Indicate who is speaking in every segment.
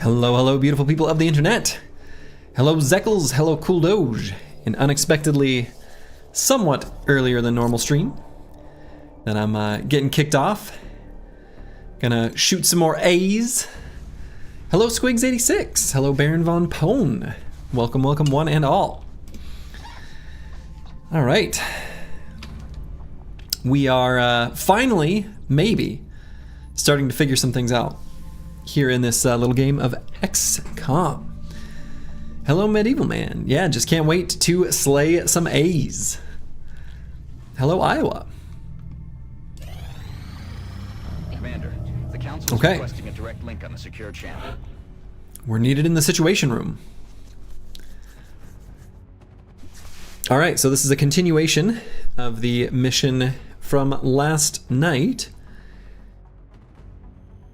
Speaker 1: Hello, hello, beautiful people of the internet. Hello, Zeckles. Hello, Cool Doge. An unexpectedly somewhat earlier than normal stream that I'm getting kicked off. Gonna shoot some more A's. Hello, Squigs86. Hello, Baron Von Pone. Welcome, welcome, one and all. All right. We are finally, maybe, starting to figure some things out here in this little game of XCOM. Hello, Medieval Man. Yeah, just can't wait to slay some A's. Hello, Iowa.
Speaker 2: Commander, the council is requesting a direct link on the secure channel.
Speaker 1: We're needed in the Situation Room. All right, so this is a continuation of the mission from last night.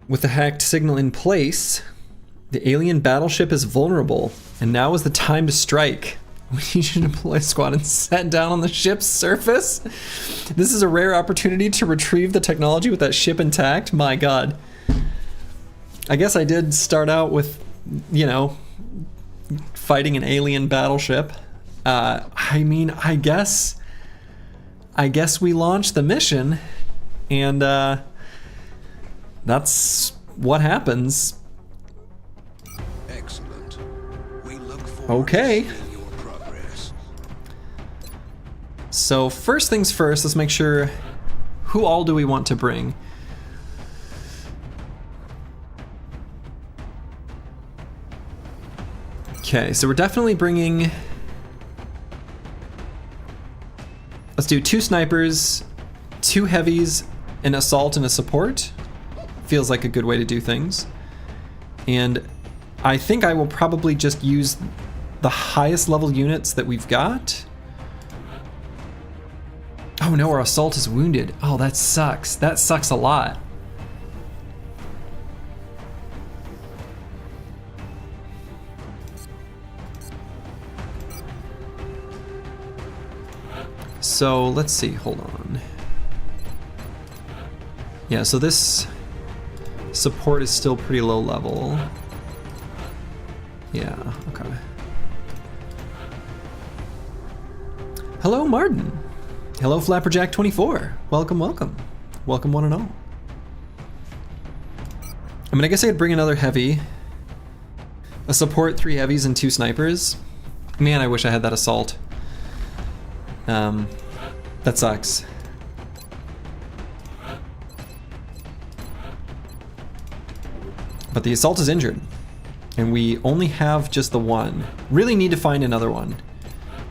Speaker 1: With the hacked signal in place, the alien battleship is vulnerable, and now is the time to strike. We need you to deploy a squad and set down on the ship's surface. This is a rare opportunity to retrieve the technology with that ship intact. My God. I guess I did start out with, you know, fighting an alien battleship. I mean, I guess we launched the mission, and that's what happens.
Speaker 3: Excellent. We look forward to seeing your progress.
Speaker 1: So first things first, let's make sure, who all do we want to bring? Okay, so we're definitely bringing, let's do 2 snipers, 2 heavies, an assault and a support. Feels like a good way to do things. And I think I will probably just use the highest level units that we've got. Oh no, our assault is wounded. Oh, that sucks. That sucks a lot. So let's see, hold on. Yeah, so this support is still pretty low level. Yeah, okay. Hello, Martin. Hello, Flapperjack24. Welcome, welcome. Welcome, one and all. I mean, I guess I could bring another heavy. A support, 3 heavies, and 2 snipers. Man, I wish I had that assault. That sucks. But the assault is injured. And we only have just the one. Really need to find another one.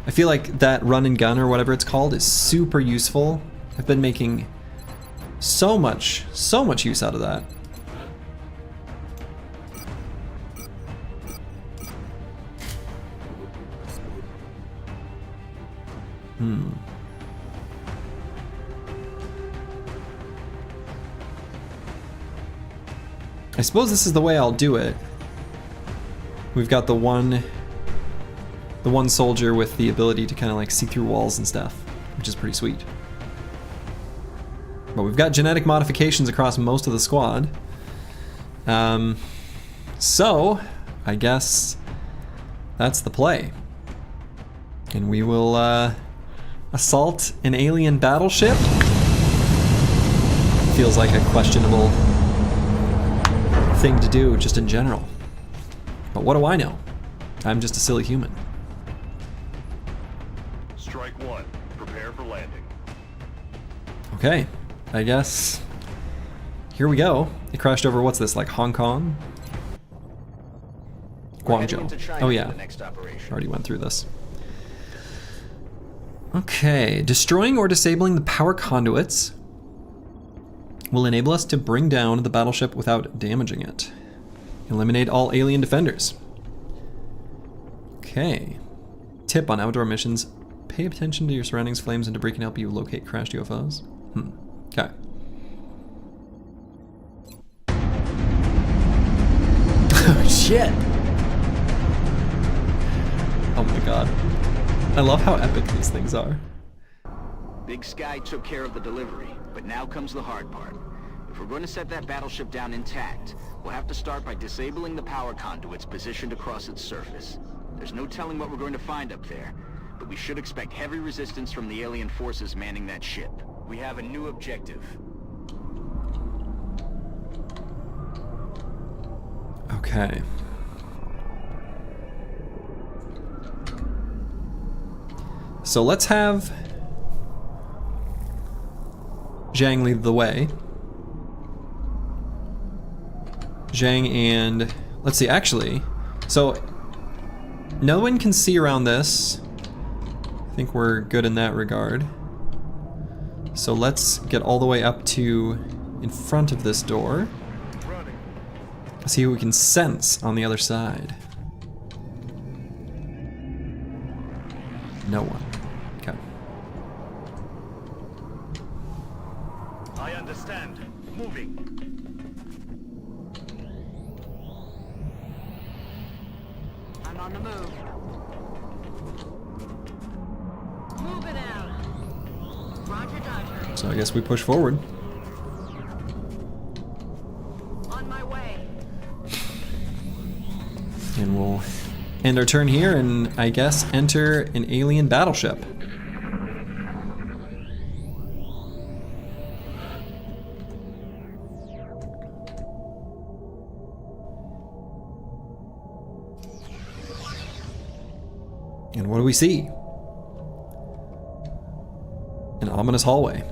Speaker 1: I feel like that run and gun or whatever it's called is super useful. I've been making so much use out of that. I suppose this is the way I'll do it. We've got the one soldier with the ability to kind of like see through walls and stuff, which is pretty sweet. But we've got genetic modifications across most of the squad. So I guess that's the play. And we will assault an alien battleship. Feels like a questionable thing to do just in general. But what do I know? I'm just a silly human.
Speaker 4: Strike one. Prepare for landing.
Speaker 1: Okay, I guess here we go. It crashed over, what's this, like Hong Kong? Guangzhou. Oh yeah, already went through this. Okay, destroying or disabling the power conduits will enable us to bring down the battleship without damaging it. Eliminate all alien defenders. Okay. Tip on outdoor missions. Pay attention to your surroundings. Flames and debris can help you locate crashed UFOs. Okay. Oh shit! Oh my god. I love how epic these things are.
Speaker 2: Big Sky took care of the delivery, but now comes the hard part. If we're going to set that battleship down intact, we'll have to start by disabling the power conduits positioned across its surface. There's no telling what we're going to find up there, but we should expect heavy resistance from the alien forces manning that ship. We have a new objective.
Speaker 1: Okay. So let's have Zhang lead the way. Zhang and, let's see, actually, so no one can see around this. I think we're good in that regard. So let's get all the way up to in front of this door. See who we can sense on the other side. No one. Okay.
Speaker 4: I understand. Moving.
Speaker 5: I'm on the move. Moving out. Roger, Dodger.
Speaker 1: So I guess we push forward.
Speaker 5: On my way.
Speaker 1: And we'll end our turn here and I guess enter an alien battleship. And what do we see? An ominous hallway.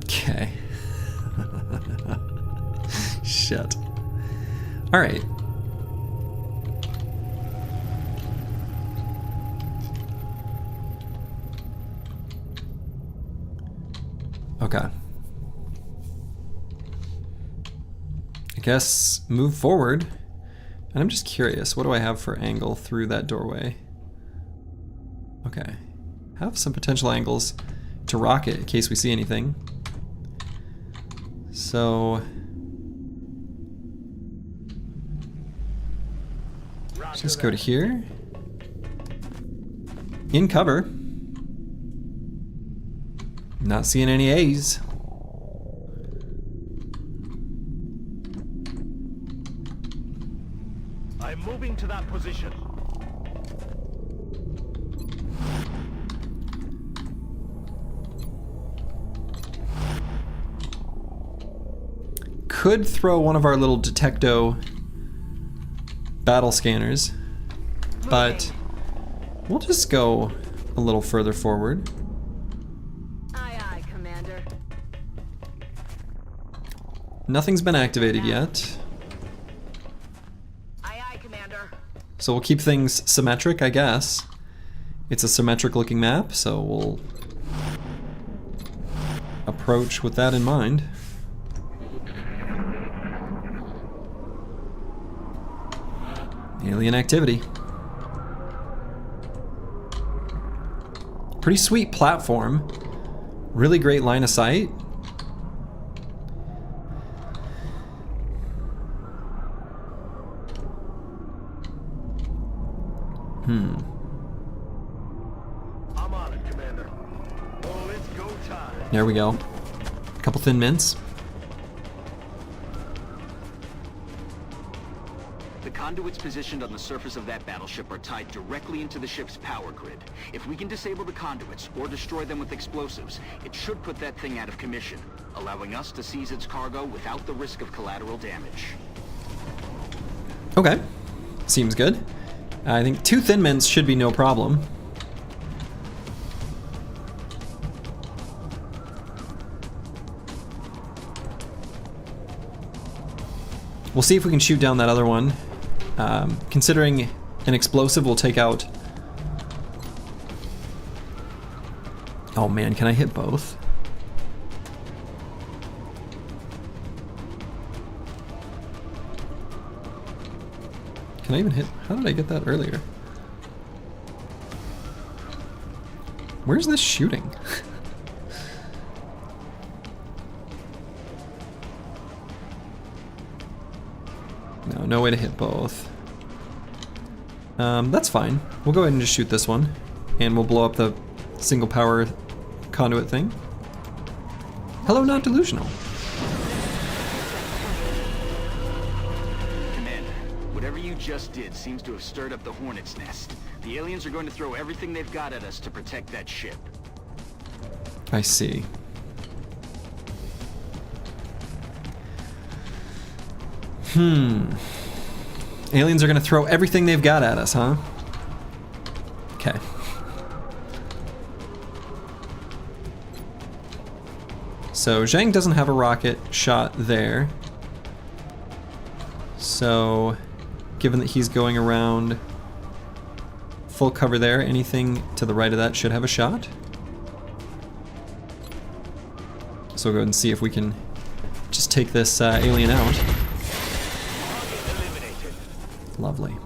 Speaker 1: Okay. Shit. All right. Okay. I guess move forward. And I'm just curious, what do I have for angle through that doorway? Okay. Have some potential angles to rocket in case we see anything. So Let's just go to here. In cover. Not seeing any A's.
Speaker 4: I'm moving to that position.
Speaker 1: Could throw one of our little detecto battle scanners, but we'll just go a little further forward.
Speaker 5: Aye, aye, Commander.
Speaker 1: Nothing's been activated yet,
Speaker 5: Aye, aye, Commander.
Speaker 1: so we'll keep things symmetric, I guess. It's a symmetric looking map, so we'll approach with that in mind. Alien activity. Pretty sweet platform. Really great line of sight.
Speaker 4: I'm on it, Commander. Oh, it's go time.
Speaker 1: There we go. A couple thin mints.
Speaker 2: The conduits positioned on the surface of that battleship are tied directly into the ship's power grid. If we can disable the conduits or destroy them with explosives, it should put that thing out of commission, allowing us to seize its cargo without the risk of collateral damage.
Speaker 1: Okay. Seems good. I think 2 thin mints should be no problem. We'll see if we can shoot down that other one. Considering an explosive will take out... Oh man, can I hit both? Can I even hit... How did I get that earlier? Where's this shooting? No, no way to hit both. That's fine. We'll go ahead and just shoot this one. And we'll blow up the single power conduit thing. Hello, not delusional.
Speaker 2: Commander, whatever you just did seems to have stirred up the Hornet's nest. The aliens are going to throw everything they've got at us to protect that ship.
Speaker 1: I see. Aliens are gonna throw everything they've got at us, huh? Okay. So Zhang doesn't have a rocket shot there. So, given that he's going around full cover there, anything to the right of that should have a shot. So we'll go ahead and see if we can just take this alien out. Lovely.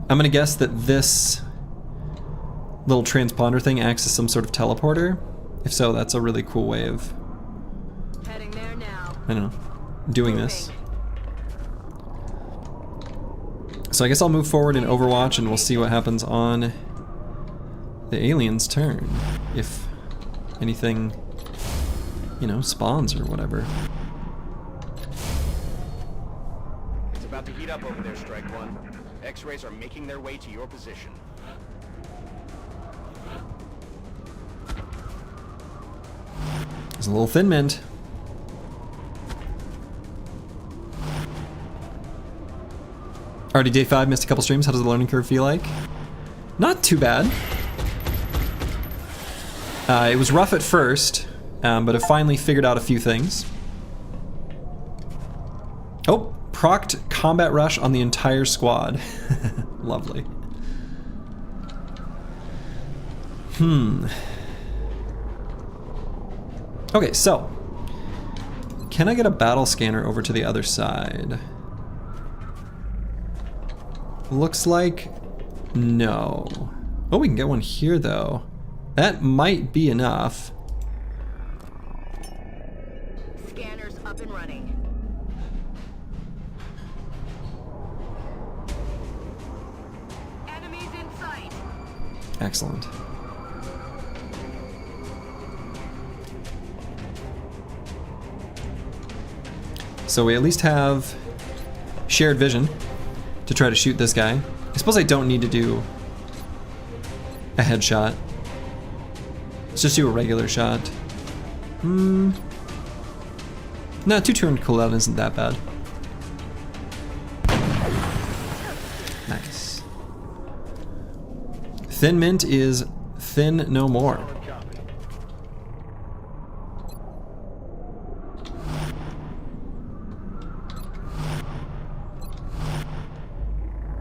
Speaker 1: I'm gonna guess that this little transponder thing acts as some sort of teleporter. If so, that's a really cool way of,
Speaker 5: Heading there now.
Speaker 1: I don't know, doing this. So I guess I'll move forward in Overwatch and we'll see what happens on the alien's turn. If anything, you know, spawns or whatever.
Speaker 2: It's about to heat up over there, Strike One. X-rays are making their way to your position.
Speaker 1: There's a little thin mint. Already day 5, missed a couple streams. How does the learning curve feel like? Not too bad. It was rough at first, but I finally figured out a few things. Oh, procced combat rush on the entire squad. Lovely. Okay, so can I get a battle scanner over to the other side? Looks like no. Oh, we can get one here though. That might be enough.
Speaker 5: Scanners up and running.
Speaker 1: Excellent. So we at least have shared vision to try to shoot this guy. I suppose I don't need to do a headshot. Let's just do a regular shot. No, 2-turn cooldown isn't that bad. Nice. Thin mint is thin no more.
Speaker 4: Copy.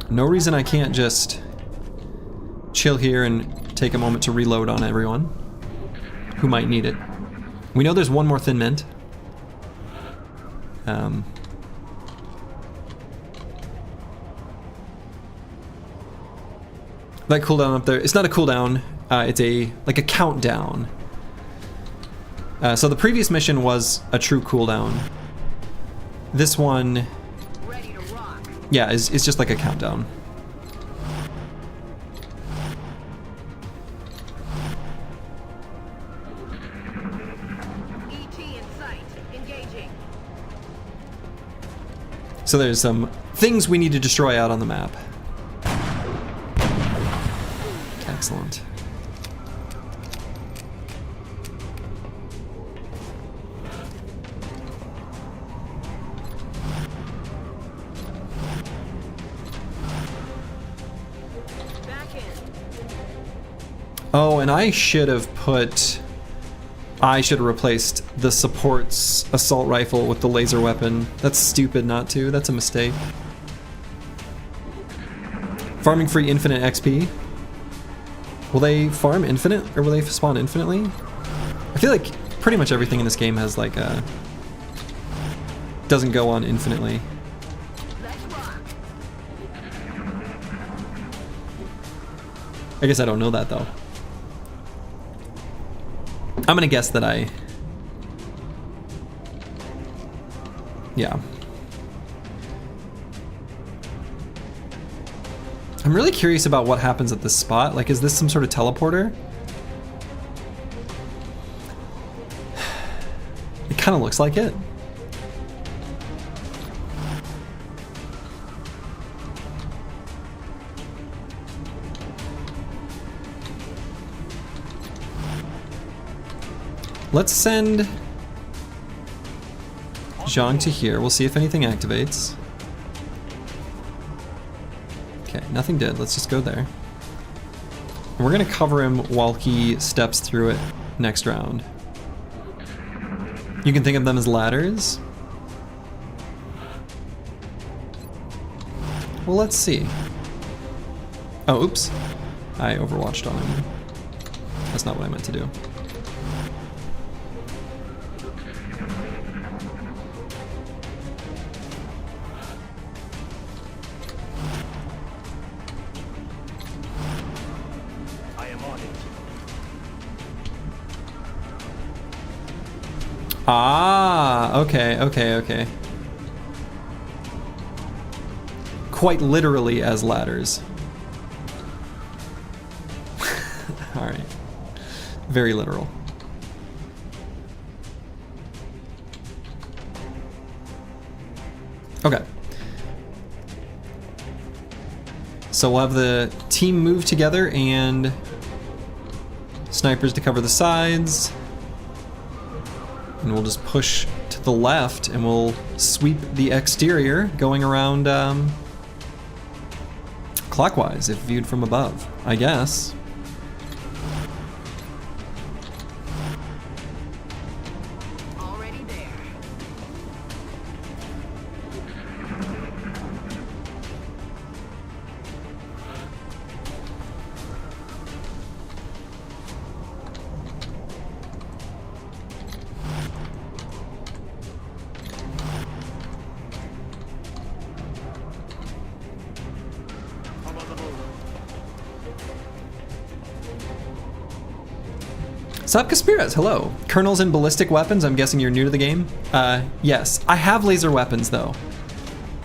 Speaker 1: No reason I can't just chill here and take a moment to reload on everyone who might need it. We know there's one more thin mint. That cooldown up there, it's not a cooldown, it's like a countdown. So the previous mission was a true cooldown. This one,
Speaker 5: Ready to rock.
Speaker 1: yeah, is just like a countdown.
Speaker 5: ET in sight. Engaging.
Speaker 1: So there's some things we need to destroy out on the map. Excellent.
Speaker 5: Back in.
Speaker 1: Oh, and I should have replaced the support's assault rifle with the laser weapon. That's stupid not to. That's a mistake. Farming free infinite XP. Will they farm infinite, or will they spawn infinitely? I feel like pretty much everything in this game has like a... doesn't go on infinitely.
Speaker 5: Let's rock.
Speaker 1: I guess I don't know that though. I'm gonna guess that yeah. I'm really curious about what happens at this spot. Like, is this some sort of teleporter? It kind of looks like it. Let's send Zhang to here. We'll see if anything activates. Okay, nothing did. Let's just go there. And we're gonna cover him while he steps through it next round. You can think of them as ladders. Well, let's see. Oh, oops. I overwatched on him. That's not what I meant to do.
Speaker 4: I am on it.
Speaker 1: Ah, okay. Quite literally as ladders. Alright. Very literal. Okay. So we'll have the team move together and snipers to cover the sides. And we'll just push to the left and we'll sweep the exterior going around clockwise if viewed from above, I guess.
Speaker 5: Already there.
Speaker 4: I'm on the move.
Speaker 1: Sup, Kaspiras, hello. Kernels and ballistic weapons, I'm guessing you're new to the game? Yes. I have laser weapons, though.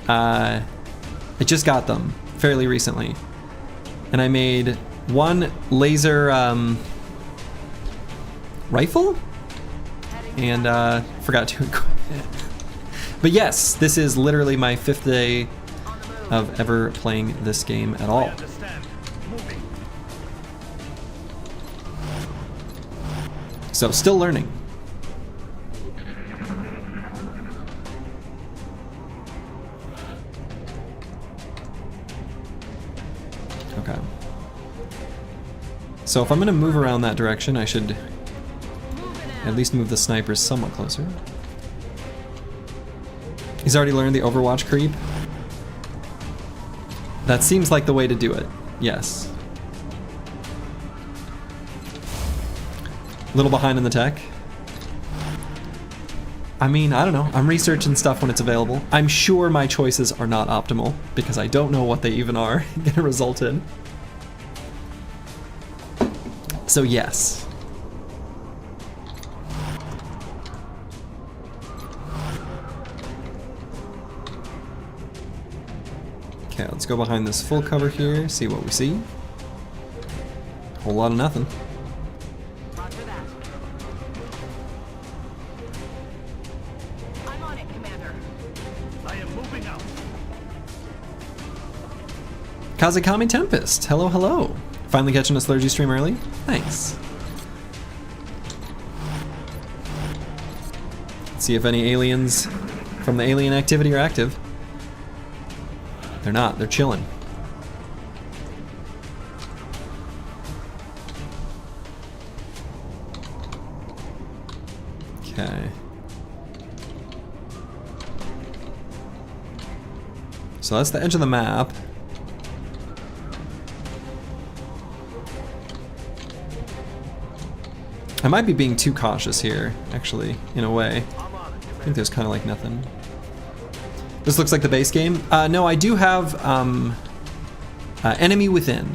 Speaker 1: I just got them fairly recently. And I made one laser rifle, and forgot to equip it. But yes, this is literally my 5th day of ever playing this game at all.
Speaker 4: Understand. Moving.
Speaker 1: So still learning. Okay. So if I'm gonna move around that direction, I should at least move the snipers somewhat closer. He's already learned the Overwatch creep. That seems like the way to do it. Yes. A little behind in the tech. I mean, I don't know. I'm researching stuff when it's available. I'm sure my choices are not optimal because I don't know what they even are gonna result in. So yes. Okay, let's go behind this full cover here, see what we see. Whole lot of nothing.
Speaker 5: Roger that. I'm on it, Commander.
Speaker 4: I am moving out.
Speaker 1: Kazakami Tempest, hello, hello. Finally catching a Slurgy stream early? Thanks. Let's see if any aliens from the alien activity are active. They're not, they're chilling. Okay. So that's the edge of the map. I might be being too cautious here, actually, in a way. I think there's kind of like nothing. This looks like the base game. No, I do have Enemy Within,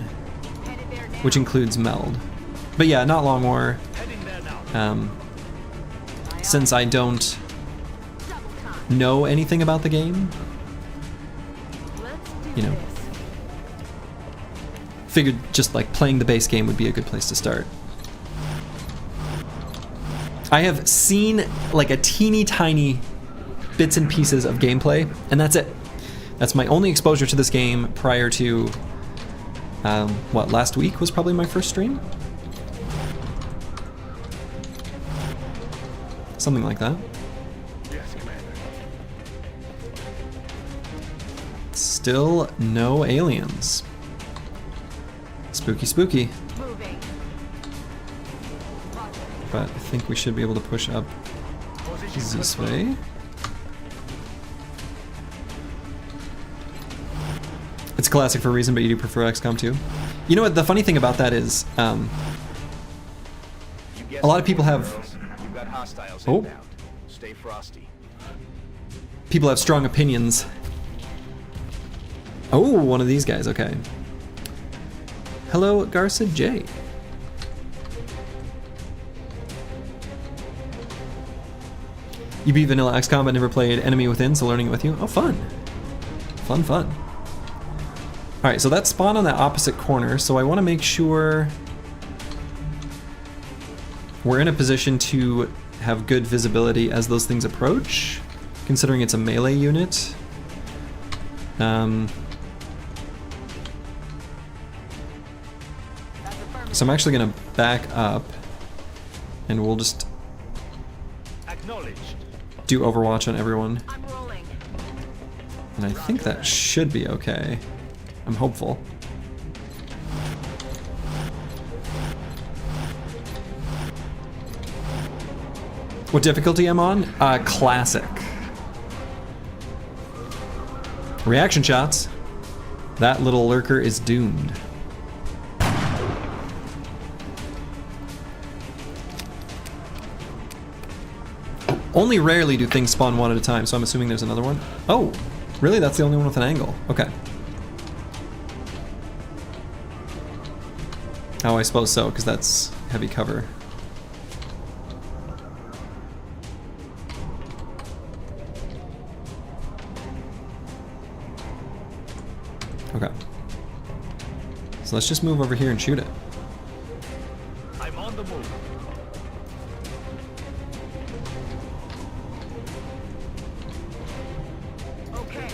Speaker 1: which includes Meld. But yeah, not Long War. Since I don't know anything about the game, you know, figured just like playing the base game would be a good place to start. I have seen like a teeny tiny bits and pieces of gameplay, and that's it. That's my only exposure to this game prior to, what, last week was probably my first stream? Something like that.
Speaker 4: Yes, Commander.
Speaker 1: Still no aliens. Spooky, spooky.
Speaker 5: Moving.
Speaker 1: But I think we should be able to push up this way. It's classic for a reason, but you do prefer XCOM 2. You know what, the funny thing about that is, a lot of people have...
Speaker 2: You've got hostiles
Speaker 1: Oh.
Speaker 2: inbound. Stay frosty.
Speaker 1: People have strong opinions. Oh, one of these guys, okay. Hello, Garza J. You beat vanilla XCOM but never played Enemy Within, so learning it with you. Oh, fun. Fun, fun. Alright, so that's spawn on that opposite corner, so I want to make sure we're in a position to have good visibility as those things approach, considering it's a melee unit. So I'm actually going to back up, and we'll just
Speaker 4: Acknowledged.
Speaker 1: do Overwatch on everyone.
Speaker 5: I'm rolling.
Speaker 1: And I think that should be okay. I'm hopeful. What difficulty I'm on? Classic. Reaction shots. That little lurker is doomed. Only rarely do things spawn one at a time, so I'm assuming there's another one. Oh, really? That's the only one with an angle. Okay. Oh, I suppose so, because that's heavy cover. Okay. So let's just move over here and shoot it.
Speaker 4: I'm on the move.
Speaker 5: Okay.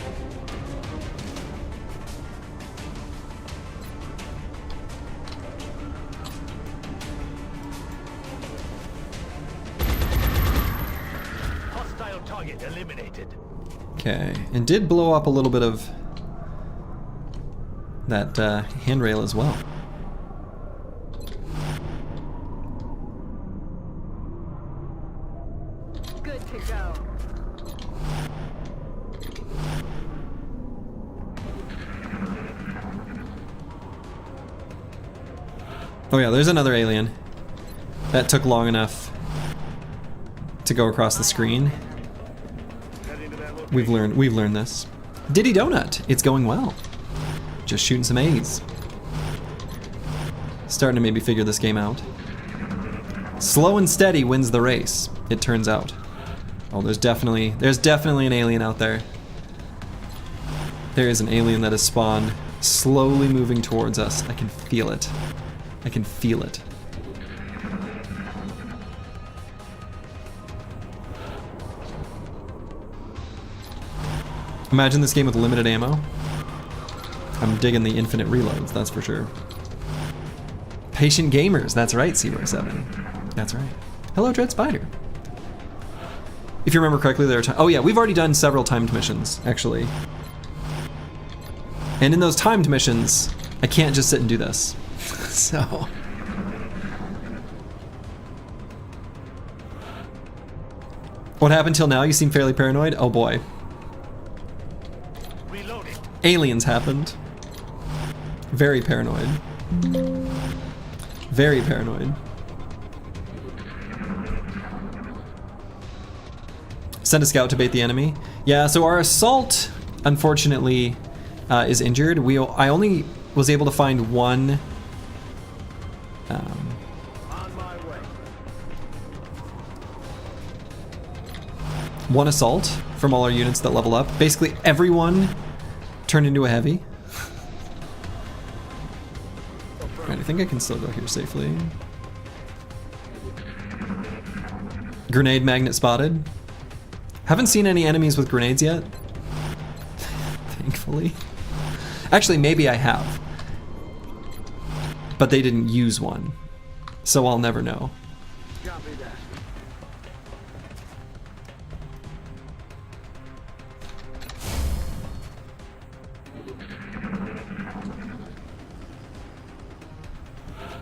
Speaker 4: Hostile target eliminated.
Speaker 1: Okay, and did blow up a little bit of that handrail as well.
Speaker 5: Good to go.
Speaker 1: Oh yeah, there's another alien. That took long enough to go across the screen.
Speaker 4: Heading to that location.
Speaker 1: We've learned this. Diddy Donut, it's going well. Just shooting some A's. Starting to maybe figure this game out. Slow and steady wins the race, it turns out. Oh, there's definitely an alien out there. There is an alien that has spawned, slowly moving towards us. I can feel it. I can feel it. Imagine this game with limited ammo. I'm digging the infinite reloads, that's for sure. Patient gamers, that's right, Seaboy7. That's right. Hello, Dread Spider. If you remember correctly, there are oh yeah, we've already done several timed missions, actually. And in those timed missions, I can't just sit and do this. So... What happened till now? You seem fairly paranoid? Oh boy.
Speaker 4: Reloading.
Speaker 1: Aliens happened. Very paranoid. Very paranoid. Send a scout to bait the enemy. Yeah, so our assault, unfortunately, is injured. I only was able to find one.
Speaker 4: On my way.
Speaker 1: One assault from all our units that level up. Basically, everyone turned into a heavy. Alright, I think I can still go here safely. Grenade magnet spotted. Haven't seen any enemies with grenades yet. Thankfully. Actually, maybe I have. But they didn't use one. So I'll never know.
Speaker 4: Copy that.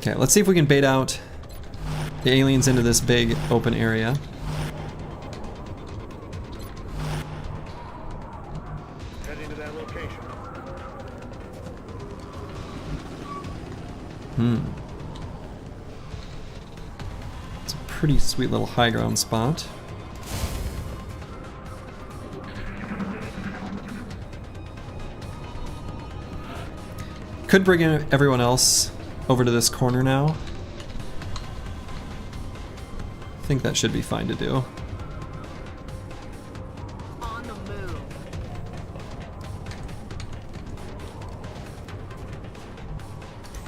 Speaker 1: Okay, let's see if we can bait out the aliens into this big open area.
Speaker 4: Heading to that location.
Speaker 1: It's a pretty sweet little high ground spot. Could bring everyone else over to this corner now. I think that should be fine to do.
Speaker 5: On the move.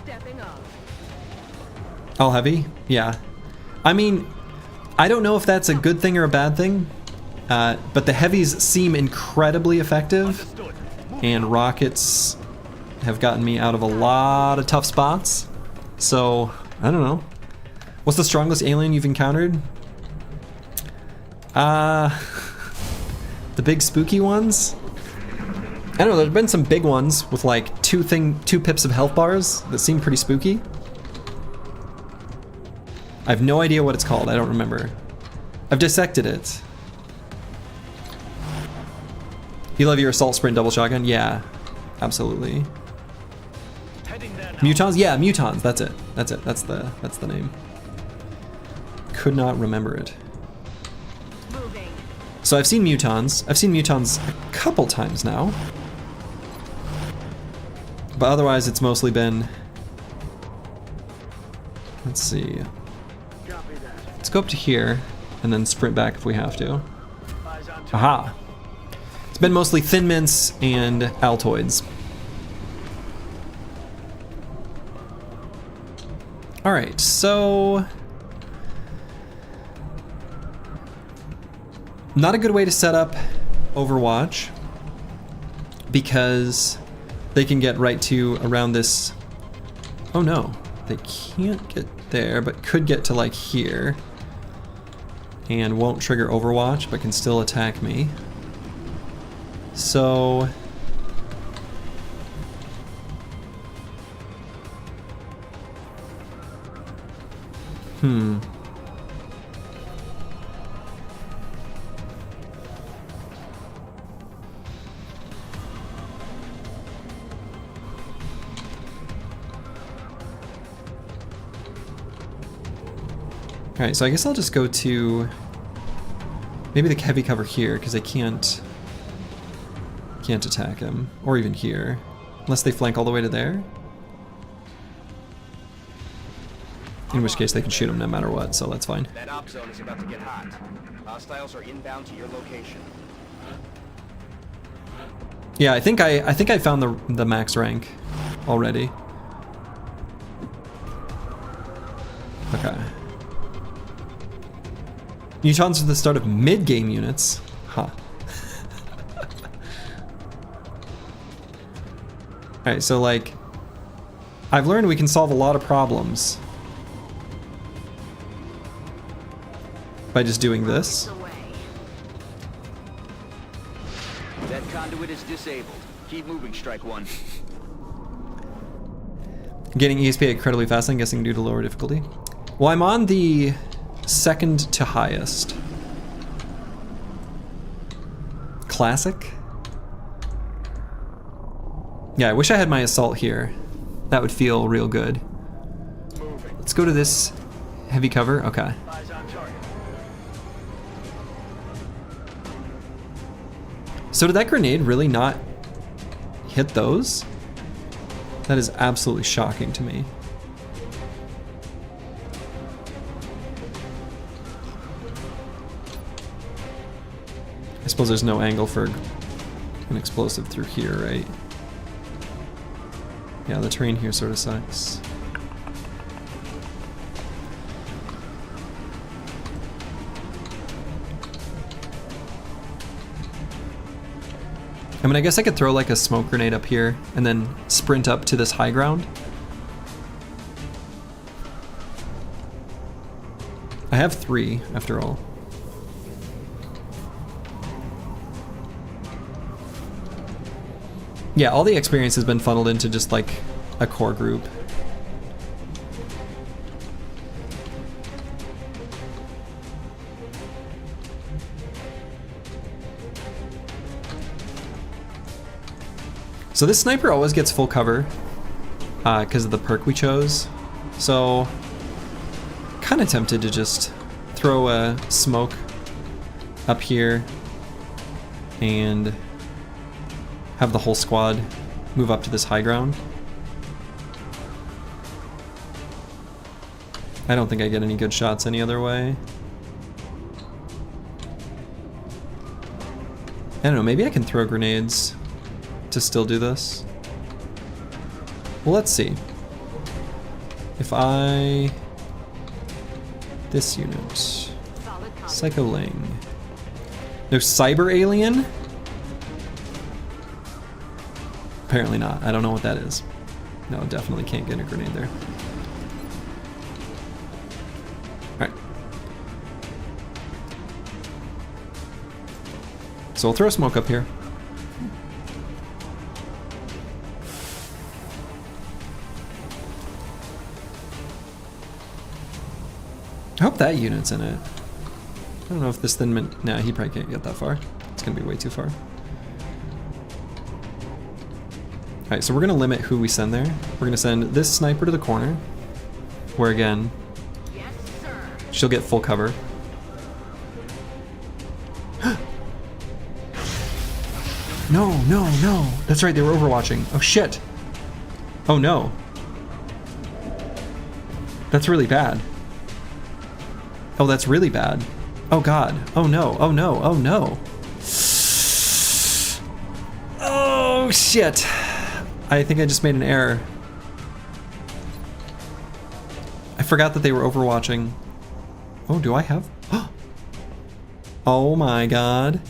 Speaker 5: Stepping up.
Speaker 1: All heavy? Yeah. I mean, I don't know if that's a good thing or a bad thing, but the heavies seem incredibly effective,
Speaker 4: Understood.
Speaker 1: and rockets have gotten me out of a lot of tough spots. So, I don't know. What's the strongest alien you've encountered? The big spooky ones? I don't know, there's been some big ones with like two pips of health bars that seem pretty spooky. I have no idea what it's called, I don't remember. I've dissected it. You love your assault sprint double shotgun? Yeah, absolutely.
Speaker 4: Heading there now.
Speaker 1: Mutons? Yeah, mutons. That's it. That's it. That's the name. Could not remember it.
Speaker 5: Moving.
Speaker 1: So I've seen mutons. I've seen mutons a couple times now. But otherwise it's mostly been... Let's see.
Speaker 4: Copy that.
Speaker 1: Let's go up to here and then sprint back if we have to.
Speaker 4: Eyes on target.
Speaker 1: Aha! It's been mostly thin mints and Altoids. All right, so not a good way to set up Overwatch because they can get right to around this. Oh no, they can't get there, but could get to like here and won't trigger Overwatch, but can still attack me. So Alright, so I guess I'll just go to maybe the heavy cover here, because they can't attack him. Or even here. Unless they flank all the way to there. In which case they can shoot him no matter what, so that's fine.
Speaker 6: That op zone is about to get hot. Hostiles are inbound to your location.
Speaker 1: Yeah, I think I found the max rank already. Okay. Mutons are the start of mid-game units. Huh. Alright, so like, I've learned we can solve a lot of problems by just doing this.
Speaker 5: Away.
Speaker 2: That conduit is disabled. Keep moving, Strike One.
Speaker 1: Getting ESP incredibly fast, I'm guessing due to lower difficulty. Well, I'm on the second to highest. Classic? Yeah, I wish I had my assault here. That would feel real good.
Speaker 4: Moving.
Speaker 1: Let's go to this heavy cover. Okay.
Speaker 4: Eyes on target.
Speaker 1: So did that grenade really not hit those? That is absolutely shocking to me. I suppose there's no angle for an explosive through here, right? Yeah, the terrain here sort of sucks. I mean, I guess I could throw like a smoke grenade up here and then sprint up to this high ground. I have 3 after all. Yeah, all the experience has been funneled into just like a core group. So this sniper always gets full cover because of the perk we chose. So kind of tempted to just throw a smoke up here and have the whole squad move up to this high ground. I don't think I get any good shots any other way. I don't know, maybe I can throw grenades to still do this. Well, let's see. If I... This unit.
Speaker 5: Solid copy.
Speaker 1: Psycho Ling. No cyber alien? Apparently not. I don't know what that is. No, definitely can't get a grenade there. Alright. So we'll throw smoke up here. I hope that unit's in it. I don't know if this then meant... Nah, he probably can't get that far. It's gonna be way too far. Alright, so we're gonna limit who we send there. We're gonna send this sniper to the corner, where again,
Speaker 5: Yes, sir.
Speaker 1: she'll get full cover. No, no, no. That's right, they were overwatching. Oh shit. Oh no. That's really bad. Oh, that's really bad. Oh god. Oh no, oh no, oh no. Oh shit. I think I just made an error. I forgot that they were overwatching. Oh, do I have? Oh my god.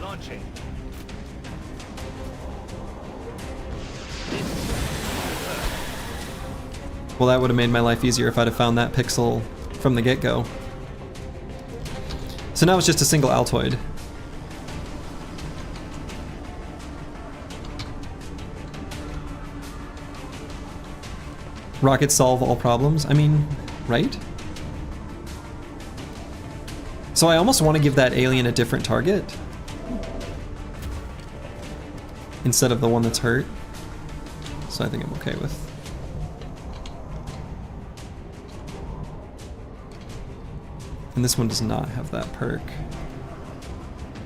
Speaker 4: Launching.
Speaker 1: Well, that would have made my life easier if I'd have found that pixel from the get-go. So now it's just a single Altoid. Rockets solve all problems? I mean, right? So I almost want to give that alien a different target instead of the one that's hurt. So I think I'm okay with. And this one does not have that perk.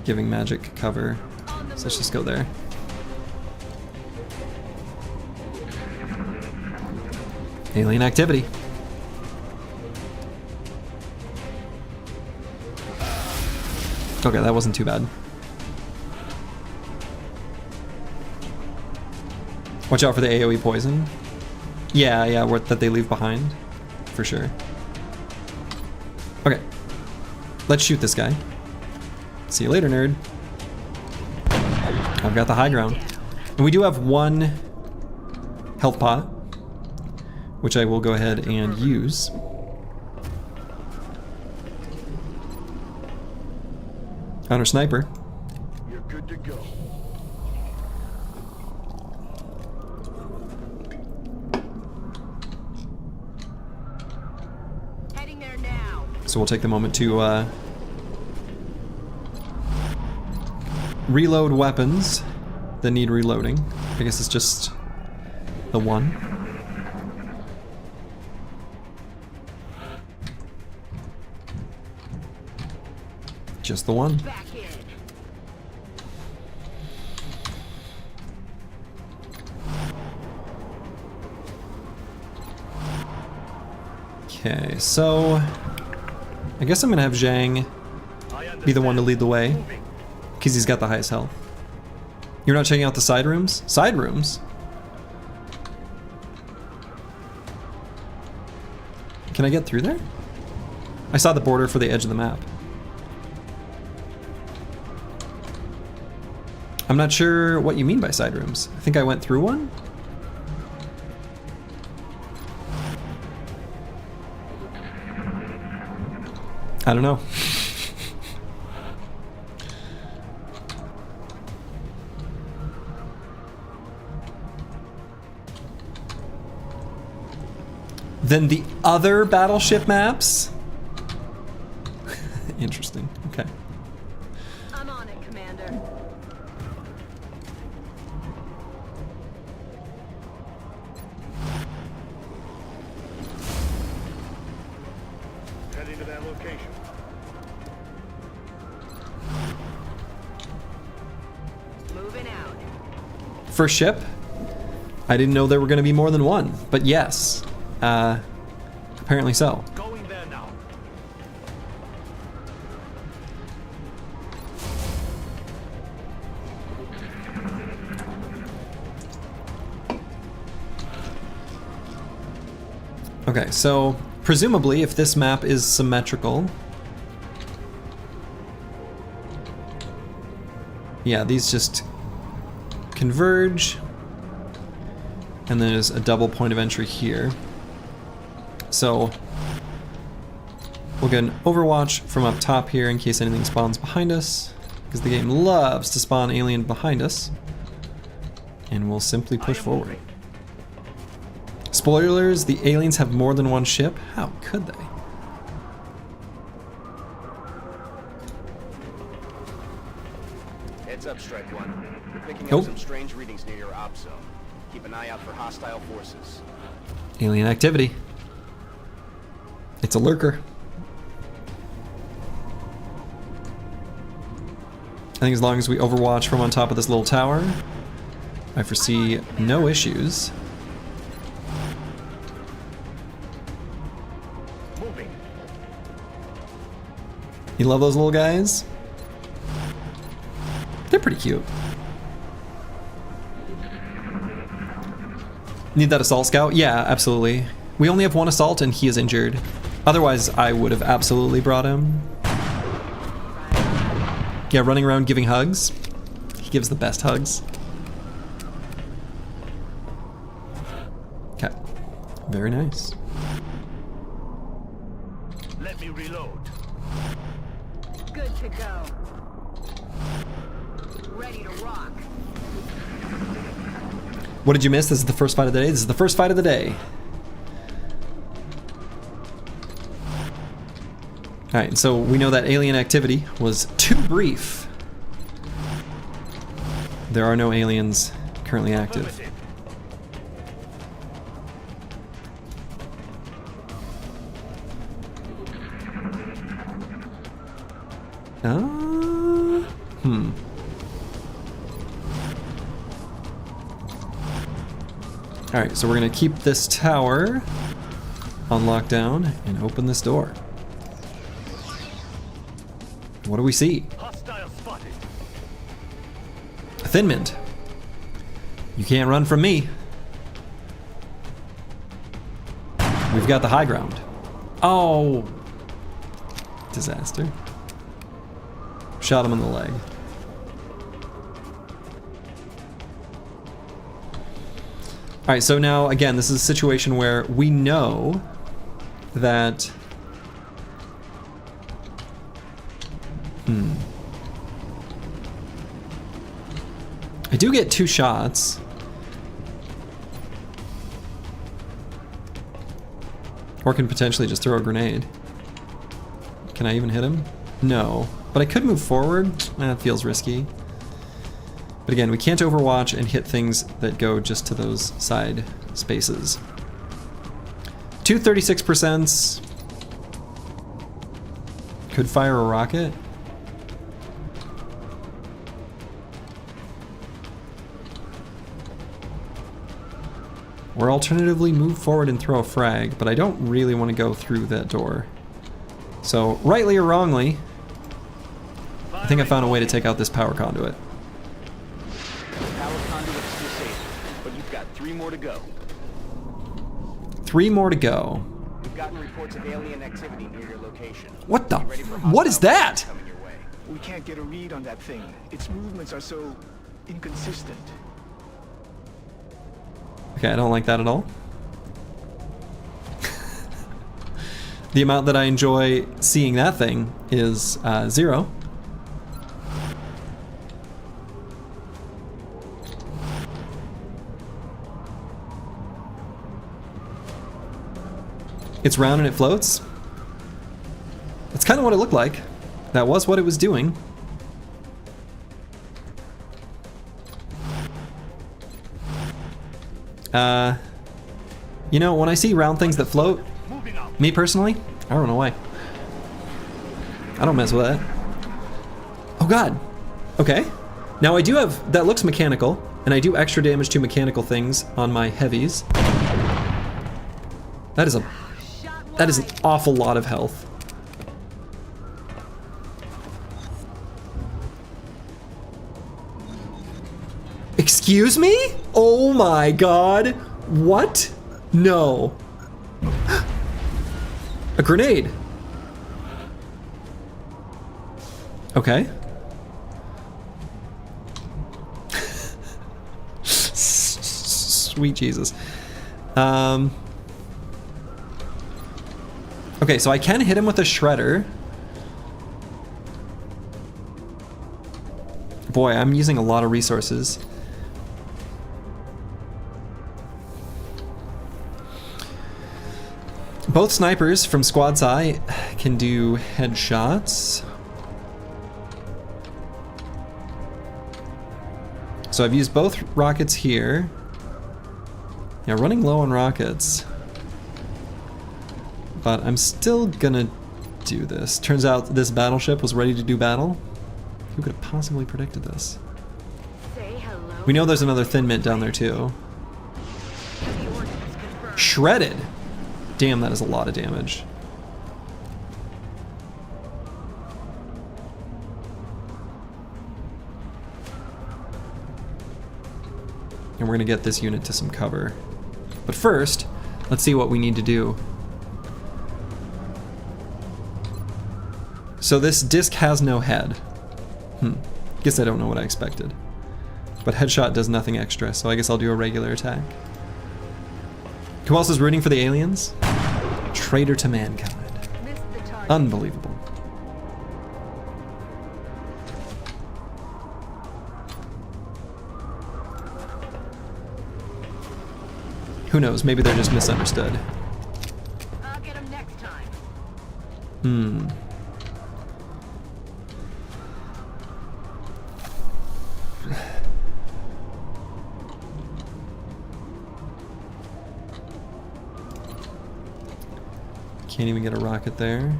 Speaker 1: Giving magic cover. So let's just go there. Alien activity. Okay, that wasn't too bad. Watch out for the AoE poison. Yeah, that they leave behind. For sure. Okay. Let's shoot this guy. See you later, nerd. I've got the high ground. And we do have one health pot, which I will go ahead and use. On our sniper.
Speaker 4: You're good to go.
Speaker 5: Heading there now.
Speaker 1: So we'll take the moment to reload weapons that need reloading. I guess it's just the one. Just the one.
Speaker 5: Back in.
Speaker 1: Okay, so I guess I'm gonna have Zhang be the one to lead the way because he's got the highest health. You're not checking out the side rooms? Side rooms? Can I get through there? I saw the border for the edge of the map. I'm not sure what you mean by side rooms. I think I went through one? I don't know. Then the other battleship maps? Interesting. Okay.
Speaker 5: I'm on it, Commander.
Speaker 4: Heading to that location.
Speaker 5: Moving out.
Speaker 1: First ship? I didn't know there were going to be more than one, but yes. Apparently so.
Speaker 4: Going there now.
Speaker 1: Okay, so presumably if this map is symmetrical, yeah, these just converge, and then there's a double point of entry here. So we'll get an overwatch from up top here in case anything spawns behind us, because the game loves to spawn alien behind us, and we'll simply push forward. Spoilers, the aliens have more than one ship? How could they?
Speaker 6: Heads up, Strike One. We're picking
Speaker 1: Oh.
Speaker 6: up some strange readings near your op zone. Keep an eye out for hostile forces.
Speaker 1: Alien activity. It's a lurker. I think as long as we overwatch from on top of this little tower, I foresee no issues.
Speaker 4: Moving.
Speaker 1: You love those little guys? They're pretty cute. Need that assault scout? Yeah, absolutely. We only have one assault and he is injured. Otherwise, I would have absolutely brought him. Yeah, running around giving hugs. He gives the best hugs. Okay. Very nice.
Speaker 4: Let me reload.
Speaker 5: Good to go. Ready to rock.
Speaker 1: What did you miss? This is the first fight of the day. This is the first fight of the day. Alright, so we know that alien activity was too brief. There are no aliens currently active.
Speaker 4: Affirmative.
Speaker 1: Alright, so we're gonna keep this tower on lockdown and open this door. What do we see?
Speaker 4: Hostile spotted.
Speaker 1: A Thin Mint. You can't run from me. We've got the high ground. Oh! Disaster. Shot him in the leg. Alright, so now, again, this is a situation where we know that... I do get 2 shots. Or can potentially just throw a grenade. Can I even hit him? No. But I could move forward. That feels risky. But again, we can't overwatch and hit things that go just to those side spaces. 236%. Could fire a rocket. Or alternatively move forward and throw a frag, but I don't really want to go through that door. So, rightly or wrongly, I think I found a way to take out this power conduit.
Speaker 6: The power conduit is disabled, but you've got 3 more to go.
Speaker 1: 3 more to go.
Speaker 6: We've gotten reports of alien activity near your location.
Speaker 1: What the?
Speaker 6: Be ready for
Speaker 1: What is
Speaker 6: hostile
Speaker 1: that?
Speaker 6: coming your way.
Speaker 7: We can't get a read on that thing. Its movements are so inconsistent.
Speaker 1: Okay, I don't like that at all. The amount that I enjoy seeing that thing is 0. It's round and it floats. That's kind of what it looked like. That was what it was doing. You know, when I see round things that float,
Speaker 4: Moving out.
Speaker 1: me personally, I don't know why. I don't mess with that. Oh god. Okay. Now I do have, that looks mechanical, and I do extra damage to mechanical things on my heavies. That is an awful lot of health. Excuse me? Oh my god. What? No. A grenade. Okay. Sweet Jesus. Okay, so I can hit him with a shredder. Boy, I'm using a lot of resources. Both snipers from Squad's Eye can do headshots. So I've used both rockets here. Yeah, running low on rockets. But I'm still gonna do this. Turns out this battleship was ready to do battle. Who could have possibly predicted this?
Speaker 5: Say hello.
Speaker 1: We know there's another Thin Mint down there too.
Speaker 5: Heavy ordnance confirmed.
Speaker 1: Shredded! Damn, that is a lot of damage. And we're gonna get this unit to some cover. But first, let's see what we need to do. So this disc has no head. Guess I don't know what I expected. But headshot does nothing extra, so I guess I'll do a regular attack. Who else is rooting for the aliens? Traitor to mankind.
Speaker 5: Missed the target.
Speaker 1: Unbelievable. Who knows, maybe they're just misunderstood.
Speaker 5: I'll get him next time.
Speaker 1: Can't even get a rocket there.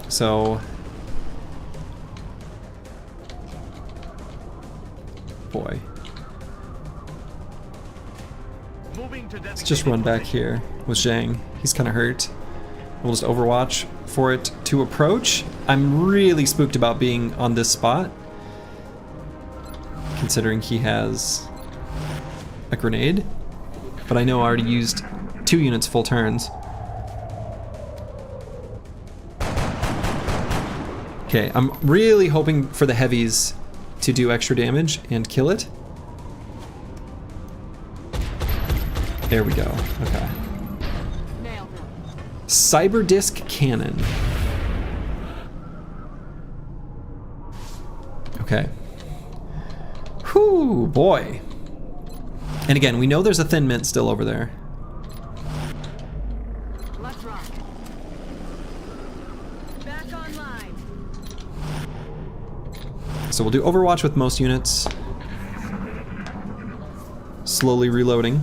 Speaker 1: So, boy,
Speaker 4: Moving to
Speaker 1: let's just run back here with Zhang. He's kind of hurt. We'll just overwatch for it to approach. I'm really spooked about being on this spot, considering he has a grenade, but I know I already used 2 units full turns. Okay, I'm really hoping for the heavies to do extra damage and kill it. There we go, okay.
Speaker 5: Nailed him.
Speaker 1: Cyber disc cannon. Okay. Whew, boy. And again, we know there's a thin mint still over there.
Speaker 5: Let's rock. Back online.
Speaker 1: So we'll do Overwatch with most units. Slowly reloading.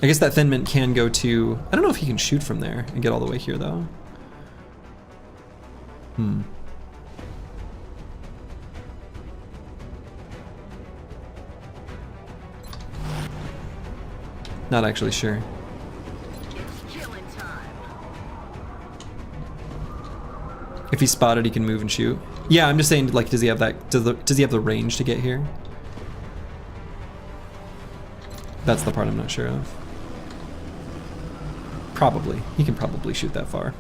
Speaker 1: I guess that thin mint can go to... I don't know if he can shoot from there and get all the way here, though. Not actually sure.
Speaker 5: It's killing time.
Speaker 1: If he's spotted, he can move and shoot. Yeah, I'm just saying, like, does he have that? Does he have the range to get here? That's the part I'm not sure of. Probably. He can probably shoot that far.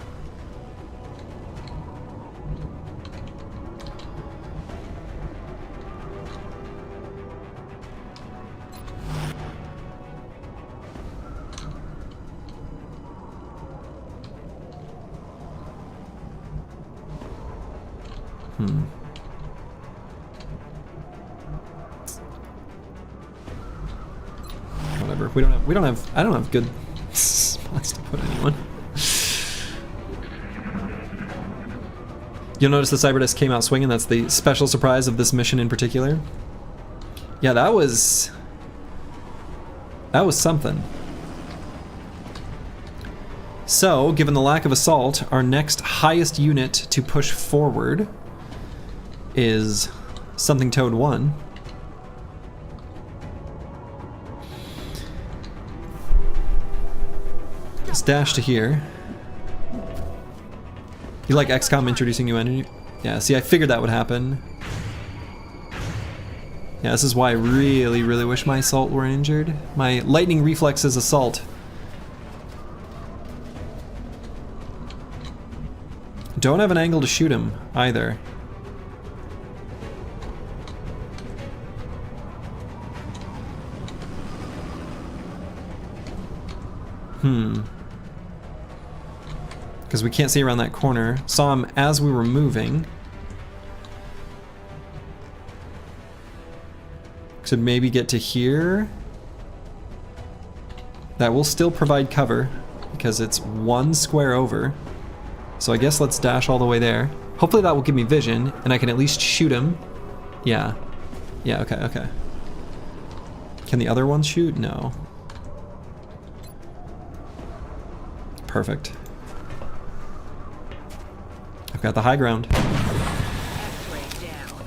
Speaker 1: Whatever. I don't have good spots to put anyone. You'll notice the Cyber Disc came out swinging. That's the special surprise of this mission in particular. Yeah, that was something. So, given the lack of assault, our next highest unit to push forward is something Toad 1. Let's dash to here. You like XCOM introducing new enemy? Yeah, see, I figured that would happen. Yeah, this is why I really, really wish my assault were injured. My lightning reflex is assault. Don't have an angle to shoot him, either. Because we can't see around that corner. Saw him as we were moving. Could maybe get to here. That will still provide cover because it's 1 square over. So I guess let's dash all the way there. Hopefully that will give me vision and I can at least shoot him. Yeah. Yeah, okay, okay. Can the other ones shoot? No. Perfect. I've got the high ground.
Speaker 5: X-ray down.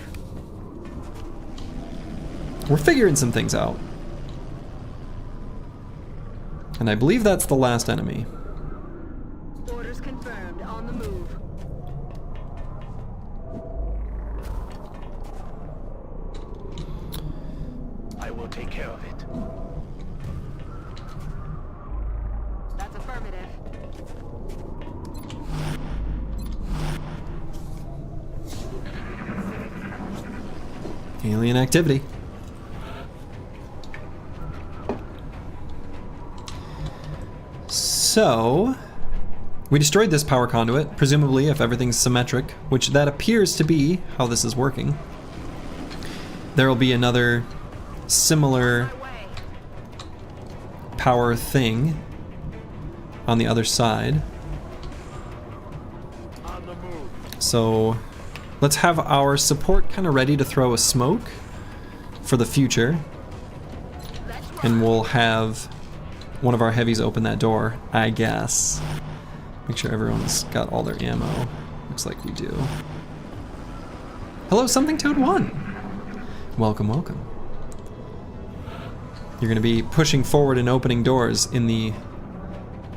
Speaker 1: We're figuring some things out. And I believe that's the last enemy.
Speaker 5: Orders confirmed. On the move.
Speaker 1: Alien activity. So, we destroyed this power conduit, presumably if everything's symmetric, which that appears to be how this is working. There will be another similar power thing on the other side.
Speaker 4: On the move.
Speaker 1: So let's have our support kind of ready to throw a smoke for the future. And we'll have one of our heavies open that door, I guess. Make sure everyone's got all their ammo. Looks like we do. Hello, Something Toad 1. Welcome, welcome. You're going to be pushing forward and opening doors in the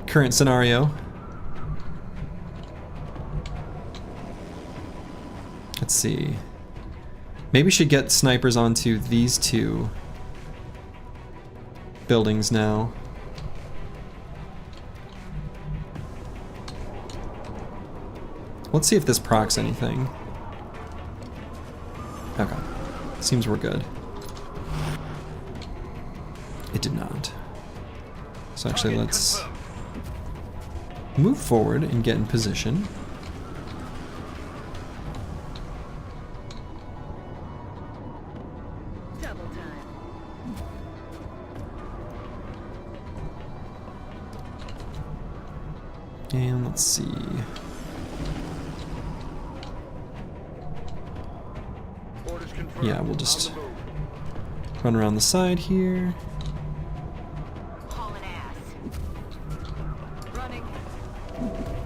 Speaker 1: current scenario. Let's see. Maybe we should get snipers onto these two buildings now. Let's see if this procs anything. Okay. Seems we're good. It did not. So actually let's move forward and get in position.
Speaker 5: Double time.
Speaker 1: And let's see.
Speaker 4: Orders confirmed.
Speaker 1: Yeah, we'll just
Speaker 4: On the move.
Speaker 1: run around the side here.
Speaker 5: Hauling ass. Running.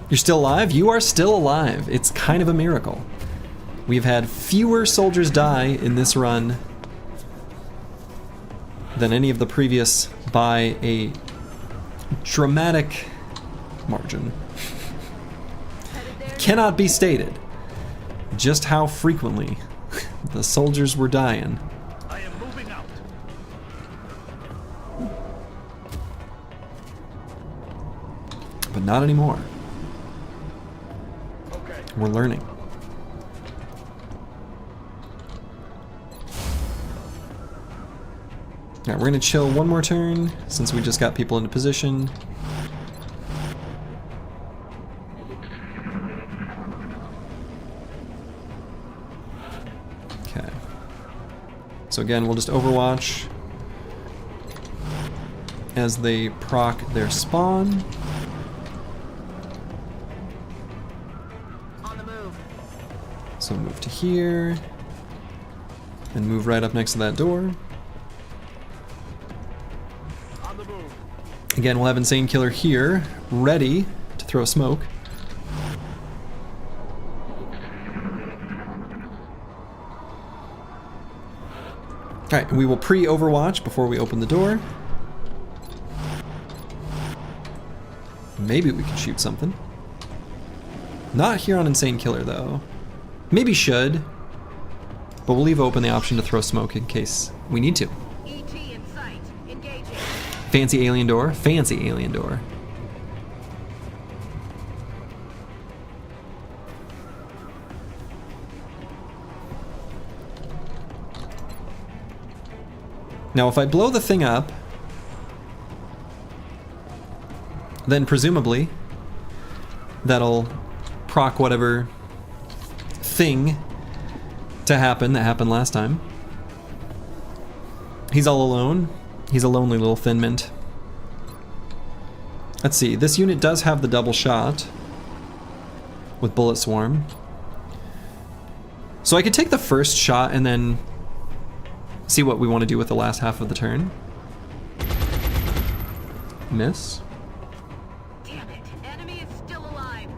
Speaker 1: You're still alive? You are still alive. It's kind of a miracle. We've had fewer soldiers die in this run than any of the previous by a dramatic margin. Cannot be stated just how frequently the soldiers were dying.
Speaker 4: I am moving out.
Speaker 1: But not anymore.
Speaker 4: Okay.
Speaker 1: We're learning. Alright, we're gonna chill one more turn since we just got people into position. Okay. So again, we'll just overwatch as they proc their spawn.
Speaker 5: On the move.
Speaker 1: So move to here, and move right up next to that door.
Speaker 4: On the move.
Speaker 1: Again, we'll have Insane Killer here, ready to throw smoke. Alright, we will pre-overwatch before we open the door. Maybe we can shoot something. Not here on Insane Killer, though. Maybe should, but we'll leave open the option to throw smoke in case we need to.
Speaker 5: ET in sight. Engaging.
Speaker 1: Fancy alien door, fancy alien door. Now, if I blow the thing up, then presumably that'll proc whatever thing to happen that happened last time. He's all alone. He's a lonely little thin mint. Let's see, this unit does have the double shot with Bullet Swarm. So I could take the first shot and then see what we want to do with the last half of the turn. Miss.
Speaker 5: Damn it. Enemy is still alive.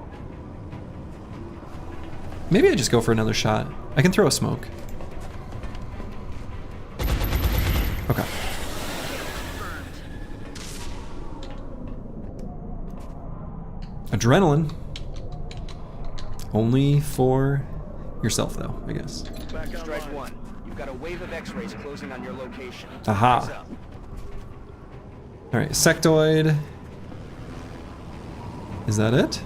Speaker 1: Maybe I just go for another shot. I can throw a smoke. Okay. Adrenaline. Only for yourself, though, I guess.
Speaker 4: Back
Speaker 6: Strike
Speaker 4: online.
Speaker 6: one. You've got a wave of X-rays closing on your location.
Speaker 1: Aha.
Speaker 6: Eyes up.
Speaker 1: Alright, sectoid. Is that it?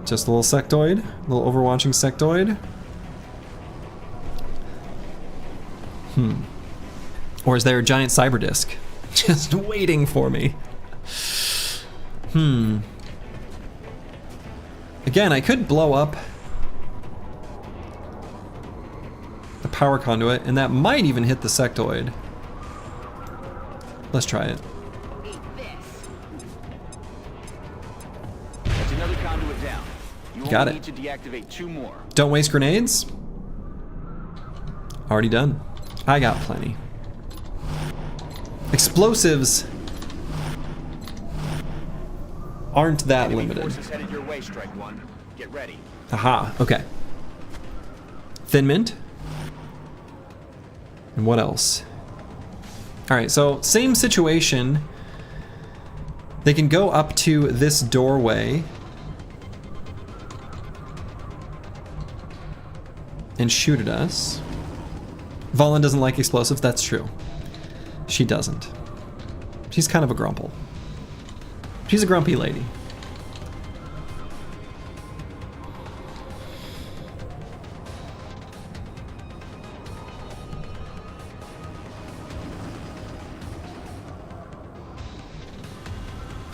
Speaker 1: Just a little sectoid? A little overwatching sectoid? Or is there a giant cyber disk just waiting for me? Again, I could blow up the power conduit, and that might even hit the sectoid. Let's try it.
Speaker 5: Eat this.
Speaker 6: That's another conduit down. You
Speaker 1: Got
Speaker 6: only
Speaker 1: it.
Speaker 6: need to deactivate 2 more.
Speaker 1: Don't waste grenades. Already done. I got plenty. Explosives aren't that
Speaker 6: Enemy
Speaker 1: limited.
Speaker 6: forces headed your way, Strike One. Get ready.
Speaker 1: Aha, okay. Thin mint. And what else? Alright, so same situation. They can go up to this doorway and shoot at us. Valen doesn't like explosives, that's true. She doesn't. She's kind of a grumple. She's a grumpy lady.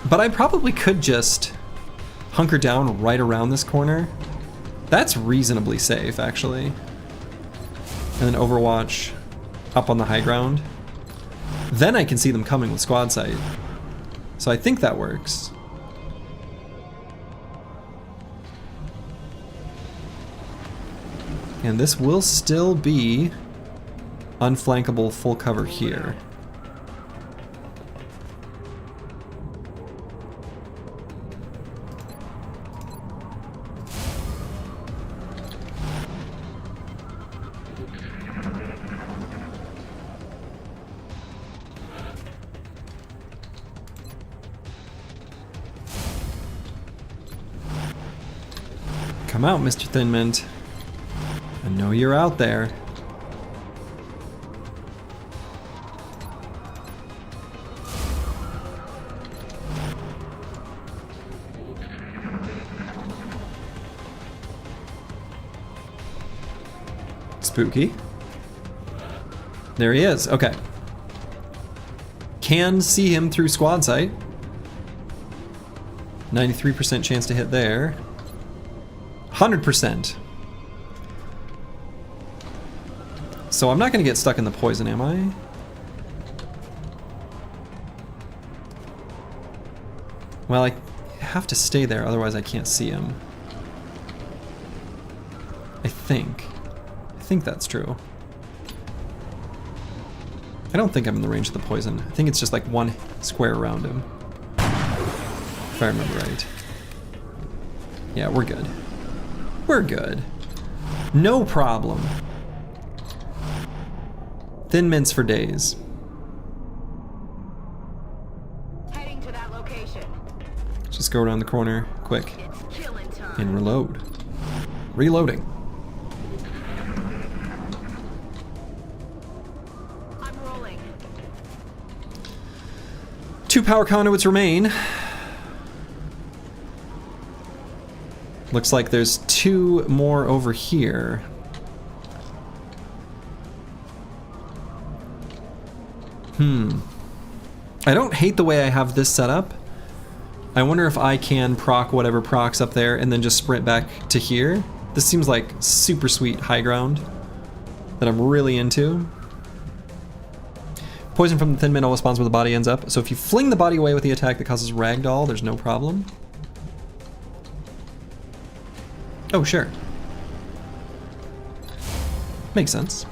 Speaker 1: But I probably could just hunker down right around this corner. That's reasonably safe, actually. And then Overwatch up on the high ground. Then I can see them coming with squad sight. So I think that works. And this will still be unflankable full cover here. Come out, Mr. Thin Mint. I know you're out there. Spooky. There he is. Okay. Can see him through squad sight. 93% chance to hit there. 100%. So I'm not going to get stuck in the poison, am I? Well, I have to stay there, otherwise I can't see him. I think that's true. I don't think I'm in the range of the poison. I think it's just like one square around him. If I remember right. Yeah, we're good. We're good. No problem. Thin mints for days.
Speaker 5: Heading to that location.
Speaker 1: Just go around the corner, quick,
Speaker 5: It's killing time.
Speaker 1: and reload. Reloading.
Speaker 5: I'm rolling.
Speaker 1: 2 power conduits remain. Looks like there's 2 more over here. I don't hate the way I have this set up. I wonder if I can proc whatever procs up there and then just sprint back to here. This seems like super sweet high ground that I'm really into. Poison from the Thin Mint always spawns where the body ends up. So if you fling the body away with the attack that causes ragdoll, there's no problem. Oh, sure. Makes sense.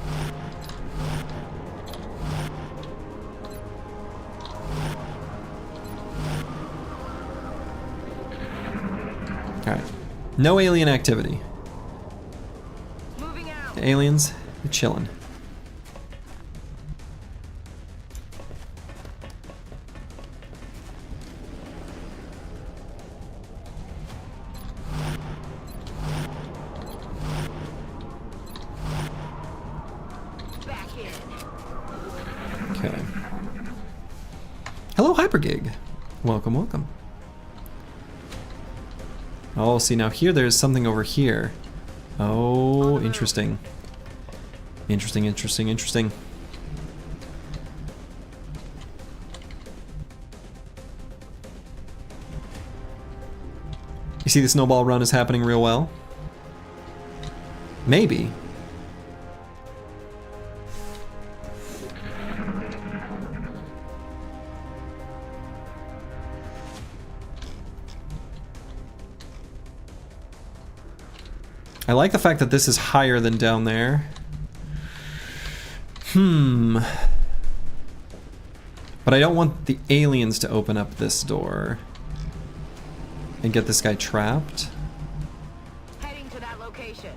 Speaker 1: Alright. No alien activity.
Speaker 5: Moving out.
Speaker 1: The aliens, they're chilling.
Speaker 5: Back in.
Speaker 1: Okay. Hello, Hypergig. Welcome, welcome. Oh, see, now here there's something over here. Oh, interesting. Interesting, interesting, interesting. You see the snowball run is happening real well? Maybe. I like the fact that this is higher than down there. But I don't want the aliens to open up this door and get this guy trapped.
Speaker 5: Heading to that location.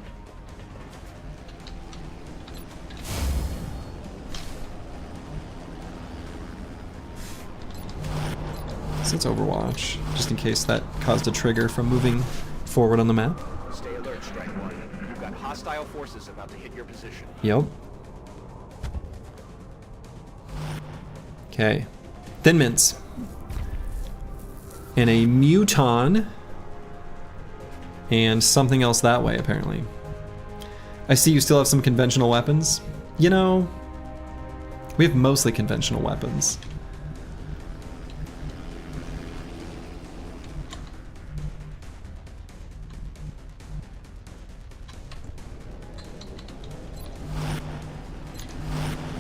Speaker 1: So it's Overwatch, just in case that caused a trigger from moving forward on the map.
Speaker 6: Stay alert, Strike One. You've got hostile forces about to hit your position.
Speaker 1: Yep. Okay. Thin Mints. And a Muton. And something else that way, apparently. I see you still have some conventional weapons. You know, we have mostly conventional weapons.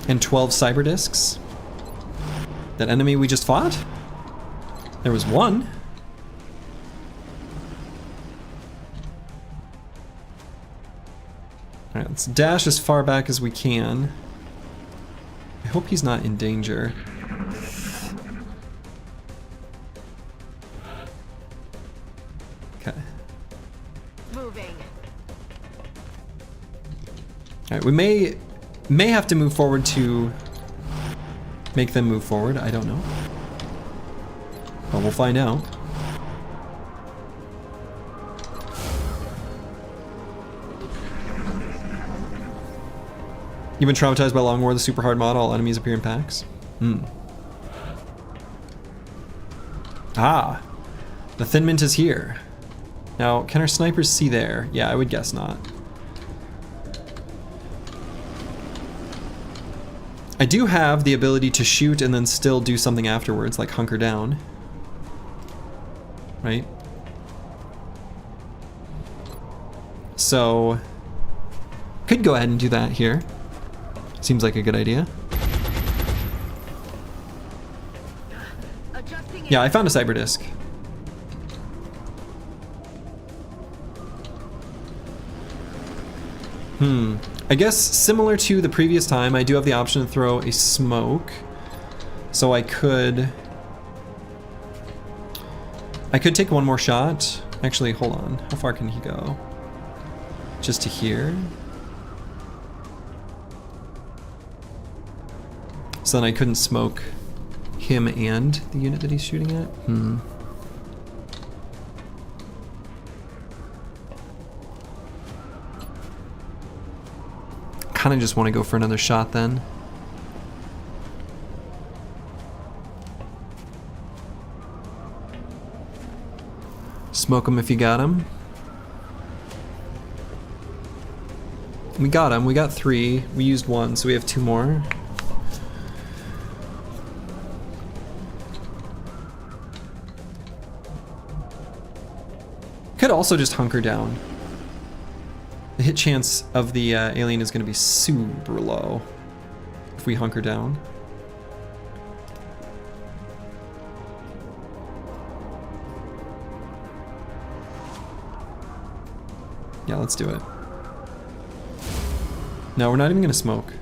Speaker 1: And 12 cyber discs. That enemy we just fought? There was one. Alright, let's dash as far back as we can. I hope he's not in danger. Okay.
Speaker 5: Moving.
Speaker 1: Alright, we may have to move forward to make them move forward. I don't know. But we'll find out. You've been traumatized by Long War, the super hard mod. All enemies appear in packs. Ah, the Thin Mint is here. Now, can our snipers see there? Yeah, I would guess not. I do have the ability to shoot and then still do something afterwards, like hunker down. Right? So, could go ahead and do that here. Seems like a good idea.
Speaker 5: Adjusting
Speaker 1: Yeah, I found a cyber disc. I guess similar to the previous time, I do have the option to throw a smoke. So I could take one more shot. Actually, hold on. How far can he go? Just to here. So then I couldn't smoke him and the unit that he's shooting at? Kind of just want to go for another shot then. Smoke him if you got him. We got him. We got 3. We used 1, so we have 2 more. Could also just hunker down. The hit chance of the alien is going to be super low if we hunker down. Yeah, let's do it. No, we're not even going to smoke.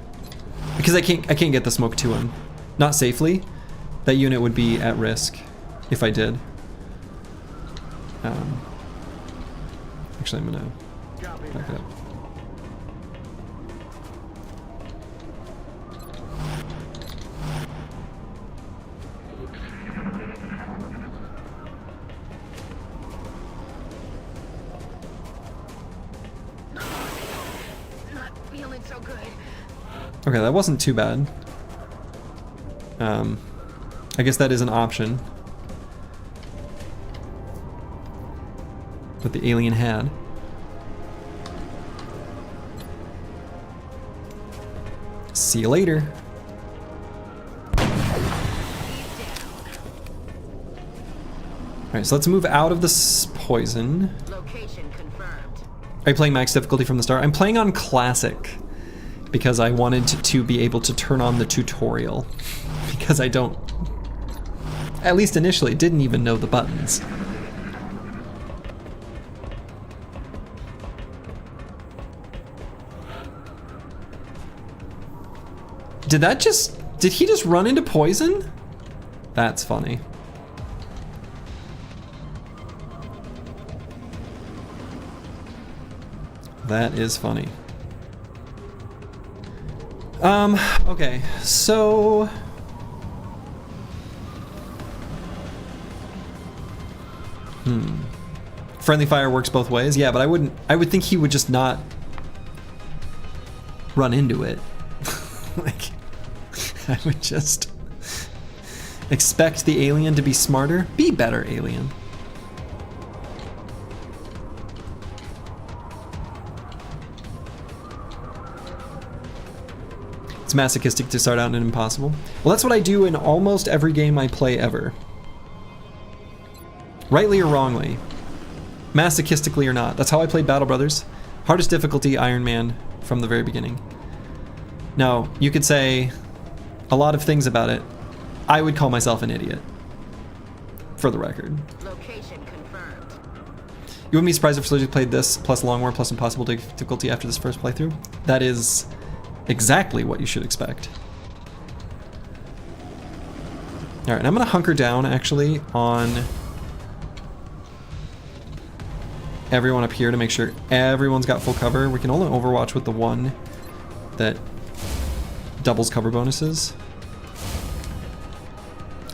Speaker 1: Because I can't get the smoke to him. Not safely. That unit would be at risk if I did. Actually, I'm going to back it up.
Speaker 5: Not feeling so good.
Speaker 1: Okay, that wasn't too bad. I guess that is an option that the alien had. See you later. Alright, Alright, so let's move out of this poison.
Speaker 5: Location confirmed.
Speaker 1: Are you playing max difficulty from the start? I'm playing on classic because I wanted to be able to turn on the tutorial because I don't, at least initially, didn't even know the buttons. Did he just run into poison? That's funny. That is funny. Okay, so... Friendly fire works both ways. Yeah, but I would think he would just not run into it. Like, I would just expect the alien to be smarter. Be better, alien. It's masochistic to start out in an impossible. Well, that's what I do in almost every game I play ever. Rightly or wrongly. Masochistically or not. That's how I played Battle Brothers. Hardest difficulty, Iron Man, from the very beginning. Now, you could say a lot of things about it. I would call myself an idiot. For the record.
Speaker 5: Location confirmed.
Speaker 1: You wouldn't be surprised if Sludgy played this plus Long War plus Impossible difficulty after this first playthrough? That is exactly what you should expect. Alright, and I'm gonna hunker down actually on everyone up here to make sure everyone's got full cover. We can only overwatch with the one that doubles cover bonuses.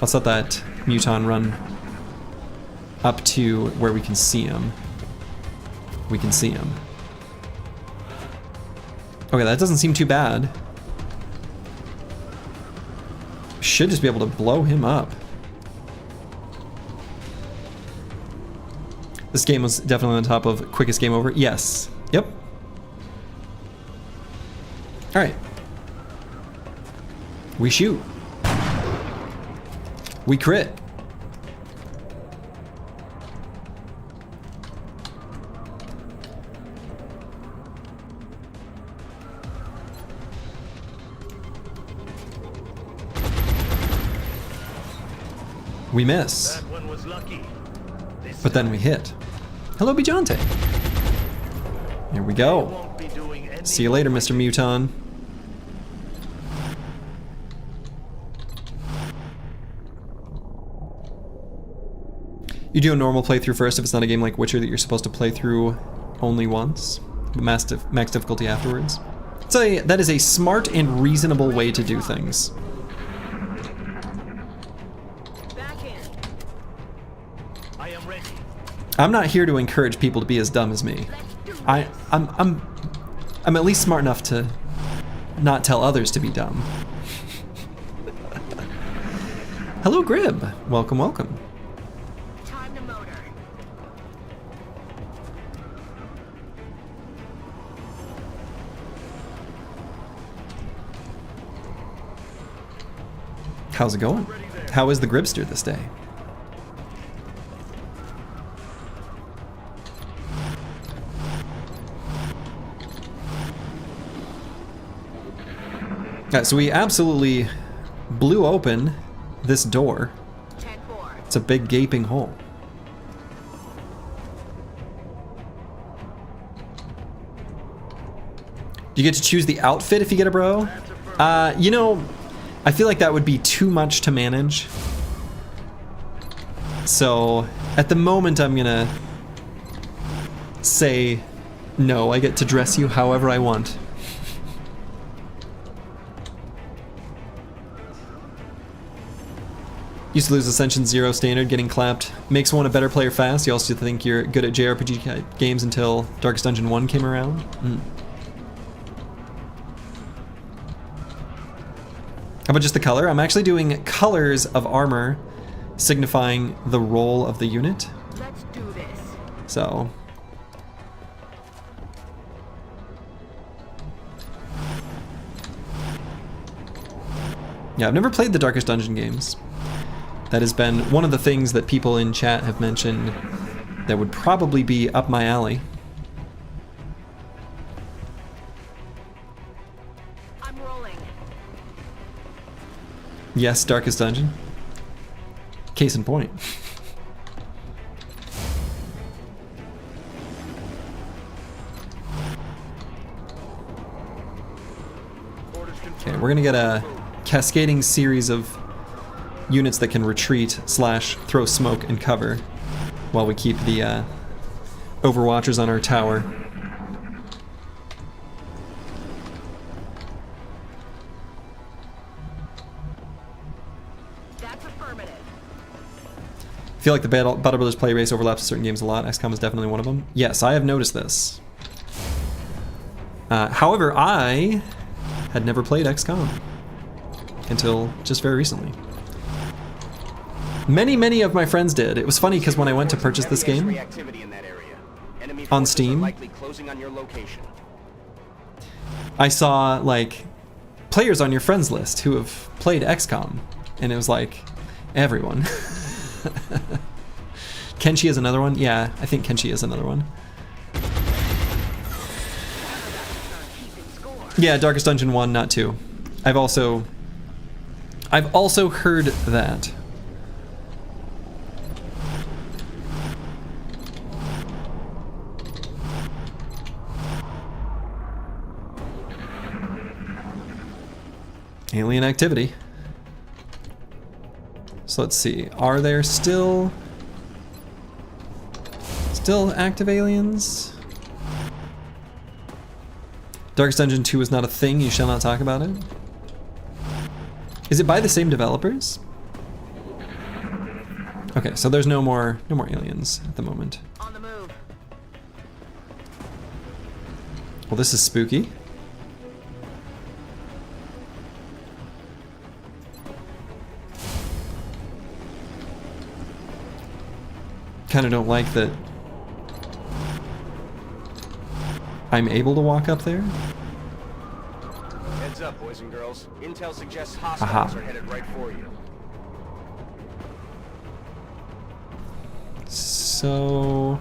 Speaker 1: Let's let that Muton run up to where we can see him. We can see him. Okay, that doesn't seem too bad. Should just be able to blow him up. This game was definitely on top of quickest game over. Yes. Yep. Alright. We shoot. We crit. We miss.
Speaker 4: That one was lucky.
Speaker 1: But then we hit. Hello, Bijante. Here we go.
Speaker 4: Won't be doing any
Speaker 1: See you later, Mr. Muton. You do a normal playthrough first if it's not a game like Witcher that you're supposed to play through only once. Max difficulty afterwards. So that is a smart and reasonable way to do things.
Speaker 5: Back in.
Speaker 4: I am ready.
Speaker 1: I'm not here to encourage people to be as dumb as me. I'm at least smart enough to not tell others to be dumb. Hello, Grib. Welcome, welcome.
Speaker 5: Time to motor.
Speaker 1: How's it going? How is the Gribster this day? So we absolutely blew open this door.
Speaker 5: 10-4.
Speaker 1: It's a big gaping hole. Do you get to choose the outfit if you get a bro? You know, I feel like that would be too much to manage. So, at the moment I'm gonna say no, I get to dress you however I want. Used to lose Ascension 0 standard, getting clapped. Makes one a better player fast. You also think you're good at JRPG games until Darkest Dungeon 1 came around. How about just the color? I'm actually doing colors of armor signifying the role of the unit.
Speaker 5: Let's do this.
Speaker 1: So... yeah, I've never played the Darkest Dungeon games. That has been one of the things that people in chat have mentioned that would probably be up my alley.
Speaker 5: I'm rolling.
Speaker 1: Yes, Darkest Dungeon. Case in point. Okay, we're gonna get a cascading series of units that can retreat / throw smoke and cover while we keep the overwatchers on our tower.
Speaker 5: That's affirmative.
Speaker 1: I feel like the Battle Brothers play base overlaps with certain games a lot. XCOM is definitely one of them. Yes, I have noticed this. However, I had never played XCOM until just very recently. Many of my friends did. It was funny because when I went to purchase this game on Steam, I saw like players on your friends list who have played XCOM, and it was like everyone. Kenshi is another one. Yeah, I think Kenshi is another one. Yeah, Darkest Dungeon 1, not 2. I've also heard that. Alien activity. So let's see. Are there still active aliens? Darkest Dungeon 2 is not a thing, you shall not talk about it. Is it by the same developers? Okay, so there's no more aliens at the moment.
Speaker 5: On the move.
Speaker 1: Well, this is spooky. Kind of don't like that I'm able to walk up there.
Speaker 6: Heads up, boys and girls. Intel suggests hostiles are headed right for you.
Speaker 1: So...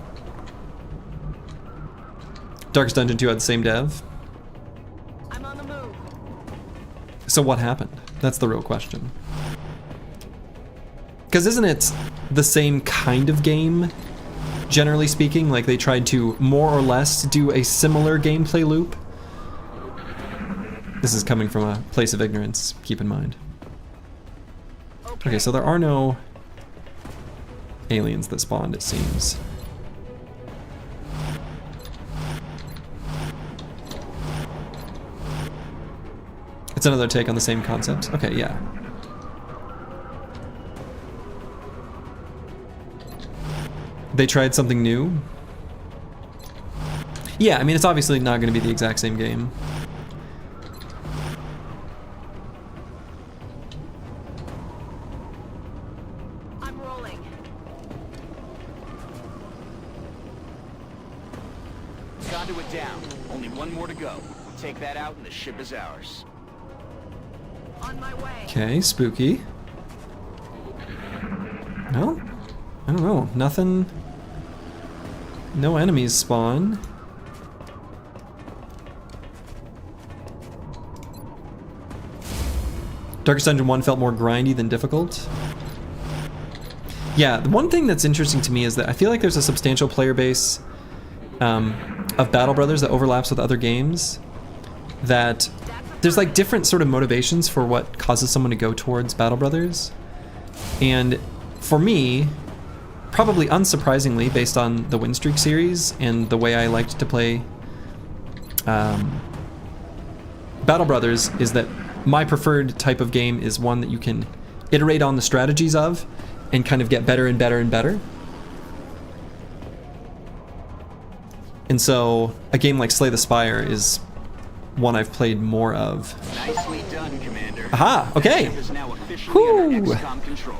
Speaker 1: Darkest Dungeon 2 had the same dev.
Speaker 5: I'm on the move.
Speaker 1: So what happened? That's the real question. Because isn't it the same kind of game, generally speaking? Like they tried to more or less do a similar gameplay loop? This is coming from a place of ignorance, keep in mind. Okay, so there are no aliens that spawned, it seems. It's another take on the same concept. Okay, yeah. They tried something new. Yeah, I mean, it's obviously not going to be the exact same game.
Speaker 5: I'm rolling.
Speaker 2: Conduit down. Only one more to go. Take that out and the ship is ours.
Speaker 5: On my way.
Speaker 1: Okay, spooky. No? I don't know. Nothing. No enemies spawn. Darkest Dungeon 1 felt more grindy than difficult. Yeah, the one thing that's interesting to me is that I feel like there's a substantial player base of Battle Brothers that overlaps with other games. That there's like different sort of motivations for what causes someone to go towards Battle Brothers. And for me, probably unsurprisingly, based on the Win Streak series and the way I liked to play Battle Brothers, is that my preferred type of game is one that you can iterate on the strategies of and kind of get better and better and better. And so a game like Slay the Spire is one I've played more of.
Speaker 2: Nicely done, Commander.
Speaker 1: Aha, okay.
Speaker 2: The ship is now officially under
Speaker 1: Whew.
Speaker 2: XCOM control.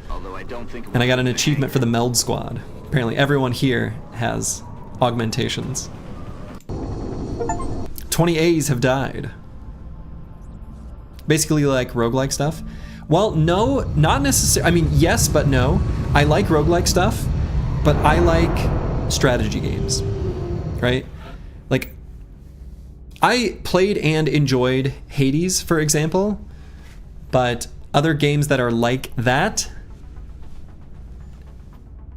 Speaker 2: Although I don't think it
Speaker 1: And I got
Speaker 2: will
Speaker 1: an
Speaker 2: be
Speaker 1: achievement for the Meld Squad. Apparently everyone here has augmentations. 20 A's have died. Basically like roguelike stuff. Well, no, not necessarily. I mean, yes, but no. I like roguelike stuff, but I like strategy games, right? Like, I played and enjoyed Hades, for example, but other games that are like that,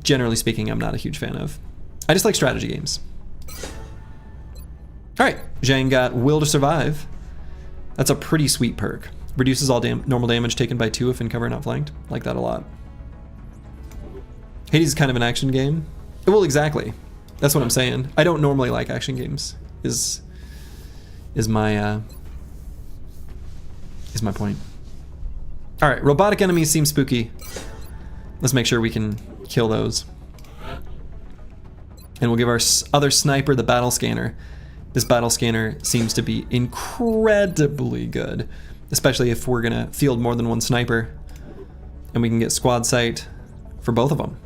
Speaker 1: generally speaking, I'm not a huge fan of. I just like strategy games. All right, Zhang got Will to Survive. That's a pretty sweet perk. Reduces all normal damage taken by 2 if in cover not flanked. Like that a lot. Hades is kind of an action game. Well, exactly. That's what I'm saying. I don't normally like action games. Is my point. All right, robotic enemies seem spooky. Let's make sure we can kill those. And we'll give our other sniper the battle scanner. This battle scanner seems to be incredibly good, especially if we're gonna field more than one sniper, and we can get squad sight for both of them.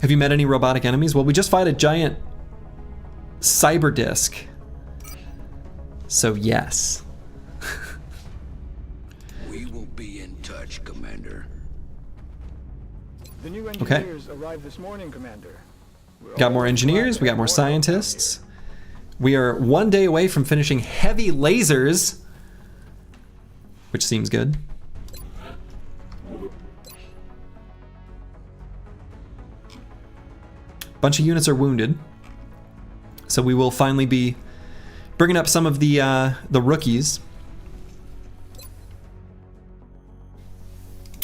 Speaker 1: Have you met any robotic enemies? Well, we just fight a giant cyber disc. So yes.
Speaker 3: We will be in touch, Commander.
Speaker 7: The new engineers arrived this morning, Commander.
Speaker 1: Got more engineers, we got more scientists. We are 1 day away from finishing heavy lasers, which seems good. Bunch of units are wounded, so we will finally be bringing up some of the rookies.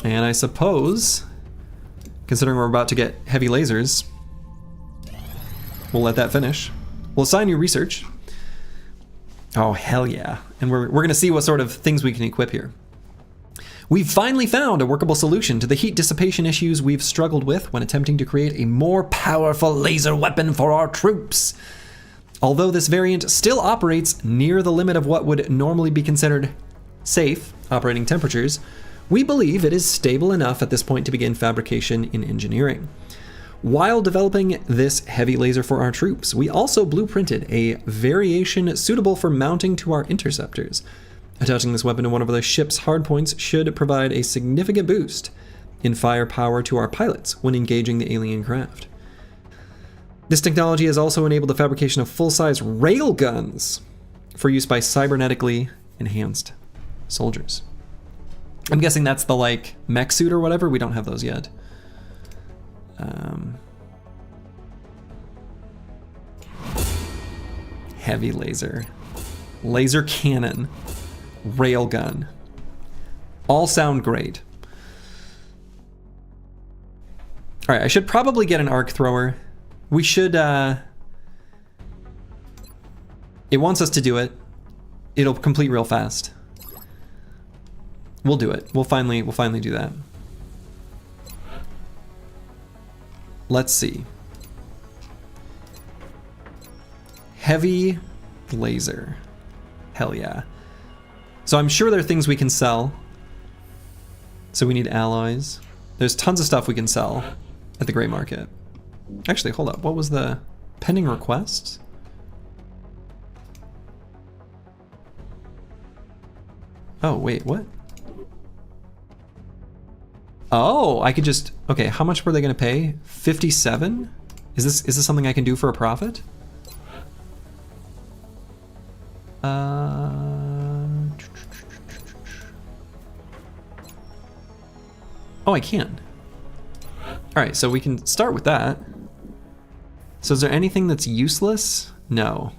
Speaker 1: And I suppose, considering we're about to get heavy lasers, we'll let that finish. We'll assign you research. Oh, hell yeah. And we're going to see what sort of things we can equip here. We've finally found a workable solution to the heat dissipation issues we've struggled with when attempting to create a more powerful laser weapon for our troops. Although this variant still operates near the limit of what would normally be considered safe operating temperatures, we believe it is stable enough at this point to begin fabrication in engineering. While developing this heavy laser for our troops, we also blueprinted a variation suitable for mounting to our interceptors. Attaching this weapon to one of the ship's hardpoints should provide a significant boost in firepower to our pilots when engaging the alien craft. This technology has also enabled the fabrication of full-size railguns for use by cybernetically enhanced soldiers. I'm guessing that's the, like, mech suit or whatever. We don't have those yet. Heavy laser. Laser cannon. Railgun. All sound great. Alright, I should probably get an arc thrower. We should, it wants us to do it. It'll complete real fast. We'll do it. We'll finally do that. Let's see. Heavy laser. Hell yeah. So I'm sure there are things we can sell. So we need alloys. There's tons of stuff we can sell at the gray market. Actually, hold up. What was the pending requests? Oh, wait, what? Oh, I could just, okay, how much were they gonna pay? 57? Is this something I can do for a profit? Oh, I can. Alright, so we can start with that. So is there anything that's useless? No.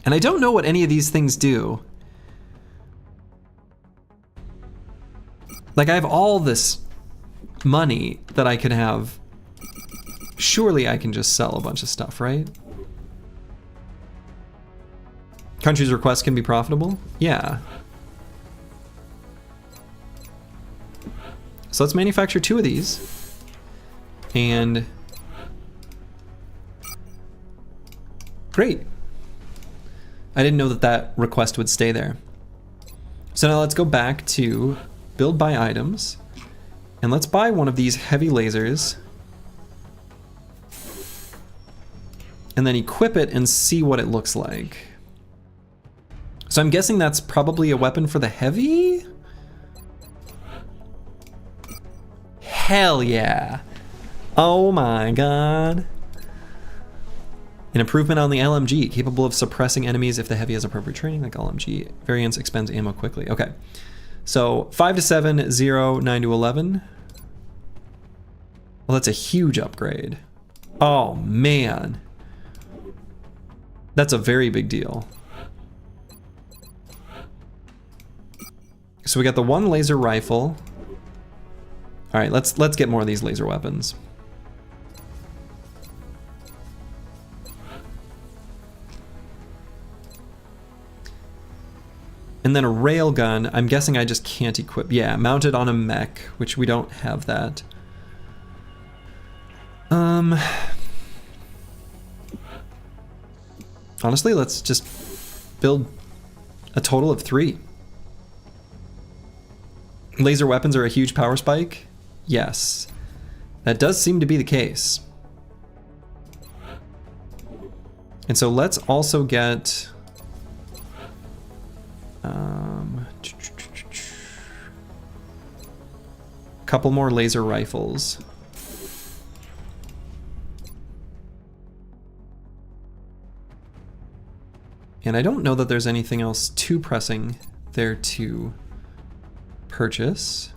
Speaker 1: And I don't know what any of these things do. Like, I have all this money that I could have. Surely I can just sell a bunch of stuff, right? Country's requests can be profitable? Yeah. So let's manufacture 2 of these. And great. I didn't know that that request would stay there. So now let's go back to build by items, and let's buy one of these heavy lasers, and then equip it and see what it looks like. So I'm guessing that's probably a weapon for the heavy? Hell yeah. Oh my god. An improvement on the LMG, capable of suppressing enemies if the heavy has appropriate training, like LMG. Variance expends ammo quickly. Okay. So 5 to 7, 0, 9 to 11. Well, that's a huge upgrade. Oh man. That's a very big deal. So we got the one laser rifle. All right, let's get more of these laser weapons. And then a railgun, I'm guessing I just can't equip. Yeah, mounted on a mech, which we don't have that. Honestly, let's just build a total of 3. Laser weapons are a huge power spike? Yes. That does seem to be the case. And so let's also get... couple more laser rifles. And I don't know that there's anything else too pressing there to purchase.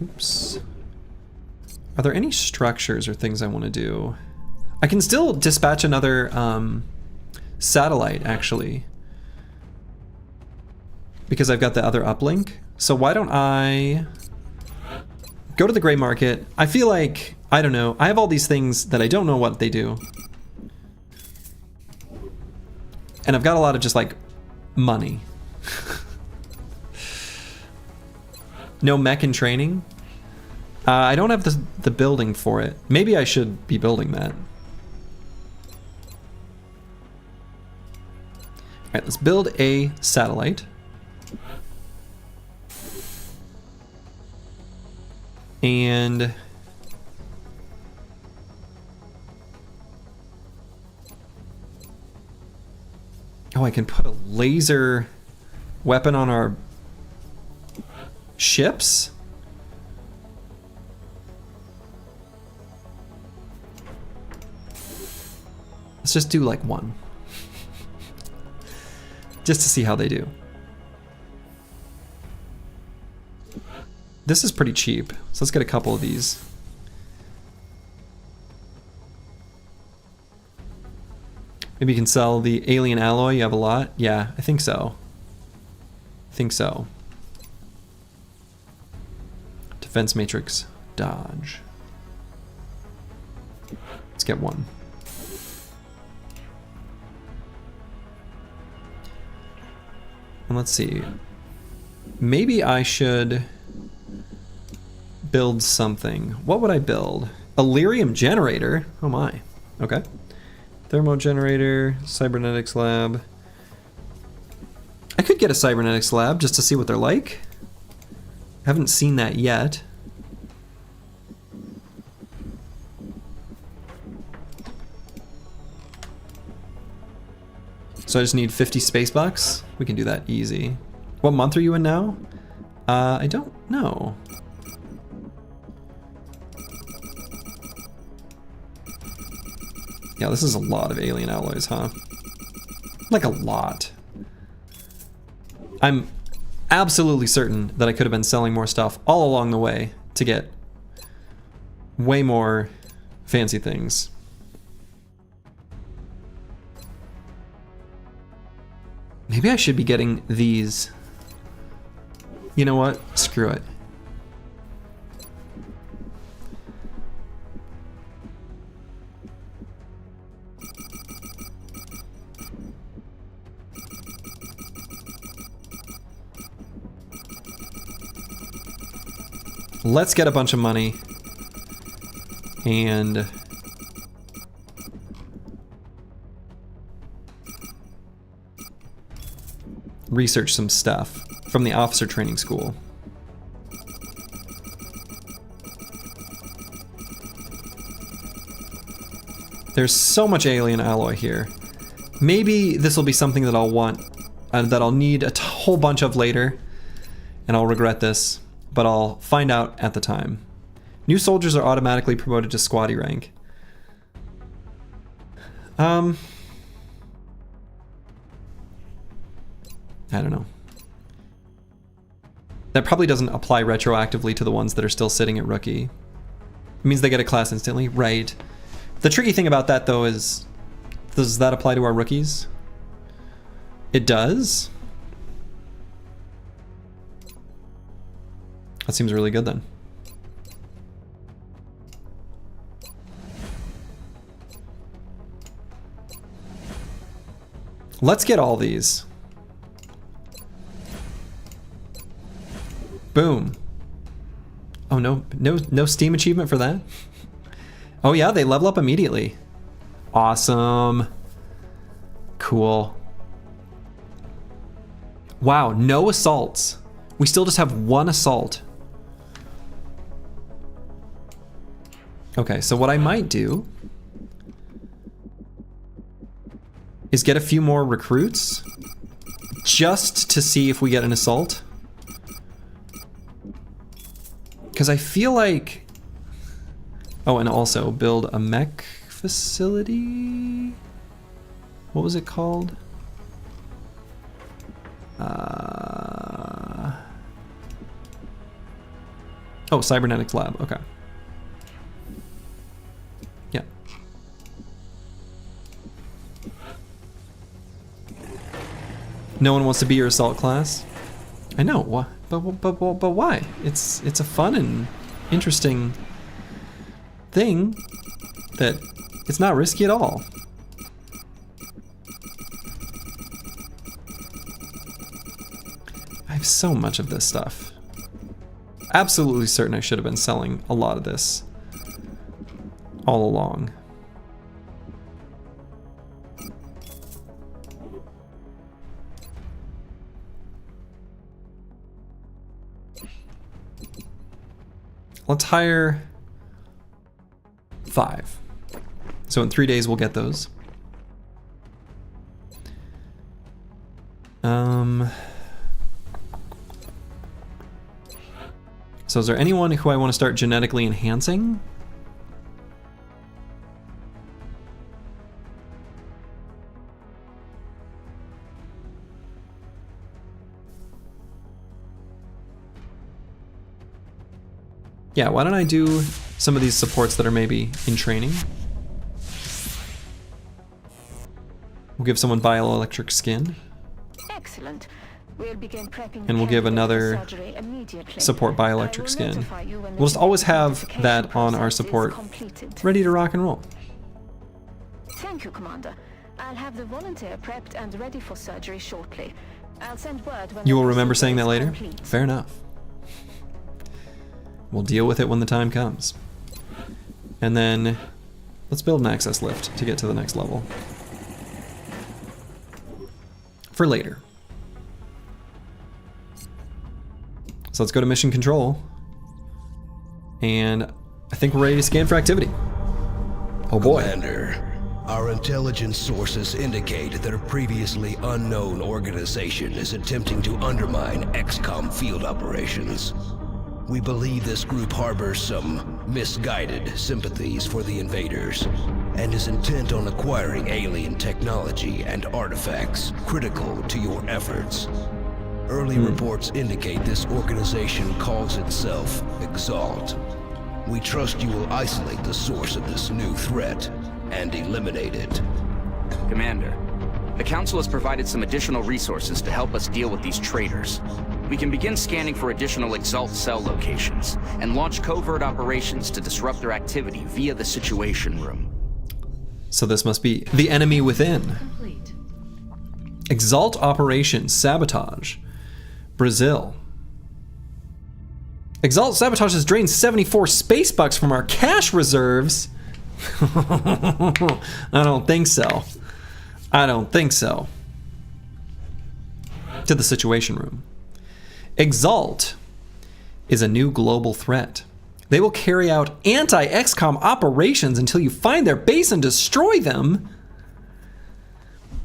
Speaker 1: Oops. Are there any structures or things I want to do? I can still dispatch another satellite, actually, because I've got the other uplink. So why don't I go to the gray market? I feel like, I don't know, I have all these things that I don't know what they do. And I've got a lot of just like money. No mech in training. I don't have the building for it. Maybe I should be building that. All right, let's build a satellite. And oh, I can put a laser weapon on our ships? Let's just do like one. Just to see how they do. This is pretty cheap, so let's get a couple of these. Maybe you can sell the alien alloy, you have a lot? Yeah, I think so. I think so. Defense matrix, dodge. Let's get one. And let's see. Maybe I should build something. What would I build? A lyrium generator? Oh my. Okay. Thermo generator, cybernetics lab. I could get a cybernetics lab just to see what they're like. Haven't seen that yet. So I just need 50 space bucks. We can do that easy. What month are you in now? I don't know. Yeah, this is a lot of alien alloys, huh? Like a lot. I'm absolutely certain that I could have been selling more stuff all along the way to get way more fancy things. Maybe I should be getting these. You know what? Screw it. Let's get a bunch of money and research some stuff from the officer training school. There's so much alien alloy here. Maybe this will be something that I'll want, that I'll need a whole bunch of later, and I'll regret this, but I'll find out at the time. New soldiers are automatically promoted to squatty rank. I don't know. That probably doesn't apply retroactively to the ones that are still sitting at rookie. It means they get a class instantly, right? The tricky thing about that, though, is does that apply to our rookies? It does? That seems really good, then. Let's get all these. Boom. Oh, no Steam achievement for that? Oh yeah, they level up immediately. Awesome. Cool. Wow, no assaults. We still just have one assault. Okay, so what I might do is get a few more recruits just to see if we get an assault. Because I feel like... Oh, and also build a mech facility? What was it called? Oh, Cybernetics Lab, okay. Yeah. No one wants to be your assault class? I know, but why? It's a fun and interesting thing that it's not risky at all. I have so much of this stuff. Absolutely certain I should have been selling a lot of this all along. Let's hire 5. So in 3 days we'll get those. So is there anyone who I want to start genetically enhancing? Yeah, why don't I do some of these supports that are maybe in training? We'll give someone bioelectric skin.
Speaker 8: Excellent. We'll begin prepping
Speaker 1: And we'll give another
Speaker 8: surgery immediately.
Speaker 1: support bioelectric skin. We'll just always have that on our support, ready to rock and roll.
Speaker 8: Thank you, Commander. I'll have the volunteer prepped and ready for surgery shortly. I'll send word when
Speaker 1: You will
Speaker 8: the
Speaker 1: remember
Speaker 8: procedure
Speaker 1: saying that
Speaker 8: is
Speaker 1: later?
Speaker 8: complete.
Speaker 1: Fair enough. We'll deal with it when the time comes. And then let's build an access lift to get to the next level. For later. So let's go to mission control. And I think we're ready to scan for activity. Oh boy.
Speaker 3: Commander, our intelligence sources indicate that a previously unknown organization is attempting to undermine XCOM field operations. We believe this group harbors some misguided sympathies for the invaders and is intent on acquiring alien technology and artifacts critical to your efforts. Early reports indicate this organization calls itself Exalt. We trust you will isolate the source of this new threat and eliminate it.
Speaker 6: Commander, the Council has provided some additional resources to help us deal with these traitors. We can begin scanning for additional Exalt cell locations and launch covert operations to disrupt their activity via the Situation Room.
Speaker 1: So this must be the enemy within.
Speaker 5: Complete.
Speaker 1: Exalt Operation Sabotage. Brazil. Exalt Sabotage has drained 74 space bucks from our cash reserves. I don't think so. I don't think so. To the Situation Room. Exalt is a new global threat. They will carry out anti-XCOM operations until you find their base and destroy them.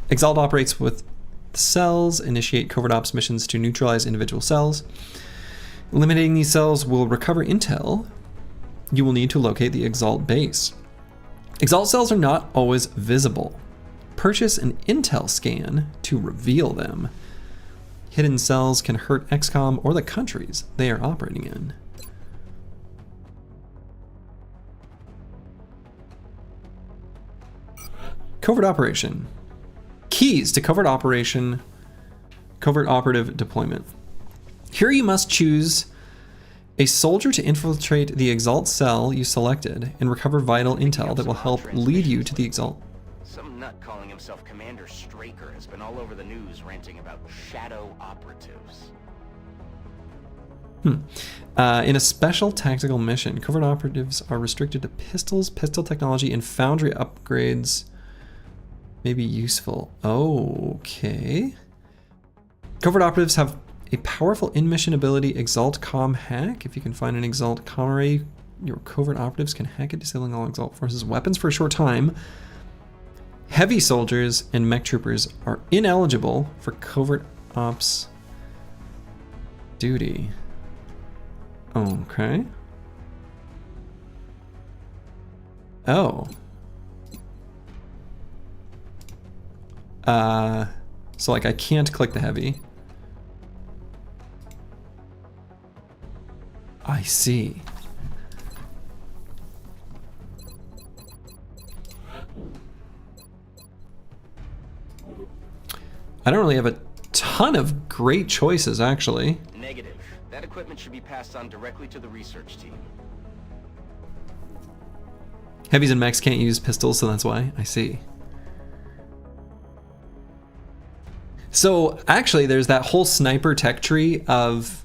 Speaker 1: Exalt operates with cells, initiate covert ops missions to neutralize individual cells. Eliminating these cells will recover intel you will need to locate the Exalt base. Exalt cells are not always visible. Purchase an intel scan to reveal them. Hidden cells can hurt XCOM or the countries they are operating in. Covert operation. Keys to covert operation, covert operative deployment. Here you must choose a soldier to infiltrate the Exalt cell you selected and recover vital intel that will help lead you to the Exalt.
Speaker 2: Some nut calling himself Commander Straker has been all over the news ranting about shadow operatives.
Speaker 1: In a special tactical mission, covert operatives are restricted to pistols, pistol technology, and foundry upgrades may be useful. Okay. Covert operatives have a powerful in-mission ability, Exalt Com Hack. If you can find an Exalt Com array, your covert operatives can hack it, disabling all Exalt forces' weapons for a short time. Heavy soldiers and mech troopers are ineligible for covert ops duty. Okay. Oh. So like I can't click the heavy. I see. I don't really have a ton of great choices, actually.
Speaker 2: Negative. That equipment should be passed on directly to the research team.
Speaker 1: Heavies and mechs can't use pistols, so that's why. I see. So actually, there's that whole sniper tech tree of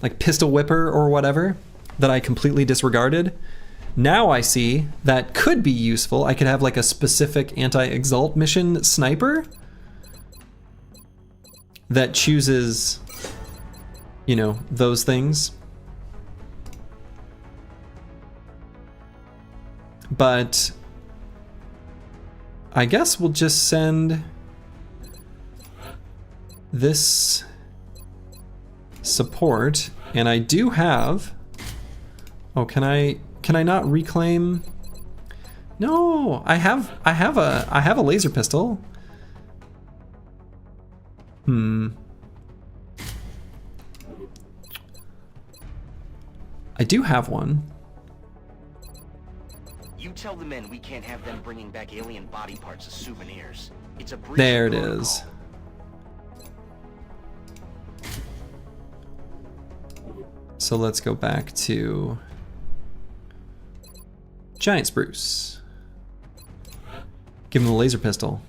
Speaker 1: like pistol whipper or whatever that I completely disregarded. Now I see that could be useful. I could have like a specific anti-exalt mission sniper that chooses, you know, those things. But I guess we'll just send this support, and I do have, oh, can I not reclaim? No, I have a laser pistol. I do have one.
Speaker 2: You tell the men we can't have them bringing back alien body parts as souvenirs. It's a breach
Speaker 1: There
Speaker 2: of
Speaker 1: it
Speaker 2: protocol.
Speaker 1: is. So let's go back to Giant Spruce. Give him the laser pistol.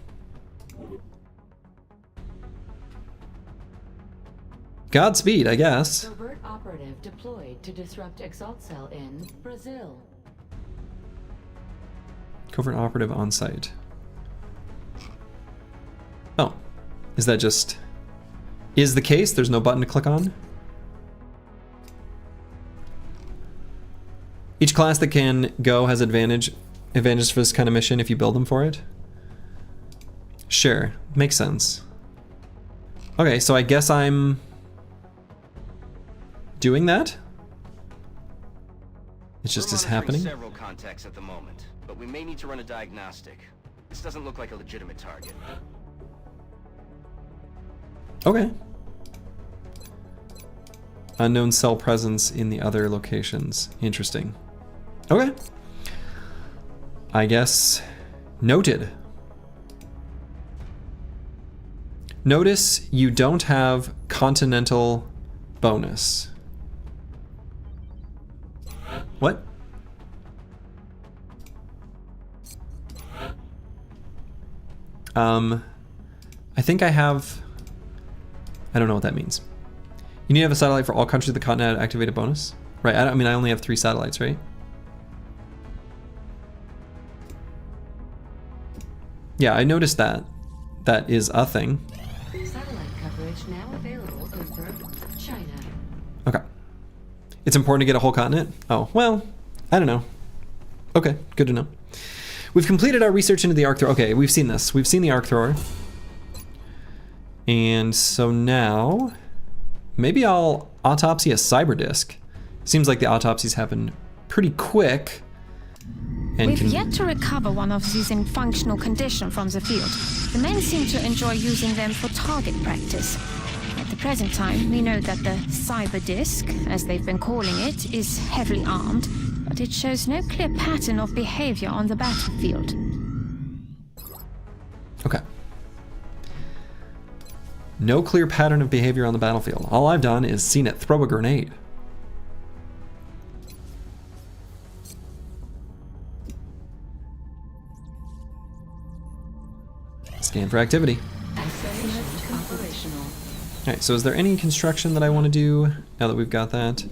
Speaker 1: Godspeed, I guess.
Speaker 9: Covert operative deployed to disrupt Exalt cell in Brazil.
Speaker 1: Covert operative on site. Oh, is that just is the case? There's no button to click on? Each class that can go has advantages for this kind of mission if you build them for it. Sure, makes sense. Okay, so I guess I'm doing that. It's just is happening.
Speaker 2: Several contacts at the moment, but we may need to run a diagnostic. This doesn't look like a legitimate target.
Speaker 1: Okay. Unknown cell presence in the other locations. Interesting. Okay. I guess noted. Notice you don't have continental bonus. What? I think I have, I don't know what that means. You need to have a satellite for all countries of the continent to activate a bonus? Right, I mean, I only have 3 satellites, right? Yeah, I noticed that. That is a thing.
Speaker 9: Satellite coverage now available over China.
Speaker 1: Okay. It's important to get a whole continent? Oh, well, I don't know. Okay, good to know. We've completed our research into the arc thrower. Okay, we've seen this. We've seen the arc thrower. And so now, maybe I'll autopsy a cyber disk. Seems like the autopsies happen pretty quick. And
Speaker 8: We've yet to recover one of these in functional condition from the field. The men seem to enjoy using them for target practice. At the present time, we know that the cyber disk, as they've been calling it, is heavily armed, but it shows no clear pattern of behavior on the battlefield.
Speaker 1: Okay. No clear pattern of behavior on the battlefield. All I've done is seen it throw a grenade. Scan for activity. Alright, so is there any construction that I want to do now that we've got that?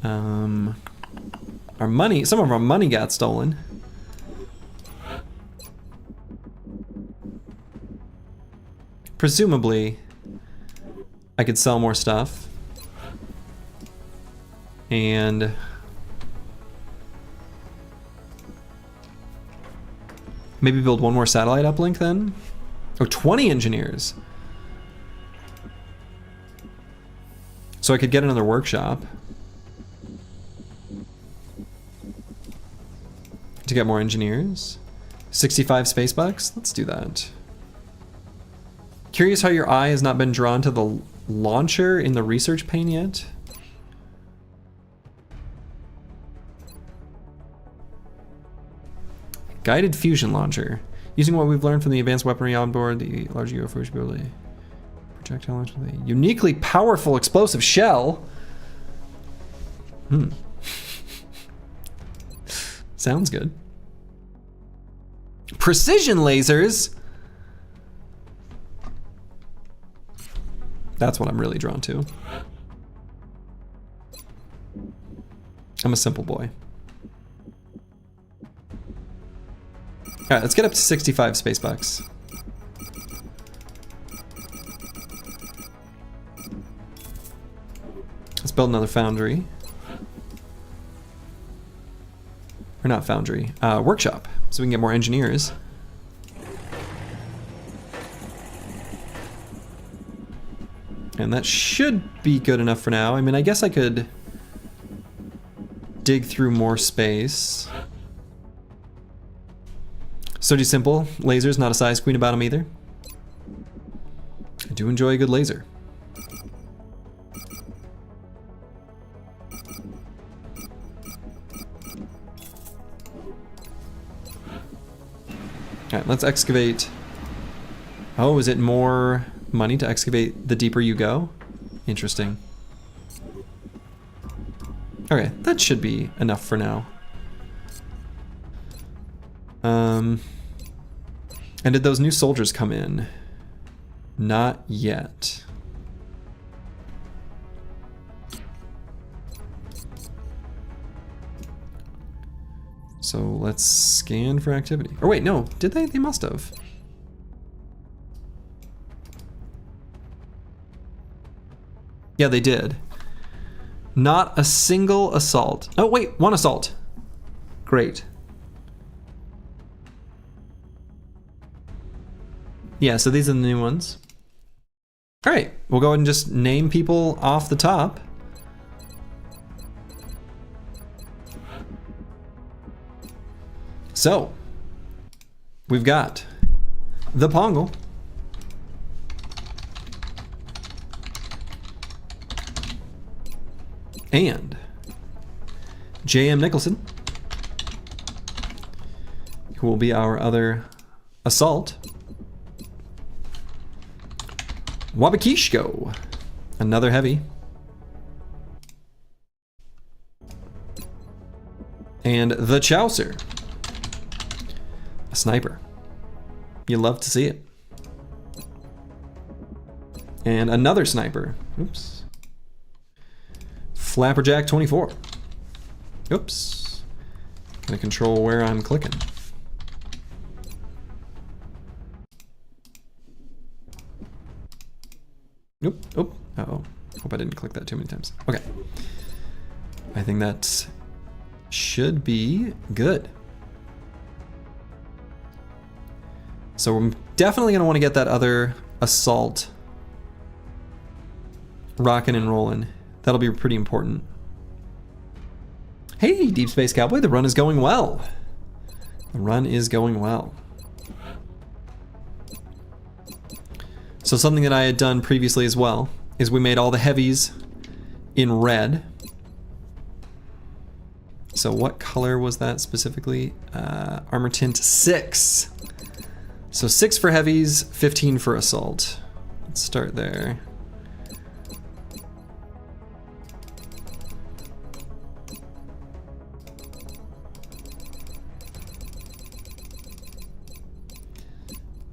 Speaker 1: Our money, some of our money got stolen. Presumably, I could sell more stuff. And maybe build one more satellite uplink then? Oh, 20 engineers. So I could get another workshop to get more engineers. 65 space bucks? Let's do that. Curious how your eye has not been drawn to the launcher in the research pane yet? Guided fusion launcher. Using what we've learned from the advanced weaponry on board, the large UFO should be able to projectile launch with a uniquely powerful explosive shell. Sounds good. Precision lasers? That's what I'm really drawn to. I'm a simple boy. Alright, let's get up to 65 space bucks. Let's build another foundry. Or not foundry, workshop, so we can get more engineers. And that should be good enough for now. I mean, I guess I could dig through more space. So simple. Lasers, not a size queen about them either. I do enjoy a good laser. Alright, let's excavate. Oh, is it more money to excavate the deeper you go? Interesting. Okay, that should be enough for now. And did those new soldiers come in? Not yet. So let's scan for activity. Or wait, no, did they? They must have. Yeah, they did. Not a single assault. Oh wait, one assault. Great. Yeah, so these are the new ones. All right, we'll go ahead and just name people off the top. So, we've got the Pongle. And J.M. Nicholson, who will be our other assault. Wabakishko, another heavy. And the Chaucer, a sniper. You love to see it. And another sniper. Oops. Flapperjack 24. Oops. Gonna control where I'm clicking. Nope. Oh. Uh-oh. Hope I didn't click that too many times. Okay. I think that should be good. So we're definitely going to want to get that other assault rocking and rolling. That'll be pretty important. Hey, Deep Space Cowboy, the run is going well. The run is going well. So something that I had done previously as well is we made all the heavies in red. So what color was that specifically? Armor tint 6. So 6 for heavies, 15 for assault. Let's start there.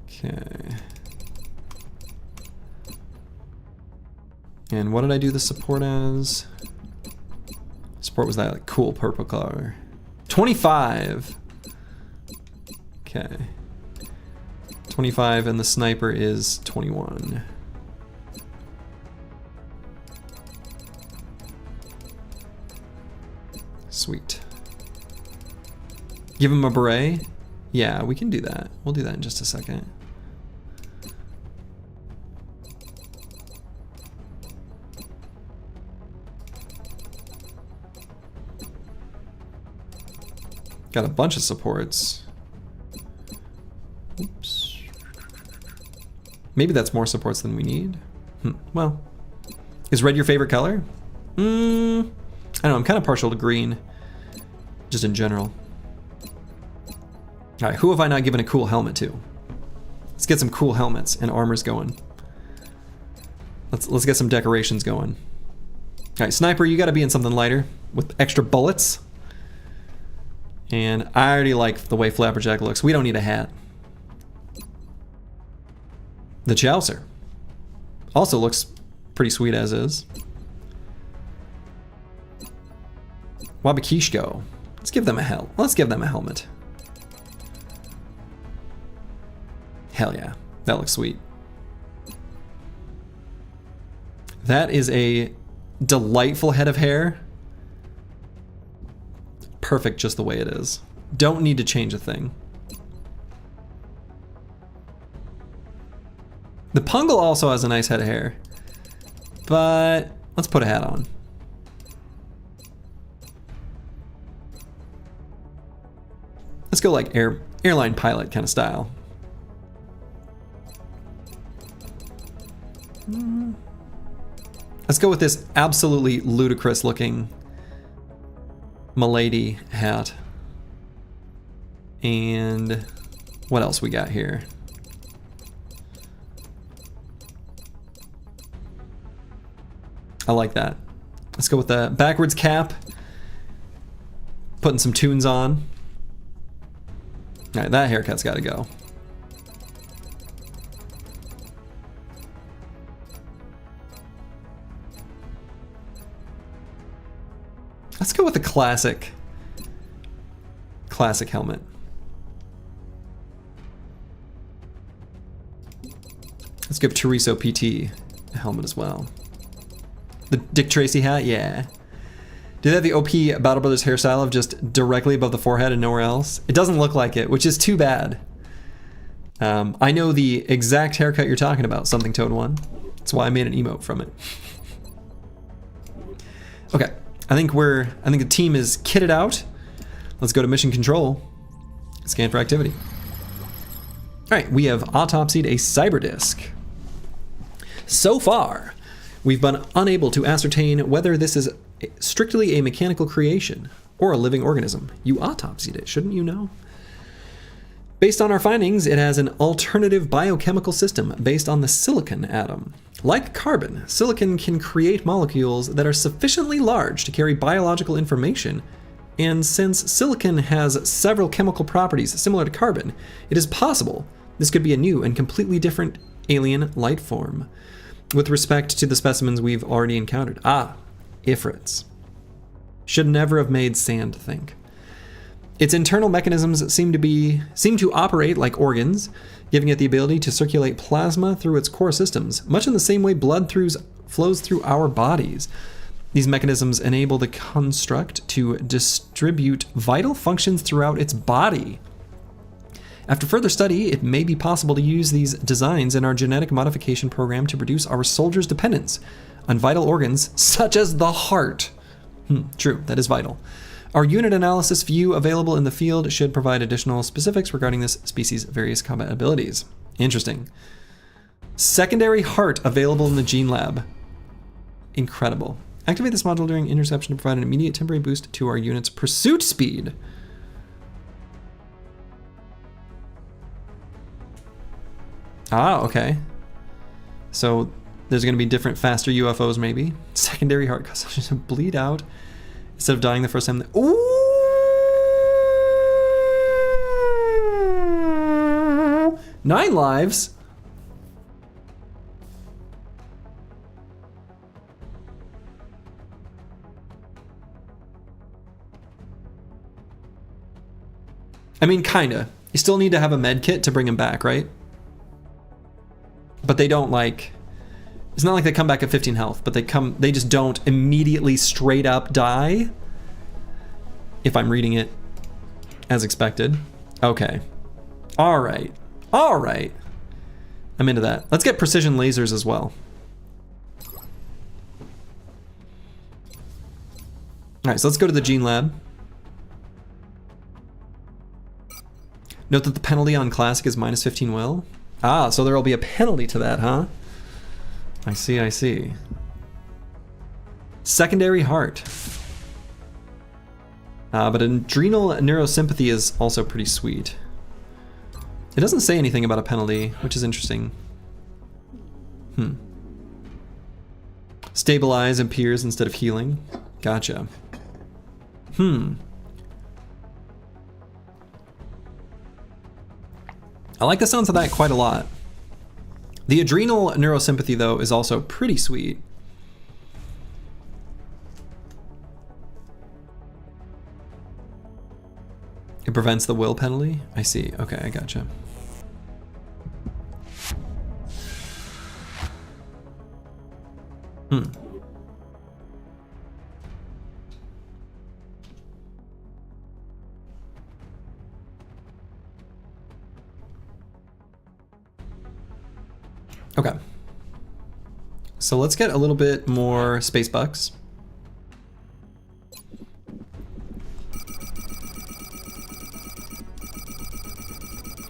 Speaker 1: Okay. And what did I do the support as? Support was that like cool purple color. 25. Okay. 25 and the sniper is 21. Sweet. Give him a beret? Yeah, we can do that. We'll do that in just a second. Got a bunch of supports. Oops. Maybe that's more supports than we need. Well, is red your favorite color? I don't know, I'm kind of partial to green, just in general. All right, who have I not given a cool helmet to? Let's get some cool helmets and armors going. Let's get some decorations going. All right, sniper, you got to be in something lighter with extra bullets. And I already like the way Flapperjack looks. We don't need a hat. The Chaucer also looks pretty sweet as is. Wabakishko. Let's give them a Let's give them a helmet. Hell yeah, that looks sweet. That is a delightful head of hair. Perfect just the way it is. Don't need to change a thing. The Pungle also has a nice head of hair, but let's put a hat on. Let's go like airline pilot kind of style. Let's go with this absolutely ludicrous looking Milady hat. And what else we got here? I like that. Let's go with the backwards cap. Putting some tunes on. All right, that haircut's got to go. Let's go with the classic helmet. Let's give Teresa PT a helmet as well. The Dick Tracy hat, yeah. Do they have the OP Battle Brothers hairstyle of just directly above the forehead and nowhere else? It doesn't look like it, which is too bad. I know the exact haircut you're talking about, Something Toad 1. That's why I made an emote from it. Okay. I think the team is kitted out. Let's go to mission control. Scan for activity. All right, we have autopsied a cyber disk. So far, we've been unable to ascertain whether this is strictly a mechanical creation or a living organism. You autopsied it, shouldn't you know? Based on our findings, it has an alternative biochemical system based on the silicon atom. Like carbon, silicon can create molecules that are sufficiently large to carry biological information, and since silicon has several chemical properties similar to carbon, it is possible this could be a new and completely different alien life form. With respect to the specimens we've already encountered. Ifrits. Should never have made sand think. Its internal mechanisms seem to operate like organs, giving it the ability to circulate plasma through its core systems, much in the same way blood flows through our bodies. These mechanisms enable the construct to distribute vital functions throughout its body. After further study, it may be possible to use these designs in our genetic modification program to reduce our soldiers' dependence on vital organs such as the heart. True, that is vital. Our unit analysis view available in the field should provide additional specifics regarding this species' various combat abilities. Interesting. Secondary heart available in the gene lab. Incredible. Activate this module during interception to provide an immediate temporary boost to our unit's pursuit speed. Ah, okay. So there's going to be different, faster UFOs maybe. Secondary heart causes to bleed out instead of dying the first time. Ooh! 9 lives? I mean, kinda. You still need to have a med kit to bring him back, right? But they don't like... It's not like they come back at 15 health, but they just don't immediately straight up die. If I'm reading it as expected. Okay. Alright. Alright. I'm into that. Let's get precision lasers as well. Alright, so let's go to the gene lab. Note that the penalty on classic is minus 15 will. Ah, so there will be a penalty to that, huh? I see, I see. Secondary heart. But adrenal neurosympathy is also pretty sweet. It doesn't say anything about a penalty, which is interesting. Stabilize appears instead of healing. Gotcha. I like the sounds of that quite a lot. The adrenal neurosympathy, though, is also pretty sweet. It prevents the will penalty? I see. Okay, I gotcha. Okay. So let's get a little bit more space bucks.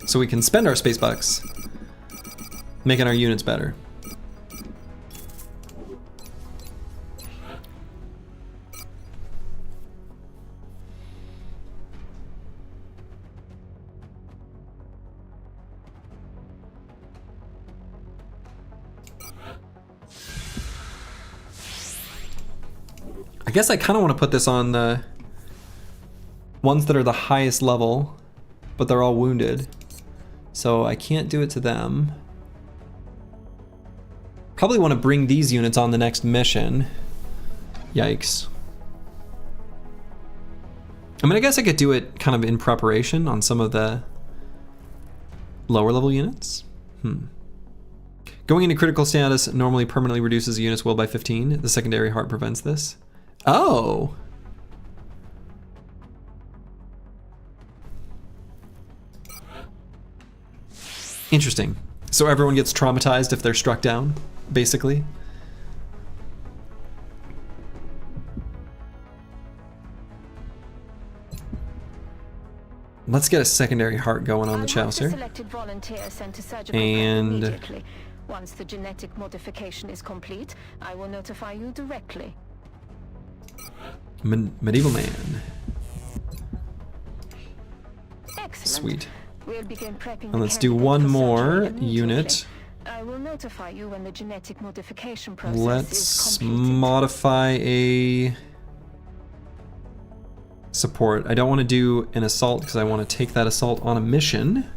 Speaker 1: So we can spend our space bucks making our units better. I guess I kind of want to put this on the ones that are the highest level, but they're all wounded. So I can't do it to them. Probably want to bring these units on the next mission. Yikes. I mean, I guess I could do it kind of in preparation on some of the lower level units. Going into critical status normally permanently reduces a unit's will by 15. The secondary heart prevents this. Oh! Interesting. So everyone gets traumatized if they're struck down, basically. Let's get a secondary heart going on the Chaucer. And
Speaker 8: once the genetic modification is complete, I will notify you directly.
Speaker 1: Medieval man.
Speaker 8: Excellent.
Speaker 1: Sweet.
Speaker 8: We'll begin prepping
Speaker 1: and let's do one more unit.
Speaker 8: I will notify you when the genetic modification process
Speaker 1: Let's
Speaker 8: is completed.
Speaker 1: modify a support. I don't want to do an assault because I want to take that assault on a mission.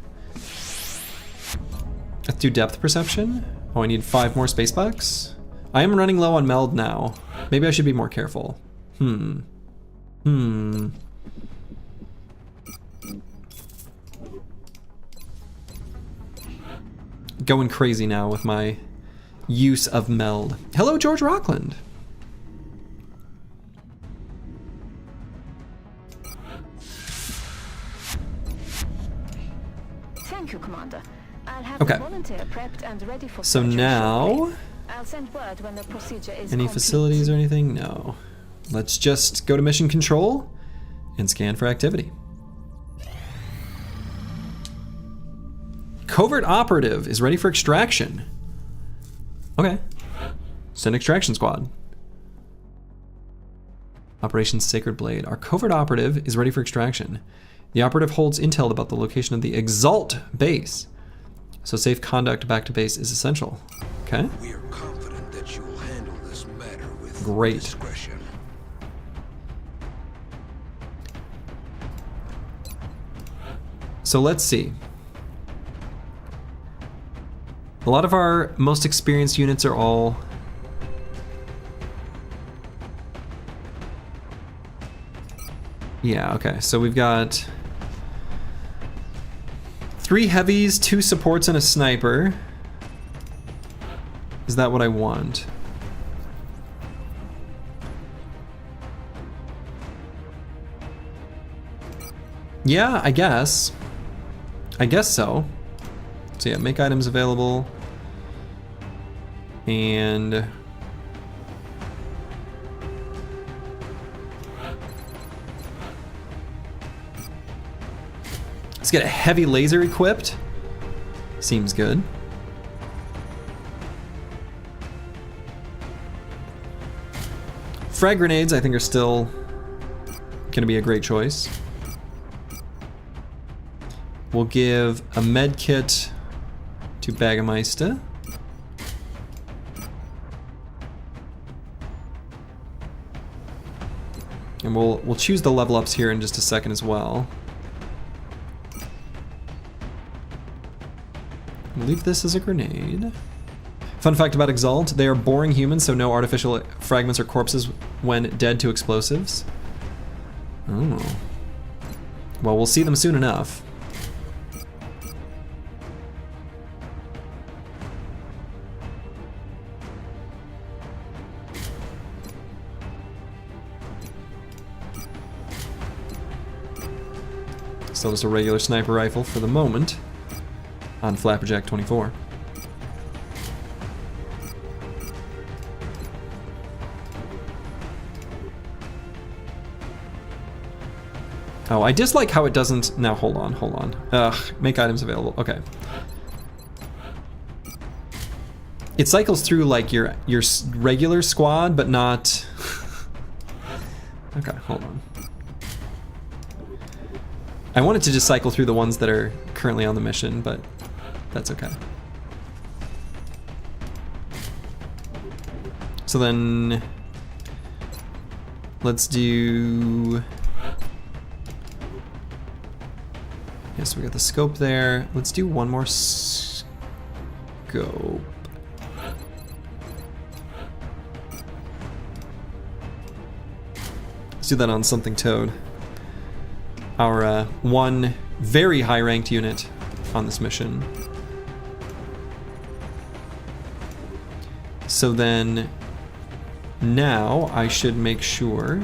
Speaker 1: Let's do depth perception. Oh, I need 5 more space bucks. I am running low on meld now. Maybe I should be more careful. Going crazy now with my use of meld. Hello, George Rockland.
Speaker 8: Thank you, Commander. I'll have
Speaker 1: Okay.
Speaker 8: the volunteer prepped and ready for
Speaker 1: So
Speaker 8: surgery
Speaker 1: now,
Speaker 8: shortly. I'll send word when the procedure is
Speaker 1: any
Speaker 8: complete.
Speaker 1: facilities or anything? No. Let's just go to mission control and scan for activity. Covert operative is ready for extraction. Okay. Send extraction squad. Operation Sacred Blade. Our covert operative is ready for extraction. The operative holds intel about the location of the Exalt base, so safe conduct back to base is essential. Okay.
Speaker 3: We are confident that you will handle this matter with
Speaker 1: Great.
Speaker 3: discretion.
Speaker 1: So let's see. A lot of our most experienced units are all yeah, okay. So we've got 3 heavies, 2 supports, and a sniper. Is that what I want? Yeah, I guess. I guess so. So yeah, make items available. And let's get a heavy laser equipped. Seems good. Frag grenades, I think, are still gonna be a great choice. We'll give a med kit to Baggermeister. And we'll choose the level ups here in just a second as well. We'll leave this as a grenade. Fun fact about Exalt, they are boring humans, so no artificial fragments or corpses when dead to explosives. Oh. Well, we'll see them soon enough. Still just a regular sniper rifle for the moment on Flapperjack 24. Oh, I dislike how it doesn't... Now, hold on. Ugh, make items available. Okay. It cycles through, like, your regular squad, but not... Okay, hold on. I wanted to just cycle through the ones that are currently on the mission, but that's okay. So then... Let's do... Yes, we got the scope there. Let's do one more scope. Let's do that on something Toad. Our one very high-ranked unit on this mission. So then, now I should make sure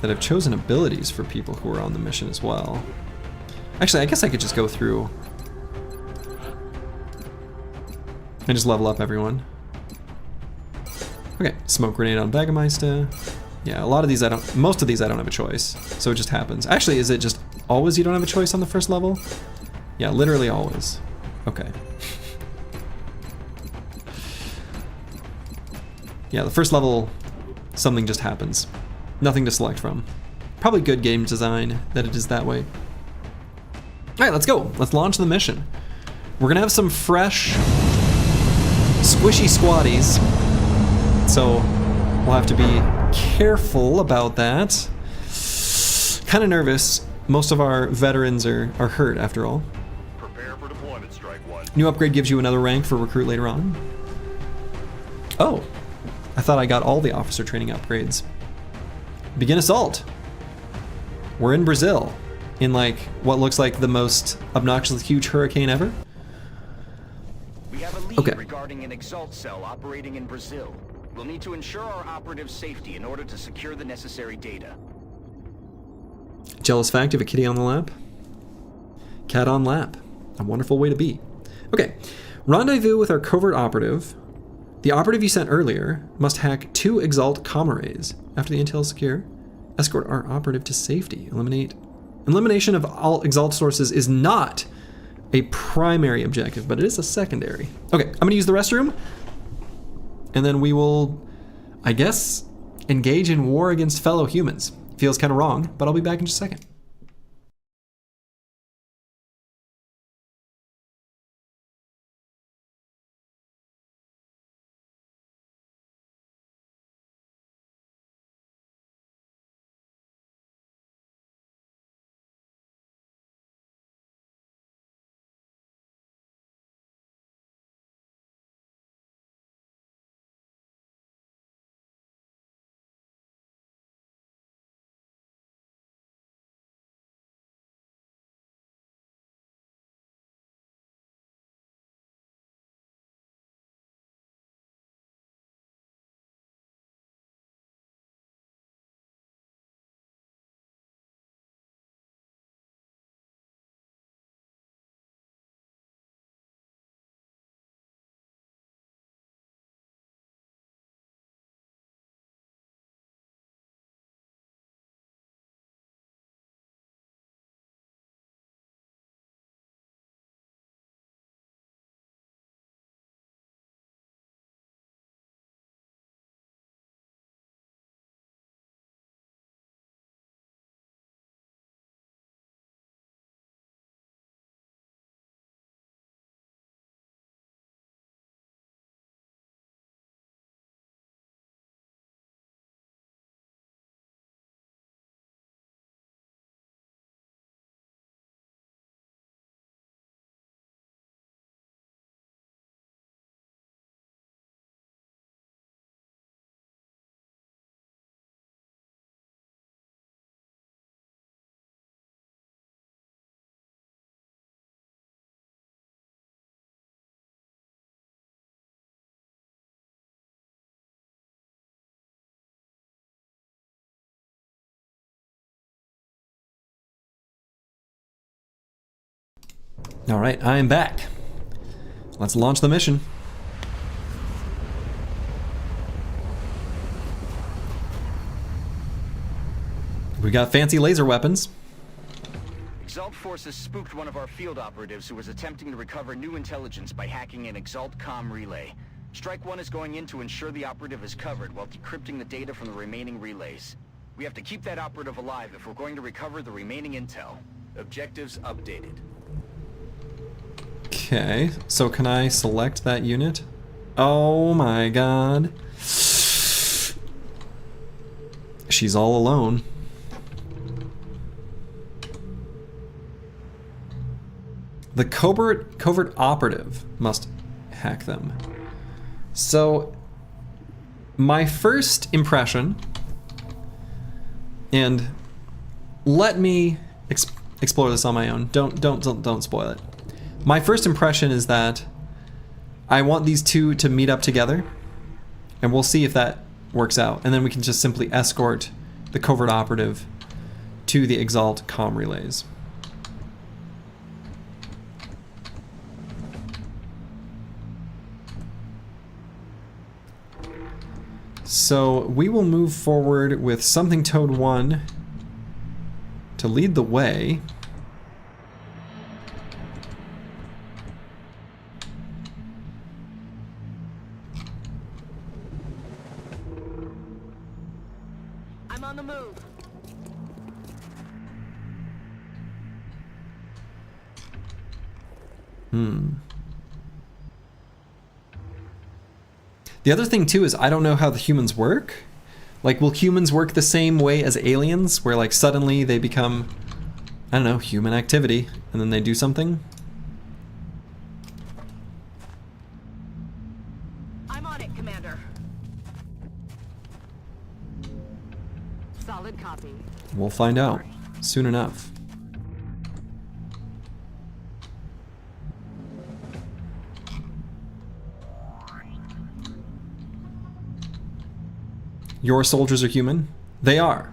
Speaker 1: that I've chosen abilities for people who are on the mission as well. Actually, I guess I could just go through and just level up everyone. Okay, smoke grenade on Baggermeister. Yeah, a lot of these most of these I don't have a choice, so it just happens. Actually, is it just always you don't have a choice on the first level? Yeah, literally always. Okay. Yeah, the first level, something just happens. Nothing to select from. Probably good game design that it is that way. Alright, let's go. Let's launch the mission. We're gonna have some fresh, squishy squaddies. So, we'll have to be careful about that. Kinda nervous. Most of our veterans are hurt after all.
Speaker 4: Prepare for deployment, Strike One.
Speaker 1: New upgrade gives you another rank for recruit later on. Oh, I thought I got all the officer training upgrades. Begin assault. We're in Brazil, in like what looks like the most obnoxiously huge hurricane ever.
Speaker 2: We have a lead
Speaker 1: Okay.
Speaker 2: regarding an Exalt cell operating in Brazil. We'll need to ensure our operatives' safety in order to secure the necessary data.
Speaker 1: Jealous fact, you have a kitty on the lap? Cat on lap. A wonderful way to be. Okay. Rendezvous with our covert operative. The operative you sent earlier must hack 2 Exalt comm arrays. After the intel is secure, escort our operative to safety. Elimination of all Exalt sources is not a primary objective, but it is a secondary. Okay, I'm gonna use the restroom, and then we will, I guess, engage in war against fellow humans. Feels kind of wrong, but I'll be back in just a second. All right, I am back. Let's launch the mission. We got fancy laser weapons.
Speaker 2: Exalt forces spooked one of our field operatives who was attempting to recover new intelligence by hacking an Exalt comm relay. Strike 1 is going in to ensure the operative is covered while decrypting the data from the remaining relays. We have to keep that operative alive if we're going to recover the remaining intel. Objectives updated.
Speaker 1: Okay, so can I select that unit? Oh my god. She's all alone. The covert operative must hack them. So, my first impression, and let me explore this on my own. Don't spoil it. My first impression is that I want these two to meet up together, and we'll see if that works out. And then we can just simply escort the covert operative to the Exalt comm relays. So we will move forward with Something Toad 1 to lead the way.
Speaker 5: I'm on the move.
Speaker 1: The other thing too is I don't know how the humans work. Like, will humans work the same way as aliens, where like suddenly they become, I don't know, human activity, and then they do something?
Speaker 5: I'm on it, Commander. Solid copy.
Speaker 1: We'll find out soon enough. Your soldiers are human? They are.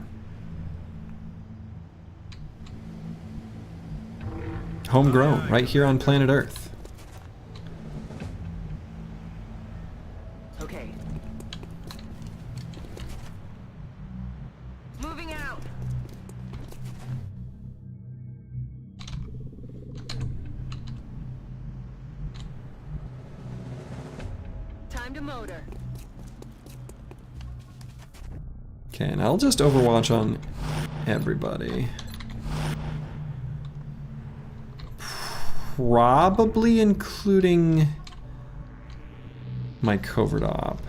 Speaker 1: Homegrown, right here on planet Earth.
Speaker 5: Okay. Moving out. Time to motor.
Speaker 1: Okay, and I'll just overwatch on everybody. Probably including my covert op.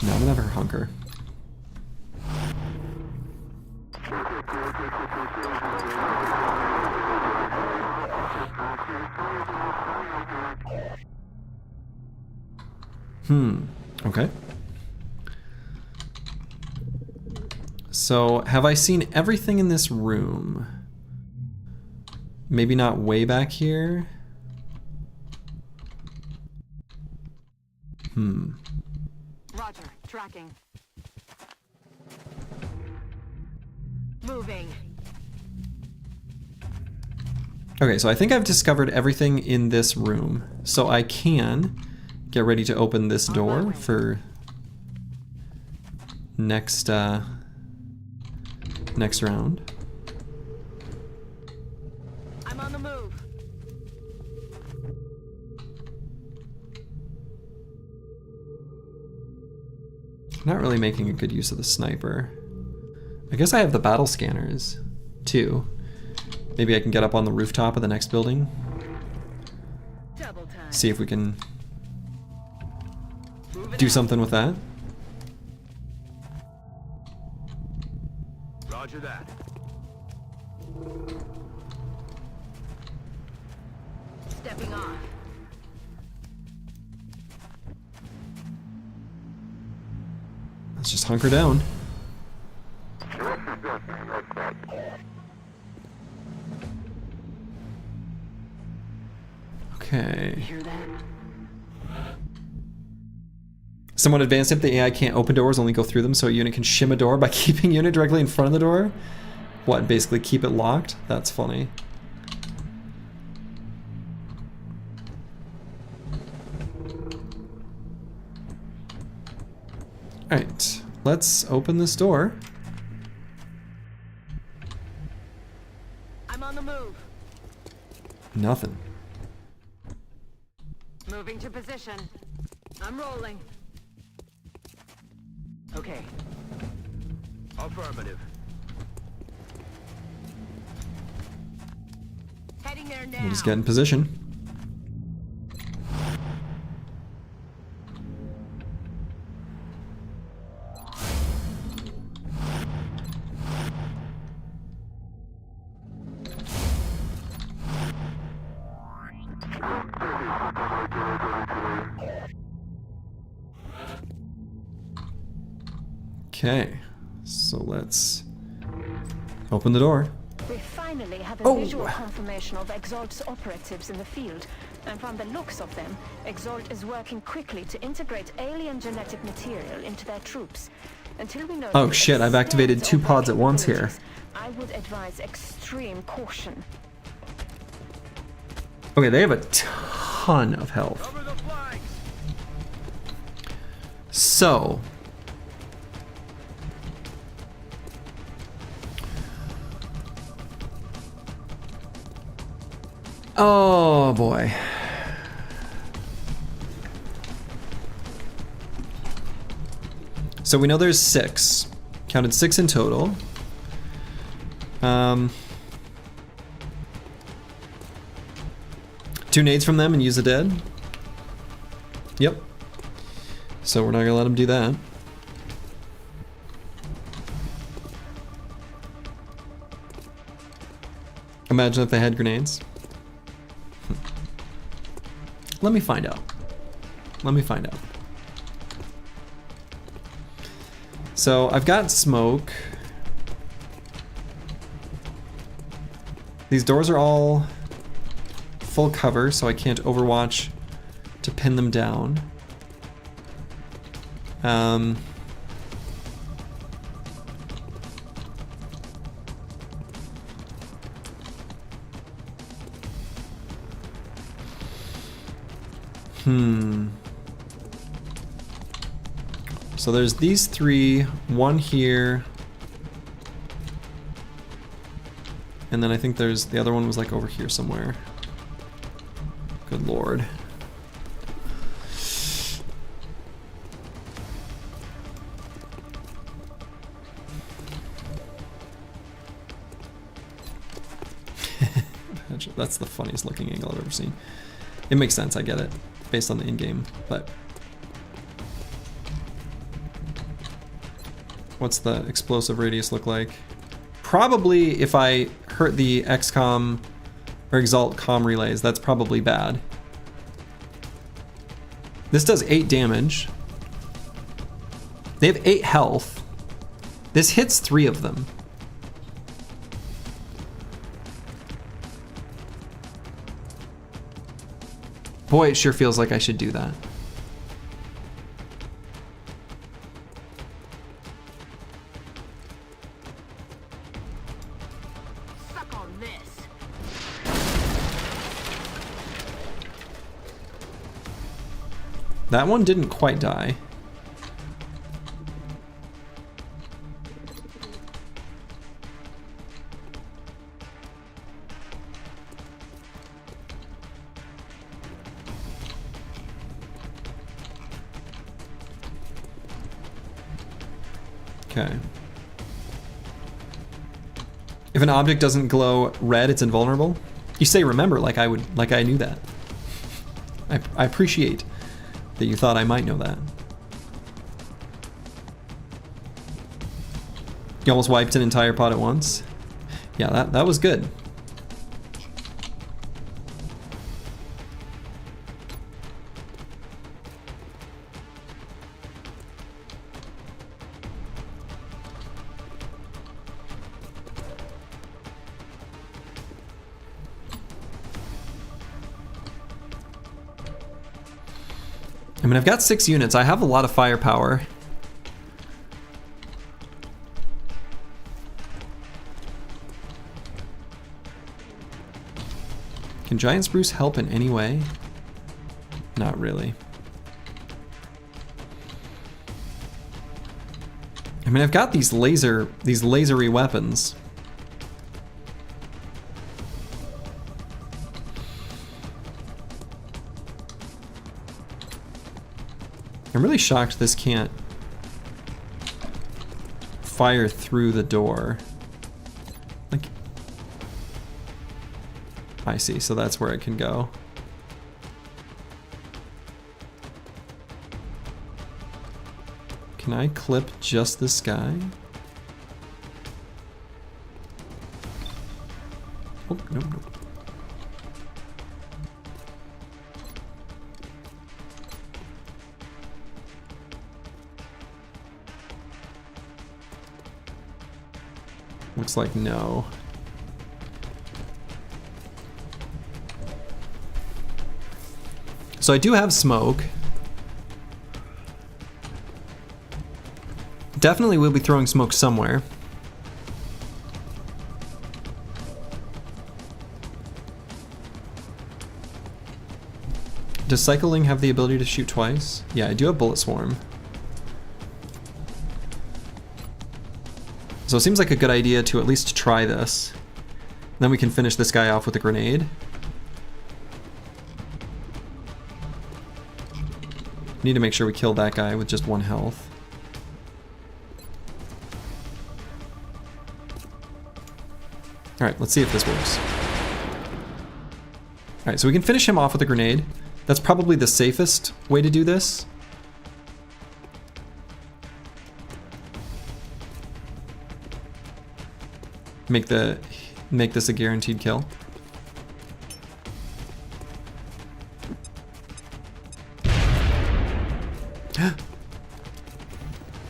Speaker 1: No, I'm gonna have her hunker. Okay. So, have I seen everything in this room? Maybe not way back here?
Speaker 5: Roger, tracking. Moving.
Speaker 1: Okay, so I think I've discovered everything in this room. So I can get ready to open this door for next next round.
Speaker 5: I'm on the move.
Speaker 1: Not really making a good use of the sniper. I guess I have the battle scanners too. Maybe I can get up on the rooftop of the next building.
Speaker 5: Double time.
Speaker 1: See if we can do something with that.
Speaker 4: Roger that.
Speaker 5: Stepping off.
Speaker 1: Let's just hunker down. Okay.
Speaker 5: Hear that?
Speaker 1: Somewhat advanced tip, the AI can't open doors, only go through them, so a unit can shim a door by keeping unit directly in front of the door? What, basically keep it locked? That's funny. Alright, let's open this door.
Speaker 5: I'm on the move.
Speaker 1: Nothing.
Speaker 5: Moving to position. I'm rolling. Okay.
Speaker 4: Affirmative.
Speaker 5: Heading there now.
Speaker 1: We'll just get in position. Okay, so let's open the door.
Speaker 8: We finally have a visual confirmation of Exalt's operatives in the field, and from the looks of them, Exalt is working quickly to integrate alien genetic material into their troops. Until we know
Speaker 1: Oh
Speaker 8: the
Speaker 1: shit, I've activated
Speaker 8: extent
Speaker 1: 2
Speaker 8: of
Speaker 1: pods
Speaker 8: their
Speaker 1: at once here.
Speaker 8: capabilities, I would advise extreme caution.
Speaker 1: Okay, they have a ton of health.
Speaker 4: Cover the flanks.
Speaker 1: So, oh boy. So we know there's 6. Counted 6 in total. Two nades from them and use the dead. Yep. So we're not gonna let them do that. Imagine if they had grenades. Let me find out. Let me find out. So I've got smoke. These doors are all full cover, so I can't overwatch to pin them down. So there's these three, one here. And then I think there's, the other one was like over here somewhere. Good lord. That's the funniest looking angle I've ever seen. It makes sense, I get it, based on the in-game, but... What's the explosive radius look like? Probably if I hurt the XCOM or Exalt comm relays, that's probably bad. This does 8 damage. They have 8 health. This hits 3 of them. Boy, it sure feels like I should do that.
Speaker 5: Suck on this.
Speaker 1: That one didn't quite die. Okay. If an object doesn't glow red, it's invulnerable. You say remember like I knew that. I appreciate that you thought I might know that. You almost wiped an entire pod at once. Yeah, that was good. I mean, I've got 6 units. I have a lot of firepower. Can giant spruce help in any way? Not really. I mean, I've got these lasery weapons. I'm really shocked this can't fire through the door. Like, I see, so that's where it can go. Can I clip just this guy? Oh, no. Looks like no. So I do have smoke. Definitely will be throwing smoke somewhere. Does cycling have the ability to shoot twice? Yeah, I do have bullet swarm. So it seems like a good idea to at least try this. Then we can finish this guy off with a grenade. Need to make sure we kill that guy with just 1 health. Alright, let's see if this works. Alright, so we can finish him off with a grenade. That's probably the safest way to do this. Make this a guaranteed kill.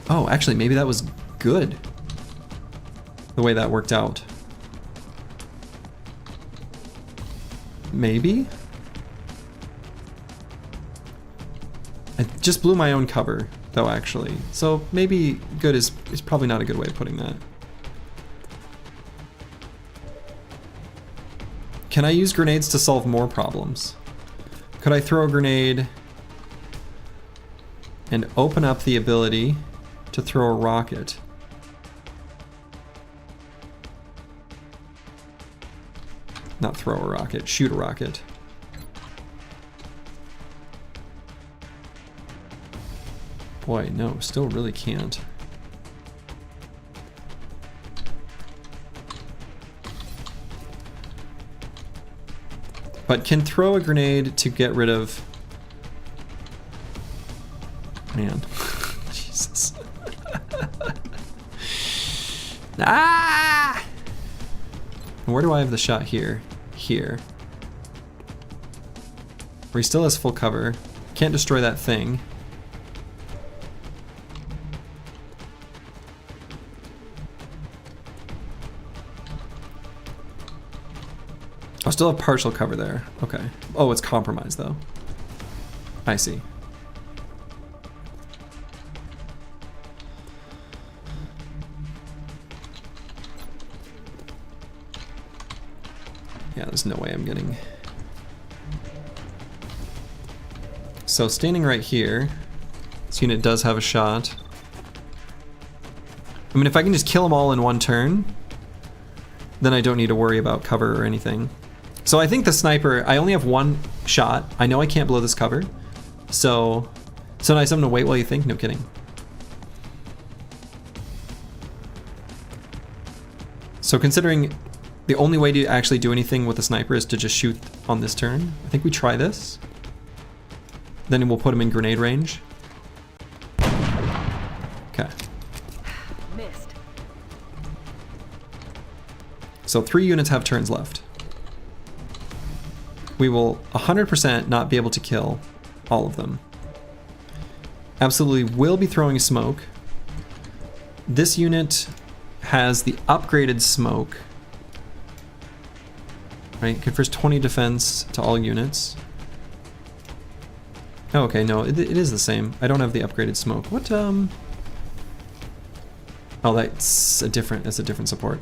Speaker 1: Oh, actually, maybe that was good. The way that worked out. Maybe? I just blew my own cover, though, actually. So maybe good is probably not a good way of putting that. Can I use grenades to solve more problems? Could I throw a grenade and open up the ability to throw a rocket. Not throw a rocket, shoot a rocket. Boy, no, still really can't. But can throw a grenade to get rid of... Man. Jesus. Ah! Where do I have the shot here? Here. Where he still has full cover. Can't destroy that thing. I'll still have partial cover there. Okay. Oh, it's compromised though. I see. Yeah, there's no way I'm getting... So standing right here, this unit does have a shot. I mean, if I can just kill them all in one turn, then I don't need to worry about cover or anything. So I think the sniper, I only have one shot. I know I can't blow this cover. So nice, I'm gonna wait while you think? No kidding. So considering the only way to actually do anything with the sniper is to just shoot on this turn, I think we try this. Then we'll put him in grenade range. Okay.
Speaker 5: Missed.
Speaker 1: So 3 units have turns left. We will 100% not be able to kill all of them. Absolutely will be throwing smoke. This unit has the upgraded smoke. Right, confers 20 defense to all units. Oh, okay, no, it is the same. I don't have the upgraded smoke. What, Oh, that's a different support.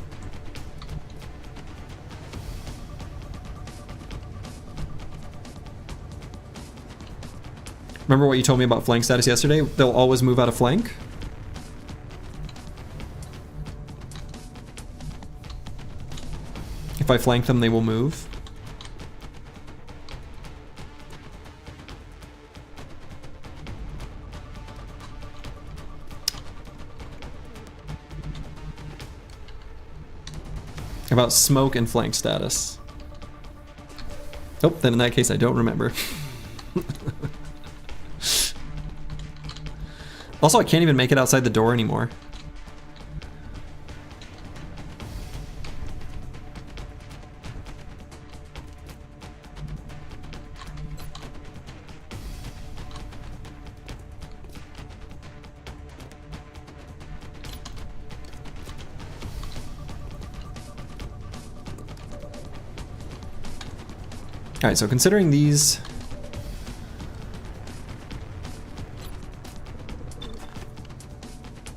Speaker 1: Remember what you told me about flank status yesterday? They'll always move out of flank? If I flank them, they will move. About smoke and flank status. Oh, then in that case I don't remember. Also, I can't even make it outside the door anymore. Alright, so considering these...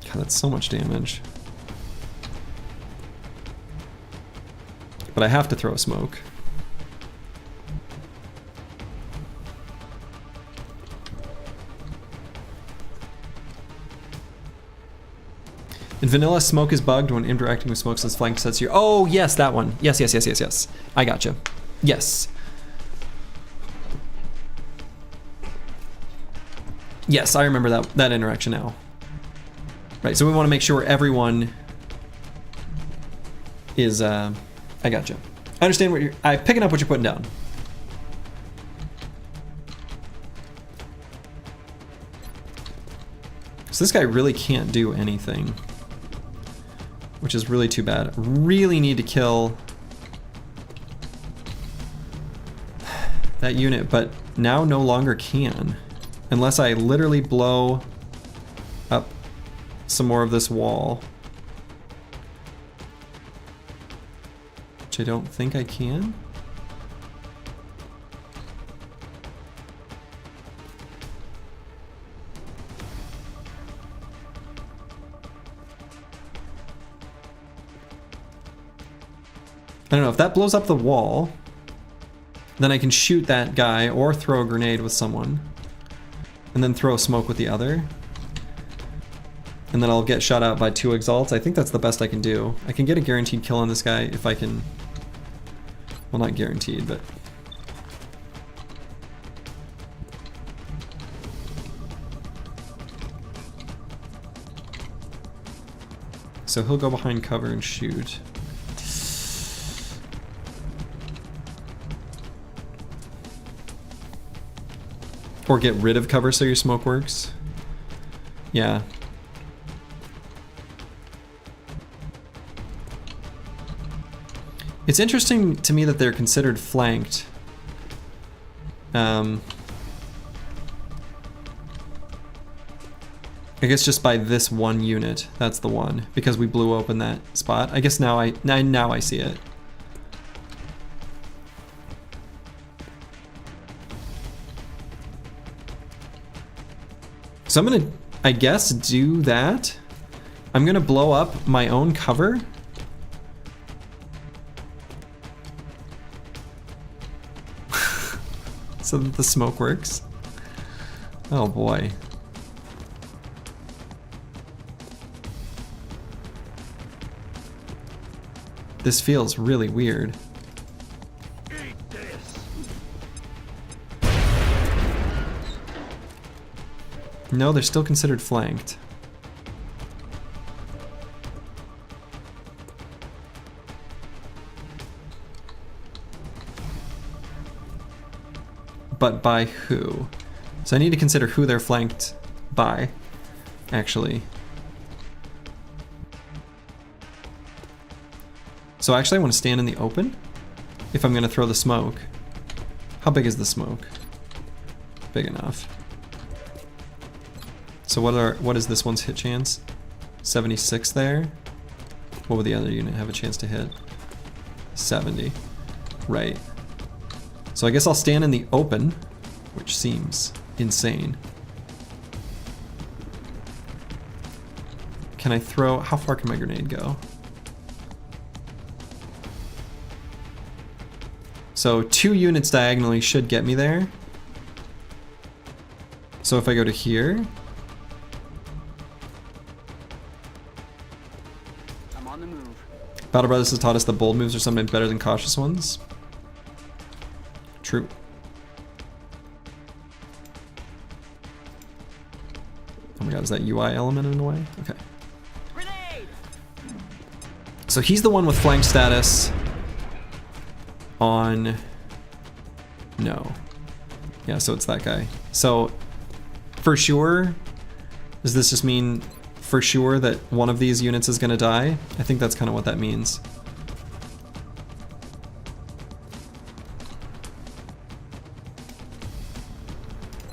Speaker 1: God, that's so much damage. But I have to throw a smoke. In vanilla, smoke is bugged when interacting with smokes as flank sets here. Oh, yes, that one. Yes. I gotcha. Yes. Yes, I remember that interaction now. Right, so we want to make sure everyone is, I gotcha. I understand what I'm picking up what you're putting down. So this guy really can't do anything, which is really too bad. Really need to kill that unit, but now no longer can. Unless I literally blow up some more of this wall. Which I don't think I can. I don't know, if that blows up the wall, then I can shoot that guy or throw a grenade with someone. and then throw a smoke with the other. And then I'll get shot out by 2 exalts. I think that's the best I can do. I can get a guaranteed kill on this guy if I can... Well, not guaranteed, but... So he'll go behind cover and shoot. Or get rid of cover so your smoke works. Yeah. It's interesting to me that they're considered flanked. I guess just by this one unit. That's the one, because we blew open that spot. I guess now I see it. So I'm gonna, I guess, do that. I'm gonna blow up my own cover. So that the smoke works. Oh boy. This feels really weird.
Speaker 4: Eat this.
Speaker 1: No, they're still considered flanked. But by who? So I need to consider who they're flanked by, actually. So actually I want to stand in the open if I'm going to throw the smoke. How big is the smoke? Big enough. So what is this one's hit chance? 76 there. What would the other unit have a chance to hit? 70. Right. So I guess I'll stand in the open, which seems insane. Can I throw, how far can my grenade go? So 2 units diagonally should get me there. So if I go to here.
Speaker 2: I'm on the move.
Speaker 1: Battle Brothers has taught us that bold moves are sometimes better than cautious ones. True. Oh my god, is that UI element in a way? Okay.
Speaker 5: Grenade!
Speaker 1: So he's the one with flank status on... No. Yeah, so it's that guy. So, for sure, does this just mean for sure that one of these units is gonna die? I think that's kind of what that means.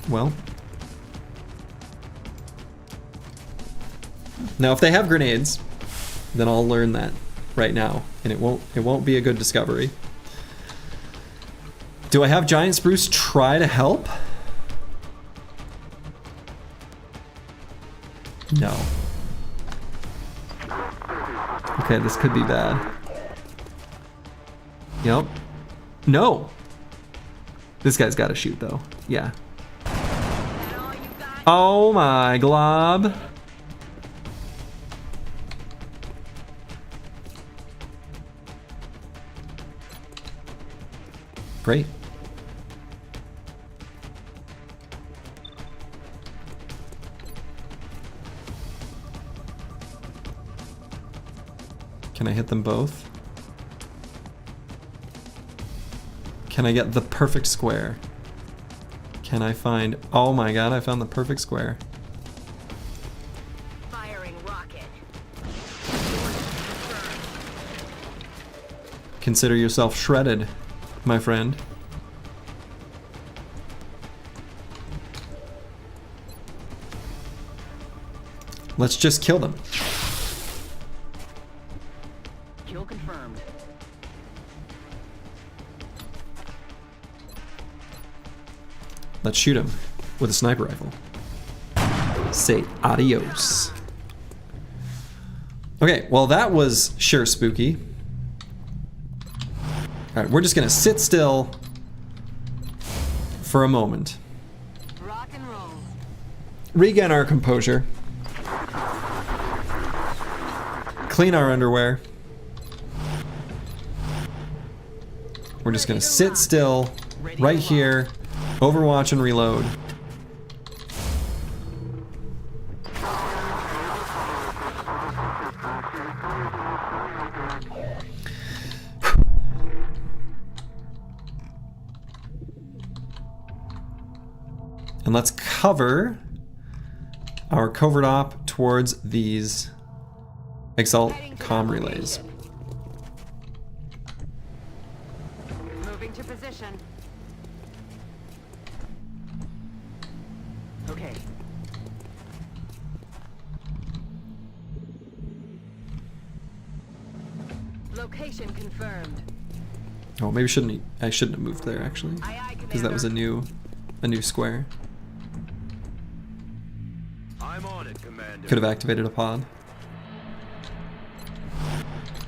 Speaker 1: Well. Now if they have grenades, then I'll learn that right now, and it won't be a good discovery. Do I have Giant Spruce try to help? No. Okay, this could be bad. Yep. No! This guy's gotta shoot though. Yeah. Oh my glob. Great. Can I hit them both? Can I get the perfect square? Can I find... Oh my god, I found the perfect square.
Speaker 5: Firing rocket.
Speaker 1: Consider yourself shredded, my friend. Let's just kill them.
Speaker 2: Kill confirmed.
Speaker 1: Let's shoot him with a sniper rifle. Say adios. Okay, well that was sure spooky. Alright, we're just gonna sit still for a moment.
Speaker 5: Rock and roll.
Speaker 1: regain our composure. Clean our underwear. We're just gonna sit still, right here, overwatch and reload. And let's cover our covert op towards these Exalt comm relays.
Speaker 5: Moving to position.
Speaker 7: Okay.
Speaker 5: Location confirmed.
Speaker 1: Oh, maybe I shouldn't have moved there actually, because that was a new square.
Speaker 4: I'm on it, Commander.
Speaker 1: Could have activated a pod.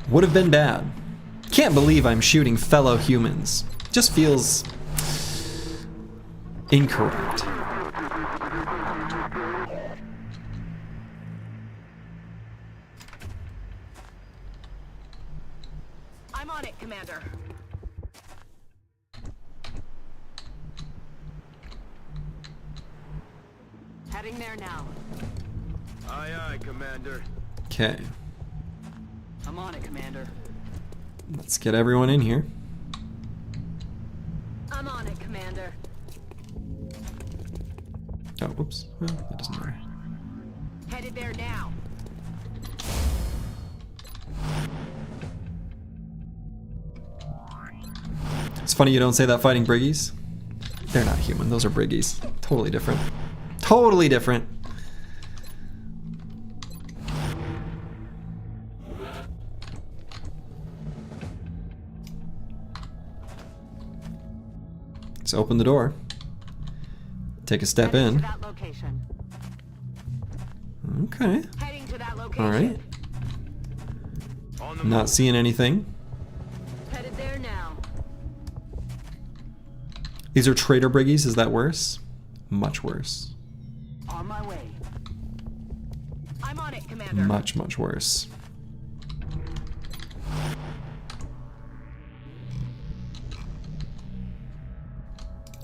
Speaker 1: Would have been bad. Can't believe I'm shooting fellow humans. Just feels incorrect.
Speaker 5: I'm on it, Commander. Heading there now.
Speaker 4: Aye, aye, Commander.
Speaker 1: Okay,
Speaker 7: I'm on it, Commander.
Speaker 1: let's get everyone in here.
Speaker 5: I'm on it, Commander.
Speaker 1: Oh, whoops. Well, that doesn't matter.
Speaker 5: Headed there now.
Speaker 1: It's funny you don't say that fighting Briggies. They're not human, those are Briggies. Totally different. Totally different. Let's open the door. Take a step
Speaker 5: Heading
Speaker 1: in.
Speaker 5: to that location.
Speaker 1: Okay.
Speaker 5: Heading to that location.
Speaker 1: Alright.
Speaker 4: On the
Speaker 1: Not seeing anything.
Speaker 5: Headed there now.
Speaker 1: These are traitor Briggies, is that worse? Much worse.
Speaker 5: On my way. I'm on it, Commander.
Speaker 1: Much, much worse.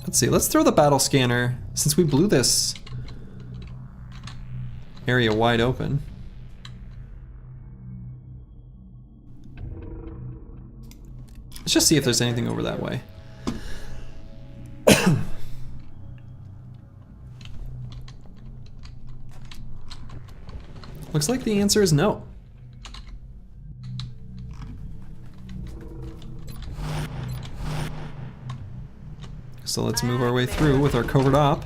Speaker 1: Let's see, let's throw the battle scanner, since we blew this area wide open. Let's just see if there's anything over that way. Looks like the answer is no. So let's move our way through with our covert op.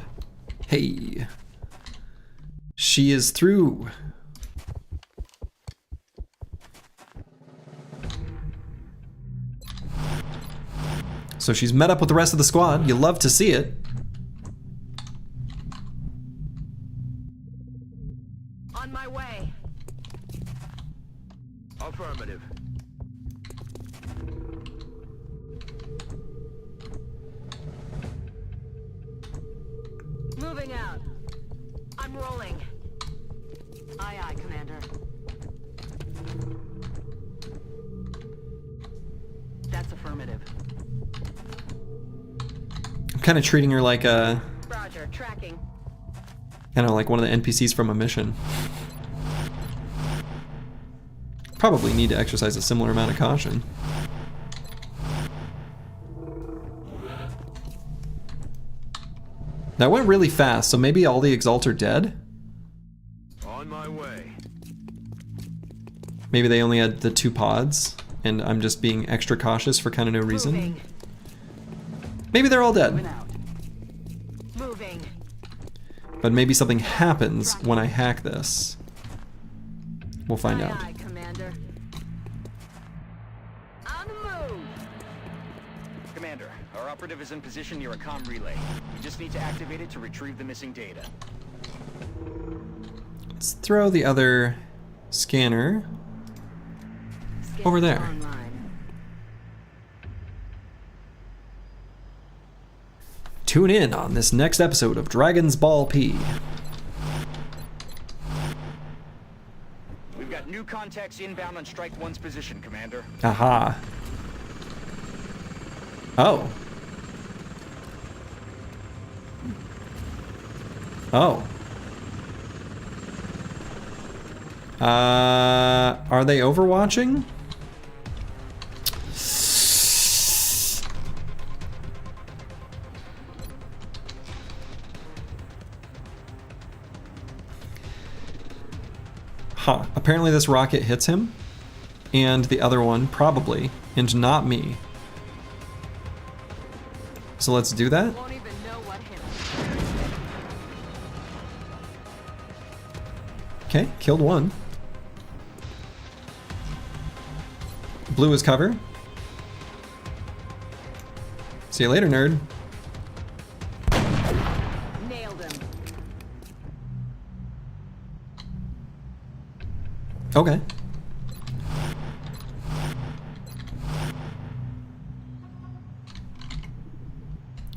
Speaker 1: Hey. She is through. So she's met up with the rest of the squad. You love to see it.
Speaker 5: On my way.
Speaker 4: affirmative.
Speaker 5: Moving out. I'm rolling. Aye, aye, Commander. That's affirmative.
Speaker 1: I'm kind of treating her like a,
Speaker 5: Roger, tracking.
Speaker 1: I don't know, like one of the NPCs from a mission. Probably need to exercise a similar amount of caution. That went really fast, so maybe all the Exalt are dead?
Speaker 4: On my way.
Speaker 1: Maybe they only had the 2 pods, and I'm just being extra cautious for kind of no reason.
Speaker 5: Moving.
Speaker 1: Maybe they're all dead.
Speaker 5: Moving out. Moving.
Speaker 1: But maybe something happens when I hack this. We'll find
Speaker 5: Aye,
Speaker 1: out.
Speaker 5: aye, Commander. On the move.
Speaker 2: Commander, our operative is in position near a comm relay. We just need to activate it to retrieve the missing data.
Speaker 1: Let's throw the other scanner over there.
Speaker 5: Online.
Speaker 1: Tune in on this next episode of Dragon's Ball P.
Speaker 6: contacts inbound on Strike 1's position, Commander.
Speaker 1: Aha. Oh. Oh. Are they overwatching? Huh. Apparently this rocket hits him, and the other one, probably, and not me. So let's do that.
Speaker 5: Won't even know what hit him.
Speaker 1: Okay, killed one. Blue is cover. See you later, nerd.
Speaker 5: Nailed him.
Speaker 1: Okay.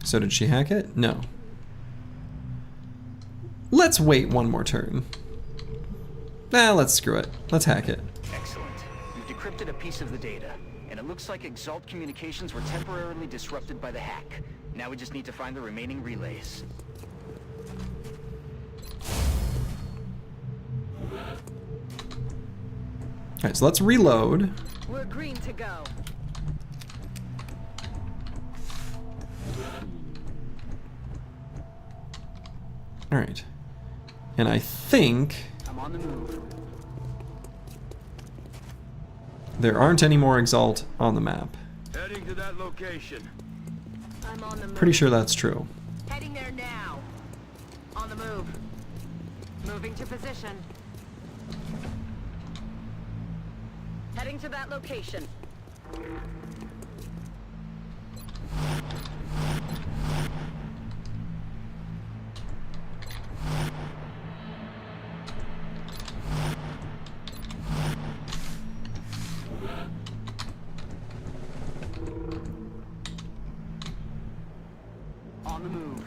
Speaker 1: So did she hack it? No. Let's wait one more turn. Let's screw it. Let's hack it.
Speaker 2: Excellent. You've decrypted a piece of the data, and it looks like Exalt communications were temporarily disrupted by the hack. Now we just need to find the remaining relays.
Speaker 1: Alright, so let's reload.
Speaker 5: We're green to go.
Speaker 1: Alright. And I think
Speaker 2: I'm on the move.
Speaker 1: there aren't any more Exalt on the map.
Speaker 4: Heading to that location.
Speaker 5: I'm on the move.
Speaker 1: Pretty sure that's true.
Speaker 5: Heading there now. On the move. Moving to position. Heading to that location.
Speaker 2: On the move.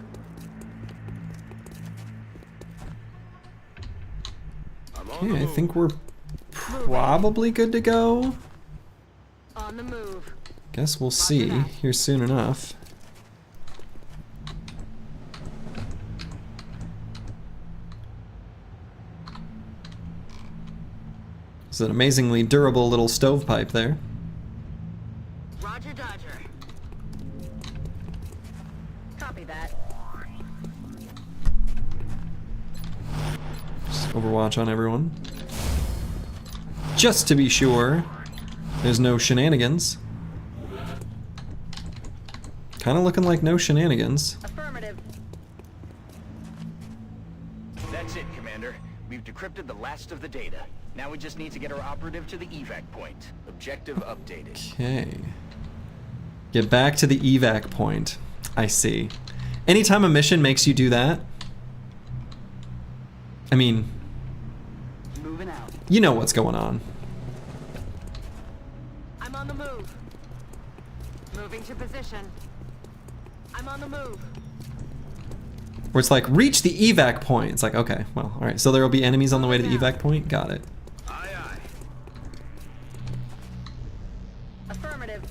Speaker 4: I'm on the
Speaker 1: Okay, I
Speaker 4: move.
Speaker 1: think we're probably good to go.
Speaker 5: On the move.
Speaker 1: Guess we'll see here soon enough. It's an amazingly durable little stovepipe there.
Speaker 5: Roger, Dodger. Copy that.
Speaker 1: Just Overwatch on everyone. Just to be sure there's no shenanigans. Kinda looking like no shenanigans.
Speaker 5: Affirmative.
Speaker 2: That's it, Commander. We've decrypted the last of the data. Now we just need to get our operative to the evac point. Objective updated.
Speaker 1: Okay. Get back to the evac point. I see. Anytime a mission makes you do that, I mean,
Speaker 2: Moving out.
Speaker 1: you know what's going on.
Speaker 5: I'm on the move. Moving to position. I'm on the move.
Speaker 1: Where it's like, reach the evac point. It's like, okay, well, alright. So there will be enemies on the way to the evac point? Got it.
Speaker 4: Aye, aye.
Speaker 5: Affirmative.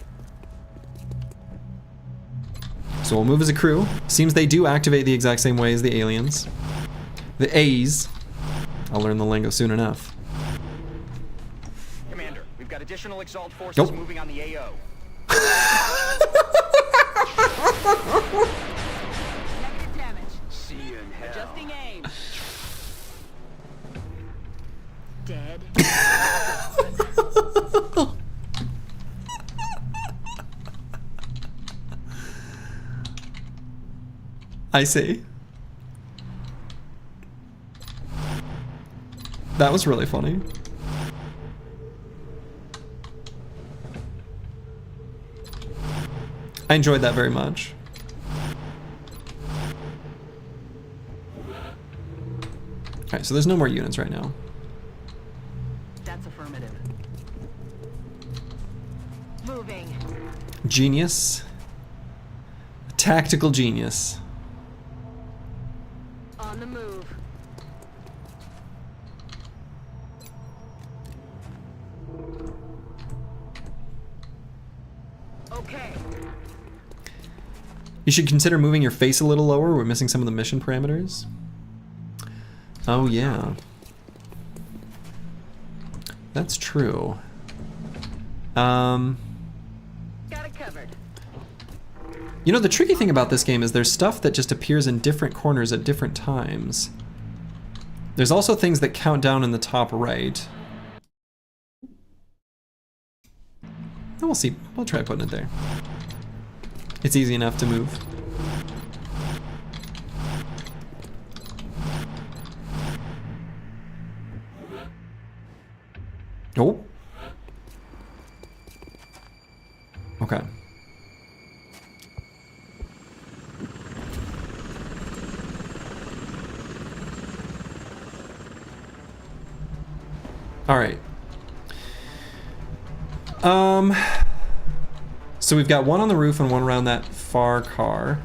Speaker 1: So we'll move as a crew. Seems they do activate the exact same way as the aliens. The A's. I'll learn the lingo soon enough.
Speaker 2: Commander, we've got additional Exalt forces
Speaker 1: Nope.
Speaker 2: moving on the AO.
Speaker 5: Negative damage.
Speaker 4: See you in hell.
Speaker 5: Adjusting aim. Dead.
Speaker 1: I see. That was really funny. I enjoyed that very much. Alright, so there's no more units right now.
Speaker 5: That's affirmative. Moving.
Speaker 1: Genius. Tactical genius.
Speaker 5: On the move.
Speaker 1: You should consider moving your face a little lower. We're missing some of the mission parameters. Oh yeah. That's true.
Speaker 5: Got it covered.
Speaker 1: You know, the tricky thing about this game is there's stuff that just appears in different corners at different times. There's also things that count down in the top right. And we'll see. We'll try putting it there. It's easy enough to move. Oh. Okay. All right. So we've got one on the roof and one around that far car.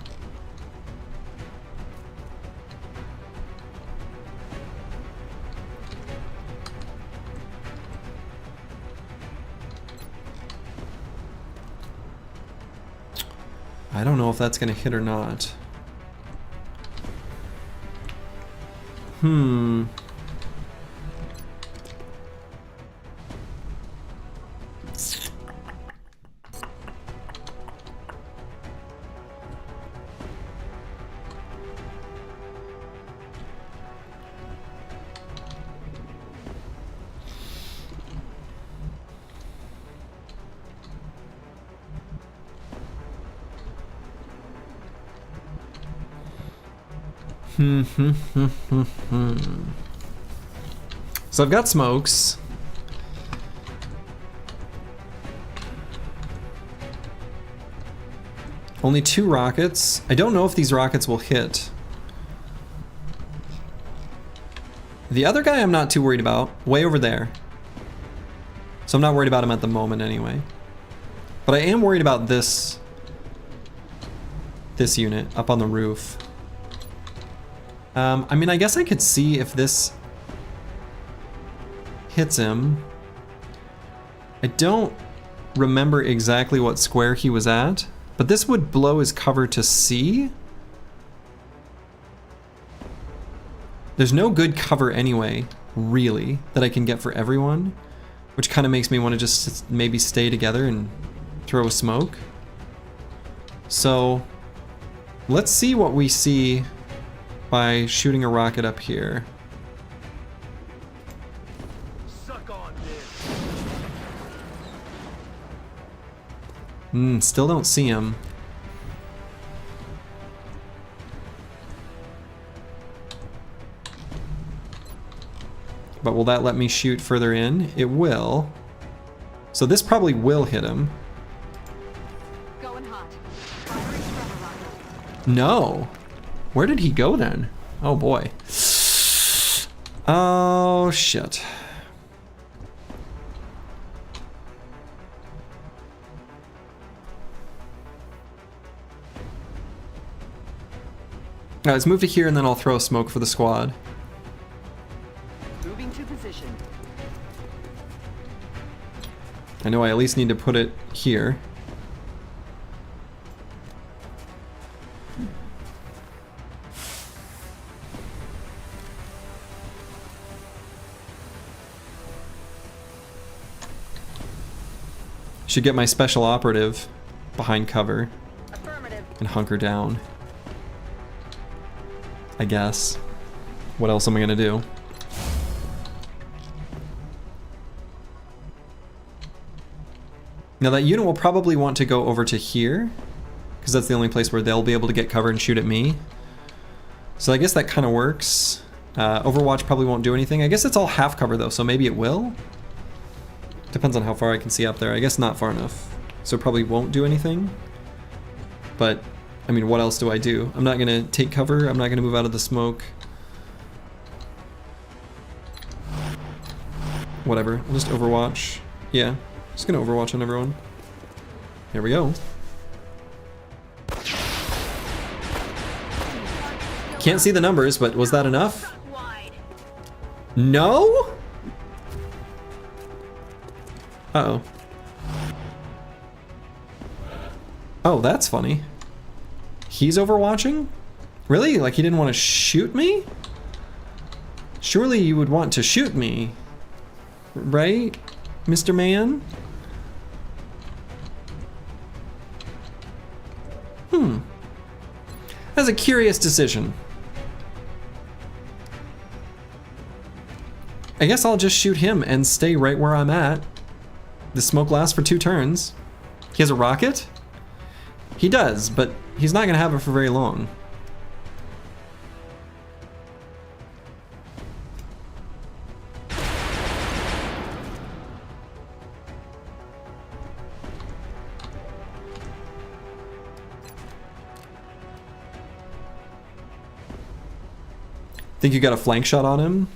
Speaker 1: I don't know if that's gonna hit or not. So I've got smokes. Only 2 rockets. I don't know if these rockets will hit. The other guy I'm not too worried about. Way over there. So I'm not worried about him at the moment anyway. But I am worried about this unit up on the roof. I mean, I guess I could see if this hits him. I don't remember exactly what square he was at, but this would blow his cover to C. There's no good cover anyway, really, that I can get for everyone, which kind of makes me want to just maybe stay together and throw a smoke. So let's see what we see by shooting a rocket up here.
Speaker 4: Suck on this.
Speaker 1: Still don't see him. But will that let me shoot further in? It will. So this probably will hit him.
Speaker 5: Going hot. Firing scrubber rocket.
Speaker 1: No. Where did he go then? Oh boy. Oh shit. Alright, let's move to here and then I'll throw a smoke for the squad.
Speaker 5: Moving to position.
Speaker 1: I know I at least need to put it here. Should get my special operative behind cover and hunker down. I guess. What else am I gonna do? Now that unit will probably want to go over to here, because that's the only place where they'll be able to get cover and shoot at me. So I guess that kind of works. Overwatch probably won't do anything. I guess it's all half cover though, so maybe it will? Depends on how far I can see up there. I guess not far enough. So it probably won't do anything. But, I mean, what else do I do? I'm not gonna take cover. I'm not gonna move out of the smoke. Whatever. I'll just Overwatch. Yeah. Just gonna Overwatch on everyone. Here we go. Can't see the numbers, but was that enough? No? Uh-oh. Oh, that's funny. He's overwatching? Really? Like he didn't want to shoot me? Surely you would want to shoot me. Right, Mr. Man? That's a curious decision. I guess I'll just shoot him and stay right where I'm at. The smoke lasts for 2 turns. He has a rocket? He does, but he's not gonna have it for very long. Think you got a flank shot on him?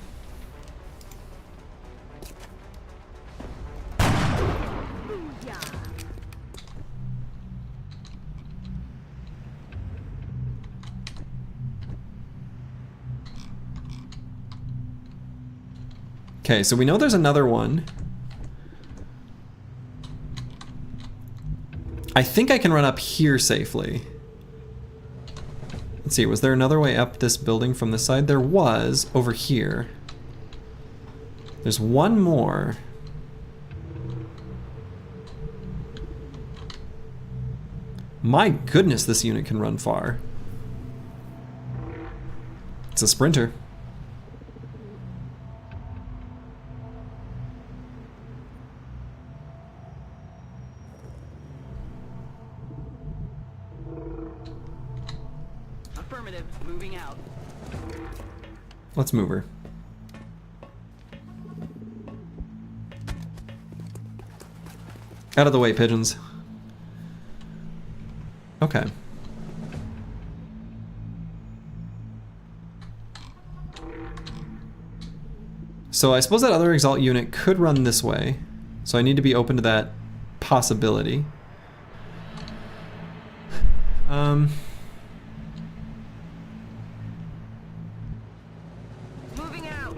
Speaker 1: Okay, so we know there's another one. I think I can run up here safely. Let's see, was there another way up this building from this side? There was, over here. There's one more. My goodness, this unit can run far. It's a sprinter.
Speaker 10: Affirmative. Moving out.
Speaker 1: Let's move her. Out of the way, pigeons. Okay. So I suppose that other Exalt unit could run this way. So I need to be open to that possibility.
Speaker 5: Moving out.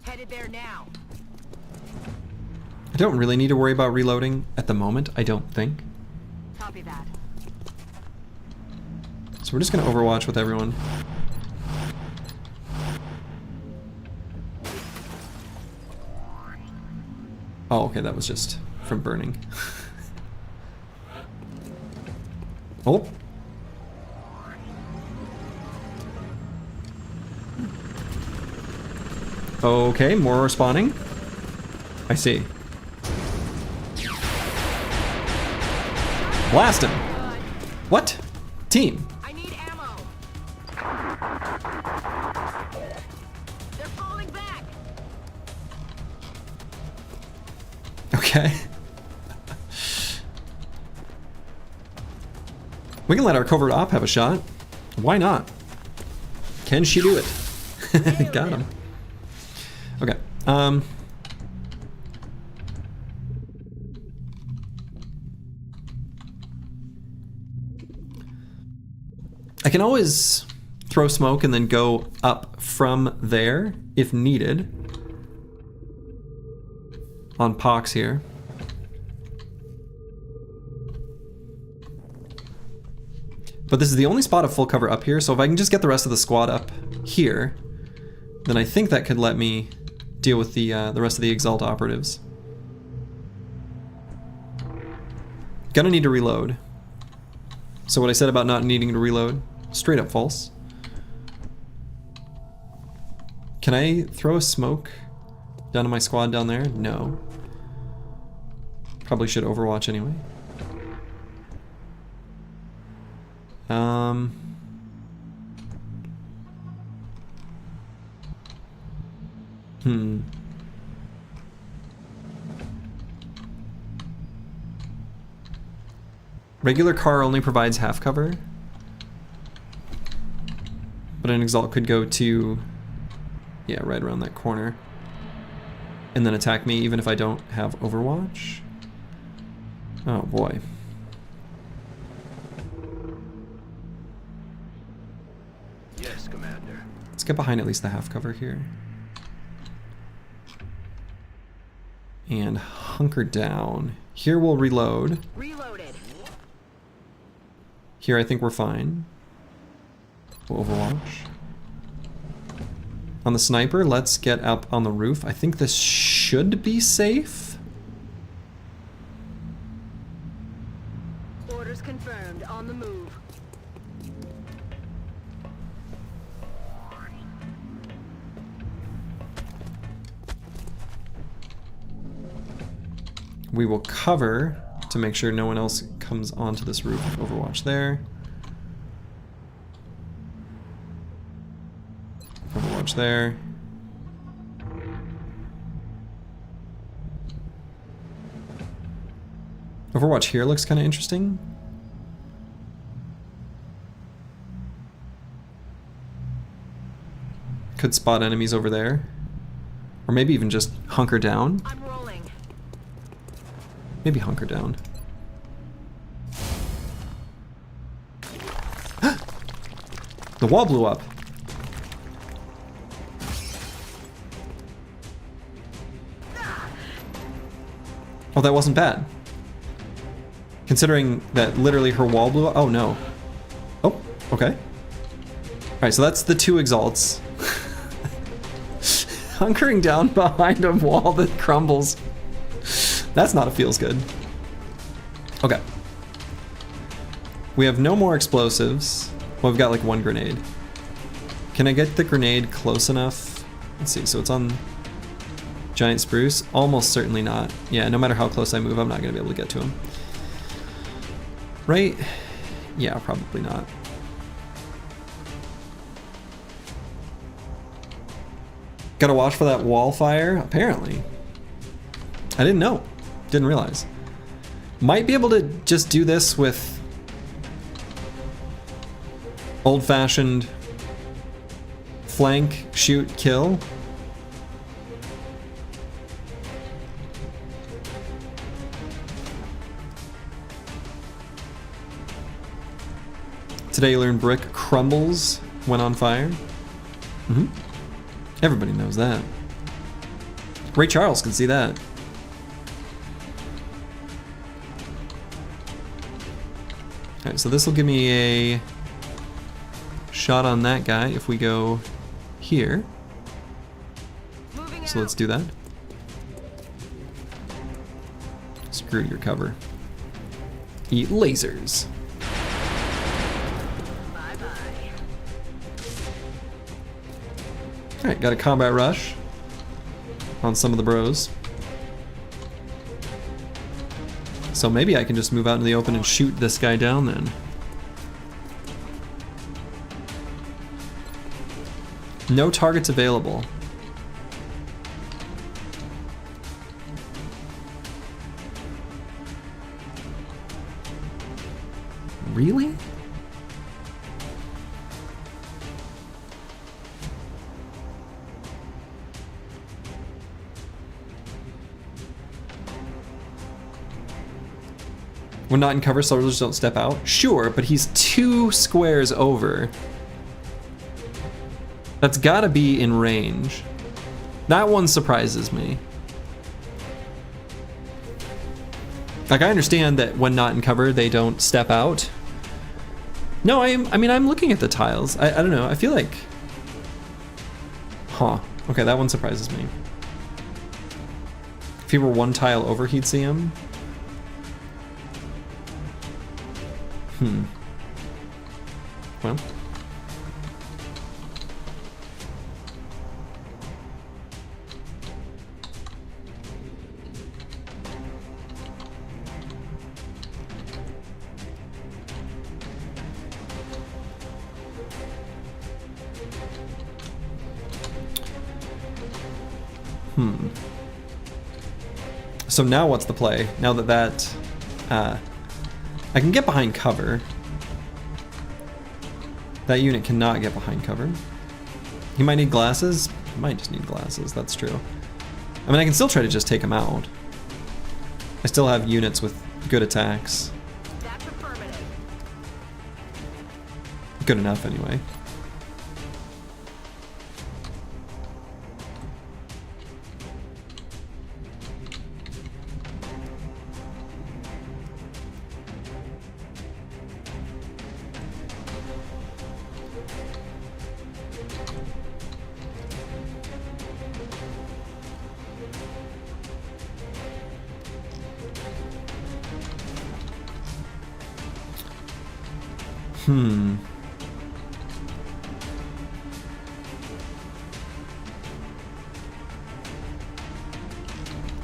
Speaker 5: Headed there now.
Speaker 1: I don't really need to worry about reloading at the moment, I don't think.
Speaker 5: Copy that.
Speaker 1: So we're just gonna overwatch with everyone. Oh, okay, that was just from burning. Oh. Okay, more spawning. I see. Blast him! What? Team.
Speaker 5: I need ammo. They're falling back.
Speaker 1: Okay. We can let our covert op have a shot. Why not? Can she do it? Got him. Okay. I can always throw smoke and then go up from there if needed. On Pox here. But this is the only spot of full cover up here, so if I can just get the rest of the squad up here, then I think that could let me deal with the rest of the Exalt operatives. Gonna need to reload. So what I said about not needing to reload, straight up false. Can I throw a smoke down to my squad down there? No. Probably should overwatch anyway. Regular car only provides half cover, but an Exalt could go to, yeah, right around that corner, and then attack me even if I don't have Overwatch. Oh boy. Let's get behind at least the half cover here. And hunker down. Here we'll reload.
Speaker 5: Reloaded.
Speaker 1: Here I think we're fine. We'll overwatch. On the sniper, let's get up on the roof. I think this should be safe.
Speaker 5: Orders confirmed. On the move.
Speaker 1: We will cover to make sure no one else comes onto this roof. Overwatch there. Overwatch there. Overwatch here looks kind of interesting. Could spot enemies over there. Or maybe even just hunker down.
Speaker 5: I'm rolling.
Speaker 1: Maybe hunker down. The wall blew up. Oh, that wasn't bad. Considering that literally her wall blew up. Oh no. Oh, okay. Alright, so that's the 2 exalts. Hunkering down behind a wall that crumbles. That's not a feels good. Okay. We have no more explosives. Well, we've got like 1 grenade. Can I get the grenade close enough? Let's see, so it's on giant spruce? Almost certainly not. Yeah, no matter how close I move, I'm not gonna be able to get to him. Right? Yeah, probably not. Gotta watch for that wall fire, apparently. I didn't know. Didn't realize. Might be able to just do this with old-fashioned flank, shoot, kill. Today you learned brick crumbles when on fire. Everybody knows that. Ray Charles can see that. Alright, so this will give me a shot on that guy if we go here. So let's do that. Screw your cover. Eat lasers. Alright, got a combat rush on some of the bros. So maybe I can just move out into the open and shoot this guy down then. No targets available. Really? When not in cover, soldiers don't step out? Sure, but he's 2 squares over. That's gotta be in range. That one surprises me. Like, I understand that when not in cover, they don't step out. No, I mean, I'm looking at the tiles. I don't know, I feel like... Huh. Okay, that one surprises me. If he were 1 tile over, he'd see him. Well. So now what's the play? Now that I can get behind cover. That unit cannot get behind cover. He might need glasses. He might just need glasses, that's true. I mean, I can still try to just take him out. I still have units with good attacks.
Speaker 5: That's affirmative.
Speaker 1: Good enough, anyway.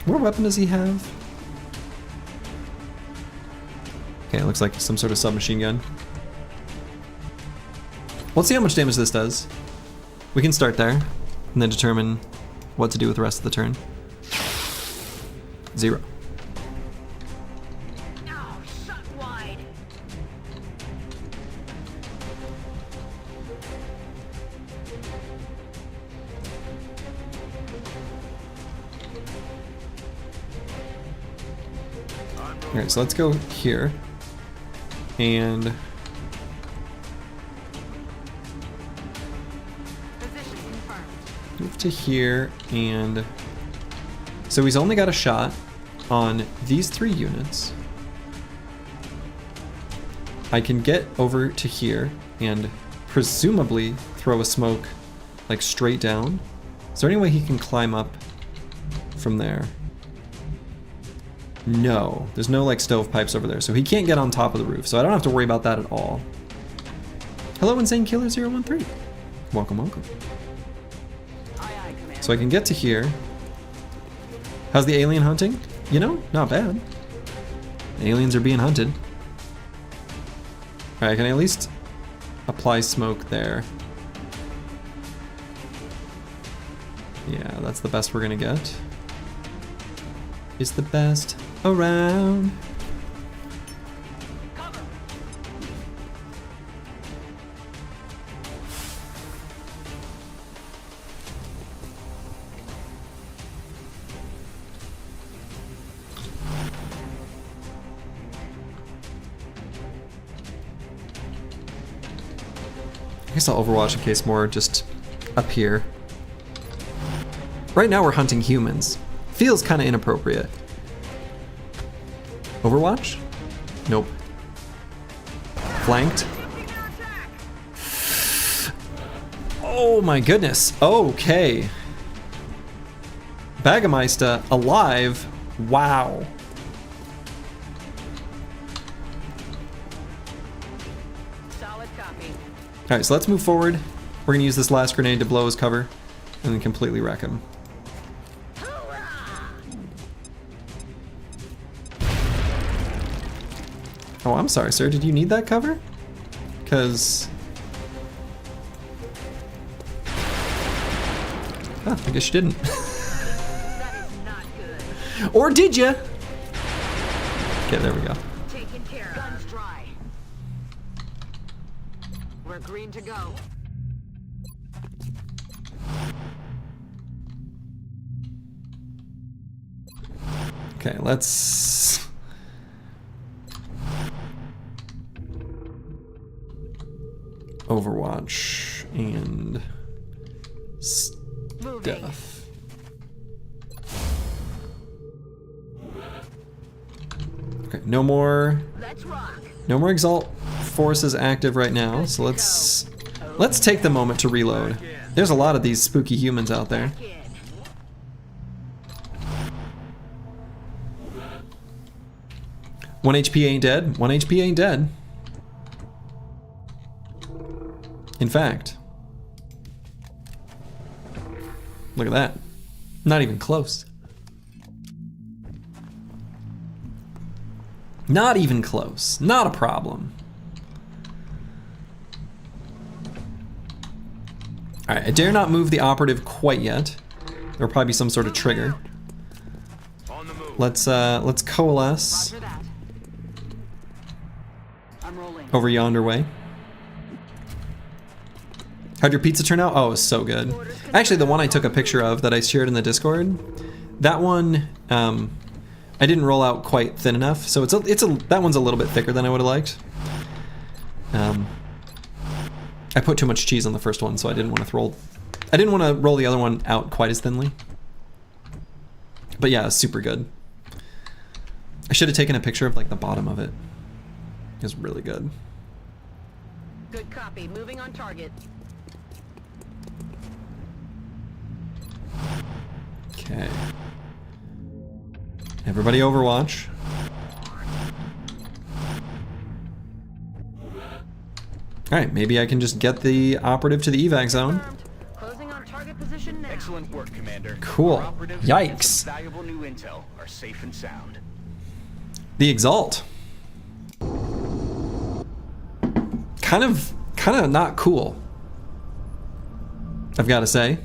Speaker 1: What weapon does he have? Okay, it looks like some sort of submachine gun. Let's see how much damage this does. We can start there, and then determine what to do with the rest of the turn. 0.
Speaker 5: Oh, shut wide.
Speaker 1: Alright, so let's go here. And
Speaker 5: Position confirmed.
Speaker 1: move to here, and so he's only got a shot on these 3 units. I can get over to here and presumably throw a smoke like straight down. Is there any way he can climb up from there? No, there's no like stovepipes over there, so he can't get on top of the roof, so I don't have to worry about that at all. Hello, Insane Killer 013. Welcome, welcome.
Speaker 10: Aye, aye, Commander.
Speaker 1: So I can get to here. How's the alien hunting? You know, not bad. The aliens are being hunted. Alright, can I at least apply smoke there? Yeah, that's the best we're gonna get. It's the best around.
Speaker 10: Cover.
Speaker 1: I guess I'll overwatch in case more just up here. Right now we're hunting humans. Feels kind of inappropriate. Overwatch? Nope. Flanked? Oh my goodness. Okay. Bagameister alive. Wow.
Speaker 10: Solid copy.
Speaker 1: Alright, so let's move forward. We're gonna use this last grenade to blow his cover and then completely wreck him. Oh, I'm sorry, sir. Did you need that cover? Because... Oh, I guess you didn't.
Speaker 5: That is not good.
Speaker 1: Or did you? Okay, there we go.
Speaker 5: Taken care of. Guns dry. We're green to go.
Speaker 1: Okay, let's... Overwatch and stuff. Okay, no more Exalt forces active right now, so let's take the moment to reload. There's a lot of these spooky humans out there. One HP ain't dead. 1 HP ain't dead. In fact, look at that. Not even close. Not even close. Not a problem. Alright, I dare not move the operative quite yet. There'll probably be some sort of trigger. Let's coalesce
Speaker 10: Roger that. I'm rolling.
Speaker 1: over yonder way. How'd your pizza turn out? Oh, it was so good. Actually, the one I took a picture of that I shared in the Discord, that one, I didn't roll out quite thin enough, so that one's a little bit thicker than I would have liked. I put too much cheese on the first one, so I didn't want to roll the other one out quite as thinly. But yeah, it's super good. I should have taken a picture of like the bottom of it. It was really good.
Speaker 10: Good copy. Moving on target.
Speaker 1: Okay. Everybody Overwatch. Alright, maybe I can just get the operative to the evac zone.
Speaker 5: Confirmed. Closing on target position now.
Speaker 2: Excellent work, Commander.
Speaker 1: Cool.
Speaker 2: Our operatives and
Speaker 1: Yikes.
Speaker 2: some valuable new intel are safe and sound.
Speaker 1: The Exalt. Kind of not cool, I've got to say.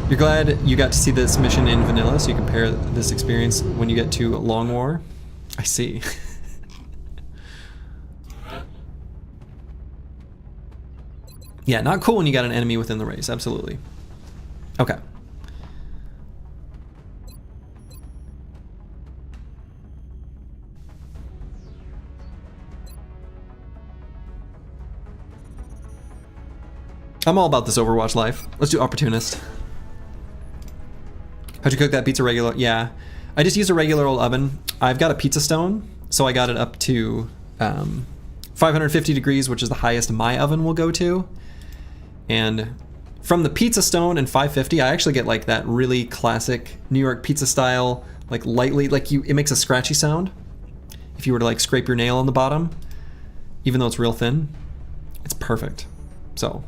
Speaker 1: You're glad you got to see this mission in vanilla, so you compare this experience when you get to Long War? I see. Yeah, not cool when you got an enemy within the race, absolutely. Okay. I'm all about this Overwatch life. Let's do Opportunist. How'd you cook that pizza regular? Yeah, I just used a regular old oven. I've got a pizza stone, so I got it up to 550 degrees, which is the highest my oven will go to. And from the pizza stone and 550, I actually get like that really classic New York pizza style, like lightly, like it makes a scratchy sound. If you were to like scrape your nail on the bottom, even though it's real thin, it's perfect. So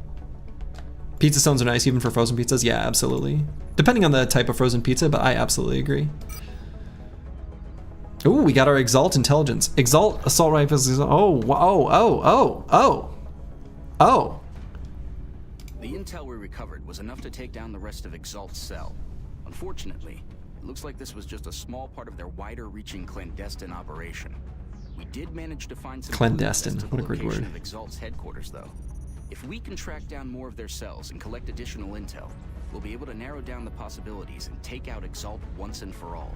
Speaker 1: pizza stones are nice even for frozen pizzas. Yeah, absolutely. Depending on the type of frozen pizza, but I absolutely agree. Ooh, we got our Exalt intelligence. Exalt assault rifles. Oh.
Speaker 6: The intel we recovered was enough to take down the rest of Exalt's cell. Unfortunately, it looks like this was just a small part of their wider-reaching clandestine operation. We did manage to find some
Speaker 1: clandestine.
Speaker 6: clues as to
Speaker 1: What a
Speaker 6: the
Speaker 1: great
Speaker 6: location
Speaker 1: word.
Speaker 6: of Exalt's headquarters, though. If we can track down more of their cells and collect additional intel, we'll be able to narrow down the possibilities and take out Exalt once and for all.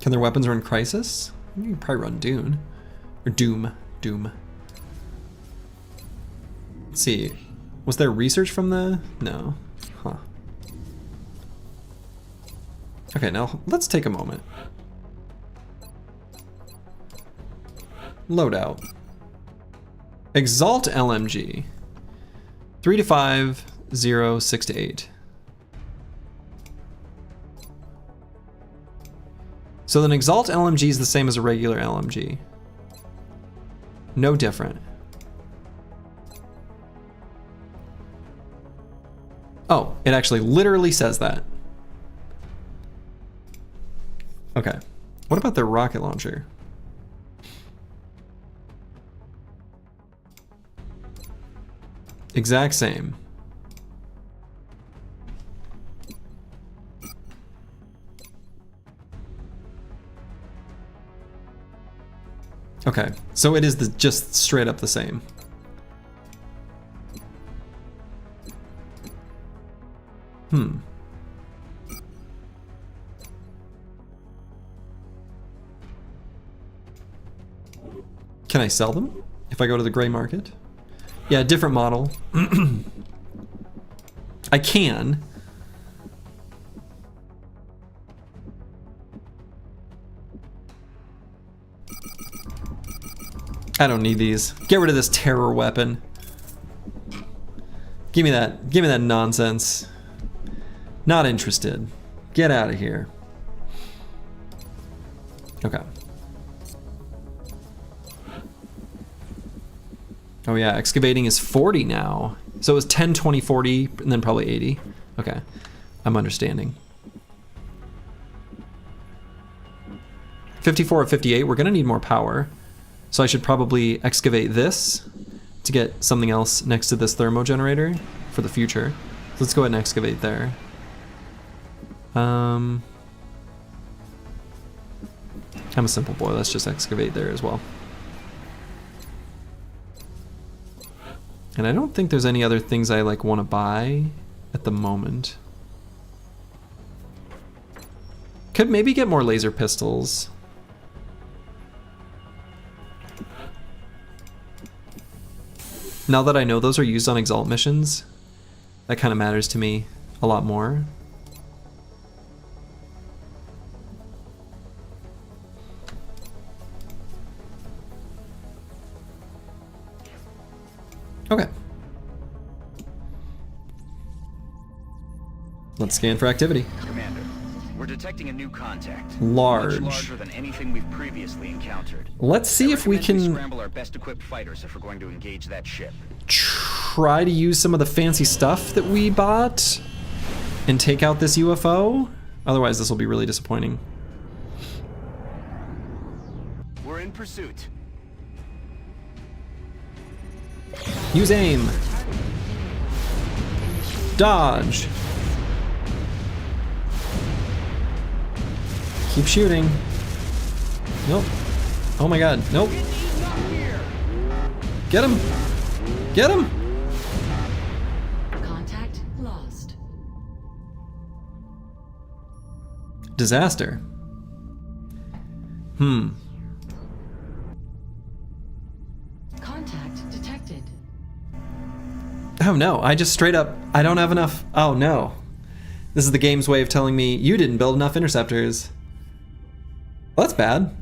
Speaker 1: Can their weapons run Crisis? You can probably run Dune. Or Doom. Let's see. Was there research from the... No. Huh. Okay, now let's take a moment. Loadout. Exalt LMG. 3 to 5, 0, 6 to 8. So then Exalt LMG is the same as a regular LMG. No different. Oh, it actually literally says that. Okay. What about their rocket launcher? Exact same. Okay, so it is just straight up the same. Can I sell them if I go to the gray market? Yeah, different model. I can. I don't need these. Get rid of this terror weapon. Give me that nonsense. Not interested. Get out of here. Okay. Oh yeah, excavating is 40 now. So it was 10, 20, 40, and then probably 80. Okay, I'm understanding. 54 or 58, we're gonna need more power. So I should probably excavate this to get something else next to this thermo generator for the future. So let's go ahead and excavate there. I'm a simple boy, let's just excavate there as well. And I don't think there's any other things I like want to buy at the moment. Could maybe get more laser pistols. Now that I know those are used on Exalt missions, that kind of matters to me a lot more. Okay. Let's scan for activity.
Speaker 2: Commander, we're We're detecting a new contact.
Speaker 1: Large.
Speaker 2: Much larger than anything we've previously encountered.
Speaker 1: Let's see if we can
Speaker 2: scramble our best equipped fighters if we're going to engage that ship.
Speaker 1: try to use some of the fancy stuff that we bought and take out this UFO. Otherwise, this will be really disappointing.
Speaker 2: We're in pursuit.
Speaker 1: Use aim. Dodge. Keep shooting. Nope. Oh my god. Nope. Get him. Get him.
Speaker 9: Contact lost.
Speaker 1: Disaster.
Speaker 9: Contact detected.
Speaker 1: Oh no, I just straight up, I don't have enough. Oh no. This is the game's way of telling me you didn't build enough interceptors. Well, that's bad.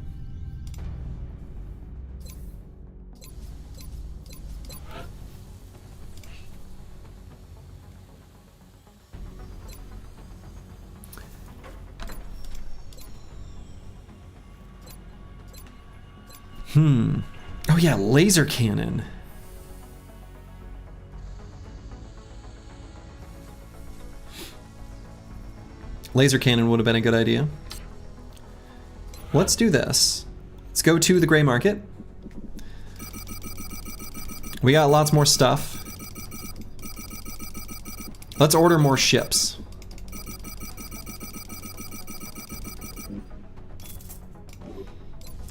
Speaker 1: Oh yeah, laser cannon. Laser cannon would have been a good idea. Let's do this. Let's go to the gray market. We got lots more stuff. Let's order more ships.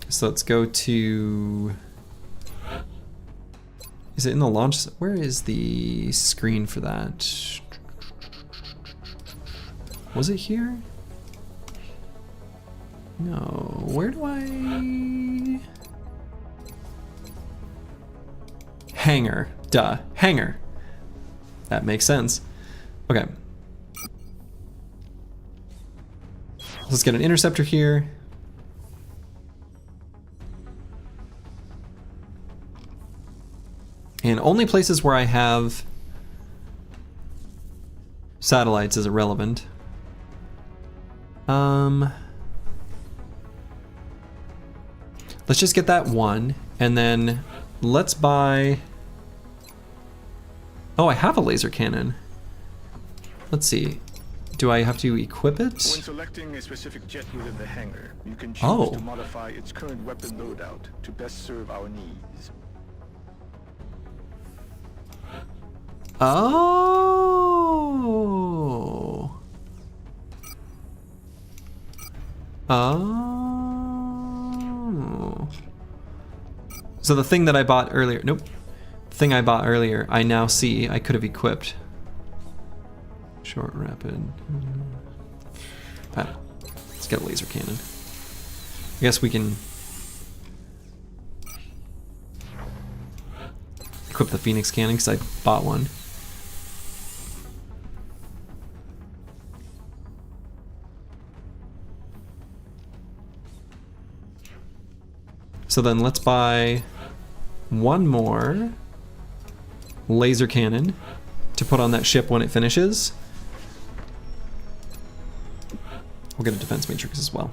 Speaker 1: So let's go to... Is it in the launch? Where is the screen for that? Was it here? No, where do I... Hangar, duh, hangar. That makes sense. Okay. Let's get an interceptor here. And only places where I have satellites is irrelevant. Let's just get that one, and then let's buy... Oh, I have a laser cannon. Let's see. Do I have to equip it?
Speaker 7: When selecting a specific jet within the hangar, you can choose to modify its current weapon loadout to best serve our needs.
Speaker 1: Oh. Oh. So the thing that I bought earlier, nope. The thing I bought earlier, I now see I could have equipped. Short, rapid. Let's get a laser cannon. I guess we can equip the Phoenix cannon because I bought one. So then let's buy one more laser cannon to put on that ship when it finishes. We'll get a defense matrix as well.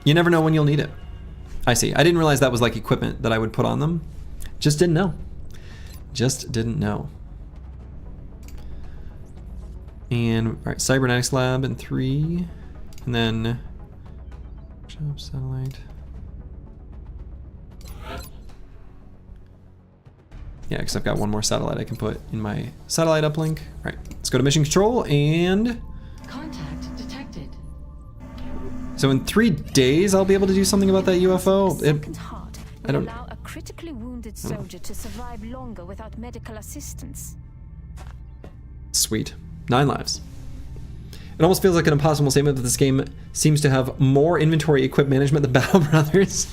Speaker 1: You never know when you'll need it. I see. I didn't realize that was like equipment that I would put on them. Just didn't know. Just didn't know. And all right, cybernetics lab in 3, and then shop satellite. Yeah, because I've got one more satellite I can put in my satellite uplink. Right, let's go to mission control and...
Speaker 9: Contact detected.
Speaker 1: So in 3 days, I'll be able to do something about that UFO. I don't...
Speaker 8: Allow a critically wounded soldier to survive longer without medical assistance.
Speaker 1: Sweet. 9 lives. It almost feels like an impossible statement that this game seems to have more inventory equip management than Battle Brothers.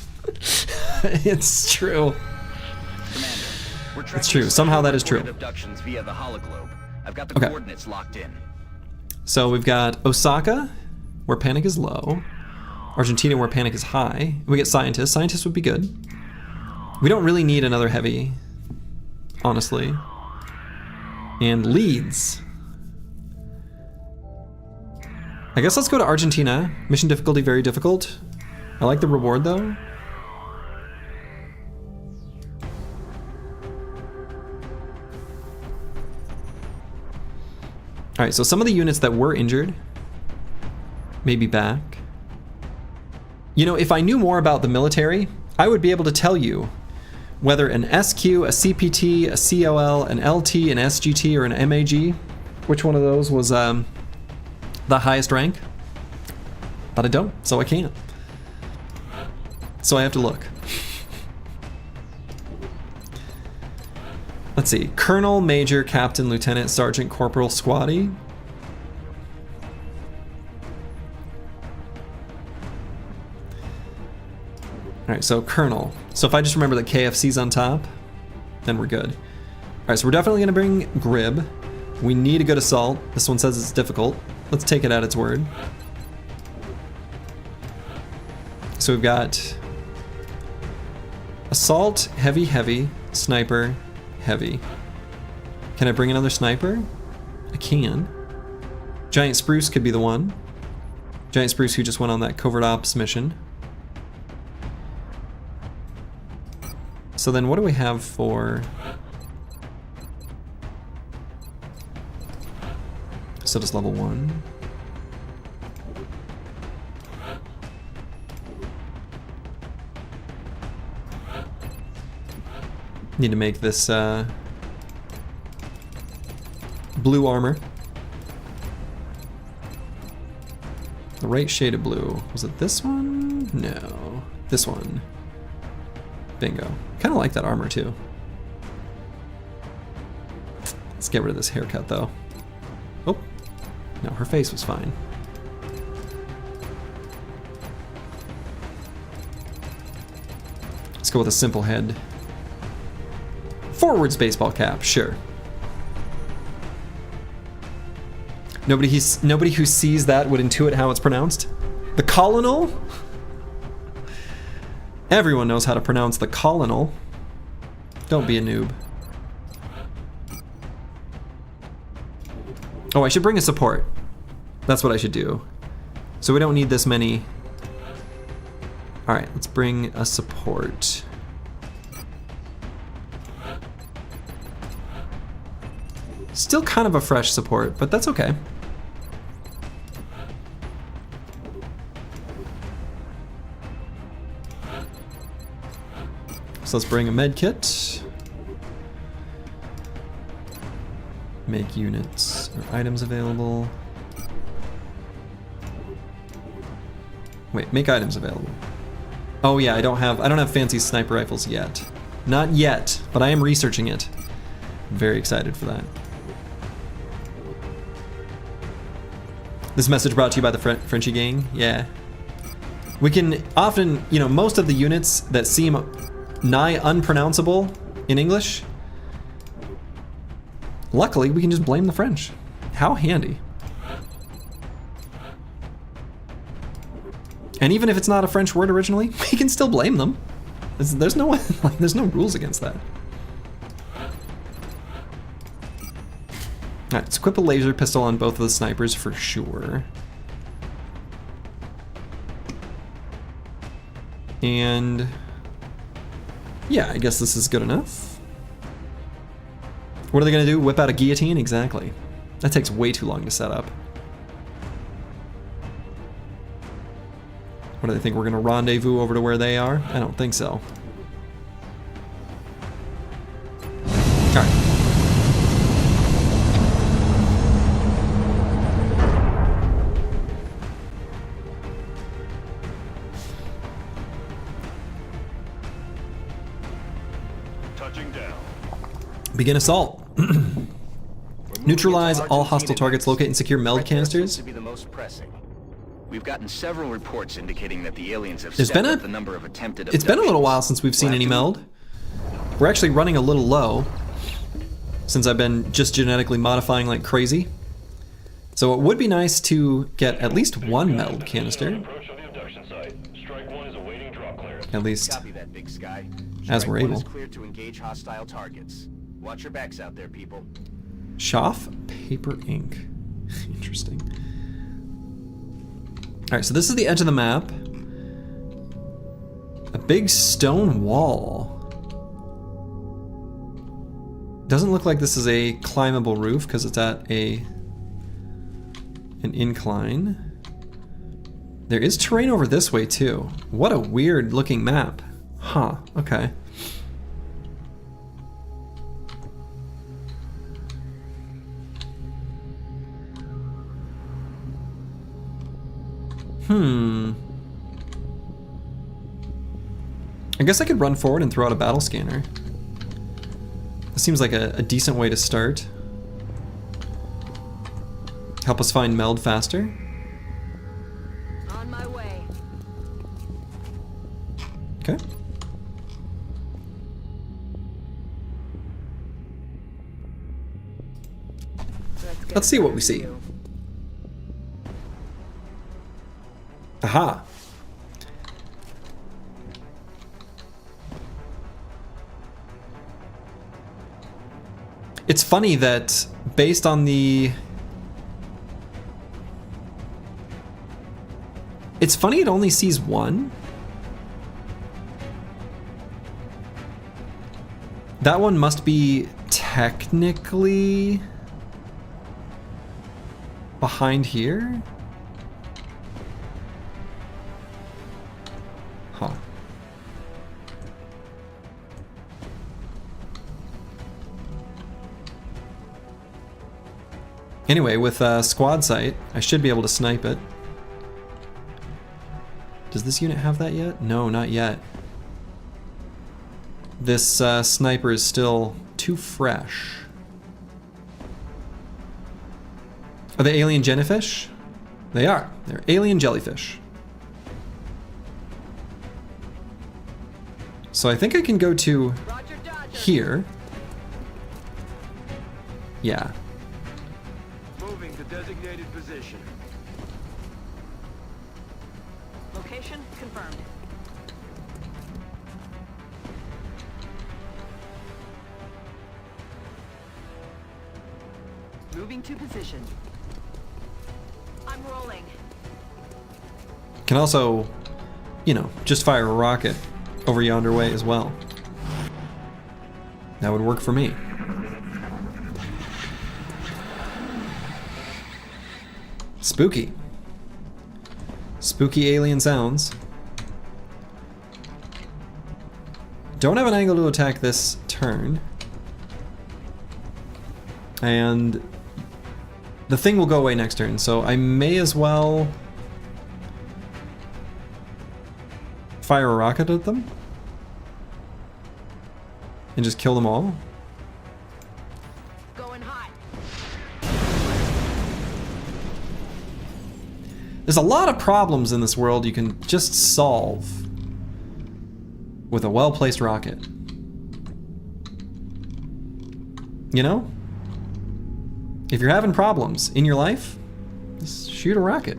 Speaker 1: It's true. It's true. Somehow that is true.
Speaker 2: Abductions via the hologlobe. I've got the
Speaker 1: Okay.
Speaker 2: coordinates locked in.
Speaker 1: So we've got Osaka, where panic is low. Argentina, where panic is high. We get scientists. Scientists would be good. We don't really need another heavy, honestly. And Leeds. I guess let's go to Argentina. Mission difficulty, very difficult. I like the reward though. Alright, so some of the units that were injured may be back. You know, if I knew more about the military, I would be able to tell you whether an SQ, a CPT, a COL, an LT, an SGT, or an MAG, which one of those was the highest rank. But I don't, so I can't. So I have to look. Let's see, Colonel, Major, Captain, Lieutenant, Sergeant, Corporal, Squatty. Alright, so Colonel. So if I just remember that KFC's on top, then we're good. Alright, so we're definitely gonna bring Grib. We need a good assault. This one says it's difficult. Let's take it at its word. So we've got assault, heavy, heavy, sniper, heavy. Can I bring another sniper? I can. Giant Spruce could be the one. Giant Spruce who just went on that covert ops mission. So then what do we have for... So does level 1. Need to make this blue armor. The right shade of blue. Was it this one? No. This one. Bingo. Kind of like that armor too. Let's get rid of this haircut though. Oh. No, her face was fine. Let's go with a simple head. Forwards baseball cap, sure. Nobody who sees that would intuit how it's pronounced. The colonel? Everyone knows how to pronounce the colonel. Don't be a noob. Oh, I should bring a support. That's what I should do. So we don't need this many. Alright, let's bring a support. Still kind of a fresh support, but that's okay. So let's bring a med kit. Make units or items available. Wait, make items available. Oh yeah, I don't have fancy sniper rifles yet. Not yet, but I am researching it. Very excited for that. This message brought to you by the Frenchie gang. Yeah. We can often, you know, most of the units that seem nigh unpronounceable in English, luckily we can just blame the French. How handy. And even if it's not a French word originally, we can still blame them. There's no like, there's no rules against that. Alright, let's equip a laser pistol on both of the snipers for sure. And yeah, I guess this is good enough. What are they gonna do? Whip out a guillotine? Exactly. That takes way too long to set up. What do they think? We're gonna rendezvous over to where they are? I don't think so. Alright.
Speaker 7: Touching down.
Speaker 1: Begin assault. Neutralize all hostile targets, locate and secure meld canisters.
Speaker 2: To be the most pressing. We've gotten several reports indicating that the aliens have
Speaker 1: It's been
Speaker 2: stepped up the number of attempted
Speaker 1: It's been a little
Speaker 2: abductions.
Speaker 1: while since we've seen any meld. We're actually running a little low since I've been just genetically modifying like crazy. So it would be nice to get at least one meld canister. At least
Speaker 2: Copy that, Big Sky.
Speaker 1: as we're
Speaker 2: Strike one
Speaker 1: able.
Speaker 2: is clear to engage hostile targets. Watch your backs out there, people.
Speaker 1: Schaff paper ink. Interesting. Alright, so this is the edge of the map. A big stone wall. Doesn't look like this is a climbable roof because it's at an incline. There is terrain over this way too. What a weird looking map. Huh, okay. I guess I could run forward and throw out a battle scanner. This seems like a decent way to start. Help us find Meld faster.
Speaker 10: On my way.
Speaker 1: Okay. Let's see what we see. Aha. It's funny that based on the... It's funny it only sees one. That one must be technically behind here? Huh. Anyway, with squad sight, I should be able to snipe it. Does this unit have that yet? No, not yet. This sniper is still too fresh. Are they alien jellyfish? They are. They're alien jellyfish. So I think I can go to here. Yeah.
Speaker 4: Moving to designated position.
Speaker 10: Location confirmed. Moving to position. I'm rolling.
Speaker 1: Can also, you know, just fire a rocket over yonder way as well. That would work for me. Spooky. Spooky alien sounds. Don't have an angle to attack this turn. And the thing will go away next turn, so I may as well fire a rocket at them and just kill them all.
Speaker 10: Going hot.
Speaker 1: There's a lot of problems in this world you can just solve with a well-placed rocket. You know? If you're having problems in your life, just shoot a rocket.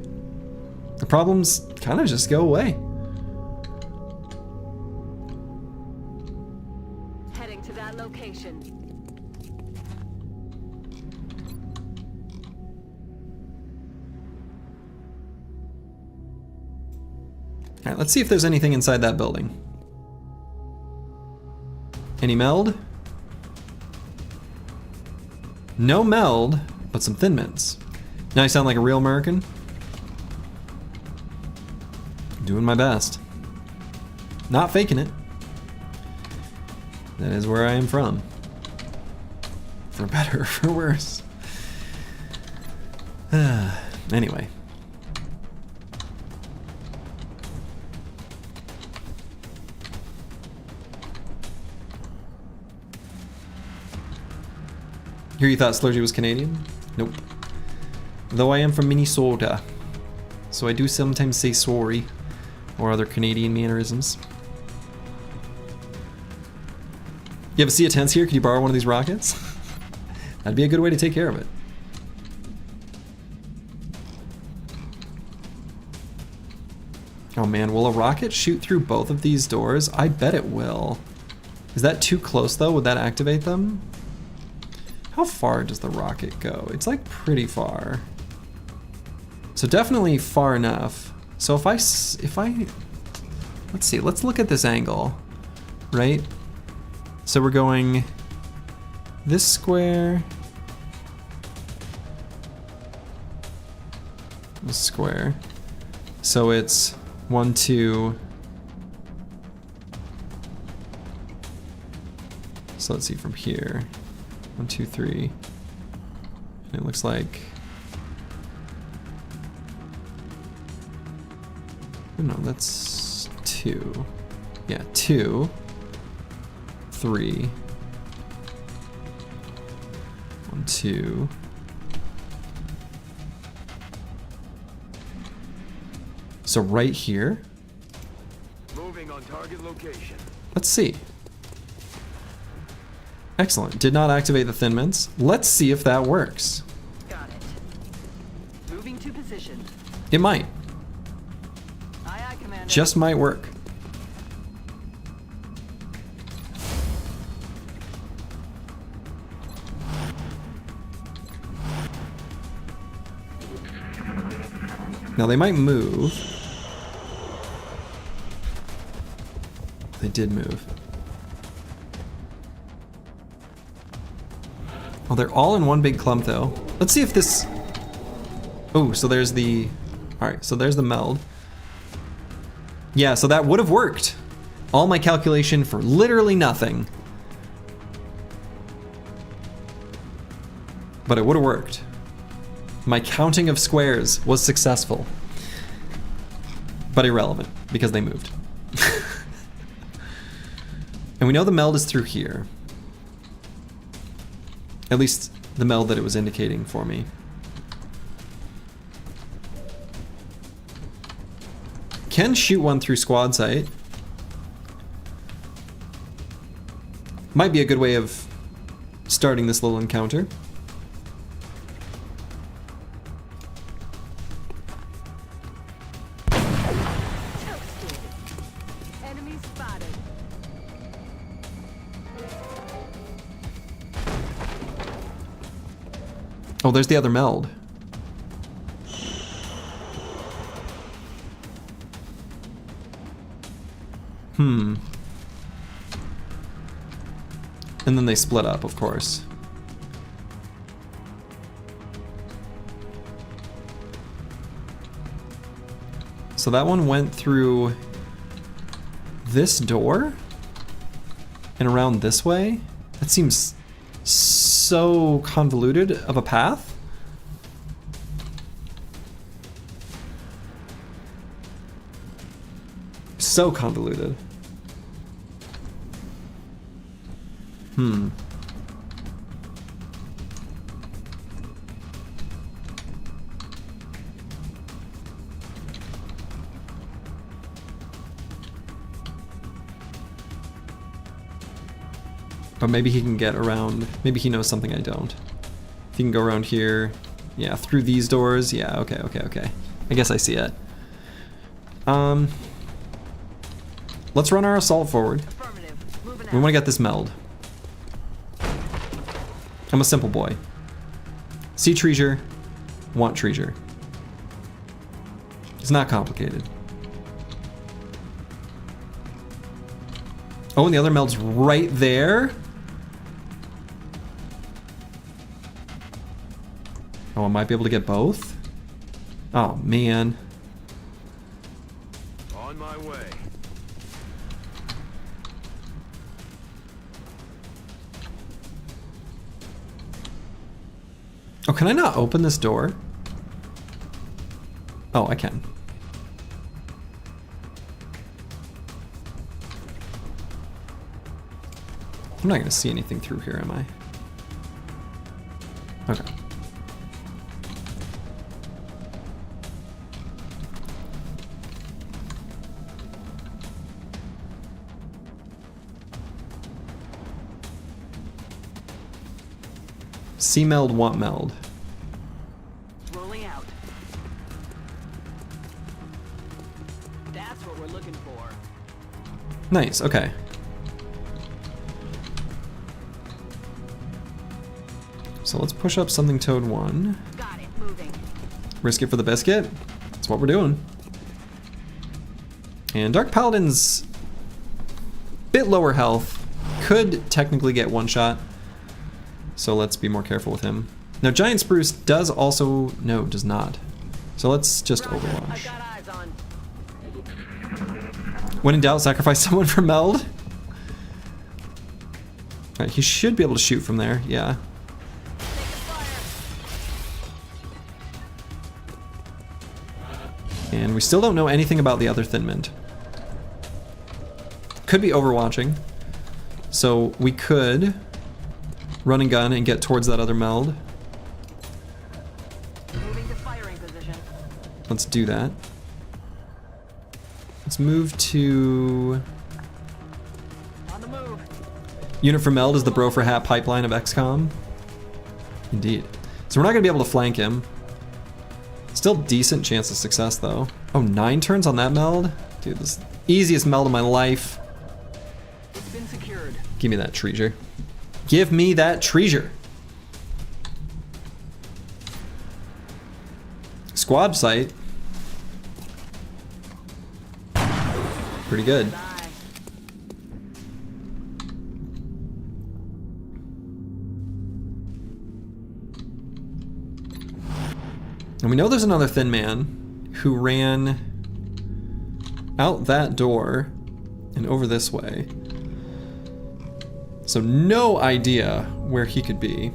Speaker 1: The problems kind of just go away.
Speaker 10: Heading to that location.
Speaker 1: Alright, let's see if there's anything inside that building. Any meld? No meld, but some thin mints. Now I sound like a real American. Doing my best. Not faking it. That is where I am from. For better or for worse. Anyway. Here you thought Slurgy was Canadian? Nope. Though I am from Minnesota, so I do sometimes say sorry, or other Canadian mannerisms. You have a C-10s here? Could you borrow one of these rockets? That'd be a good way to take care of it. Oh man, will a rocket shoot through both of these doors? I bet it will. Is that too close though? Would that activate them? How far does the rocket go? It's like pretty far. So definitely far enough. So if I, let's see, let's look at this angle, right? So we're going this square, this square. So it's 1, 2. So let's see from here, 1, 2, 3. And it looks like, oh no, that's 2. Yeah, 2, 3, 1, 2. So right here.
Speaker 4: Moving on target location.
Speaker 1: Let's see. Excellent. Did not activate the thin mints. Let's see if that works.
Speaker 10: Got it. Moving to position.
Speaker 1: It might.
Speaker 10: Aye, aye, Commander.
Speaker 1: Just might work. Now they might move. They did move. Oh, they're all in one big clump though. Let's see if this... Oh, so there's the... Alright, so there's the meld. Yeah, so that would have worked. All my calculation for literally nothing. But it would have worked. My counting of squares was successful. But irrelevant, because they moved. And we know the meld is through here. At least the meld that it was indicating for me. Can shoot one through squad sight. Might be a good way of starting this little encounter.
Speaker 10: Enemy spotted.
Speaker 1: Oh, there's the other meld. And then they split up, of course. So that one went through this door and around this way. That seems so convoluted of a path. So convoluted. But maybe he can get around, maybe he knows something I don't. If he can go around here, yeah, through these doors, yeah, okay. I guess I see it. Let's run our assault forward.
Speaker 10: Affirmative. Moving out.
Speaker 1: We want to get this meld. I'm a simple boy. See treasure, want treasure. It's not complicated. Oh, and the other meld's right there. Oh, I might be able to get both? Oh, man.
Speaker 4: On my way.
Speaker 1: Oh, can I not open this door? Oh, I can. I'm not gonna see anything through here, am I? Okay. See meld, want meld.
Speaker 10: Rolling out. That's what we're looking for.
Speaker 1: Nice, okay. So let's push up something Toad 1.
Speaker 10: Got it. Moving.
Speaker 1: Risk it for the biscuit. That's what we're doing. And Dark Paladin's bit lower health, could technically get one shot, so let's be more careful with him. Now Giant Spruce does also, no, does not. So let's just Overwatch.
Speaker 10: Got eyes on.
Speaker 1: When in doubt, sacrifice someone for Meld. Alright, he should be able to shoot from there, yeah. And we still don't know anything about the other Thin Mint. Could be overwatching. So we could run and gun and get towards that other Meld.
Speaker 10: Moving to firing position.
Speaker 1: Let's do that. Let's move to...
Speaker 10: On the move.
Speaker 1: Unit for Meld is the bro for hat pipeline of XCOM. Indeed. So we're not going to be able to flank him. Still decent chance of success though. Oh, 9 turns on that Meld? Dude, this is the easiest Meld of my life.
Speaker 10: It's been secured.
Speaker 1: Give me that treasure. Give me that treasure. Squad site. Pretty good. And we know there's another Thin Man who ran out that door and over this way. So no idea where he could be.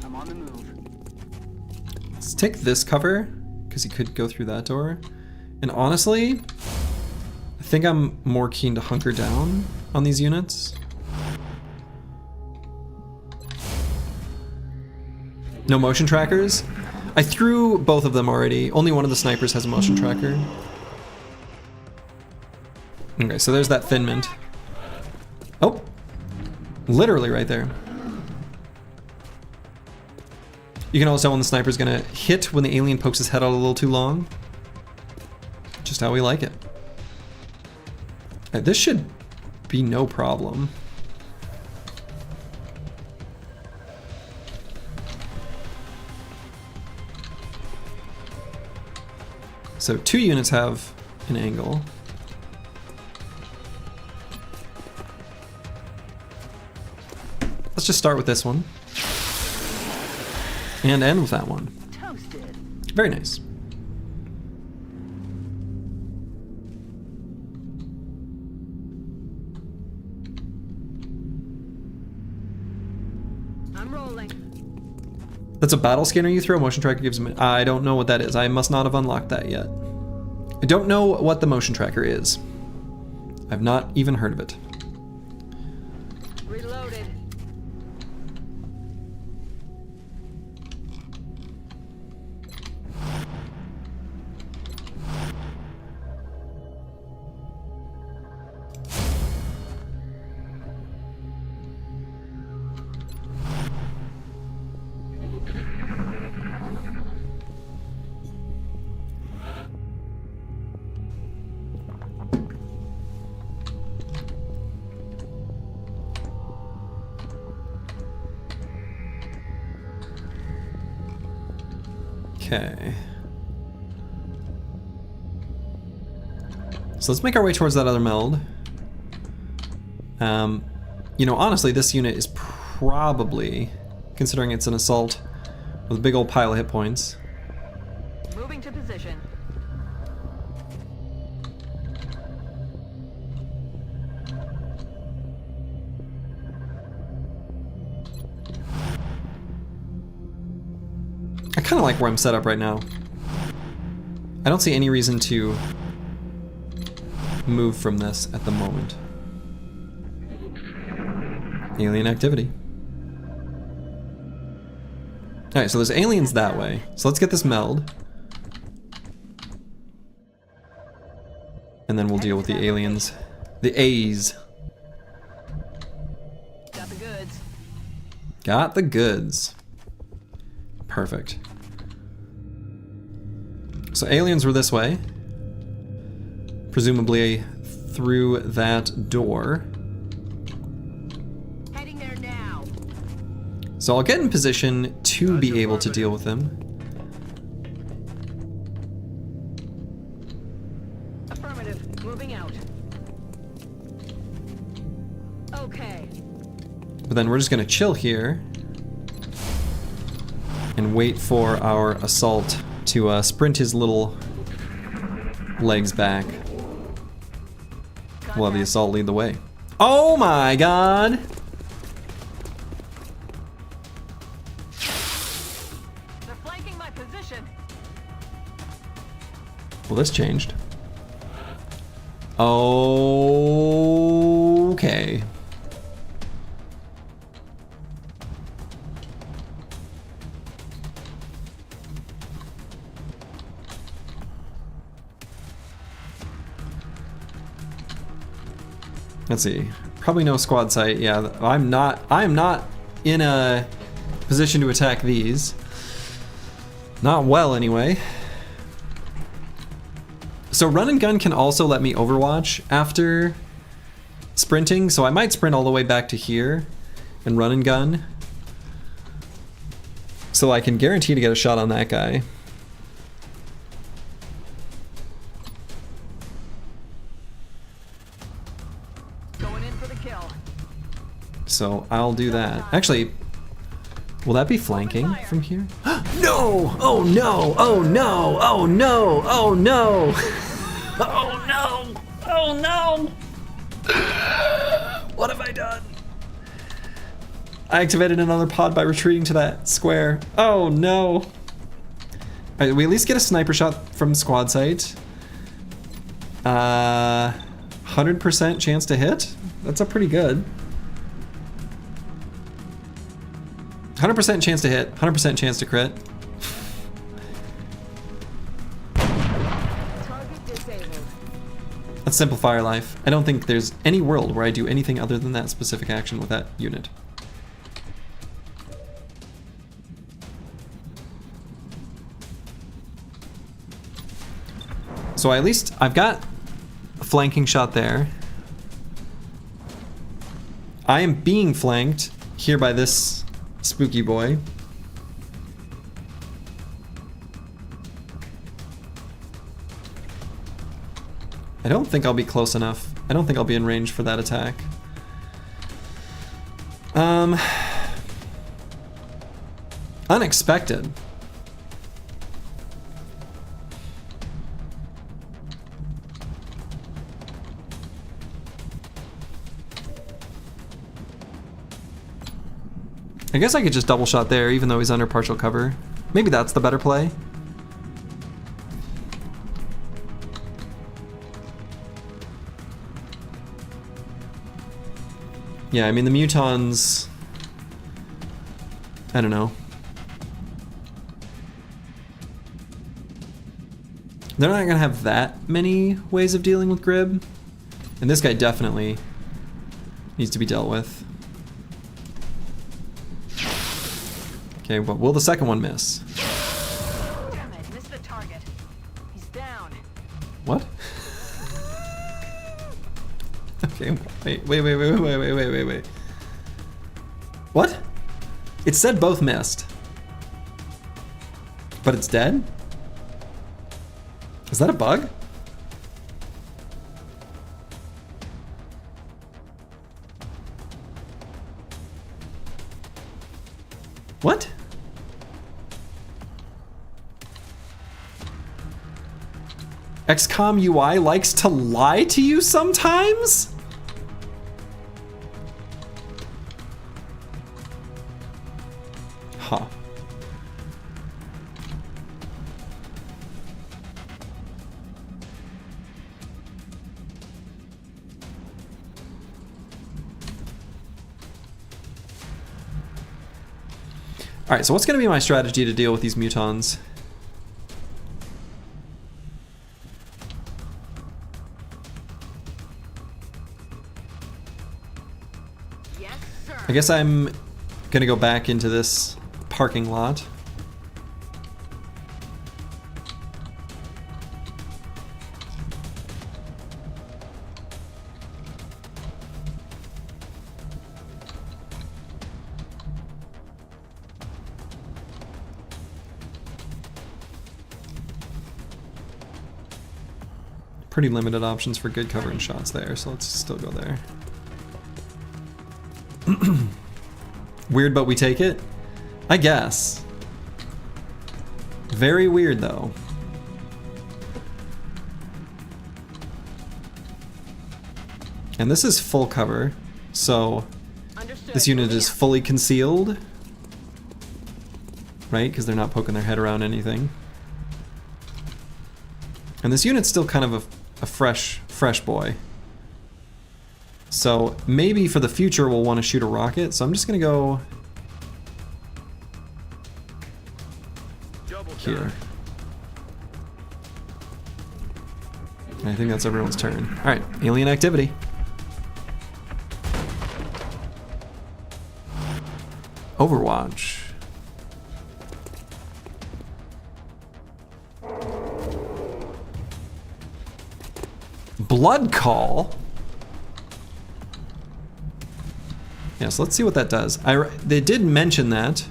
Speaker 10: I'm on the move.
Speaker 1: Let's take this cover, because he could go through that door. And honestly, I think I'm more keen to hunker down on these units. No motion trackers? I threw both of them already. Only one of the snipers has a motion tracker. Okay, so there's that Thin Mint. Oh! Literally right there. You can also tell when the sniper's gonna hit when the alien pokes his head out a little too long. Just how we like it. This should be no problem. So 2 units have an angle. Let's just start with this one. And end with that one.
Speaker 10: Toasted.
Speaker 1: Very nice.
Speaker 10: I'm rolling.
Speaker 1: That's a battle scanner you throw. Motion tracker gives him. I don't know what that is. I must not have unlocked that yet. I don't know what the motion tracker is. I've not even heard of it.
Speaker 10: Reloaded.
Speaker 1: Okay. So let's make our way towards that other Meld. You know, honestly, this unit is probably, considering it's an assault with a big old pile of hit points.
Speaker 10: Moving to position.
Speaker 1: I kind of like where I'm set up right now. I don't see any reason to move from this at the moment. Alien activity. Alright, so there's aliens that way. So let's get this Meld. And then we'll deal with the aliens. The A's.
Speaker 10: Got the goods.
Speaker 1: Got the goods. Perfect. So aliens were this way. Presumably through that door.
Speaker 10: Heading there now.
Speaker 1: So I'll get in position to be able to deal with them.
Speaker 10: Affirmative. Moving out. Okay.
Speaker 1: But then we're just gonna chill here and wait for our assault to sprint his little legs back. We'll have the assault lead the way. Oh my god!
Speaker 10: They're flanking my position.
Speaker 1: Well, this changed. Okay. Let's see. Probably no squad sight. Yeah, I am not in a position to attack these. Not well, anyway. So run and gun can also let me overwatch after sprinting, so I might sprint all the way back to here and run and gun. So I can guarantee to get a shot on that guy.
Speaker 10: Going in for the kill.
Speaker 1: So I'll do that. Actually, will that be flanking from here? No! Oh no! Oh no! Oh no! Oh no! Oh no! Oh no! What have I done? I activated another pod by retreating to that square. Oh no! Alright, we at least get a sniper shot from squad sight. 100% chance to hit? That's a pretty good. 100% chance to hit, 100% chance to crit.
Speaker 10: Target disabled.
Speaker 1: Let's simplify our life. I don't think there's any world where I do anything other than that specific action with that unit. So at least I've got a flanking shot there. I am being flanked here by this spooky boy. I don't think I'll be close enough. I don't think I'll be in range for that attack. Unexpected. I guess I could just double shot there even though he's under partial cover. Maybe that's the better play. Yeah, I mean the mutons, I don't know. They're not gonna have that many ways of dealing with Grib. And this guy definitely needs to be dealt with. Okay, but will the second one miss?
Speaker 10: Damn it, missed the target. He's down.
Speaker 1: What? Okay, wait. What? It said both missed. But it's dead? Is that a bug? What? XCOM UI likes to lie to you sometimes? Huh. Alright, so what's going to be my strategy to deal with these mutons?
Speaker 10: Yes, sir.
Speaker 1: I guess I'm going to go back into this parking lot. pretty limited options for good cover and shots there, so let's still go there. Weird, but we take it? I guess. Very weird, though. And this is full cover, so this unit is fully concealed, right? Because they're not poking their head around anything. And this unit's still kind of a fresh boy. So maybe for the future we'll want to shoot a rocket, so I'm just gonna go here. I think that's everyone's turn. Alright, alien activity. Overwatch. Blood Call? Yeah, so let's see what that does. They did mention that.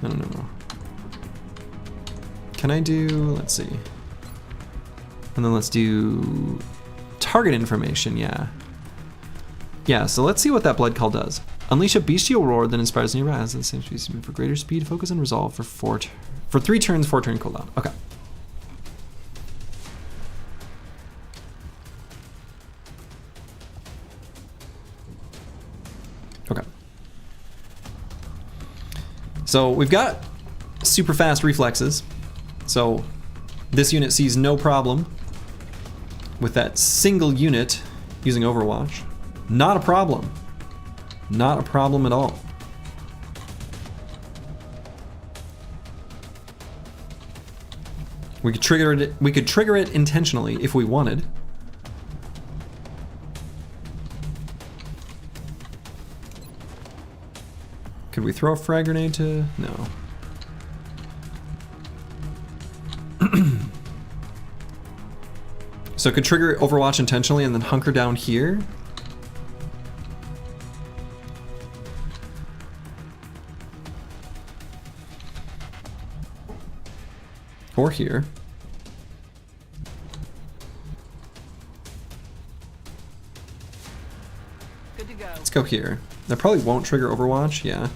Speaker 1: I don't know. Can I do, let's see. And then let's do target information, yeah. Yeah, so let's see what that Blood Call does. Unleash a bestial roar that inspires nearby as the same species for greater speed, focus, and resolve for 3 turns, 4 turn cooldown. Okay. Okay. So we've got super fast reflexes. So this unit sees no problem with that single unit using Overwatch. Not a problem. Not a problem at all. We could trigger it intentionally if we wanted. Could we throw a frag grenade to? No. So it could trigger Overwatch intentionally and then hunker down here. Or here.
Speaker 10: Good to go.
Speaker 1: Let's go here. That probably won't trigger Overwatch, yeah.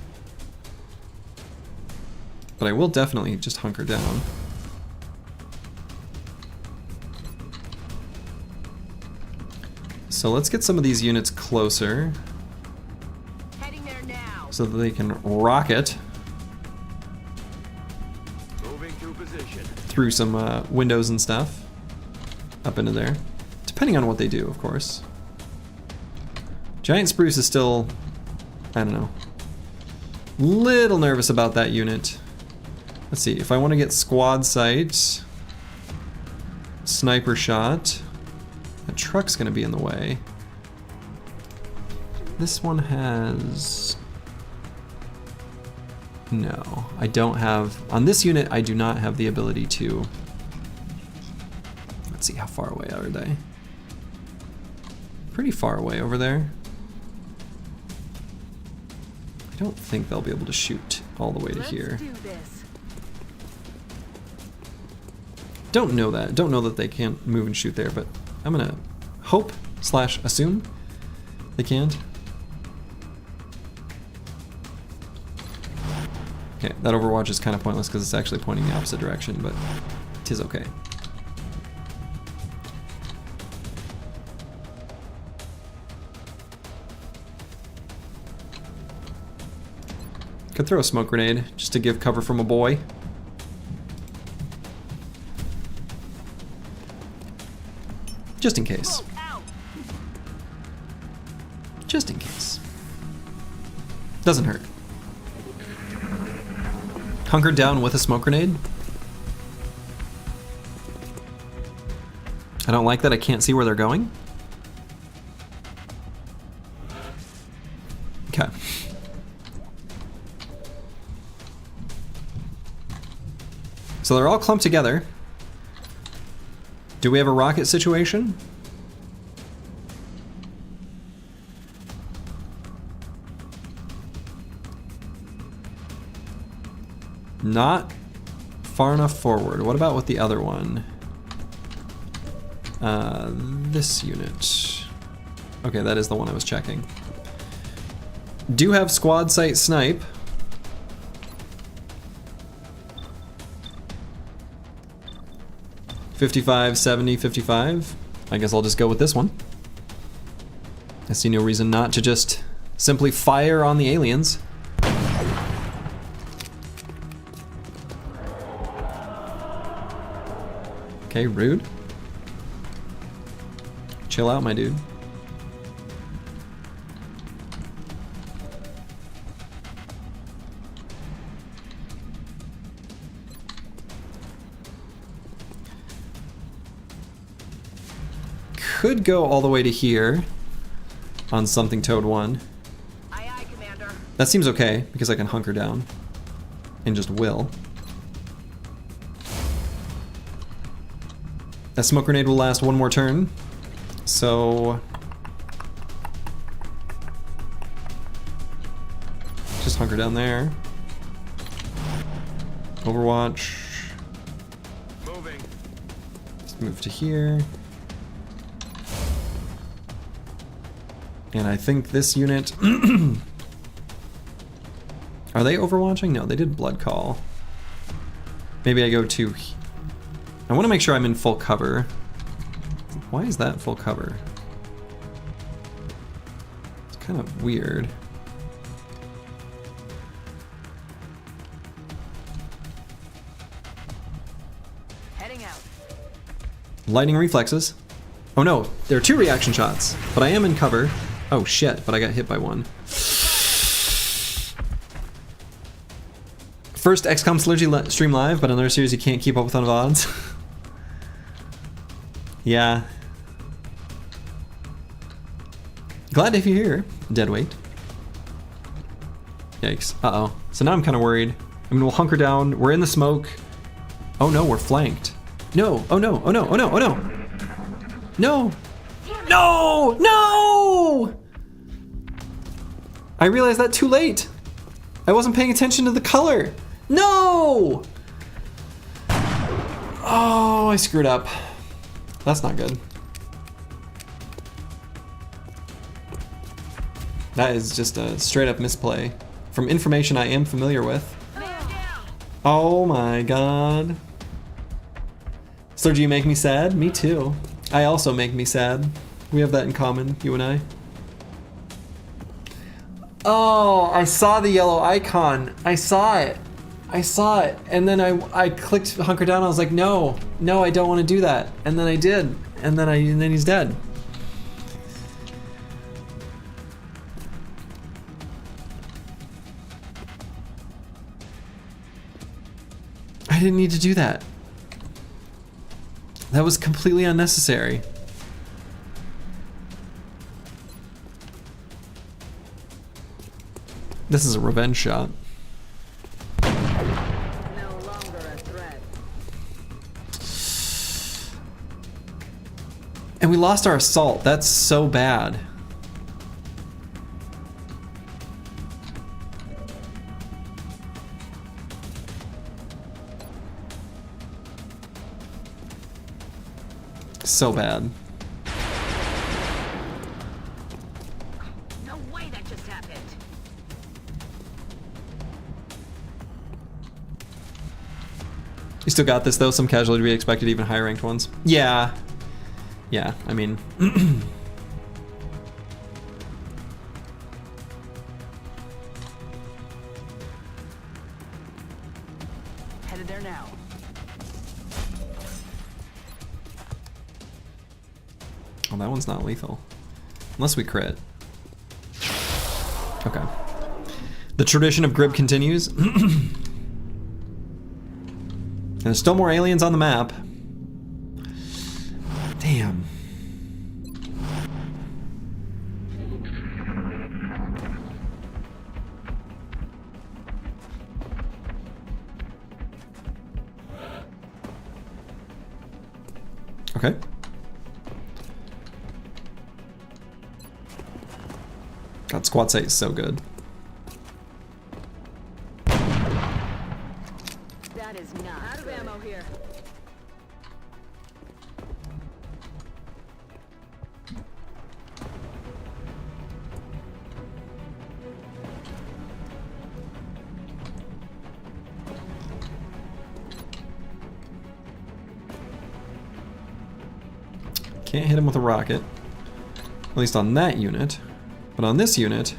Speaker 1: But I will definitely just hunker down. So let's get some of these units closer.
Speaker 10: Heading there now.
Speaker 1: So that they can rocket through some windows and stuff up into there, depending on what they do, of course. Giant Spruce is still, I don't know, little nervous about that unit. Let's see, if I want to get squad sight, sniper shot, that truck's gonna be in the way. This one has, no, I don't have, on this unit I do not have the ability to, let's see, how far away are they? Pretty far away over there. I don't think they'll be able to shoot all the way to here.
Speaker 10: Do this.
Speaker 1: Don't know that. Don't know that they can't move and shoot there, but I'm gonna hope / assume they can't. Okay, that Overwatch is kind of pointless because it's actually pointing the opposite direction, but it is okay. Could throw a smoke grenade just to give cover from a boy. Just in case. Just in case. Doesn't hurt. Hunkered down with a smoke grenade. I don't like that I can't see where they're going. Okay. So they're all clumped together. Do we have a rocket situation? Not far enough forward. What about with the other one? This unit. Okay, that is the one I was checking. Do have squad sight snipe. $55, $70, $55. I guess I'll just go with this one. I see no reason not to just simply fire on the aliens. Okay, rude. Chill out, my dude. Could go all the way to here on something Toad 1.
Speaker 10: Aye, aye, Commander.
Speaker 1: That seems okay, because I can hunker down. And just will. That smoke grenade will last one more turn. So... just hunker down there. Overwatch.
Speaker 4: Moving.
Speaker 1: Let's move to here. And I think this unit... Are they overwatching? No, they did blood call. Maybe I go to... I want to make sure I'm in full cover. Why is that full cover? It's kind of weird.
Speaker 10: Heading out.
Speaker 1: Lightning reflexes. Oh no, there are 2 reaction shots, but I am in cover. Oh shit, but I got hit by one. First XCOM Synergy stream live, but another series you can't keep up with on VODs. Yeah. Glad if you're here, deadweight. Yikes. Uh-oh. So now I'm kind of worried. I mean, we'll hunker down. We're in the smoke. Oh no, we're flanked. No. Oh no. Oh no. Oh no. Oh no. No. No! No! I realized that too late. I wasn't paying attention to the color. No! Oh, I screwed up. That's not good. That is just a straight up misplay from information I am familiar with. Oh my god. Sergi, you make me sad? Me too. I also make me sad. We have that in common, you and I. Oh, I saw the yellow icon. I saw it. I saw it. And then I clicked hunker down. I was like, no, I don't want to do that. And then I did. And then he's dead. I didn't need to do that. That was completely unnecessary. This is a revenge shot.
Speaker 10: No longer a threat.
Speaker 1: And we lost our assault. That's so bad. So bad.
Speaker 10: No way that just happened.
Speaker 1: You still got this though, some casualty to be expected, even higher ranked ones. Yeah. Yeah, I mean.
Speaker 10: Headed there now.
Speaker 1: Oh, that one's not lethal. Unless we crit. Okay. The tradition of Grib continues. And there's still more aliens on the map. Damn. Okay. God, squad sight is so good.
Speaker 10: That is not out of ammo here.
Speaker 1: Can't hit him with a rocket. At least on that unit. But on this unit,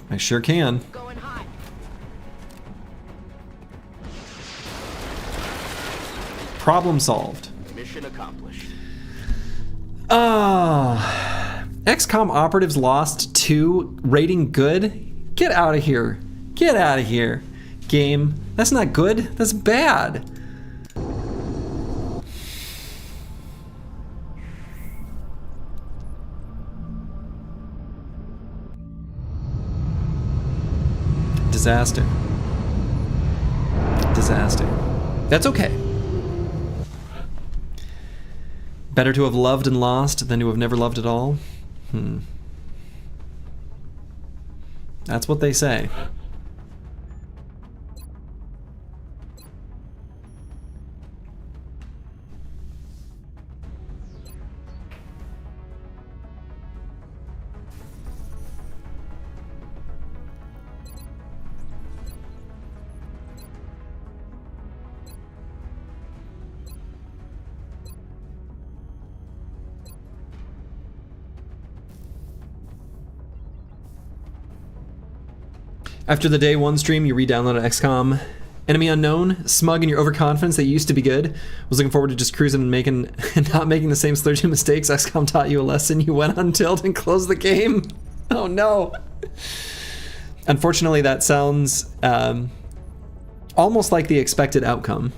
Speaker 1: I sure can.
Speaker 10: Going hot.
Speaker 1: Problem solved.
Speaker 2: Mission accomplished.
Speaker 1: XCOM operatives lost 2, rating good? Get out of here. Get out of here. Game. That's not good. That's bad. Disaster. Disaster. That's okay. Better to have loved and lost than to have never loved at all? That's what they say. After the day 1 stream, you re-downloaded XCOM. Enemy unknown, smug in your overconfidence that you used to be good. Was looking forward to just cruising and not making the same slurgy mistakes. XCOM taught you a lesson. You went on tilt and closed the game. Oh no. Unfortunately, that sounds almost like the expected outcome.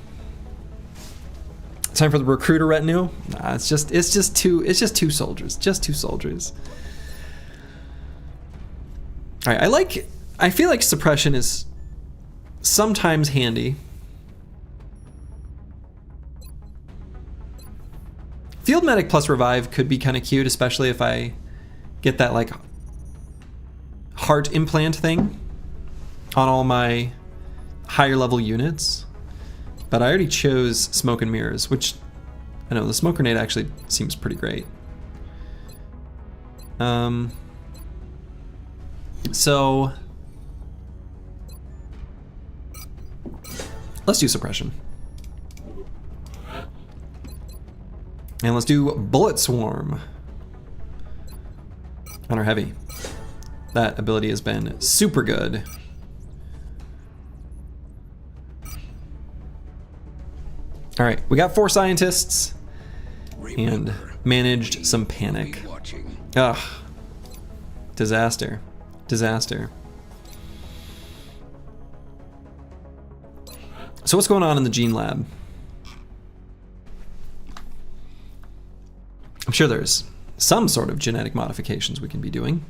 Speaker 1: Time for the recruiter retinue. Nah, it's just two soldiers. Just 2 soldiers. All right, I feel like suppression is sometimes handy. Field medic plus revive could be kind of cute, especially if I get that like heart implant thing on all my higher level units. But I already chose smoke and mirrors, which I know the smoke grenade actually seems pretty great. So let's do suppression. And let's do bullet swarm on our heavy. That ability has been super good. All right, we got 4 scientists and managed some panic. Ugh. Disaster. Disaster. So what's going on in the gene lab? I'm sure there's some sort of genetic modifications we can be doing.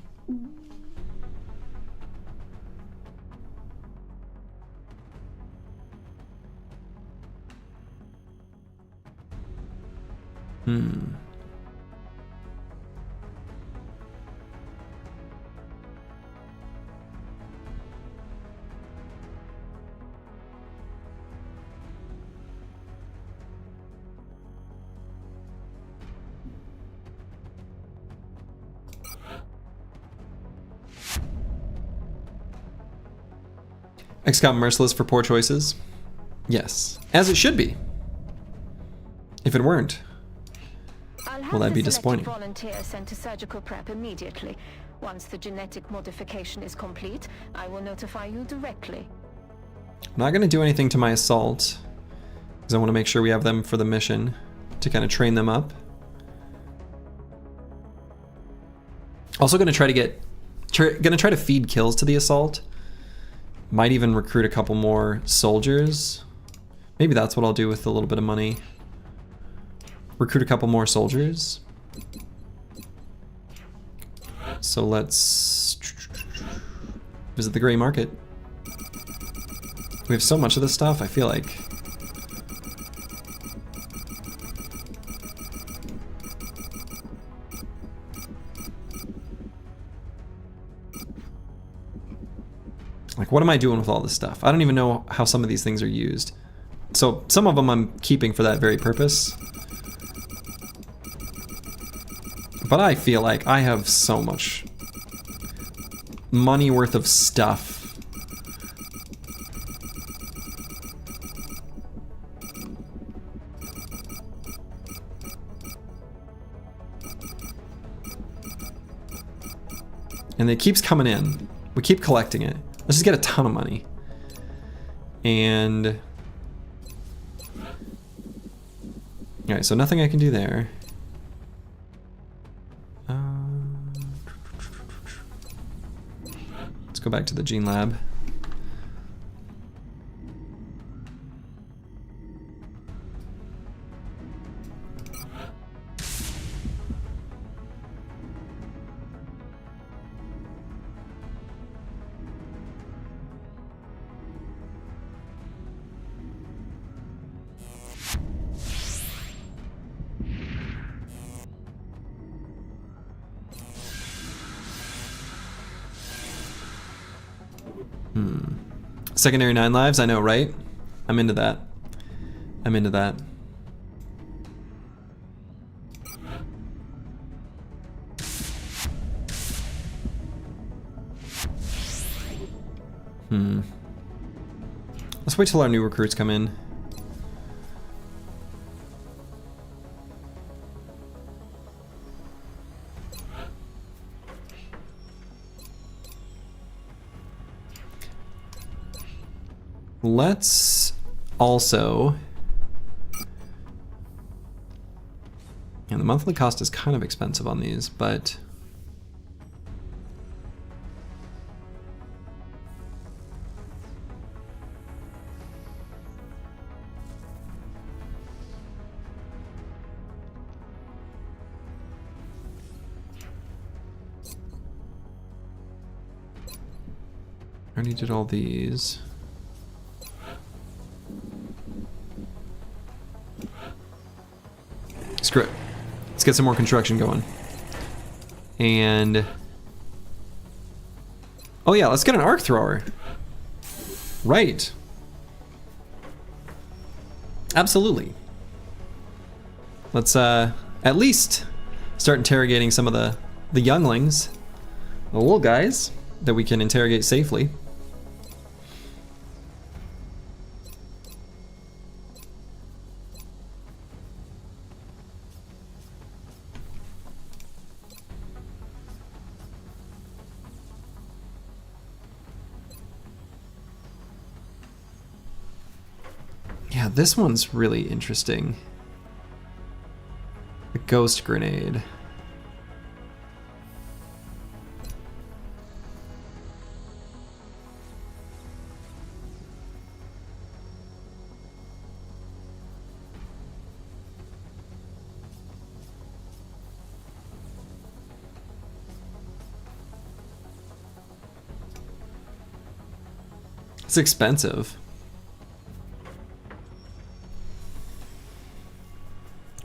Speaker 1: XCOM merciless for poor choices? Yes, as it should be. If it weren't, well, that'd be disappointing.
Speaker 8: Volunteer sent to surgical prep immediately. Once the genetic modification is complete, I will notify you directly.
Speaker 1: I'm not going to do anything to my assault because I want to make sure we have them for the mission to kind of train them up. Also going to try to feed kills to the assault. Might even recruit a couple more soldiers. Maybe that's what I'll do with a little bit of money. Recruit a couple more soldiers. So let's visit the gray market. We have so much of this stuff, I feel like. Like, what am I doing with all this stuff? I don't even know how some of these things are used. So some of them I'm keeping for that very purpose. But I feel like I have so much money worth of stuff. And it keeps coming in. We keep collecting it. Let's just get a ton of money. And... Alright, so nothing I can do there. Let's go back to the gene lab. Secondary 9 lives, I know, right? I'm into that. I'm into that. Let's wait till our new recruits come in. Let's also... And the monthly cost is kind of expensive on these, but... I already did all these. Screw it. Let's get some more construction going. And... oh yeah, let's get an arc thrower. Right. Absolutely. Let's at least start interrogating some of the younglings. The little guys that we can interrogate safely. Yeah, this one's really interesting. The ghost grenade. It's expensive.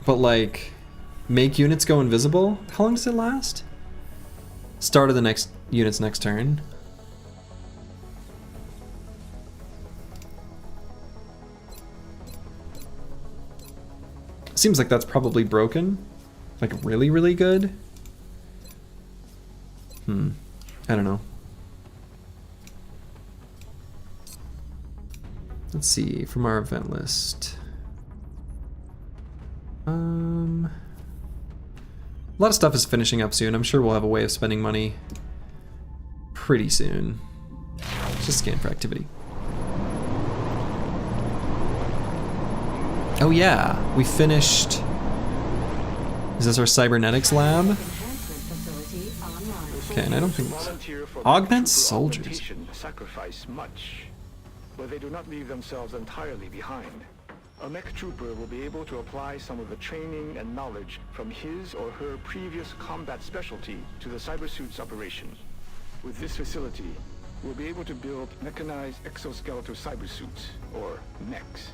Speaker 1: But like, make units go invisible? How long does it last? Start of the next unit's next turn. Seems like that's probably broken. Like really, really good. I don't know. Let's see, from our event list. A lot of stuff is finishing up soon. I'm sure we'll have a way of spending money pretty soon. Just scan for activity. Oh yeah, we finished. Is this our cybernetics lab? Okay, and I don't think augment soldiers.
Speaker 7: Sacrifice much, but they do not leave themselves entirely behind. A mech trooper will be able to apply some of the training and knowledge from his or her previous combat specialty to the cybersuit's operation. With this facility, we'll be able to build mechanized exoskeletal cybersuits, or mechs,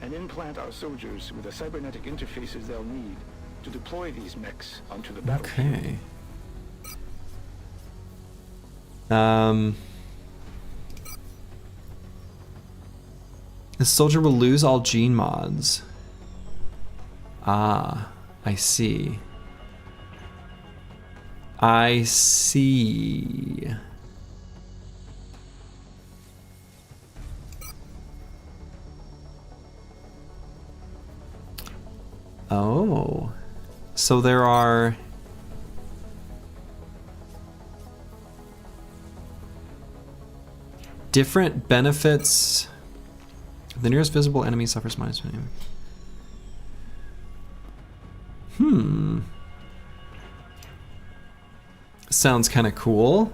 Speaker 7: and implant our soldiers with the cybernetic interfaces they'll need to deploy these mechs onto the battlefield.
Speaker 1: Okay. The soldier will lose all gene mods. Ah, I see. I see. Oh. So there are... Different benefits. The nearest visible enemy suffers minus 1. Sounds kind of cool.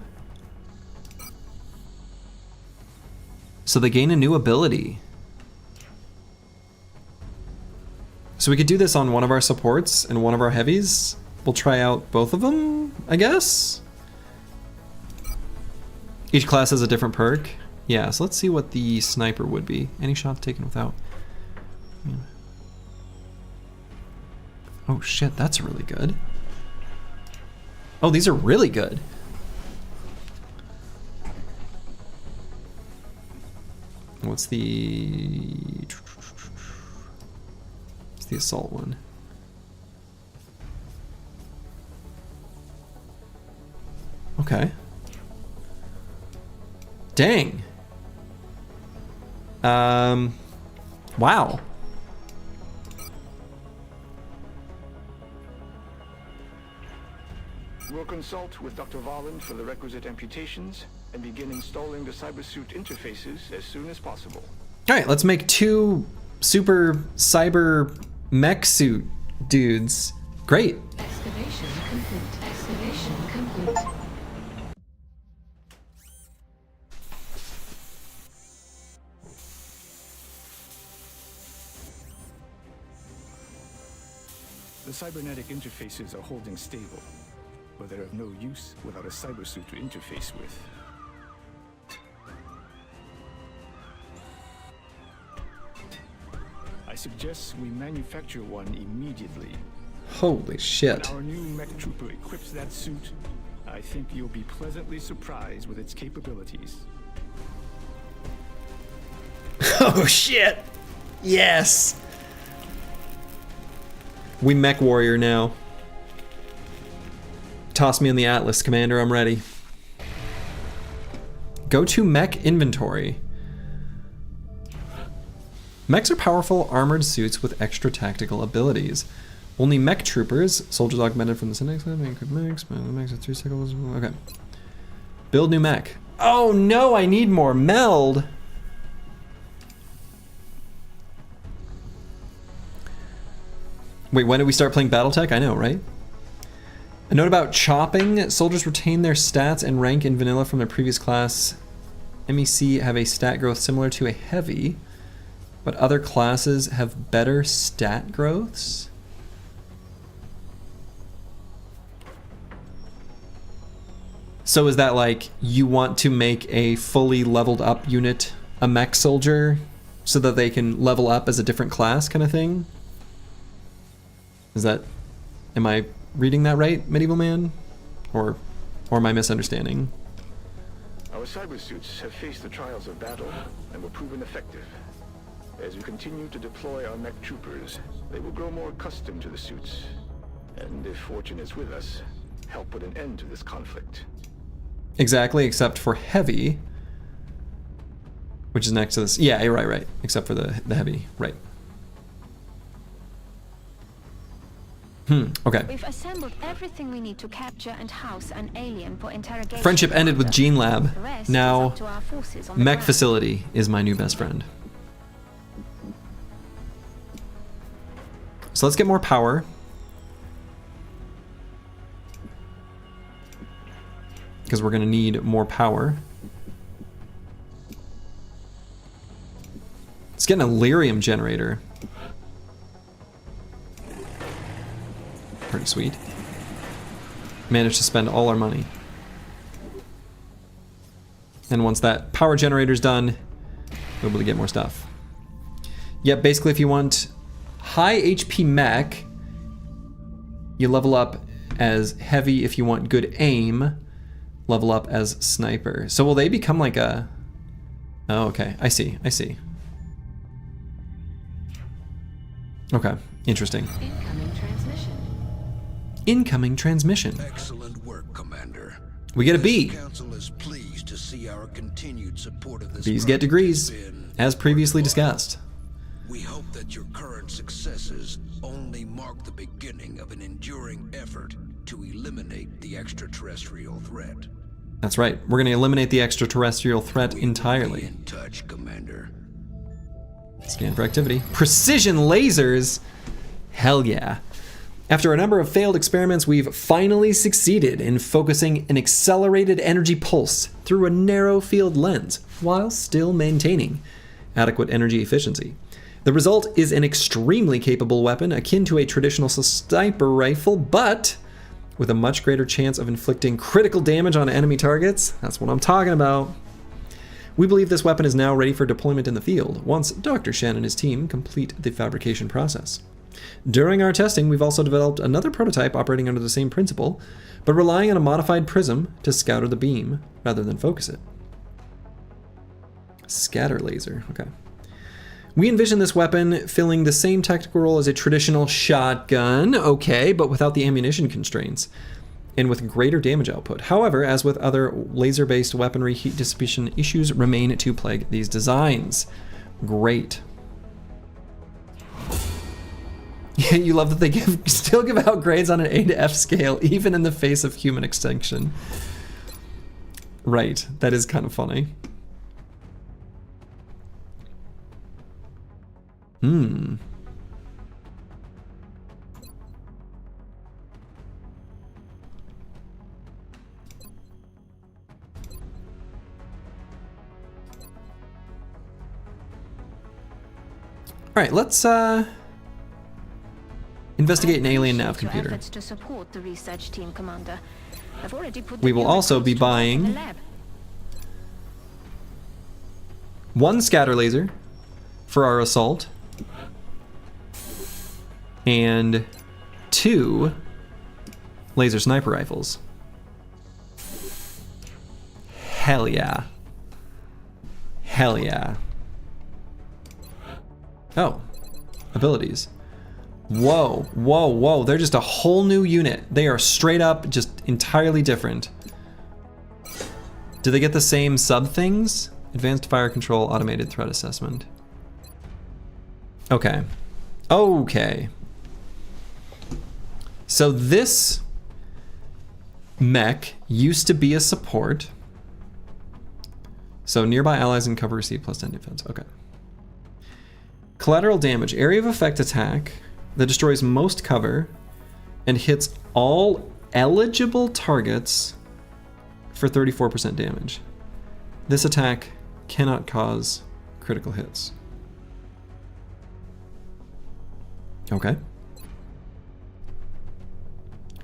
Speaker 1: So they gain a new ability. So we could do this on one of our supports and one of our heavies. We'll try out both of them, I guess. Each class has a different perk. Yeah, so let's see what the sniper would be. Any shots taken without... Oh shit, that's really good. Oh, these are really good. What's the assault one? Okay. Dang. Wow.
Speaker 7: We'll consult with Dr. Volland for the requisite amputations and begin installing the cybersuit interfaces as soon as possible.
Speaker 1: All right, let's make 2 super cyber mech suit dudes. Great.
Speaker 9: Excavation complete. Excavation complete.
Speaker 7: The cybernetic interfaces are holding stable, but they're of no use without a cybersuit to interface with. I suggest we manufacture one immediately.
Speaker 1: Holy shit.
Speaker 7: When our new mech trooper equips that suit, I think you'll be pleasantly surprised with its capabilities.
Speaker 1: Oh shit. Yes. We mech warrior now. Toss me in the Atlas, Commander, I'm ready. Go to mech inventory. Mechs are powerful armored suits with extra tactical abilities. Only mech troopers, soldiers augmented from the syntax, mechs at 3 seconds. Okay. Build new mech. Oh no, I need more meld. Wait, when did we start playing Battletech? I know, right? A note about chopping. Soldiers retain their stats and rank in vanilla from their previous class. MEC have a stat growth similar to a heavy, but other classes have better stat growths. So is that like you want to make a fully leveled up unit a mech soldier so that they can level up as a different class kind of thing? Is that, am I reading that right, Medieval Man? Or am I misunderstanding?
Speaker 7: Our cybersuits have faced the trials of battle and were proven effective. As we continue to deploy our mech troopers, they will grow more accustomed to the suits. And if fortune is with us, help put an end to this conflict.
Speaker 1: Exactly, except for heavy, which is next to this. Yeah, you're right. Except for the heavy, right. Okay.
Speaker 8: We've assembled everything we need to capture and house an alien for interrogation.
Speaker 1: Friendship ended with Gene Lab.
Speaker 8: The rest is
Speaker 1: Now,
Speaker 8: up to our forces on the
Speaker 1: mech
Speaker 8: ground.
Speaker 1: facility is my new best friend. So let's get more power. Because we're going to need more power. Let's get an Illyrium generator. Pretty sweet. Managed to spend all our money. And once that power generator's done, we'll be able to get more stuff. Yep, basically if you want high HP mech, you level up as heavy. If you want good aim, level up as sniper. So will they become like a... Oh, okay, I see. Okay, interesting. Incoming transmission.
Speaker 3: Excellent work, Commander.
Speaker 1: We get a B.
Speaker 3: The Council is pleased to see our continued support of this.
Speaker 1: B's get degrees, as previously discussed.
Speaker 3: We hope that your current successes only mark the beginning of an enduring effort to eliminate the extraterrestrial threat.
Speaker 1: That's right. We're going to eliminate the extraterrestrial threat entirely.
Speaker 3: In touch, Commander.
Speaker 1: Scan for activity. Precision lasers? Hell yeah. After a number of failed experiments, we've finally succeeded in focusing an accelerated energy pulse through a narrow field lens, while still maintaining adequate energy efficiency. The result is an extremely capable weapon akin to a traditional sniper rifle, but with a much greater chance of inflicting critical damage on enemy targets. That's what I'm talking about. We believe this weapon is now ready for deployment in the field, once Dr. Shen and his team complete the fabrication process. During our testing, we've also developed another prototype operating under the same principle, but relying on a modified prism to scatter the beam rather than focus it. Scatter laser, okay. We envision this weapon filling the same technical role as a traditional shotgun, okay, but without the ammunition constraints, and with greater damage output. However, as with other laser-based weaponry, heat dissipation issues remain to plague these designs. Great. Yeah, you love that they still give out grades on an A to F scale, even in the face of human extinction. Right, that is kind of funny. All right, let's investigate an alien nav computer.
Speaker 8: To support the research team, Commander. I've already put
Speaker 1: We will also be buying one scatter laser for our assault and 2 laser sniper rifles. Hell yeah. Hell yeah. Oh, abilities. Whoa, whoa, whoa. They're just a whole new unit. They are straight up just entirely different. Do they get the same sub things? Advanced fire control, automated threat assessment. Okay. Okay. So this mech used to be a support. So nearby allies and cover receive plus 10 defense. Okay. Collateral damage. Area of effect attack that destroys most cover and hits all eligible targets for 34% damage. This attack cannot cause critical hits. Okay.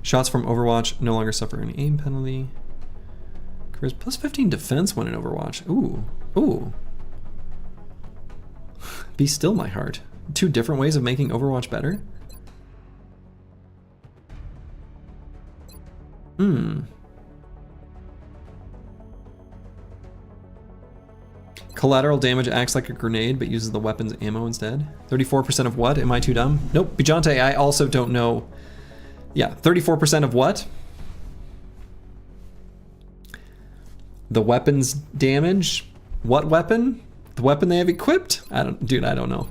Speaker 1: Shots from Overwatch no longer suffer any aim penalty. Covers plus 15 defense when in Overwatch. Ooh. Ooh. Be still, my heart. 2 different ways of making Overwatch better? Collateral damage acts like a grenade but uses the weapon's ammo instead. 34% of what? Am I too dumb? Nope. Bijante, I also don't know. Yeah, 34% of what? The weapon's damage? What weapon? The weapon they have equipped? Dude, I don't know.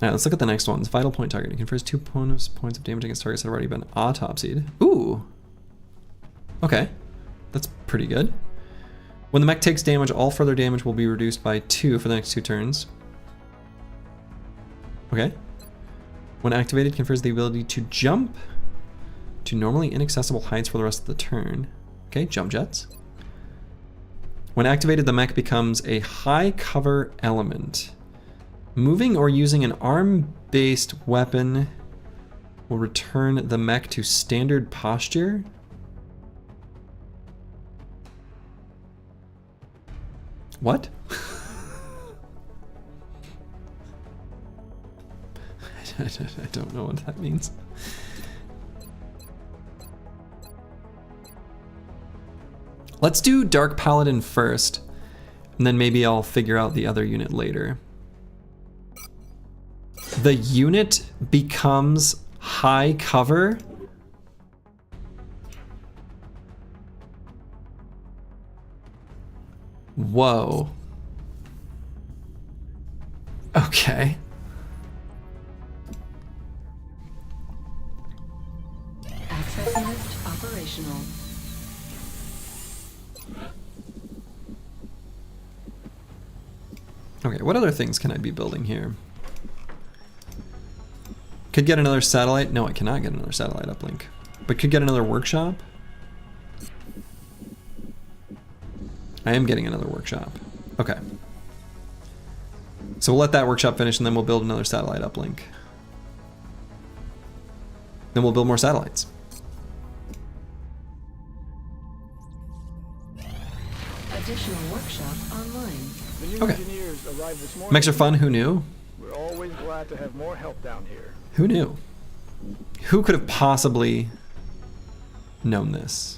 Speaker 1: Alright, let's look at the next one. Vital point target. It confers 2 points of damage against targets that have already been autopsied. Ooh. Okay. That's pretty good. When the mech takes damage, all further damage will be reduced by 2 for the next 2 turns. Okay. When activated, confers the ability to jump to normally inaccessible heights for the rest of the turn. Okay, jump jets. When activated, the mech becomes a high cover element. Moving or using an arm-based weapon will return the mech to standard posture. What? I don't know what that means. Let's do Dark Paladin first, and then maybe I'll figure out the other unit later. The unit becomes high cover? Whoa. Okay.
Speaker 9: Access lift operational.
Speaker 1: Okay, what other things can I be building here? Could get another satellite. No, I cannot get another satellite uplink. But could get another workshop. I am getting another workshop. Okay. So we'll let that workshop finish and then we'll build another satellite uplink. Then we'll build more satellites.
Speaker 9: Additional workshop online.
Speaker 7: The new
Speaker 1: Okay.
Speaker 7: engineers arrived this morning.
Speaker 1: Mechs are fun, who knew?
Speaker 7: We're always glad to have more help down here.
Speaker 1: Who knew? Who could have possibly known this?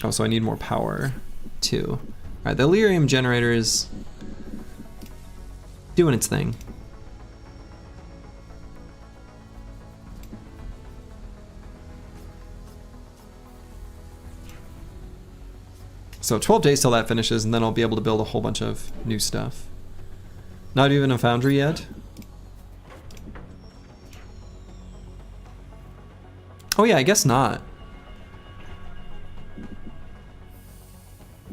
Speaker 1: Oh, so I need more power too. Alright, the Lyrium generator is doing its thing. So 12 days till that finishes, and then I'll be able to build a whole bunch of new stuff. Not even a foundry yet. Oh yeah, I guess not.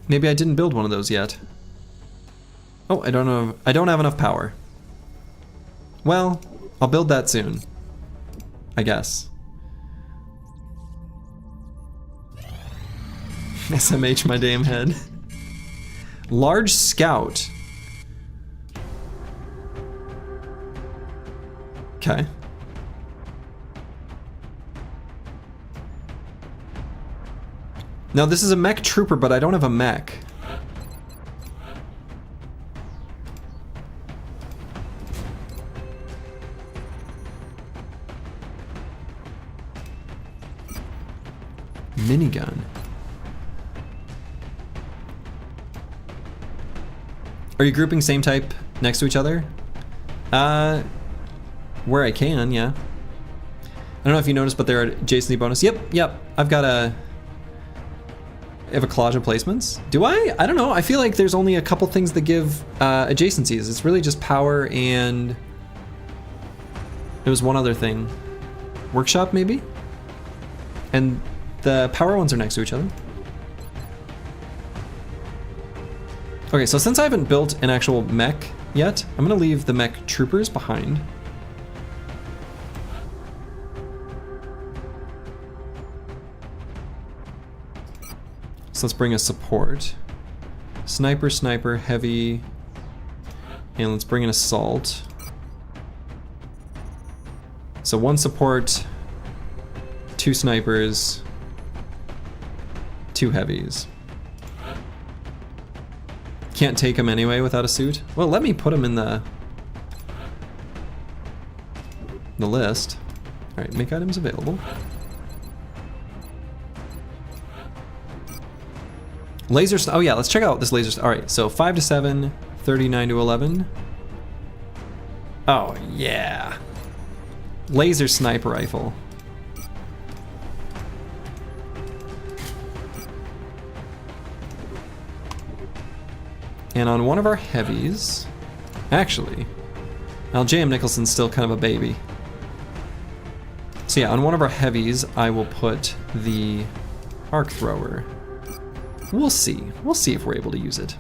Speaker 1: Maybe I didn't build one of those yet. Oh, I don't know. I don't have enough power. Well, I'll build that soon, I guess. SMH my damn head. Large scout. Okay. Now this is a mech trooper, but I don't have a mech. Minigun. Are you grouping same type next to each other? Where I can, yeah. I don't know if you noticed, but there are adjacency bonus. Yep. I've got I have a collage of placements. Do I? I don't know. I feel like there's only a couple things that give adjacencies. It's really just power and there was one other thing. Workshop, maybe? And the power ones are next to each other. Okay, so since I haven't built an actual mech yet, I'm gonna leave the mech troopers behind. So let's bring a support. Sniper, heavy, and let's bring an assault. So 1 support, 2 snipers, 2 heavies. Can't take him anyway without a suit. Well, let me put him in the list. All right, make items available. Laser, oh yeah, let's check out this laser. All right, so 5 to 7, 39 to 11. Oh yeah. Laser sniper rifle. And on one of our heavies, actually, now J.M. Nicholson's still kind of a baby. So yeah, on one of our heavies, I will put the arc thrower. We'll see. We'll see if we're able to use it.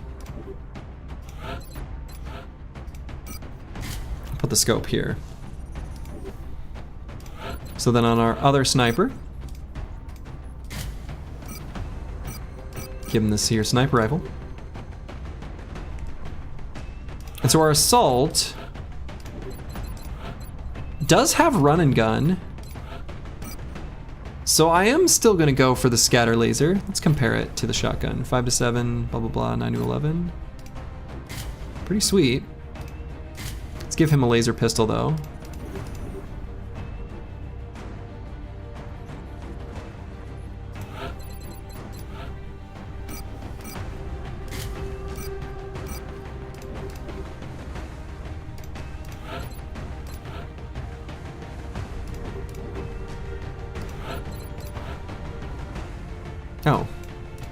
Speaker 1: Put the scope here. So then on our other sniper, give him this here sniper rifle. And so our assault does have run and gun. So I am still gonna go for the scatter laser. Let's compare it to the shotgun. 5 to 7, blah blah blah, 9 to 11. Pretty sweet. Let's give him a laser pistol though. Oh,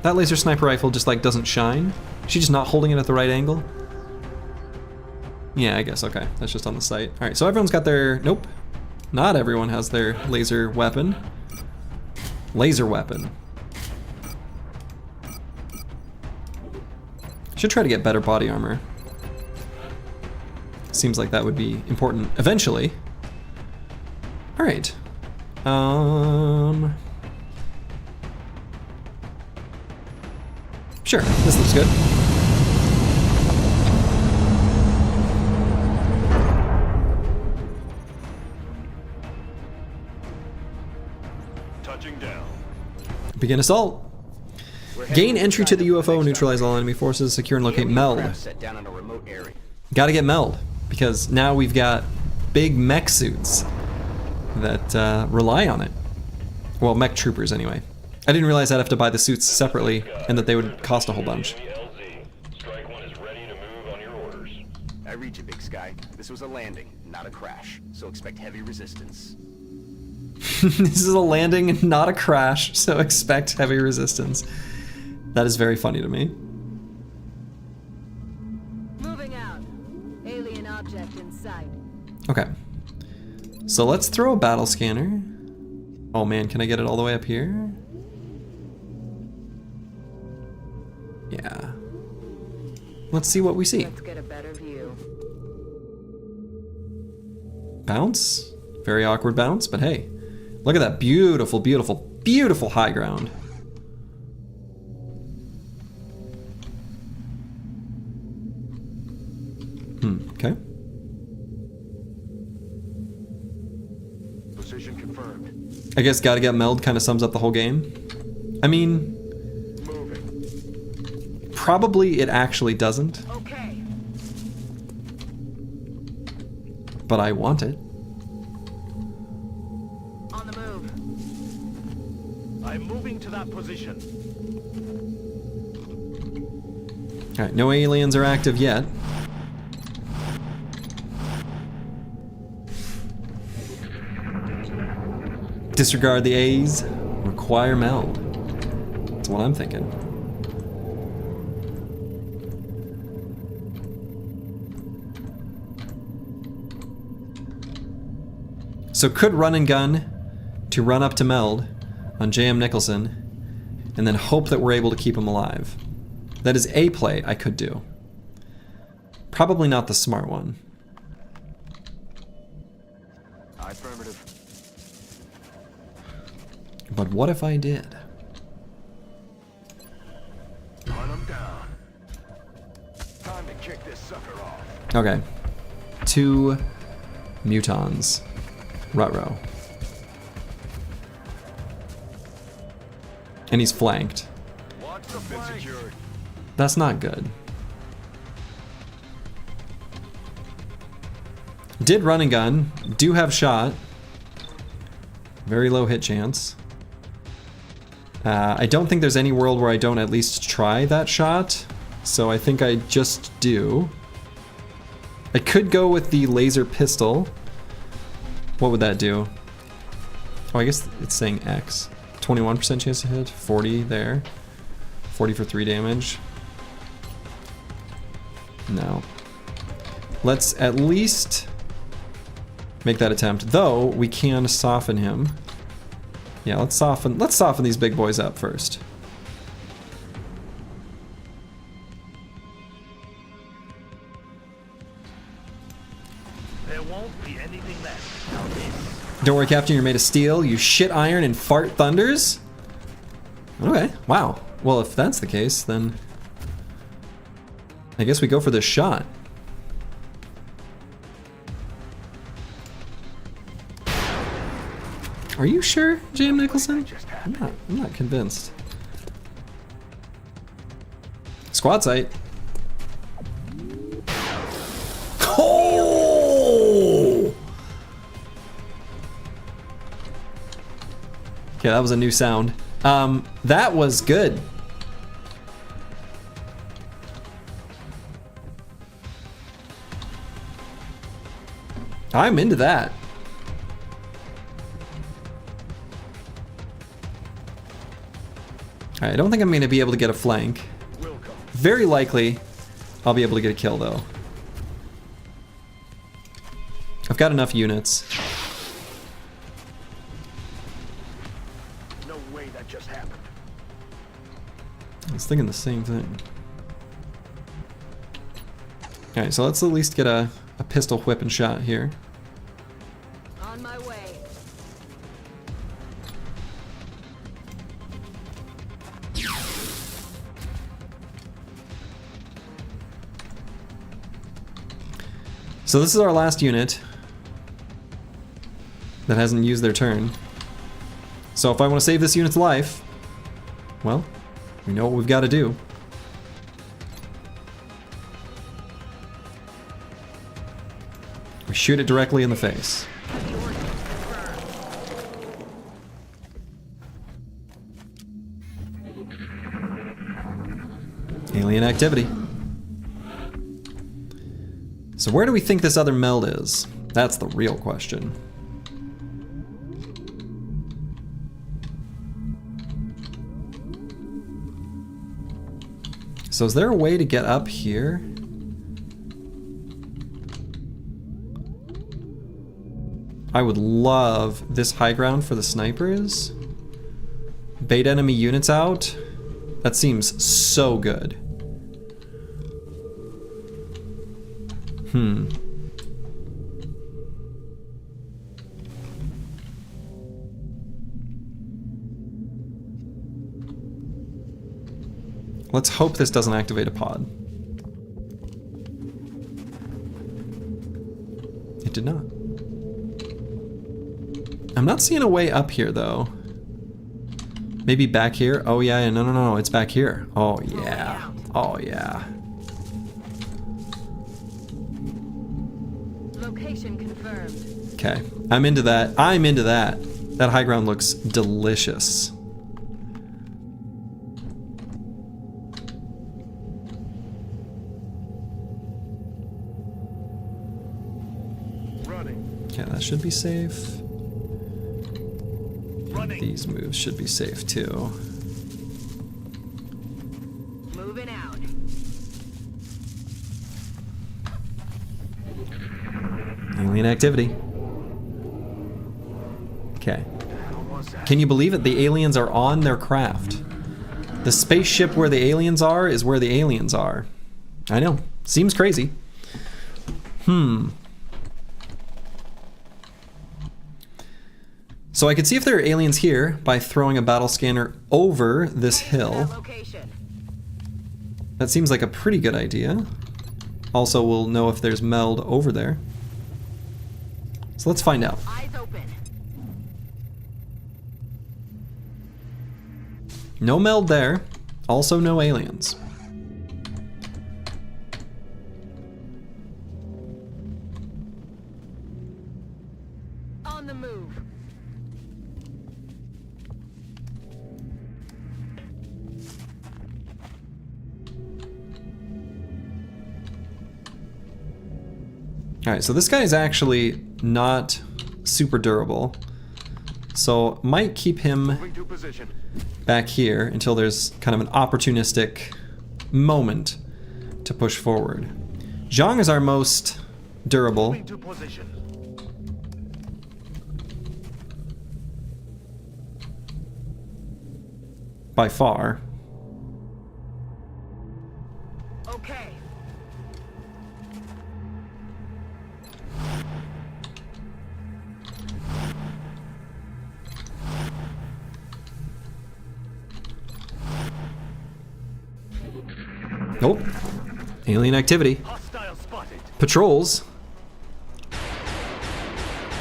Speaker 1: that laser sniper rifle just like doesn't shine? She's just not holding it at the right angle? Yeah, I guess, okay. That's just on the site. All right, so everyone's got their, nope. Not everyone has their laser weapon. Laser weapon. Should try to get better body armor. Seems like that would be important eventually. All right. Sure, this looks good.
Speaker 4: Touching down.
Speaker 1: Begin assault. Gain entry to the UFO, neutralize all enemy forces, secure and locate meld.
Speaker 2: Set down in a remote area.
Speaker 1: Gotta get meld, because now we've got big mech suits that rely on it. Well, mech troopers anyway. I didn't realize I'd have to buy the suits separately and that they would cost a whole bunch.
Speaker 4: Strike One is ready to move on your orders.
Speaker 2: I read you, Big Sky. This was a landing, not a crash, so expect heavy resistance.
Speaker 1: This is a landing, not a crash, so expect heavy resistance. That is very funny to me.
Speaker 10: Moving out. Alien object in sight.
Speaker 1: Okay. So let's throw a battle scanner. Oh man, can I get it all the way up here? Yeah. Let's see what we see.
Speaker 10: Let's get a better view.
Speaker 1: Bounce. Very awkward bounce, but hey. Look at that beautiful, beautiful, beautiful high ground. Okay.
Speaker 7: Position confirmed.
Speaker 1: I guess gotta get meld kind of sums up the whole game. I mean,
Speaker 7: Moving.
Speaker 1: probably it actually doesn't,
Speaker 10: Okay.
Speaker 1: but I want it.
Speaker 10: On the move.
Speaker 4: I'm moving to that position.
Speaker 1: Alright, no aliens are active yet. Disregard the A's, require meld. That's what I'm thinking. So could run and gun to run up to meld on J.M. Nicholson and then hope that we're able to keep him alive. That is a play I could do. Probably not the smart one.
Speaker 7: Affirmative.
Speaker 1: But what if I did?
Speaker 7: Run them down. Time to kick this sucker off.
Speaker 1: Okay. 2 mutons. Ruh-roh. And he's flanked.
Speaker 7: Watch the flank.
Speaker 1: That's not good. Did run and gun. Do have shot. Very low hit chance. I don't think there's any world where I don't at least try that shot. So I think I just do. I could go with the laser pistol. What would that do? Oh, I guess it's saying X. 21% chance to hit, 40 there. 40 for 3 damage. No. Let's at least make that attempt. Though, we can soften him. Yeah, let's soften these big boys up first.
Speaker 4: There won't be anything left. Now this.
Speaker 1: Don't worry, Captain, you're made of steel. You shit iron and fart thunders? Okay, wow. Well, if that's the case, then I guess we go for this shot. Are you sure, J.M. Nicholson? I'm not convinced. Squad sight. Oh! Okay, that was a new sound. That was good. I'm into that. Alright, I don't think I'm going to be able to get a flank. Very likely, I'll be able to get a kill though. I've got enough units.
Speaker 7: No way that just happened.
Speaker 1: I was thinking the same thing. Alright, so let's at least get a pistol whipping shot here.
Speaker 10: On my way.
Speaker 1: So this is our last unit that hasn't used their turn. So if I want to save this unit's life, well, we know what we've got to do. We shoot it directly in the face. Alien activity. So where do we think this other meld is? That's the real question. So is there a way to get up here? I would love this high ground for the snipers. Bait enemy units out. That seems so good. Let's hope this doesn't activate a pod. It did not. I'm not seeing a way up here though. Maybe back here? Oh yeah, no, it's back here. Oh yeah, oh yeah.
Speaker 10: Location confirmed.
Speaker 1: Okay, I'm into that. I'm into that. That high ground looks delicious. Okay, that should be safe. These moves should be safe too.
Speaker 10: Moving out.
Speaker 1: Alien activity. Okay. Can you believe it? The aliens are on their craft. The spaceship where the aliens are is where the aliens are. I know. Seems crazy. So I could see if there are aliens here by throwing a battle scanner over this hill. That seems like a pretty good idea. Also, we'll know if there's meld over there. So let's find out.
Speaker 10: Eyes open.
Speaker 1: No meld there. Also no aliens.
Speaker 10: On the move.
Speaker 1: Alright, so this guy is actually not super durable. So might keep him back here until there's kind of an opportunistic moment to push forward. Zhang is our most durable. By far.
Speaker 10: Okay.
Speaker 1: Nope. Alien activity. Patrols.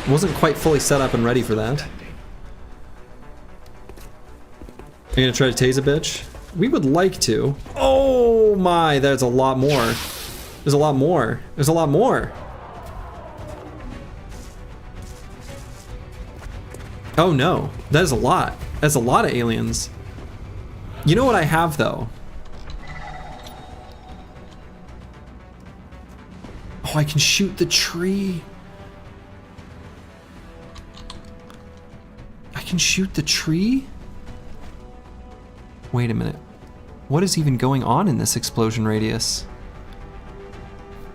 Speaker 1: Wasn't quite fully set up and ready for that. Are you gonna try to tase a bitch? We would like to. Oh my, there's a lot more. There's a lot more. There's a lot more. Oh no, that is a lot. That's a lot of aliens. You know what I have though? Oh, I can shoot the tree. I can shoot the tree? Wait a minute. What is even going on in this explosion radius?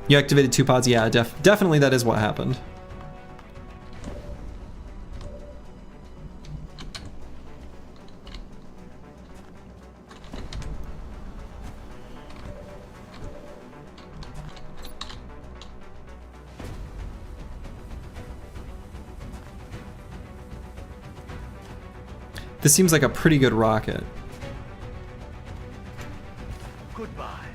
Speaker 1: You activated 2 pods? Yeah, definitely that is what happened. This seems like a pretty good rocket.
Speaker 4: Goodbye.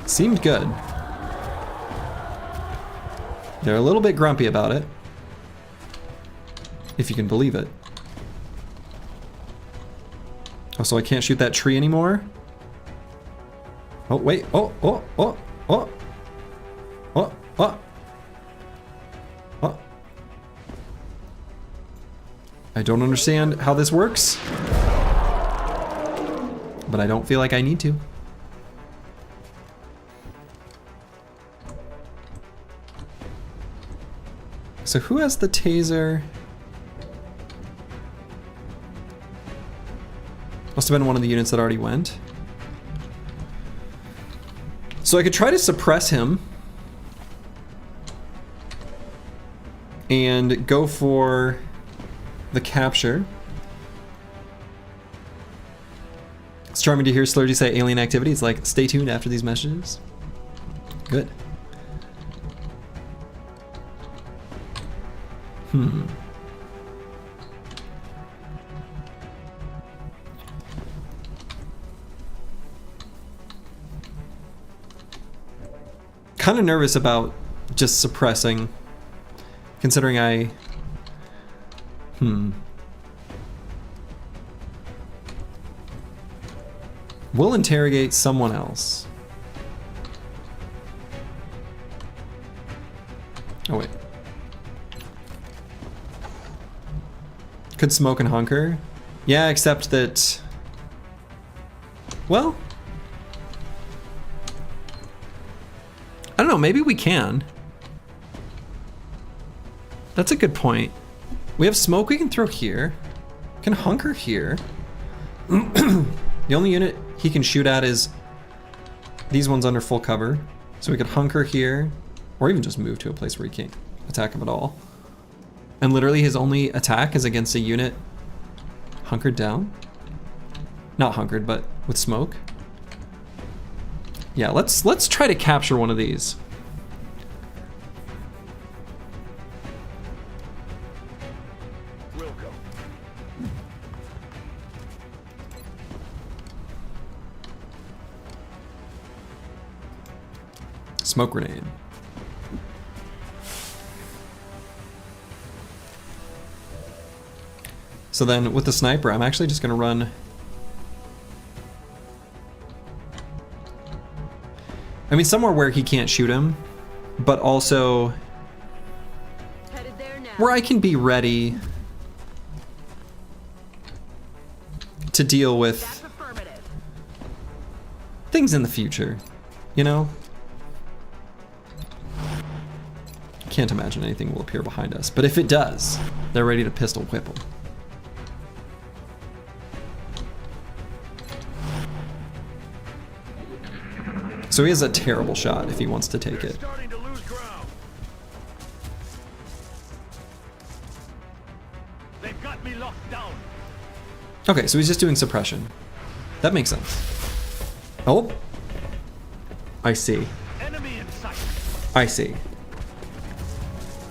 Speaker 1: Seemed good. They're a little bit grumpy about it, if you can believe it. Oh, so I can't shoot that tree anymore? Oh, wait. Oh. I don't understand how this works, but I don't feel like I need to. So who has the taser? Must have been one of the units that already went. So I could try to suppress him and go for the capture. It's charming to hear Slurgy say alien activity. It's like, stay tuned after these messages. Good. Kind of nervous about just suppressing, considering I... We'll interrogate someone else. Oh, wait. Could smoke and hunker? Yeah, except that... Well... I don't know, maybe we can. That's a good point. We have smoke we can throw here. Can hunker here. The only unit he can shoot at is these ones under full cover. So we could hunker here, or even just move to a place where he can't attack him at all. And literally his only attack is against a unit hunkered down. Not hunkered, but with smoke. Yeah, let's try to capture one of these.
Speaker 4: We'll go.
Speaker 1: Smoke grenade. So then with the sniper, I'm actually just gonna run. I mean, somewhere where he can't shoot him, but also
Speaker 10: Headed there now.
Speaker 1: where I can be ready to deal with
Speaker 10: That's affirmative.
Speaker 1: things in the future, you know? Can't imagine anything will appear behind us, but if it does, they're ready to pistol whip him. So he has a terrible shot if he wants to take it.
Speaker 4: Starting to lose ground. They've got me locked down.
Speaker 1: Okay, so he's just doing suppression. That makes sense. Oh. I see.
Speaker 4: Enemy in sight.
Speaker 1: I see.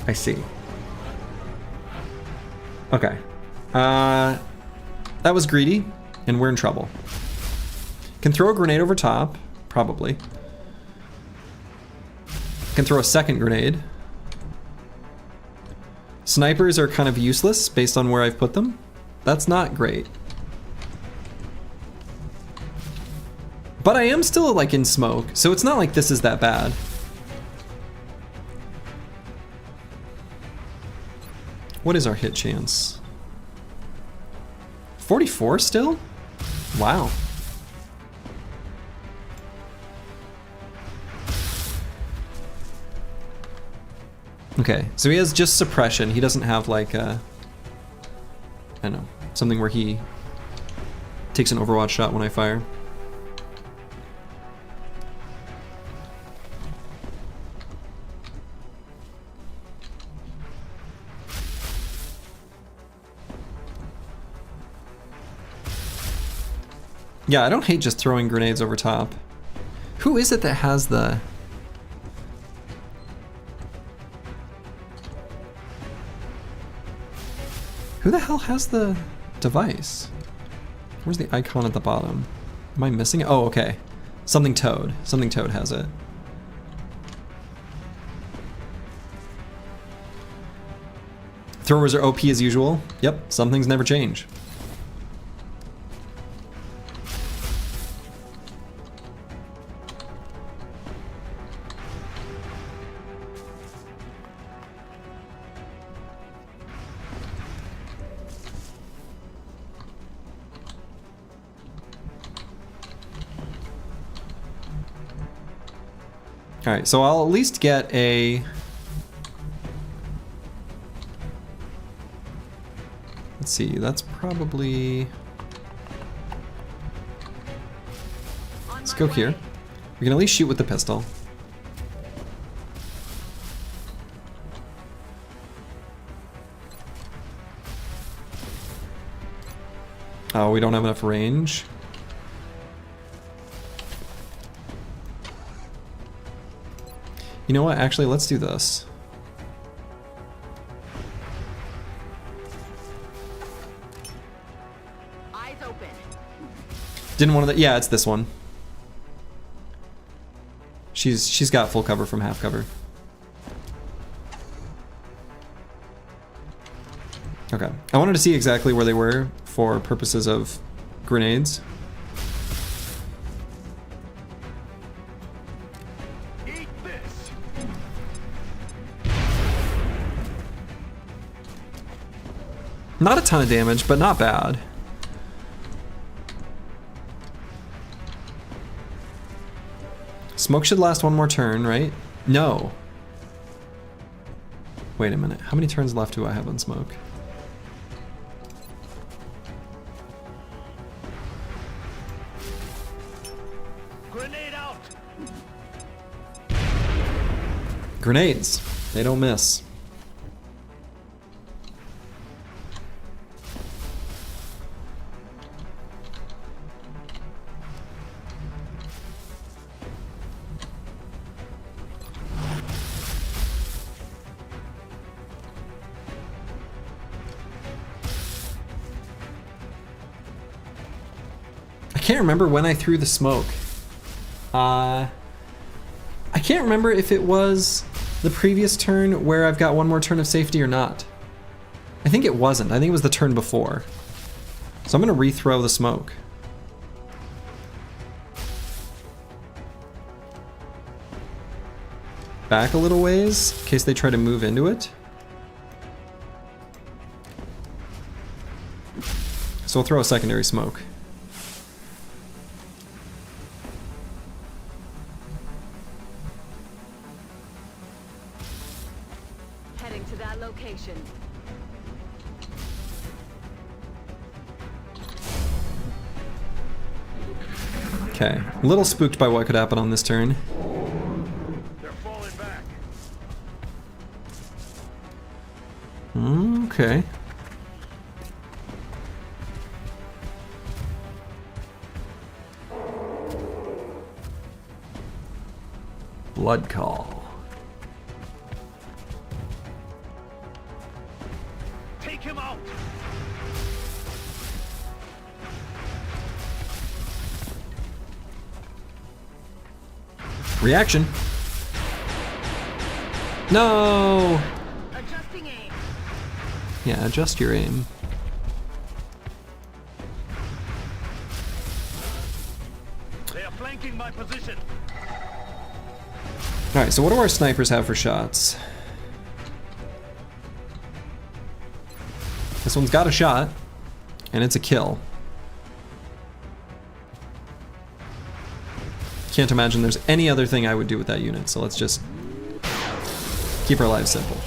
Speaker 1: I see. Okay. That was greedy, and we're in trouble. Can throw a grenade over top, probably. Can throw a second grenade. Snipers are kind of useless based on where I've put them. That's not great. But I am still like in smoke, so it's not like this is that bad. What is our hit chance? 44 still? Wow. Okay, so he has just suppression. He doesn't have like a, I don't know, something where he takes an Overwatch shot when I fire. Yeah, I don't hate just throwing grenades over top. Who is it that has the... Who the hell has the device? Where's the icon at the bottom? Am I missing it? Oh, okay. Something Toad. Something Toad has it. Throwers are OP as usual. Yep, some things never change. Alright, so I'll at least get a... Let's see, that's probably... Let's go here. We can at least shoot with the pistol. Oh, we don't have enough range. You know what? Actually, let's do this.
Speaker 10: Eyes open.
Speaker 1: Didn't want to. Yeah, it's this one. She's got full cover from half cover. Okay. I wanted to see exactly where they were for purposes of grenades. Not a ton of damage, but not bad. Smoke should last one more turn, right? No. Wait a minute. How many turns left do I have on smoke?
Speaker 4: Grenade out.
Speaker 1: Grenades. They don't miss. I can't remember when I threw the smoke. I can't remember if it was the previous turn where I've got one more turn of safety or not. I think it wasn't. I think it was the turn before. So I'm gonna rethrow the smoke. Back a little ways in case they try to move into it. So we'll throw a secondary smoke.
Speaker 10: Heading to that location.
Speaker 1: Okay, a little spooked by what could happen on this turn.
Speaker 4: They're falling back.
Speaker 1: Okay. Blood call.
Speaker 4: Take him out.
Speaker 1: Reaction. No!
Speaker 10: Adjusting aim.
Speaker 1: Yeah, adjust your aim.
Speaker 4: They are flanking my position.
Speaker 1: Alright, so what do our snipers have for shots? This one's got a shot, and it's a kill. Can't imagine there's any other thing I would do with that unit, so let's just keep our lives simple.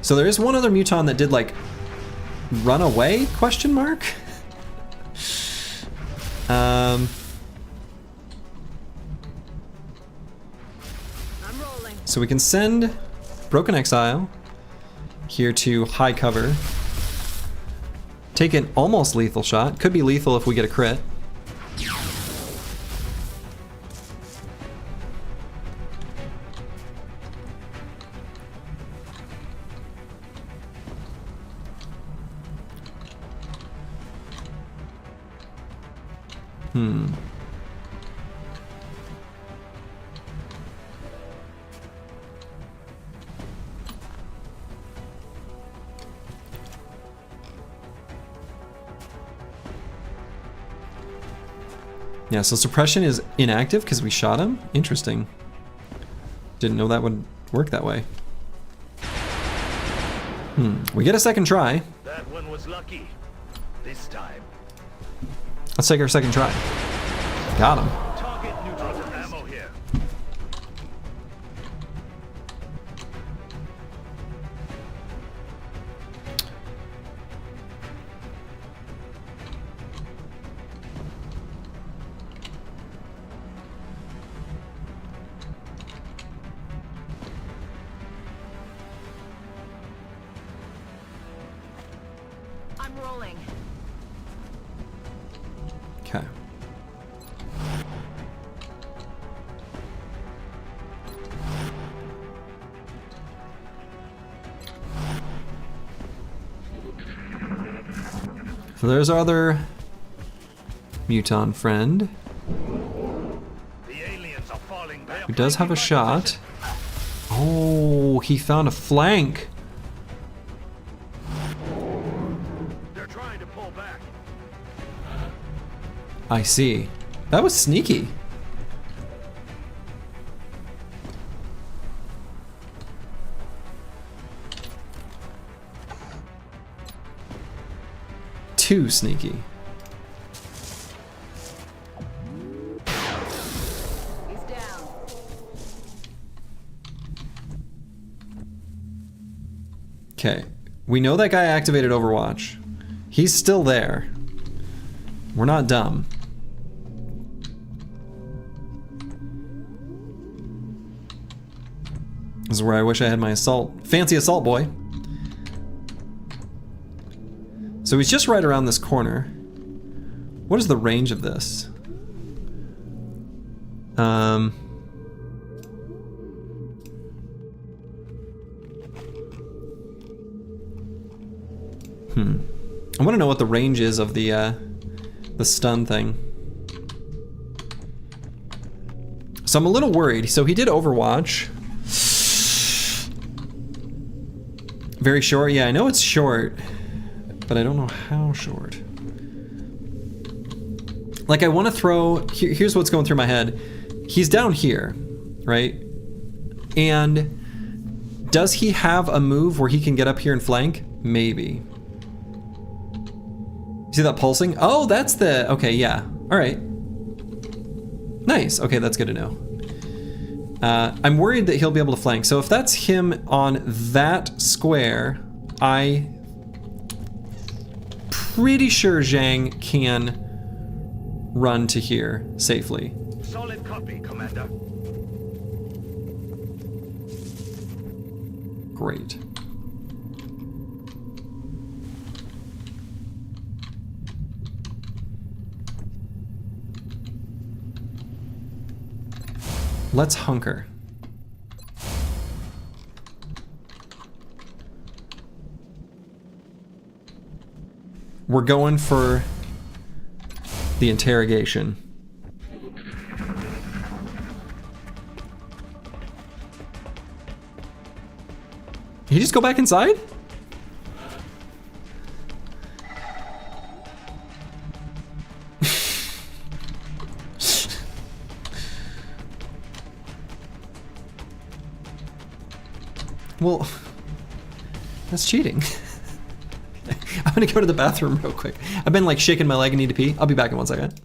Speaker 1: So there is one other muton that did like run away, question mark?
Speaker 10: I'm rolling.
Speaker 1: So we can send Broken Exile here to high cover. Take an almost lethal shot. Could be lethal if we get a crit. Yeah, so suppression is inactive because we shot him? Interesting. Didn't know that would work that way. We get a second try.
Speaker 4: That one was lucky. This time.
Speaker 1: Let's take our second try. Got him.
Speaker 4: Target neutral ammo here.
Speaker 5: I'm rolling.
Speaker 1: Okay. So there's our other muton friend,
Speaker 4: The aliens are falling back.
Speaker 1: who does have a shot. Oh, he found a flank.
Speaker 4: They're trying to pull back.
Speaker 1: I see. That was sneaky. Too sneaky.
Speaker 5: He's down.
Speaker 1: Okay. We know that guy activated Overwatch. He's still there. We're not dumb. This is where I wish I had my fancy assault boy. So he's just right around this corner. What is the range of this? I want to know what the range is of the stun thing. So I'm a little worried. So he did Overwatch. Very short? Yeah, I know it's short, but I don't know how short. Like, I want to throw... Here's what's going through my head. He's down here, right? And does he have a move where he can get up here and flank? Maybe. See that pulsing? Oh, that's the... Okay, yeah. All right. Nice. Okay, that's good to know. I'm worried that he'll be able to flank. So if that's him on that square, pretty sure Zhang can run to here safely.
Speaker 4: Solid copy, Commander.
Speaker 1: Great. Let's hunker. We're going for the interrogation. Did he just go back inside? Well, that's cheating. I'm gonna go to the bathroom real quick. I've been like shaking my leg and need to pee. I'll be back in 1 second.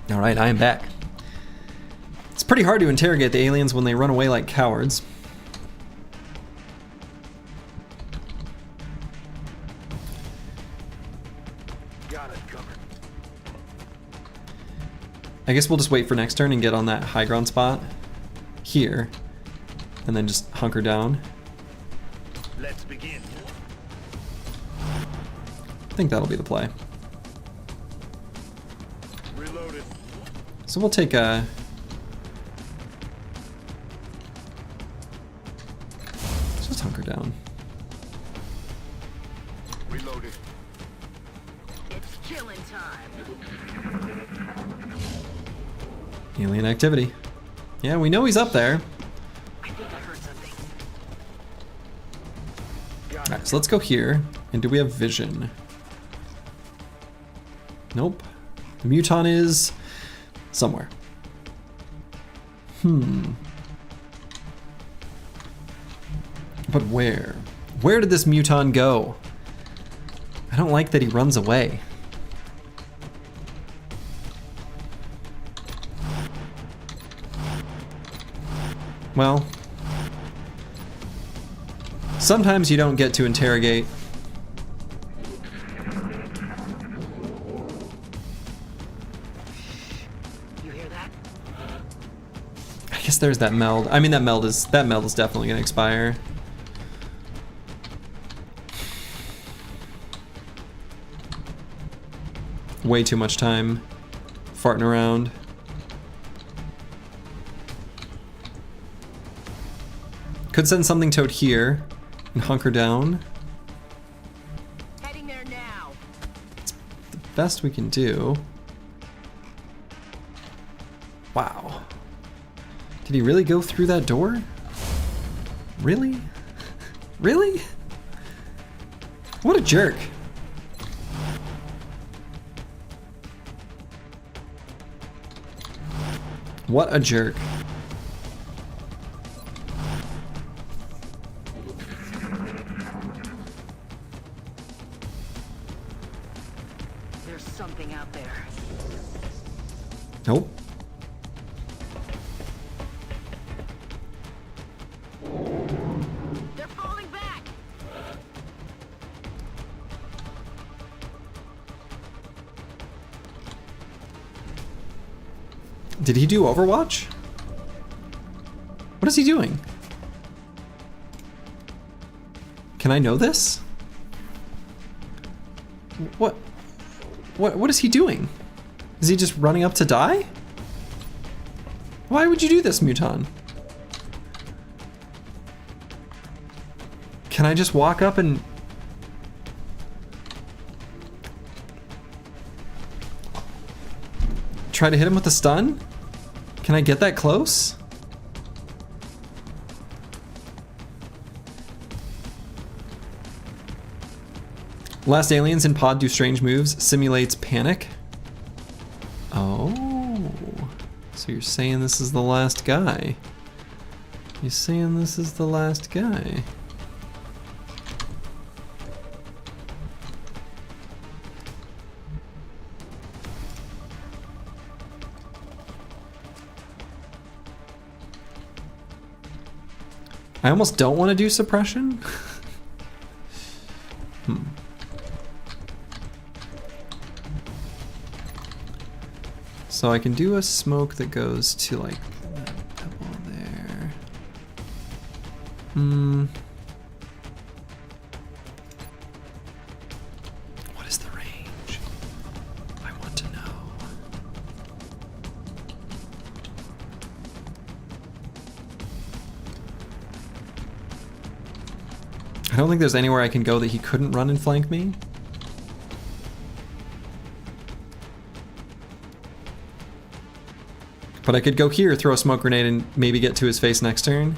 Speaker 1: Alright, I am back. It's pretty hard to interrogate the aliens when they run away like cowards.
Speaker 7: Got it covered.
Speaker 1: I guess we'll just wait for next turn and get on that high ground spot here, and then just hunker down.
Speaker 4: Let's begin.
Speaker 1: I think that'll be the play.
Speaker 4: Reloaded.
Speaker 1: So we'll take a... let's just hunker down.
Speaker 4: Reloaded.
Speaker 10: It's killing time.
Speaker 1: Alien activity. Yeah, we know he's up there.
Speaker 10: I think I heard something.
Speaker 1: Alright, so let's go here. And do we have vision? Nope. The Muton is somewhere. But where? Where did this Muton go? I don't like that he runs away. Well, sometimes you don't get to interrogate.
Speaker 10: You hear that?
Speaker 1: I guess there's that meld. I mean, that meld is definitely gonna expire. Way too much time farting around. Could send something towed here and hunker down.
Speaker 10: Heading there now.
Speaker 1: The best we can do. Wow. Did he really go through that door? Really? Really? What a jerk. What a jerk.
Speaker 10: There's something out there.
Speaker 1: Nope.
Speaker 10: They're falling back.
Speaker 1: Did he do Overwatch? What is he doing? Can I know this? What is he doing? Is he just running up to die? Why would you do this, Muton? Can I just walk up and... try to hit him with a stun? Can I get that close? Last aliens in pod do strange moves, simulates panic. Oh, so you're saying this is the last guy? You're saying this is the last guy? I almost don't want to do suppression. So I can do a smoke that goes to like that pebble there. What is the range? I want to know. I don't think there's anywhere I can go that he couldn't run and flank me. But I could go here, throw a smoke grenade, and maybe get to his face next turn.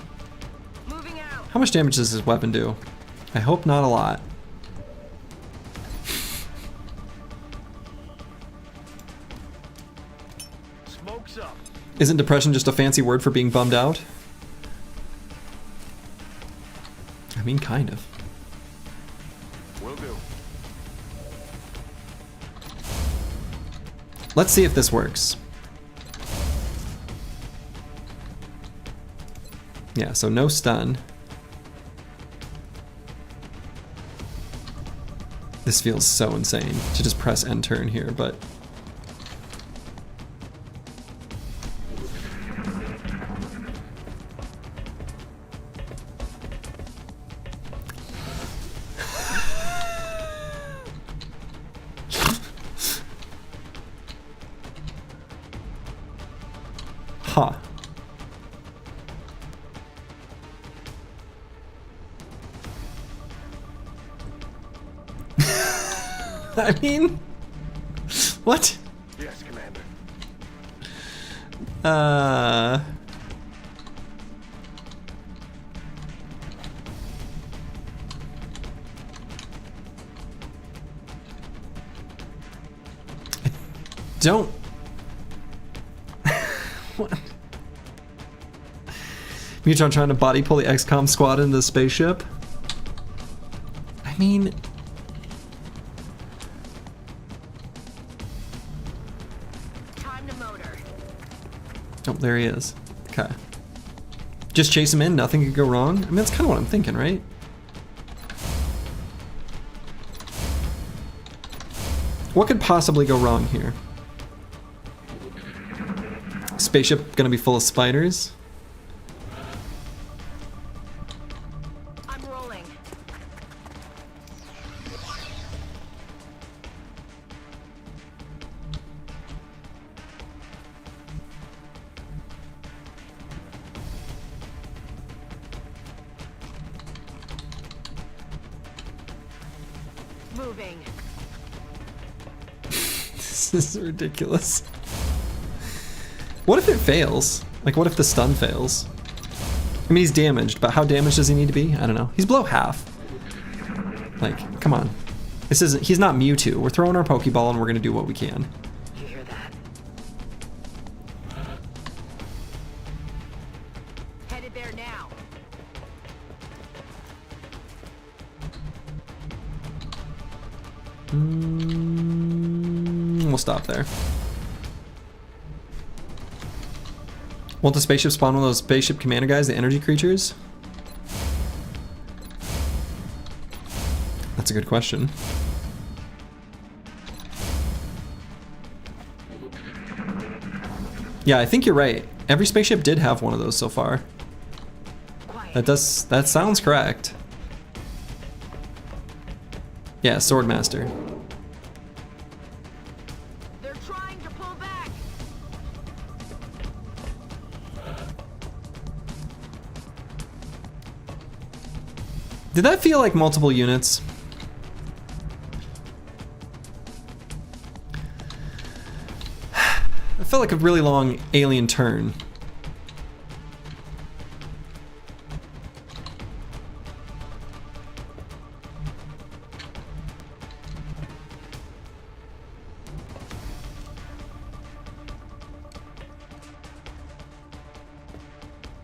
Speaker 10: Moving out.
Speaker 1: How much damage does his weapon do? I hope not a lot.
Speaker 4: Smoke's up.
Speaker 1: Isn't depression just a fancy word for being bummed out? I mean, kind of.
Speaker 4: Will do.
Speaker 1: Let's see if this works. Yeah, so no stun. This feels so insane to just press end turn here, but... Huh. I mean, what?
Speaker 7: Yes, Commander.
Speaker 1: Don't. What? Muton trying to body pull the XCOM squad into the spaceship? I mean...
Speaker 5: Time to motor.
Speaker 1: Oh, there he is. Okay. Just chase him in, nothing could go wrong? I mean, that's kind of what I'm thinking, right? What could possibly go wrong here? Spaceship gonna be full of spiders?
Speaker 5: I'm rolling. Moving.
Speaker 1: This is ridiculous. What if it fails? Like, what if the stun fails? I mean, he's damaged, but how damaged does he need to be? I don't know. He's below half. Like, come on. This isn't, he's not Mewtwo. We're throwing our Pokeball and we're gonna do what we can.
Speaker 5: You hear that? Headed there now.
Speaker 1: We'll stop there. Won't the spaceship spawn one of those spaceship commander guys, the energy creatures? That's a good question. Yeah, I think you're right. Every spaceship did have one of those so far. That sounds correct. Yeah, Swordmaster.
Speaker 5: They're trying to pull back.
Speaker 1: Did that feel like multiple units? It felt like a really long alien turn.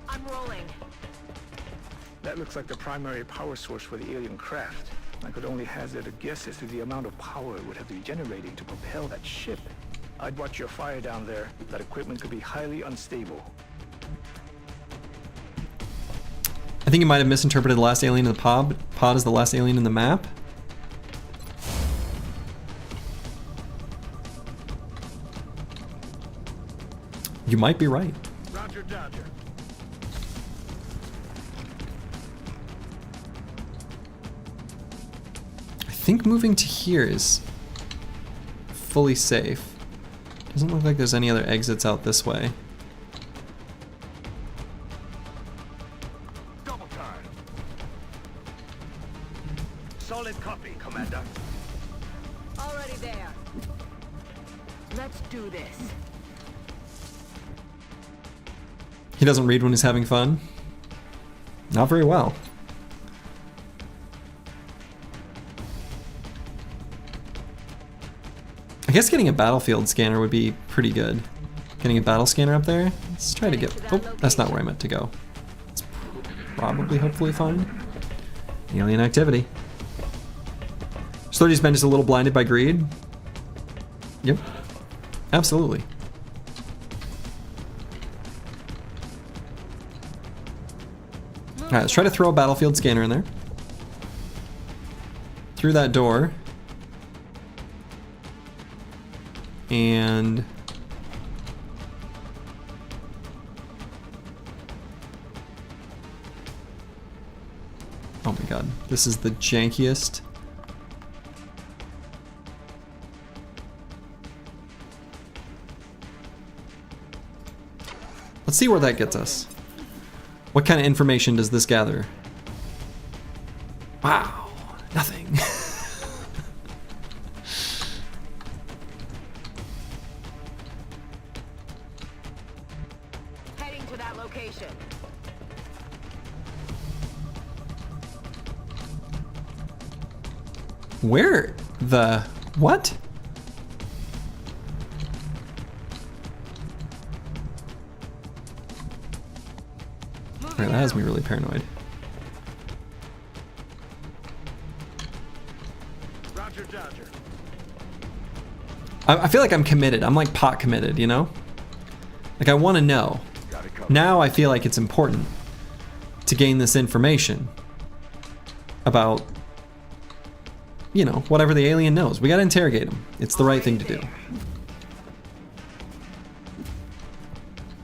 Speaker 5: I'm rolling.
Speaker 7: That looks like the primary power source for the alien craft. I could only hazard a guess as to the amount of power it would have to be generating to propel that ship. I'd watch your fire down there. That equipment could be highly unstable.
Speaker 1: I think you might have misinterpreted the last alien in the pod. Pod is the last alien in the map. You might be right.
Speaker 4: Roger, Dodger.
Speaker 1: I think moving to here is fully safe. Doesn't look like there's any other exits out this way.
Speaker 4: Double time. Solid copy, Commander.
Speaker 5: Already there. Let's do this.
Speaker 1: He doesn't read when he's having fun. Not very well. I guess getting a battlefield scanner would be pretty good. Getting a battle scanner up there. Let's try to get... Oh, that's not where I meant to go. It's probably, hopefully fine. Alien activity. Slurdy's been just a little blinded by greed. Yep. Absolutely. Alright, let's try to throw a battlefield scanner in there. Through that door. And... oh my god, this is the jankiest. Let's see where that gets us. What kind of information does this gather? Wow, nothing.
Speaker 10: Heading to that location.
Speaker 1: Where the what? Alright, that has me really paranoid.
Speaker 4: Roger, Dodger.
Speaker 1: I feel like I'm committed. I'm like pot committed, you know? Like I want to know. Now I feel like it's important to gain this information about, you know, whatever the alien knows. We gotta interrogate him. It's the right thing to do.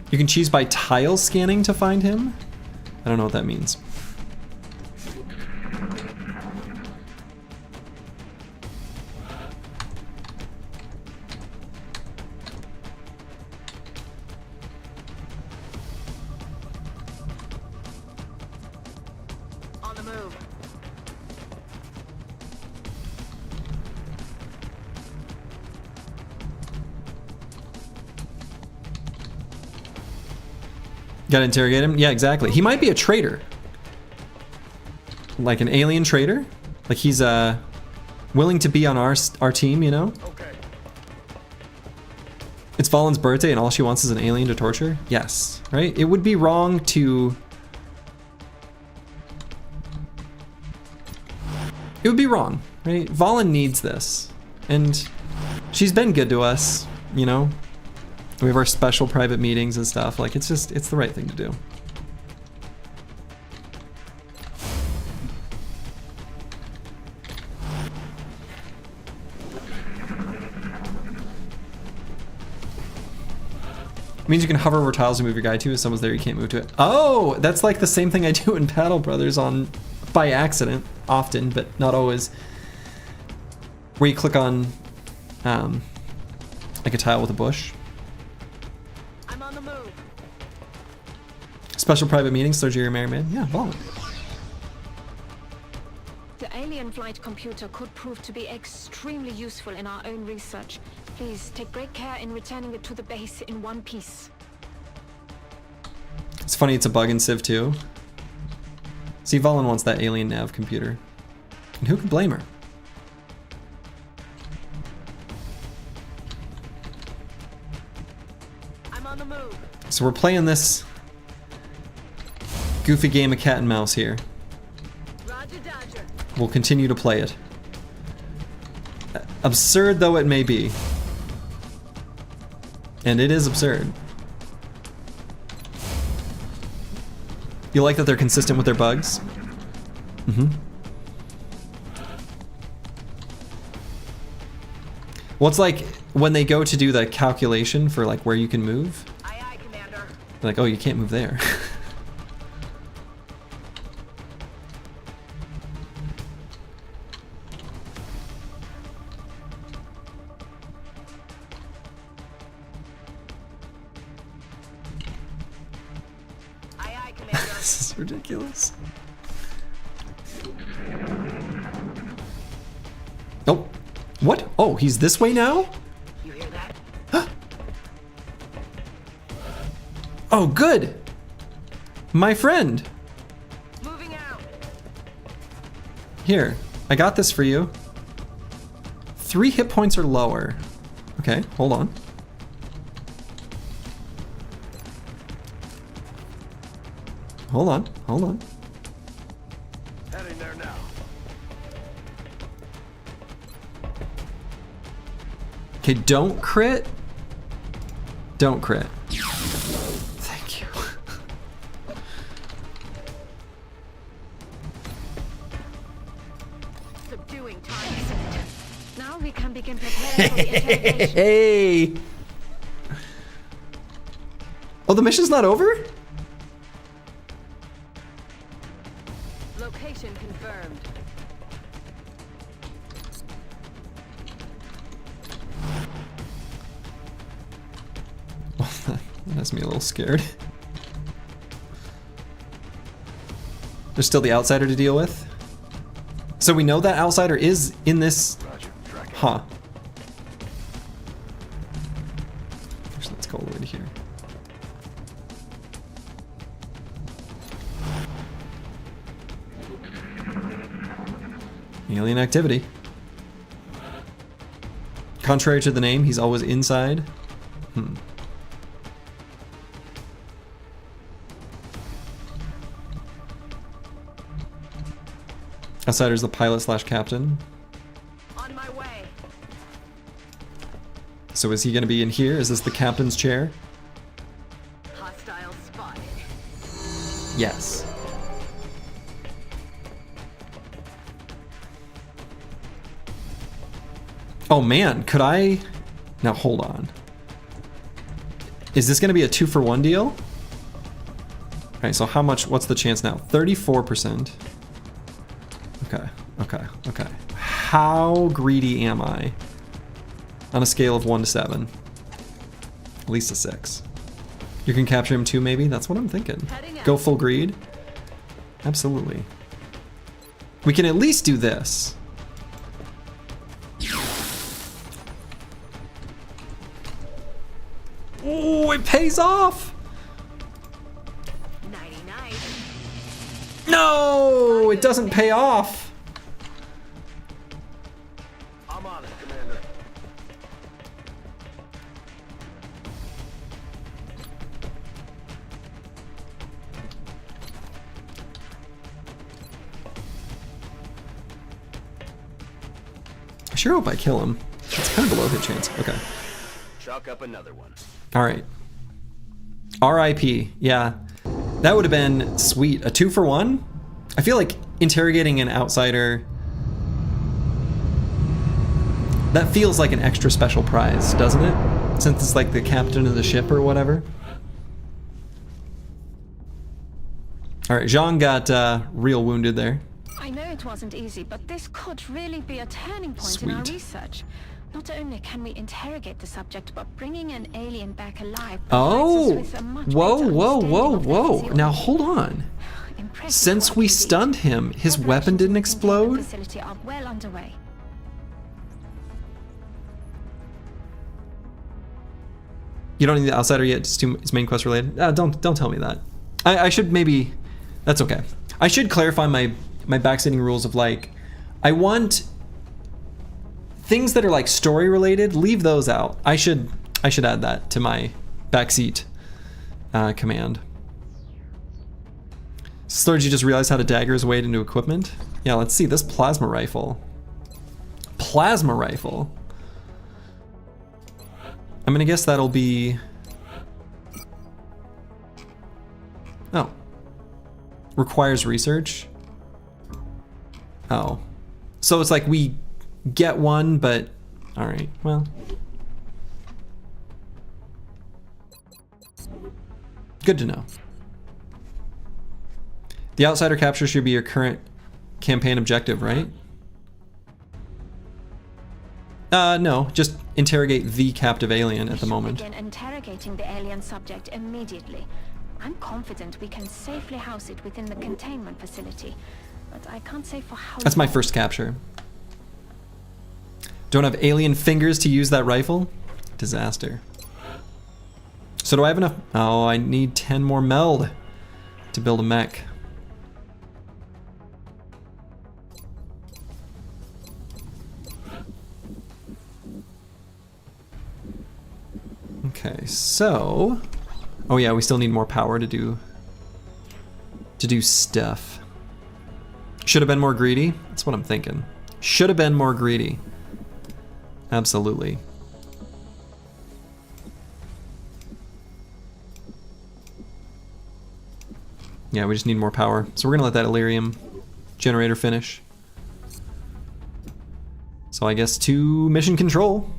Speaker 1: You can choose by tile scanning to find him? I don't know what that means.
Speaker 10: On the move.
Speaker 1: Gotta interrogate him? Yeah, exactly. He might be a traitor. Like an alien traitor? Like he's willing to be on our team, you know?
Speaker 4: Okay.
Speaker 1: It's Valen's birthday and all she wants is an alien to torture? Yes, right? It would be wrong to... it would be wrong, right? Valen needs this. And she's been good to us, you know? We have our special private meetings and stuff. Like, it's just, it's the right thing to do. It means you can hover over tiles to move your guy to. If someone's there, you can't move to it. Oh, that's like the same thing I do in Battle Brothers on, by accident, often, but not always. Where you click on, like a tile with a bush. Special private meetings, surgery or merryman. Yeah, Valen.
Speaker 8: The alien flight computer could prove to be extremely useful in our own research. Please take great care in returning it to the base in one piece.
Speaker 1: It's funny, it's a bug in Civ 2. See, Valen wants that alien nav computer. And who can blame her?
Speaker 10: I'm on the move.
Speaker 1: So we're playing this goofy game of cat and mouse here.
Speaker 10: Roger, Dodger.
Speaker 1: We'll continue to play it. Absurd though it may be. And it is absurd. You like that they're consistent with their bugs? Mm-hmm. Well, it's like when they go to do the calculation for like where you can move.
Speaker 10: Aye, aye, Commander.
Speaker 1: They're like, oh, you can't move there. This is ridiculous. Oh, what? Oh, he's this way now?
Speaker 10: You hear that?
Speaker 1: Oh, good. My friend.
Speaker 10: Moving out.
Speaker 1: Here, I got this for you. 3 hit points or lower. Okay, hold on. Hold on, hold on.
Speaker 4: Heading there now.
Speaker 1: Okay, don't crit. Don't crit. Thank you. Hey! Oh, the mission's not over?
Speaker 10: Location confirmed.
Speaker 1: That has me a little scared. There's still the outsider to deal with. So we know that outsider is in this. Huh. Actually, let's go all the way to here. Alien activity. Contrary to the name, he's always inside. Outsider's the pilot / captain.
Speaker 10: On my way.
Speaker 1: So is he gonna be in here? Is this the captain's chair?
Speaker 10: Hostile spotted.
Speaker 1: Yes. Oh man, could I? Now hold on. Is this gonna be a 2-for-1 deal? Alright, so how much, what's the chance now? 34%. Okay. How greedy am I? On a scale of 1 to 7. At least a 6. You can capture him too, maybe? That's what I'm thinking. Go full greed? Absolutely. We can at least do this. Oh, it pays off!
Speaker 10: 99.
Speaker 1: No, it doesn't pay off.
Speaker 4: I'm on it, Commander.
Speaker 1: I sure hope I kill him. It's kind of a low hit chance. Okay.
Speaker 4: Chalk up another one.
Speaker 1: All right. R.I.P. Yeah, that would have been sweet. A 2-for-1? I feel like interrogating an outsider, that feels like an extra special prize, doesn't it? Since it's like the captain of the ship or whatever. All right, Jean got real wounded there.
Speaker 8: I know it wasn't easy, but this could really be a turning point in our research. Not only can we interrogate the subject, but bringing an alien back alive
Speaker 1: Oh,
Speaker 8: provides us with a much
Speaker 1: whoa,
Speaker 8: better
Speaker 1: whoa,
Speaker 8: understanding
Speaker 1: whoa,
Speaker 8: of the
Speaker 1: whoa.
Speaker 8: physiology.
Speaker 1: Now hold on.
Speaker 8: Impressive
Speaker 1: Since
Speaker 8: work
Speaker 1: we
Speaker 8: indeed.
Speaker 1: stunned him, his weapon didn't explode?
Speaker 8: The facility are well underway.
Speaker 1: You don't need the outsider yet, just do his main quest related? Don't tell me that. I should maybe, that's okay. I should clarify my backseating rules of like, I want things that are like story related, leave those out. I should add that to my backseat command. Slurge, you just realized how to dagger his way into equipment? Yeah, let's see, this plasma rifle. Plasma rifle. I'm gonna guess that'll be... Oh. Requires research? Oh. So it's like we get one, but... Alright, well. Good to know. The outsider capture should be your current campaign objective, right? No, just interrogate the captive alien at the moment.
Speaker 8: Begin interrogating the alien subject immediately. I'm confident we can safely house it within the containment facility, but I can't say for how
Speaker 1: That's my
Speaker 8: long.
Speaker 1: first capture. Don't have alien fingers to use that rifle? Disaster. So do I have enough? Oh, I need 10 more meld to build a mech. Okay, so... Oh yeah, we still need more power to do stuff. Should have been more greedy? That's what I'm thinking. Should have been more greedy. Absolutely. Yeah, we just need more power. So we're gonna let that Illyrium generator finish. So I guess to mission control.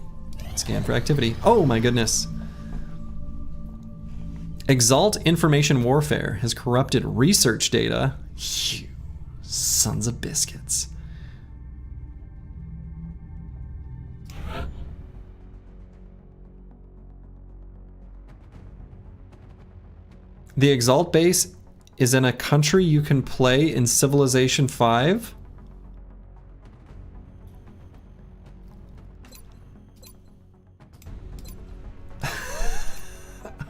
Speaker 1: Scan for activity. Oh my goodness. Exalt Information Warfare has corrupted research data. You sons of biscuits. The Exalt base is in a country you can play in Civilization 5.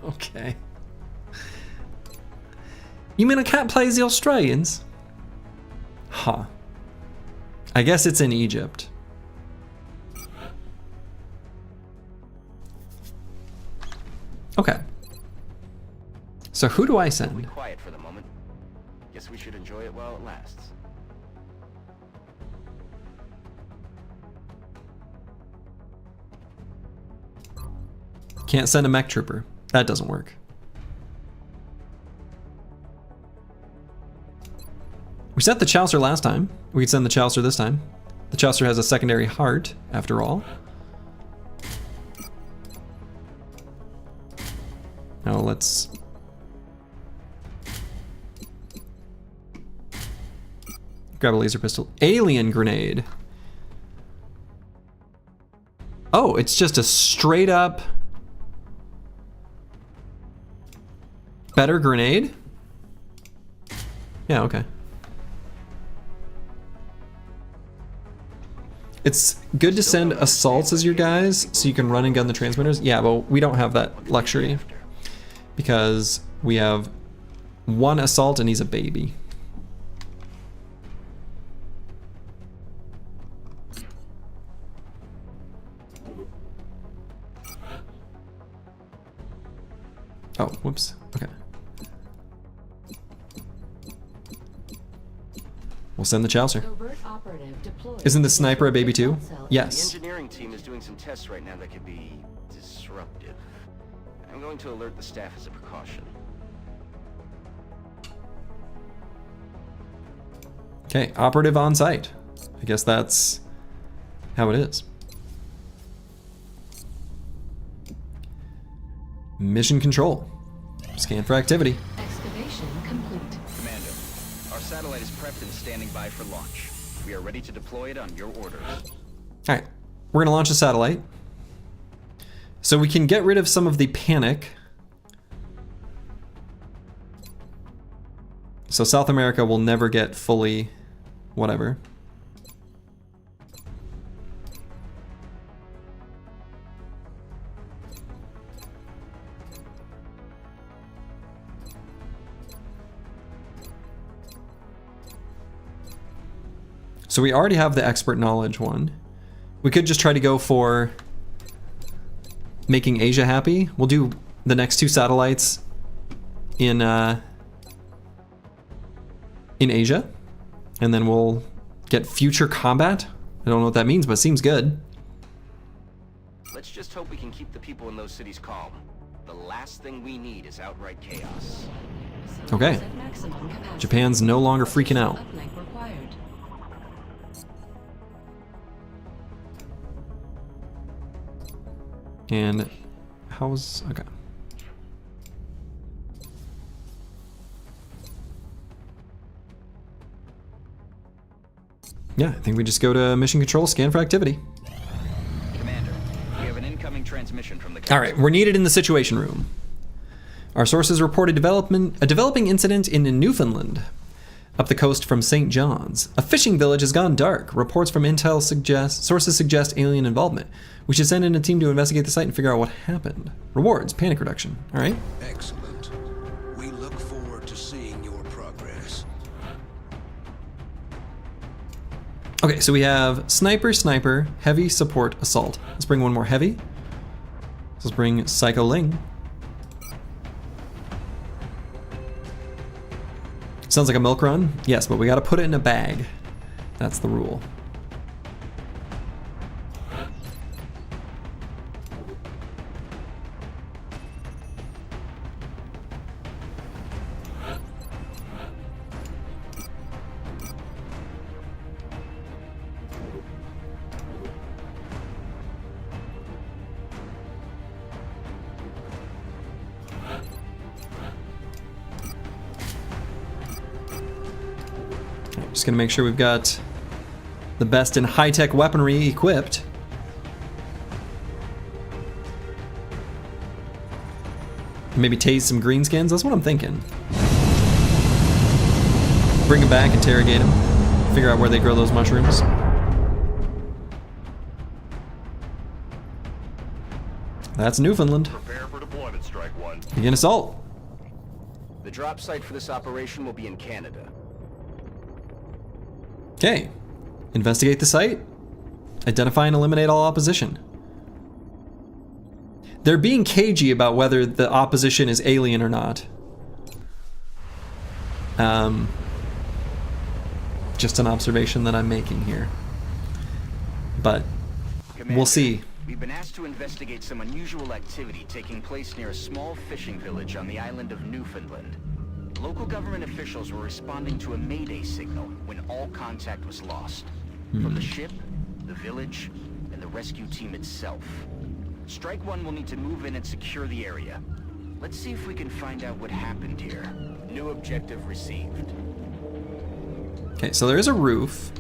Speaker 1: Okay. You mean I can't play as the Australians? Huh. I guess it's in Egypt. Okay. So who do I send?
Speaker 2: Be quiet for the moment. Guess we should enjoy it while it lasts.
Speaker 1: Can't send a mech trooper. That doesn't work. We sent the Chaucer last time. We could send the Chaucer this time. The Chaucer has a secondary heart, after all. Now let's... grab a laser pistol. Alien grenade. Oh, it's just a straight up... better grenade? Yeah, okay. It's good to send assaults as your guys so you can run and gun the transmitters. Yeah, but we don't have that luxury because we have one assault and he's a baby. Oh, whoops. Okay. We'll send the Chaucer. Isn't the sniper a baby too? Yes.
Speaker 2: The engineering team is doing some tests right now that could be disruptive. I'm going to alert the staff as a precaution.
Speaker 1: Okay, operative on site. I guess that's how it is. Mission control. Scan for activity.
Speaker 9: Excavation complete.
Speaker 2: Commander, our satellite is prepped and standing by for launch. We are ready to deploy it on your orders.
Speaker 1: All right, we're gonna launch a satellite. So we can get rid of some of the panic. So South America will never get fully whatever. So we already have the expert knowledge one. We could just try to go for making Asia happy. We'll do the next two satellites in Asia, and then we'll get future combat. I don't know what that means, but it seems good.
Speaker 2: Let's just hope we can keep the people in those cities calm. The last thing we need is outright chaos.
Speaker 1: Okay. Japan's no longer freaking out. And how's... okay. Yeah, I think we just go to mission control, scan for activity.
Speaker 2: Commander, we have an incoming transmission from the council.
Speaker 1: All right, we're needed in the situation room. Our sources reported a developing incident in Newfoundland, up the coast from St. John's. A fishing village has gone dark. Reports from intel sources suggest alien involvement. We should send in a team to investigate the site and figure out what happened. Rewards, panic reduction. All right.
Speaker 3: Excellent. We look forward to seeing your progress.
Speaker 1: Okay, so we have sniper, sniper, heavy, support, assault. Let's bring one more heavy. Let's bring Psycho Ling. Sounds like a milk run. Yes, but we got to put it in a bag. That's the rule. Just gonna make sure we've got the best in high-tech weaponry equipped. Maybe tase some greenskins. That's what I'm thinking. Bring them back, interrogate them, figure out where they grow those mushrooms. That's Newfoundland.
Speaker 4: Prepare for deployment, Strike One.
Speaker 1: Begin assault.
Speaker 2: The drop site for this operation will be in Canada.
Speaker 1: Okay. Investigate the site. Identify and eliminate all opposition. They're being cagey about whether the opposition is alien or not. Just an observation that I'm making here. But
Speaker 2: Commander,
Speaker 1: we'll see.
Speaker 2: We've been asked to investigate some unusual activity taking place near a small fishing village on the island of Newfoundland. Local government officials were responding to a mayday signal when all contact was lost. From the ship, the village, and the rescue team itself. Strike One will need to move in and secure the area. Let's see if we can find out what happened here. New objective received.
Speaker 1: Okay, so there is a roof.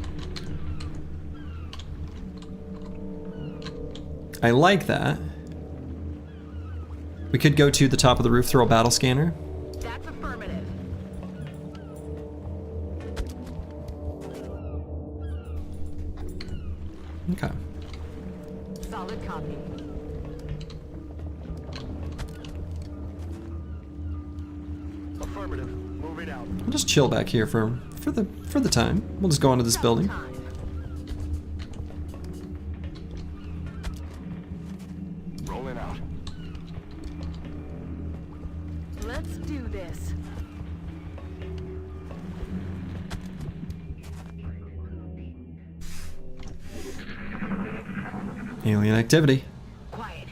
Speaker 1: I like that. We could go to the top of the roof, throw a battle scanner.
Speaker 10: That's affirmative.
Speaker 1: Okay.
Speaker 10: Solid copy.
Speaker 7: Affirmative. Moving out.
Speaker 1: We'll just chill back here for the time. We'll just go into this building.
Speaker 10: Time.
Speaker 7: Rolling out.
Speaker 10: Let's do this.
Speaker 1: Alien activity.
Speaker 10: Quiet.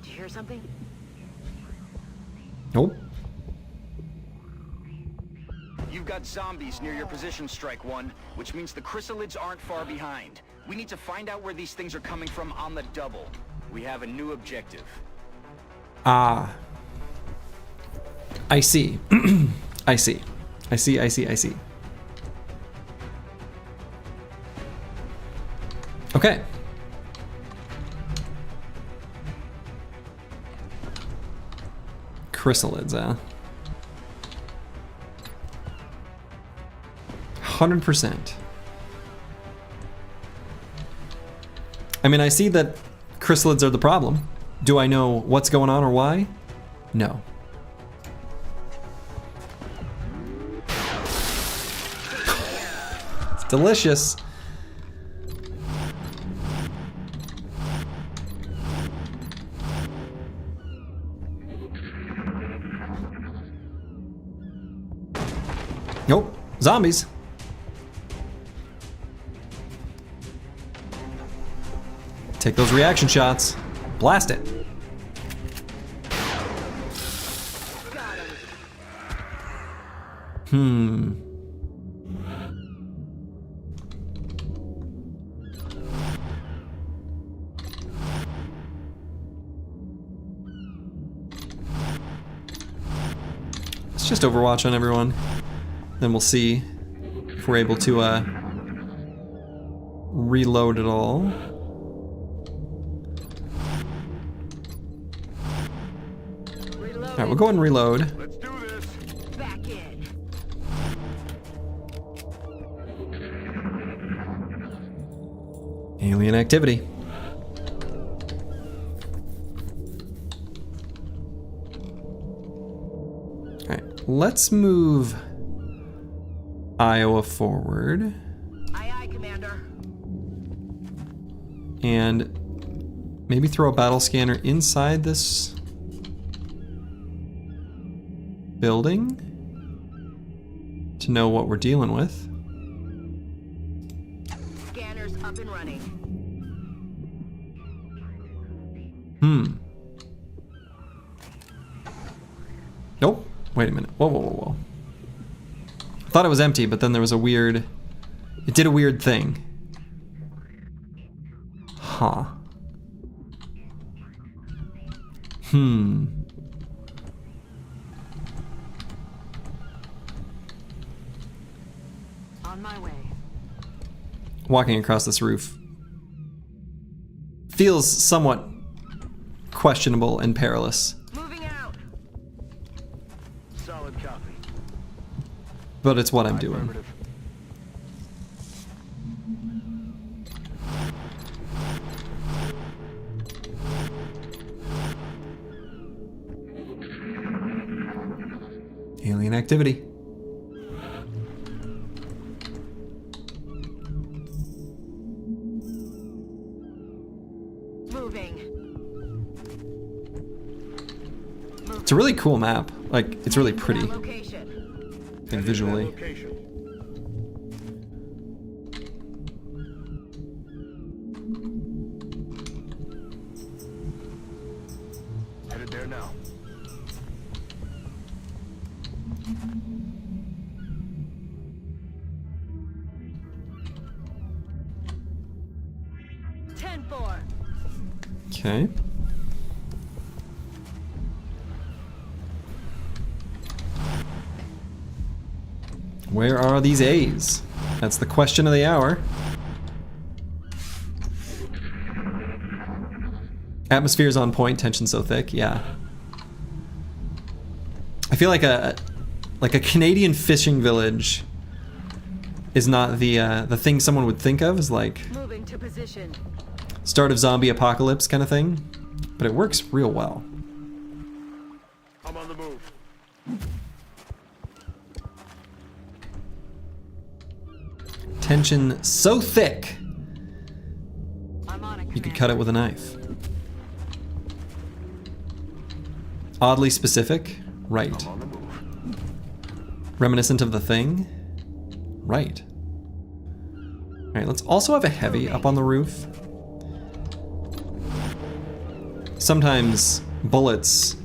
Speaker 10: Did you hear something?
Speaker 1: Nope.
Speaker 2: You've got zombies near your position, Strike One, which means the chrysalids aren't far behind. We need to find out where these things are coming from on the double. We have a new objective.
Speaker 1: Ah. I see. I see. I see. Okay. Chrysalids, 100%. I mean, I see that chrysalids are the problem. Do I know what's going on or why? No. It's delicious. Nope. Zombies. Take those reaction shots. Blast it. Let's just Overwatch on everyone. Then we'll see if we're able to reload it all. Alright, we'll go ahead and reload.
Speaker 7: Let's do this.
Speaker 10: Back in.
Speaker 1: Alien activity. Alright, let's move Iowa forward.
Speaker 10: Aye, aye, Commander.
Speaker 1: And maybe throw a battle scanner inside this building to know what we're dealing with.
Speaker 10: Scanners up and running.
Speaker 1: Nope. Wait a minute. Whoa. I thought it was empty, but then there was a weird... It did a weird thing. Huh.
Speaker 5: On my way.
Speaker 1: Walking across this roof feels somewhat questionable and perilous.
Speaker 5: Moving out.
Speaker 4: Solid copy.
Speaker 1: But it's what I'm doing.
Speaker 7: Affirmative.
Speaker 1: Alien activity.
Speaker 5: Moving.
Speaker 1: It's a really cool map. Like, it's really pretty.
Speaker 5: Location.
Speaker 1: Like, visually.
Speaker 7: Location.
Speaker 4: Headed there now.
Speaker 1: Okay. Where are these A's? That's the question of the hour. Atmosphere's on point, tension so thick, yeah. I feel like a Canadian fishing village is not the thing someone would think of as like
Speaker 5: Moving to position.
Speaker 1: start of zombie apocalypse kind of thing, but it works real well.
Speaker 4: I'm on the move.
Speaker 1: Tension so thick
Speaker 5: I'm on it.
Speaker 1: you could cut it with a knife. Oddly specific, right.
Speaker 4: I'm on the move.
Speaker 1: Reminiscent of the Thing, right. All right, let's also have a heavy up on the roof. Sometimes bullets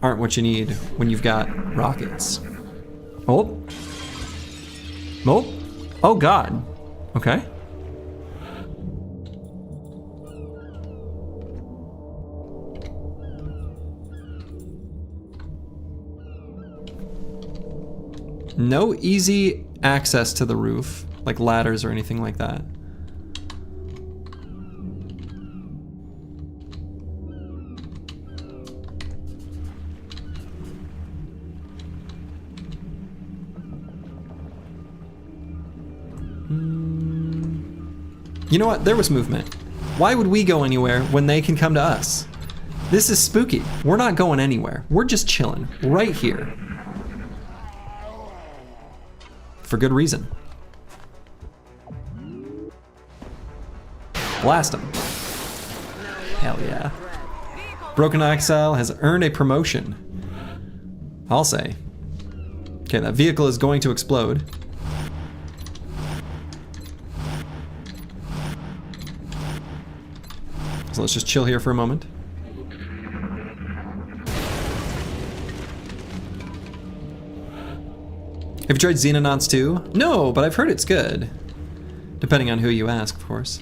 Speaker 1: aren't what you need when you've got rockets. Oh. Oh. Oh God. Okay. No easy access to the roof, like ladders or anything like that. You know what? There was movement. Why would we go anywhere when they can come to us? This is spooky. We're not going anywhere. We're just chilling right here. For good reason. Blast them. Hell yeah. Broken Exile has earned a promotion. I'll say. Okay, that vehicle is going to explode. So let's just chill here for a moment. Have you tried Xenonauts 2? No, but I've heard it's good. Depending on who you ask, of course.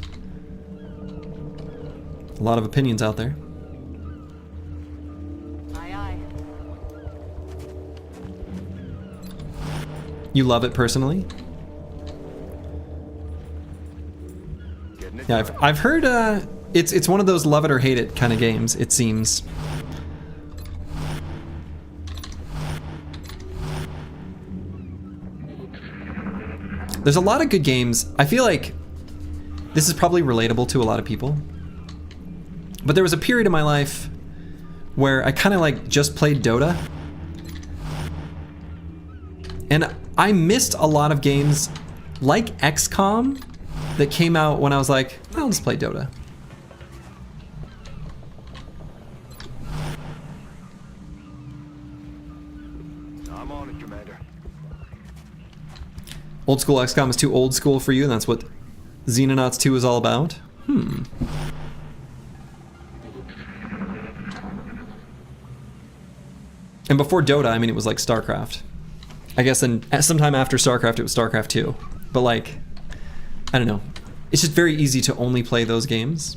Speaker 1: A lot of opinions out there.
Speaker 5: Aye, aye.
Speaker 1: You love it personally? Yeah, I've heard it's one of those love it or hate it kind of games, it seems. There's a lot of good games. I feel like this is probably relatable to a lot of people. But there was a period in my life where I kind of like just played Dota. And I missed a lot of games like XCOM that came out when I was like, I'll just play Dota.
Speaker 4: I'm on it, Commander.
Speaker 1: Old school XCOM is too old school for you, and that's what Xenonauts 2 is all about? Hmm. And before Dota, I mean, it was like StarCraft. I guess then sometime after StarCraft, it was StarCraft 2. But like, I don't know. It's just very easy to only play those games.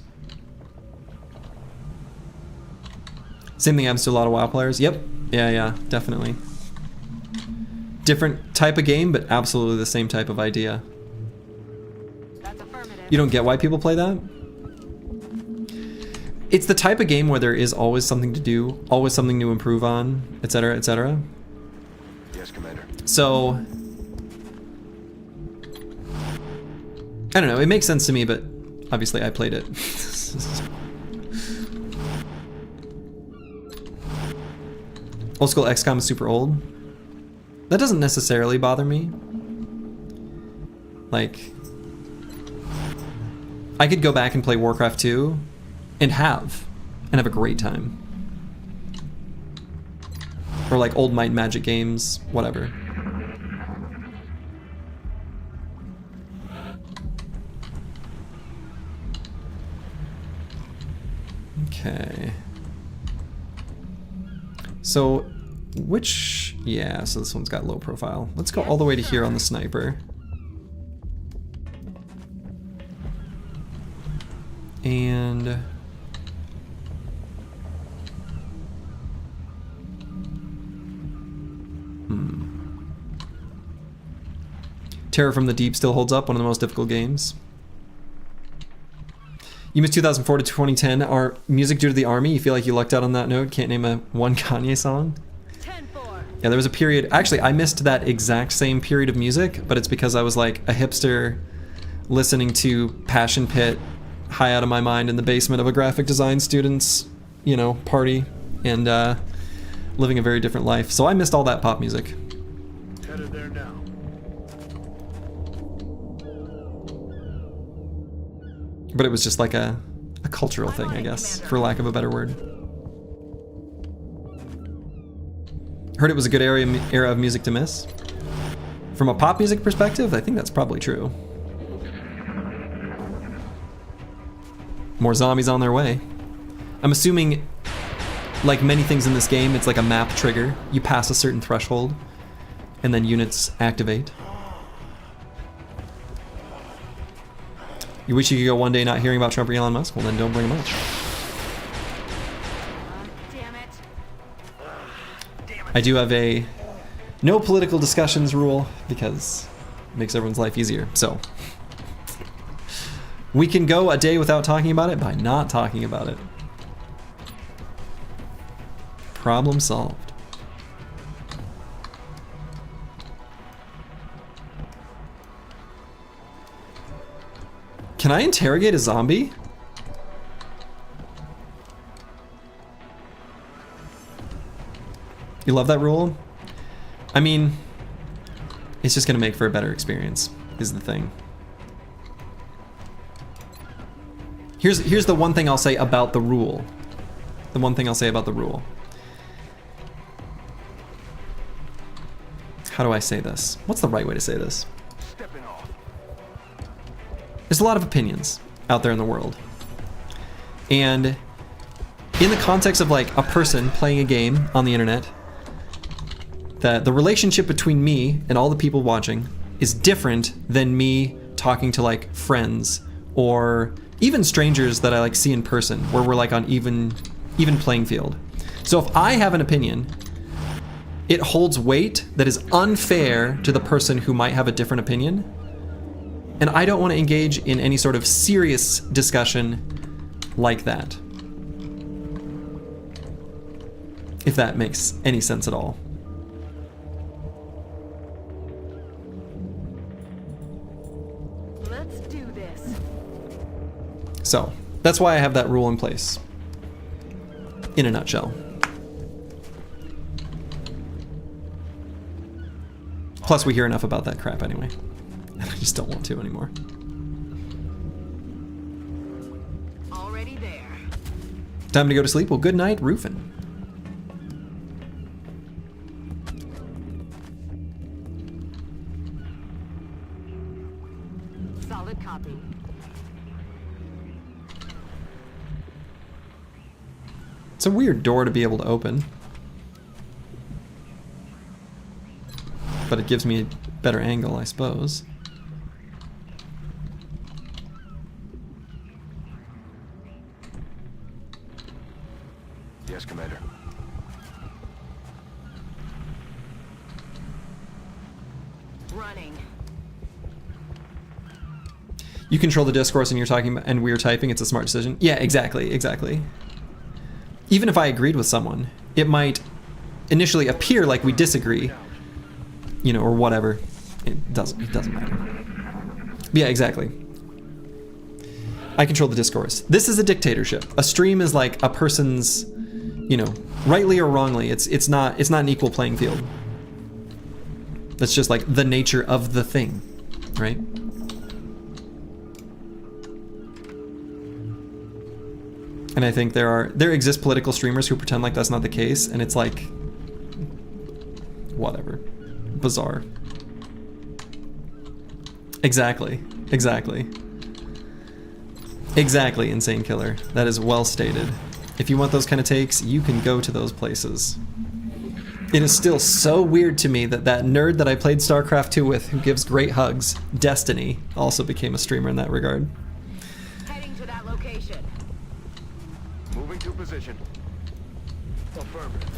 Speaker 1: Same thing happens to a lot of WoW players. Yep. Yeah, definitely. Different type of game, but absolutely the same type of idea.
Speaker 5: That's affirmative.
Speaker 1: You don't get why people play that? It's the type of game where there is always something to do, always something to improve on, etc., etc.
Speaker 3: Yes, Commander.
Speaker 1: So, I don't know, it makes sense to me, but obviously I played it. Old school XCOM is super old. That doesn't necessarily bother me. Like, I could go back and play Warcraft 2 and have a great time. Or like old Might and Magic games, whatever. Okay. So, yeah, so this one's got low profile. Let's go all the way to here on the sniper. And... Terror from the Deep still holds up, one of the most difficult games. You missed 2004 to 2010. Our music due to the army. You feel like you lucked out on that note. Can't name one Kanye song.
Speaker 5: 10-4.
Speaker 1: Yeah, there was a period. Actually, I missed that exact same period of music, but it's because I was like a hipster listening to Passion Pit high out of my mind in the basement of a graphic design student's, you know, party, and living a very different life. So I missed all that pop music.
Speaker 4: Headed there now.
Speaker 1: But it was just like a cultural thing, I guess, for lack of a better word. Heard it was a good era of music to miss. From a pop music perspective, I think that's probably true. More zombies on their way. I'm assuming, like many things in this game, it's like a map trigger. You pass a certain threshold, and then units activate. You wish you could go one day not hearing about Trump or Elon Musk? Well, then don't bring him up.
Speaker 5: Damn it.
Speaker 1: I do have a no political discussions rule because it makes everyone's life easier. So we can go a day without talking about it by not talking about it. Problem solved. Can I interrogate a zombie? You love that rule? I mean, it's just gonna make for a better experience, is the thing. Here's the one thing I'll say about the rule. The one thing I'll say about the rule. How do I say this? What's the right way to say this? There's a lot of opinions out there in the world. And in the context of like a person playing a game on the internet, the relationship between me and all the people watching is different than me talking to like friends or even strangers that I like see in person, where we're like on even playing field. So if I have an opinion, it holds weight that is unfair to the person who might have a different opinion. And I don't want to engage in any sort of serious discussion like that. If that makes any sense at all.
Speaker 5: Let's do this.
Speaker 1: So, that's why I have that rule in place. In a nutshell. Plus, we hear enough about that crap anyway. I just don't want to anymore.
Speaker 5: Already there.
Speaker 1: Time to go to sleep? Well, good night, Rufin.
Speaker 5: Solid copy.
Speaker 1: It's a weird door to be able to open. But it gives me a better angle, I suppose.
Speaker 3: Yes, Commander.
Speaker 5: running.
Speaker 1: You control the discourse and you're talking about, and we're typing, it's a smart decision. Yeah, exactly, exactly. Even if I agreed with someone, it might initially appear like we disagree, you know, or whatever. It doesn't matter. Yeah, exactly. I control the discourse. This is a dictatorship. A stream is like a person's, you know, rightly or wrongly. It's not an equal playing field. That's just like the nature of the thing, right? And I think there exist political streamers who pretend like that's not the case, and it's like whatever. Bizarre. Exactly. Exactly. Exactly, Insane Killer. That is well stated. If you want those kind of takes, you can go to those places. It is still so weird to me that nerd that I played StarCraft 2 with, who gives great hugs, Destiny, also became a streamer in that regard.
Speaker 5: Heading to that location.
Speaker 4: Moving to position. Affirmative.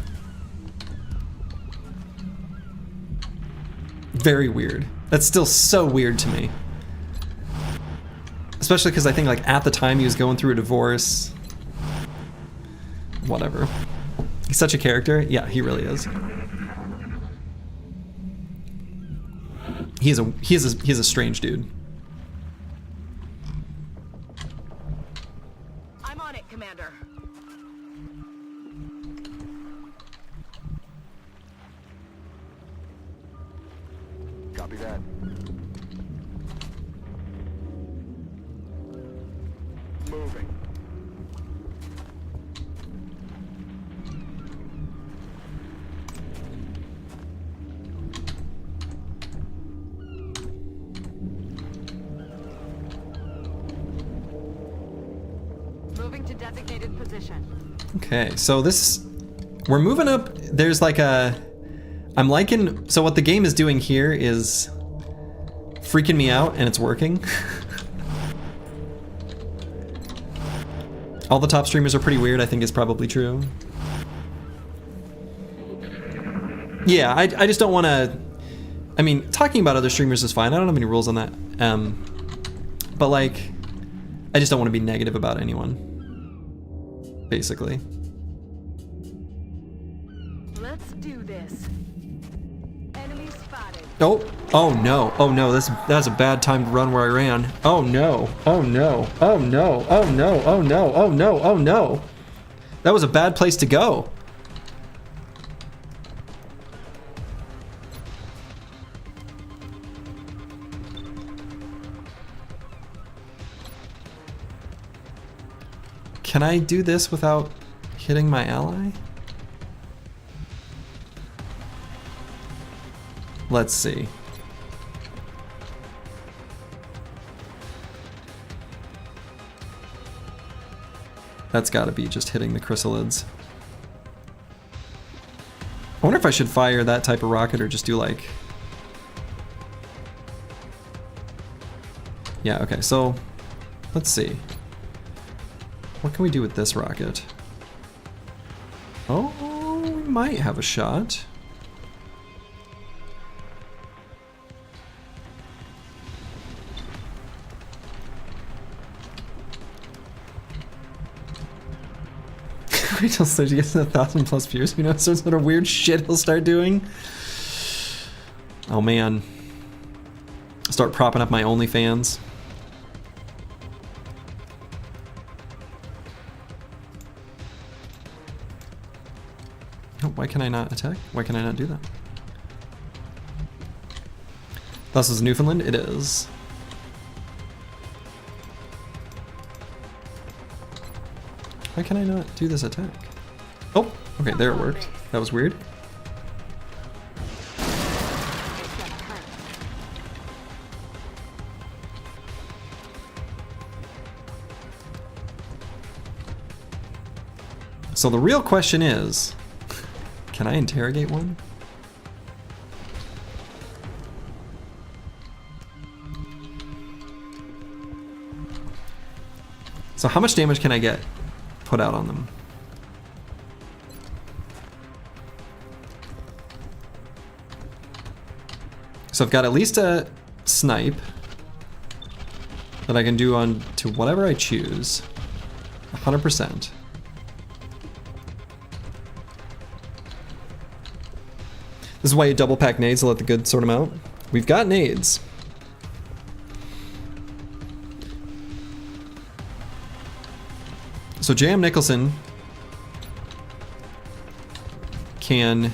Speaker 1: Very weird. That's still so weird to me. Especially because I think like at the time he was going through a divorce. Whatever. He's such a character. Yeah, he really is. He's a strange dude.
Speaker 5: I'm on it, Commander.
Speaker 4: Copy that. Moving.
Speaker 5: Moving to designated position.
Speaker 1: Okay, so we're moving up. There's like I'm liking, so what the game is doing here is freaking me out, and it's working. All the top streamers are pretty weird, I think is probably true. Yeah, I just don't want to, I mean, talking about other streamers is fine, I don't have any rules on that. But like, I just don't want to be negative about anyone, basically.
Speaker 5: Let's do this. Enemy spotted.
Speaker 1: Oh no, that's a bad time to run where I ran. Oh no, oh no, oh no, oh no, oh no, oh no, oh no. That was a bad place to go. Can I do this without hitting my ally? Let's see. That's gotta be just hitting the chrysalids. I wonder if I should fire that type of rocket or just do like... Yeah, okay, so let's see. What can we do with this rocket? Oh, we might have a shot. Wait till Serge gets 1,000+ views. Who knows what sort of weird shit he'll start doing? Oh man. Start propping up my OnlyFans. Oh, why can I not attack? Why can I not do that? This is Newfoundland? It is. Why can I not do this attack? Oh, okay, there it worked. That was weird. So the real question is, can I interrogate one? So how much damage can I get put out on them? So I've got at least a snipe that I can do on to whatever I choose. 100%. This is why you double pack nades to let the good sort them out. We've got nades. So J.M. Nicholson can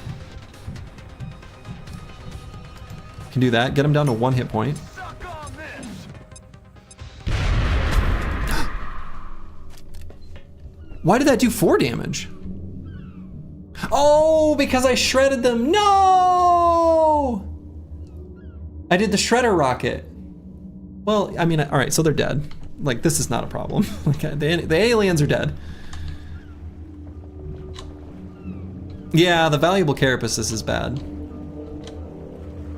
Speaker 1: do that. Get him down to 1 hit point. Why did that do 4 damage? Oh, because I shredded them. No! I did the shredder rocket. Well, I mean, all right, so they're dead. Like, this is not a problem. Like, the aliens are dead. Yeah, the valuable carapaces is bad.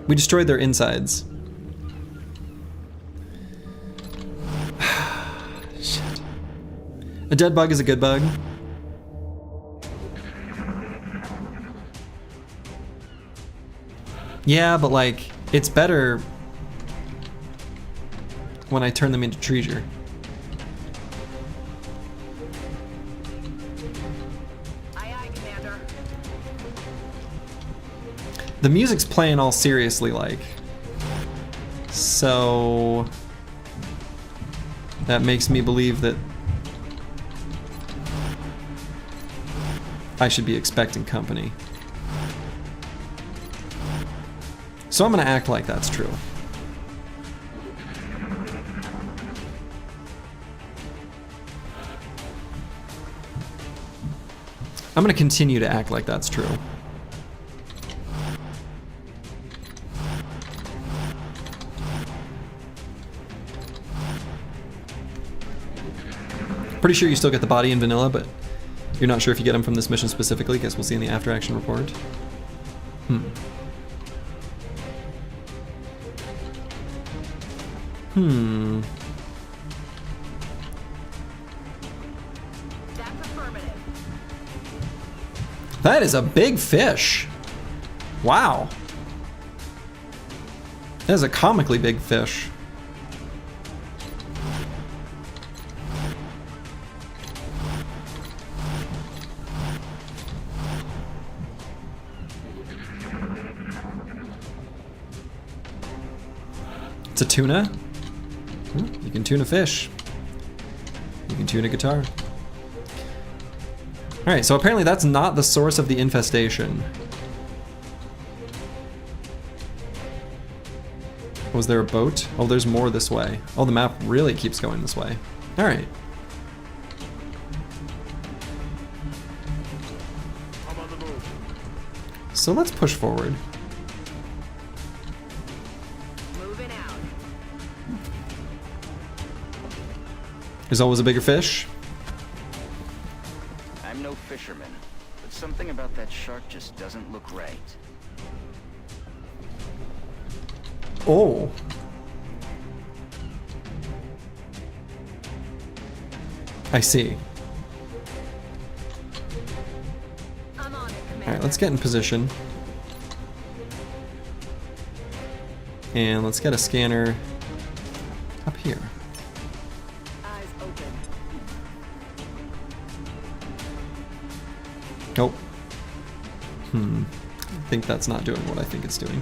Speaker 1: We destroyed their insides. Shit. A dead bug is a good bug. Yeah, but like, it's better when I turn them into treasure.
Speaker 10: Aye, aye, Commander.
Speaker 1: The music's playing all seriously, like. So that makes me believe that I should be expecting company. So I'm gonna act like that's true. I'm gonna continue to act like that's true. Pretty sure you still get the body in vanilla, but you're not sure if you get them from this mission specifically. Guess we'll see in the after action report.
Speaker 10: That's affirmative.
Speaker 1: That is a big fish. Wow. That is a comically big fish. It's a tuna. You can tune a fish. You can tune a guitar. Alright, so apparently that's not the source of the infestation. Was there a boat? Oh, there's more this way. Oh, the map really keeps going this way. Alright.
Speaker 4: I'm on the move.
Speaker 1: So let's push forward.
Speaker 10: Moving out.
Speaker 1: There's always a bigger fish.
Speaker 6: I'm no fisherman, but something about that shark just doesn't look right.
Speaker 1: Oh. I see.
Speaker 10: I'm on it, Commander.
Speaker 1: Alright, let's get in position. And let's get a scanner up here.
Speaker 10: Eyes open.
Speaker 1: Nope. I think that's not doing what I think it's doing.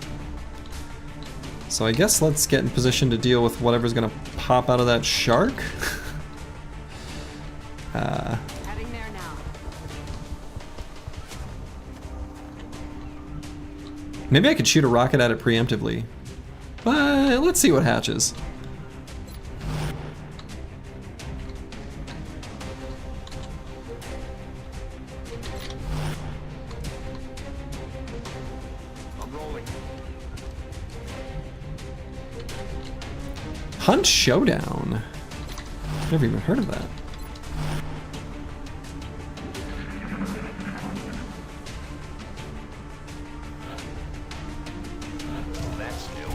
Speaker 1: So I guess let's get in position to deal with whatever's gonna pop out of that shark.
Speaker 10: Heading there now.
Speaker 1: Maybe I could shoot a rocket at it preemptively. But let's see what hatches.
Speaker 4: I'm rolling.
Speaker 1: Hunt Showdown. Never even heard of that.
Speaker 6: That's new.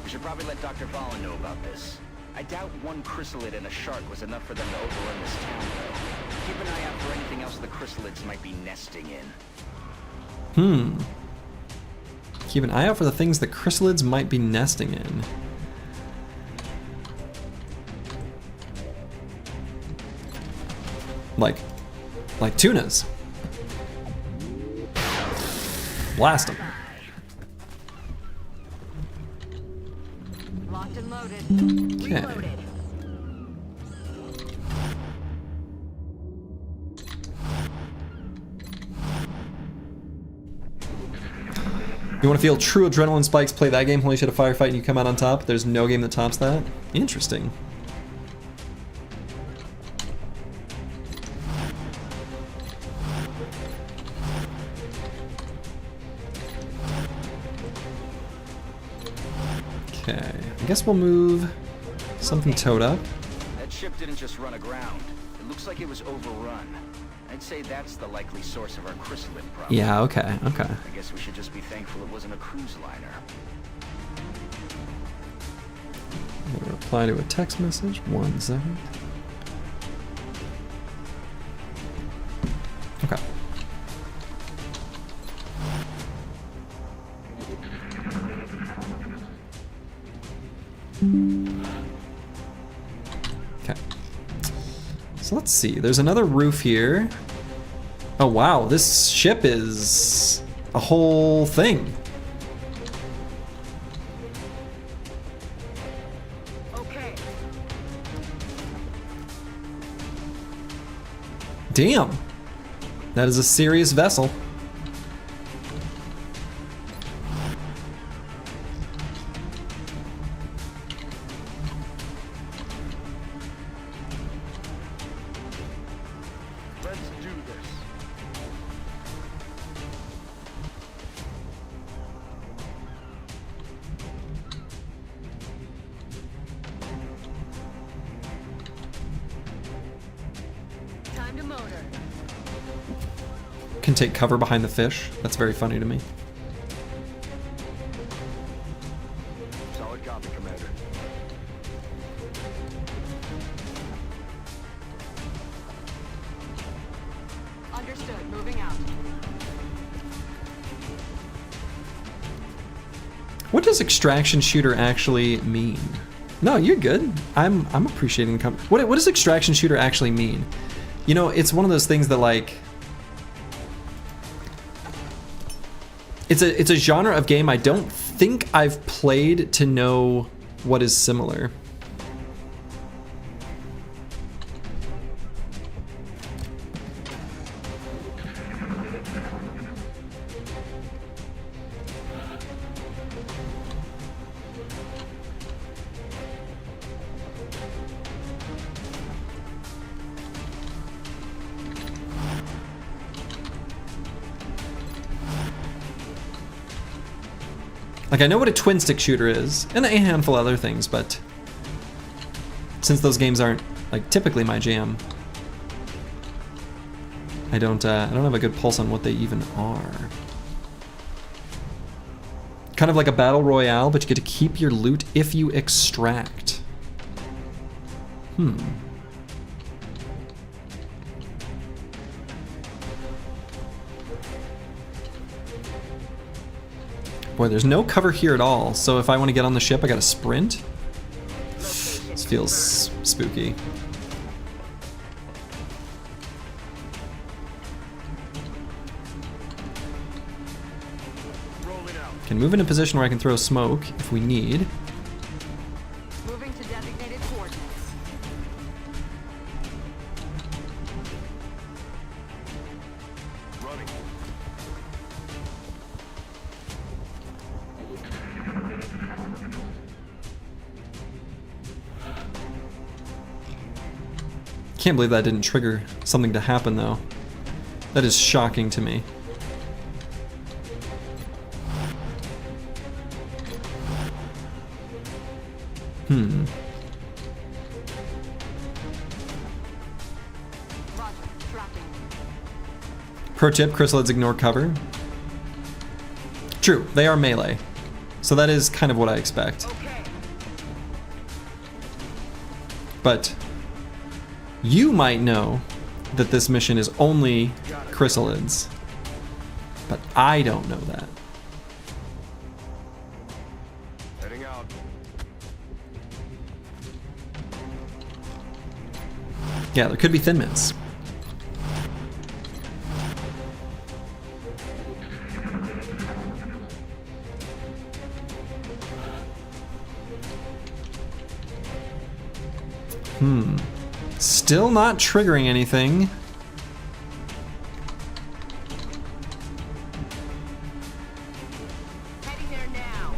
Speaker 6: We should probably let Dr. Valen know about this. I doubt one chrysalid and a shark was enough for them to overrun this town, though. Keep an eye out for anything else the chrysalids might be nesting in.
Speaker 1: Keep an eye out for the things that chrysalids might be nesting in. Like tunas. Blast them.
Speaker 5: Locked and loaded.
Speaker 1: Okay.
Speaker 5: Reloaded.
Speaker 1: You want to feel true adrenaline spikes? Play that game. Holy shit, a firefight and you come out on top. There's no game that tops that. Interesting. Okay, I guess we'll move something towed up.
Speaker 2: That ship didn't just run aground. It looks like it was overrun. I'd say that's the likely source of our chrysalid problem.
Speaker 1: Yeah, okay.
Speaker 2: I guess we should just be thankful it wasn't a cruise liner.
Speaker 1: I'm gonna reply to a text message. 1 second. Okay. Okay. So let's see. There's another roof here. Oh wow, this ship is a whole thing.
Speaker 5: Okay.
Speaker 1: Damn. That is a serious vessel.
Speaker 7: Let's do this.
Speaker 5: Time to motor.
Speaker 1: Can take cover behind the fish. That's very funny to me.
Speaker 7: Solid copy, Commander.
Speaker 5: Understood. Moving out.
Speaker 1: What does extraction shooter actually mean? No, you're good. I'm appreciating the what does extraction shooter actually mean? You know, it's one of those things that like it's a genre of game I don't think I've played to know what is similar. Like, I know what a twin stick shooter is, and a handful of other things, but since those games aren't like typically my jam, I don't have a good pulse on what they even are. Kind of like a battle royale, but you get to keep your loot if you extract. Boy, there's no cover here at all, so if I want to get on the ship, I gotta sprint. This feels spooky.
Speaker 7: Rolling out.
Speaker 1: Can move in a position where I can throw smoke if we need.
Speaker 5: Moving to designated coordinates.
Speaker 7: Running.
Speaker 1: Can't believe that didn't trigger something to happen, though. That is shocking to me.
Speaker 5: Roger. Tracking.
Speaker 1: Pro tip, chrysalids ignore cover. True, they are melee. So that is kind of what I expect.
Speaker 5: Okay.
Speaker 1: But you might know that this mission is only chrysalids. But I don't know that. Yeah, there could be thin mints. Still not triggering anything.
Speaker 10: Heading there now.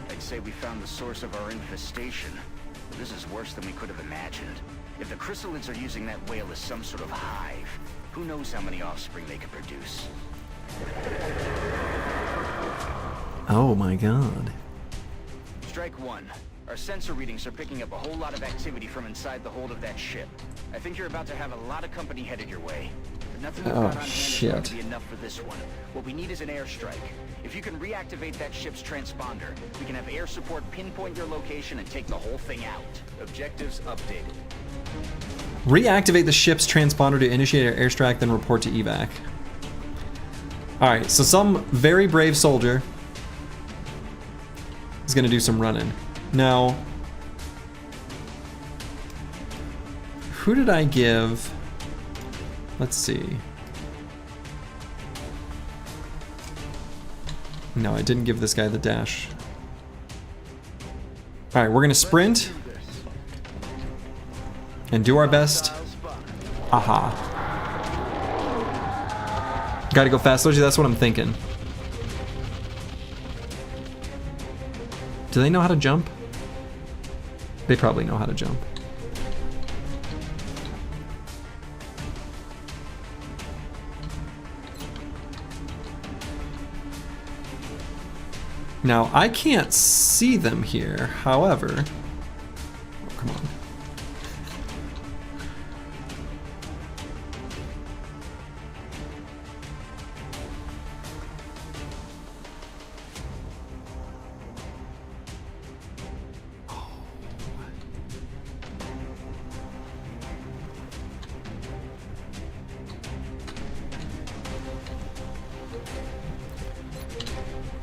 Speaker 2: I'd say we found the source of our infestation. But this is worse than we could have imagined. If the chrysalids are using that whale as some sort of hive, who knows how many offspring they could produce?
Speaker 1: Oh my god.
Speaker 2: Strike one. Our sensor readings are picking up a whole lot of activity from inside the hold of that ship. I think you're about to have a lot of company headed your way. But nothing we've got on hand is going to be enough for this one. What we need is an airstrike. If you can reactivate that ship's transponder, we can have air support pinpoint your location and take the whole thing out. Objectives updated.
Speaker 1: Reactivate the ship's transponder to initiate an airstrike, then report to evac. Alright, so some very brave soldier is going to do some running. Now, who did I give? Let's see. No, I didn't give this guy the dash. Alright, we're gonna sprint and do our best. Aha. Gotta go fast, Logi, that's what I'm thinking. Do they know how to jump? They probably know how to jump. Now, I can't see them here, however... Oh, come on.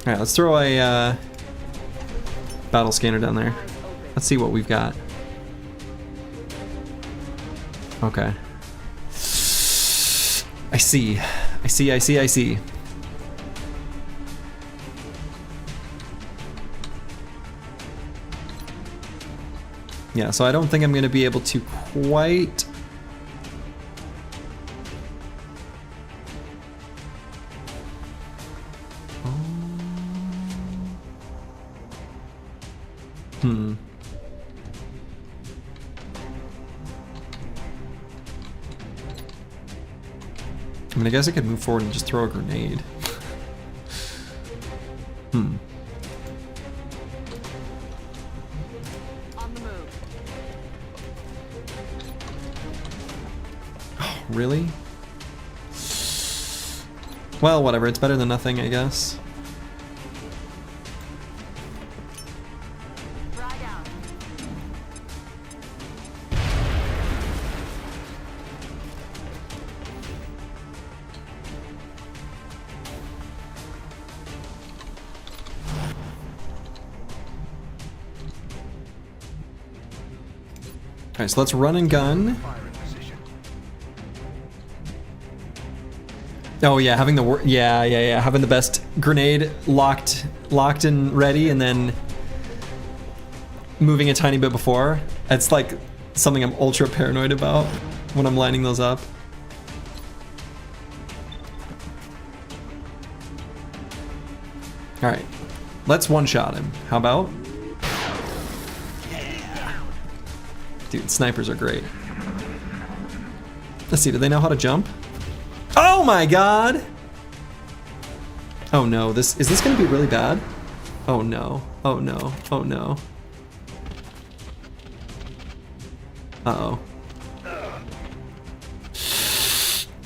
Speaker 1: Alright, let's throw a battle scanner down there. Let's see what we've got. Okay. I see. I see. Yeah, so I don't think I'm going to be able to quite... I mean, I guess I could move forward and just throw a grenade.
Speaker 10: On the move.
Speaker 1: Oh, really? Well, whatever. It's better than nothing, I guess. Alright, so let's run and gun. Oh yeah, having the having the best grenade locked and ready, and then moving a tiny bit before. It's like something I'm ultra paranoid about when I'm lining those up. Alright, let's one-shot him. How about? Dude, snipers are great. Let's see, do they know how to jump? Oh my god! Oh no, is this gonna be really bad? Oh no, oh no, oh no. Uh-oh.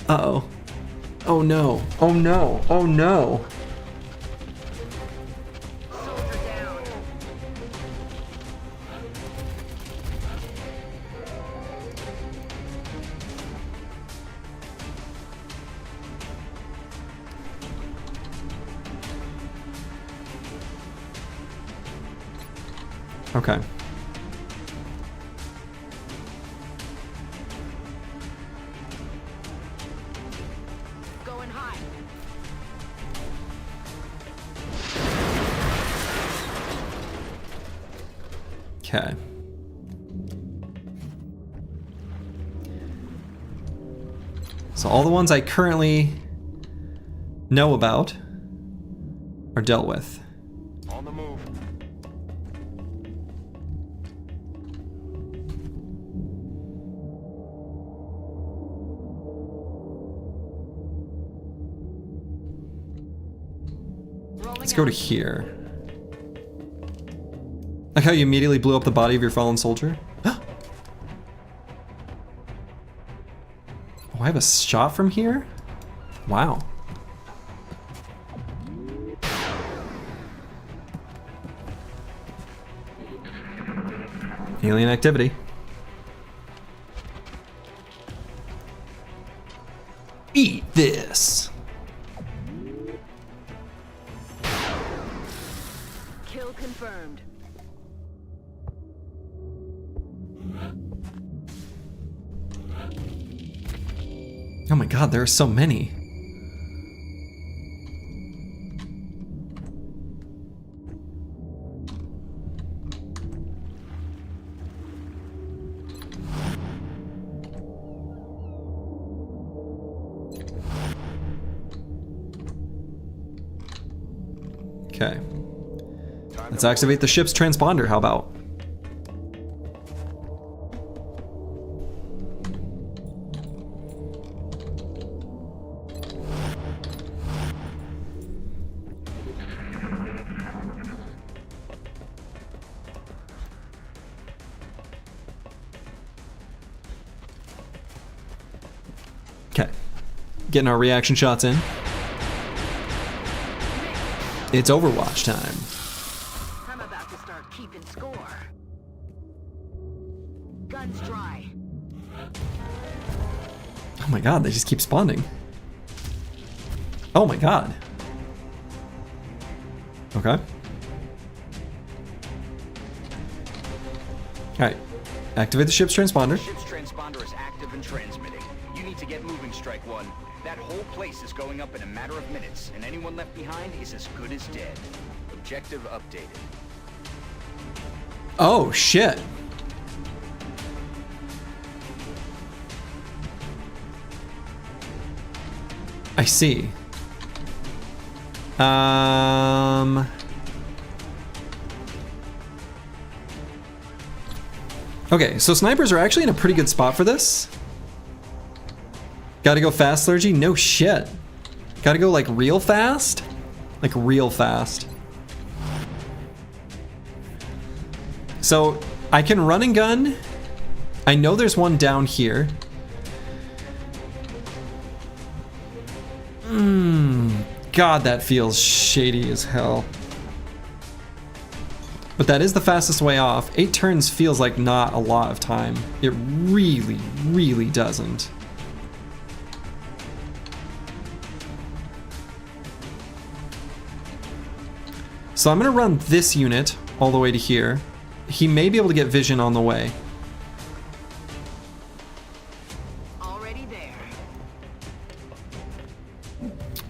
Speaker 1: Uh-oh. Oh no, oh no, oh no. Okay. Okay. So all the ones I currently know about are dealt with.
Speaker 4: On the move.
Speaker 1: Let's go to here. Like how you immediately blew up the body of your fallen soldier? Oh, I have a shot from here? Wow. Alien activity. Eat this.
Speaker 10: Kill confirmed.
Speaker 1: Oh my god, there are so many. Okay. Let's activate the ship's transponder, how about? Okay. Getting our reaction shots in. It's Overwatch time.
Speaker 10: I'm about to start keeping score. Guns dry.
Speaker 1: Oh my god, they just keep spawning. Oh my god. Okay. Alright. Activate the ship's transponder.
Speaker 6: Ship's transponder is active and transmitting. You need to get moving, Strike One. That whole place is going up in a matter of minutes, and anyone left behind is as good as dead. Objective updated.
Speaker 1: Oh shit. I see. Okay, so snipers are actually in a pretty good spot for this. Gotta go fast, Clergy? No shit. Gotta go like real fast? Like real fast. So I can run and gun. I know there's one down here. God, that feels shady as hell. But that is the fastest way off. 8 turns feels like not a lot of time. It really, really doesn't. So I'm gonna run this unit all the way to here. He may be able to get vision on the way.
Speaker 10: Already there.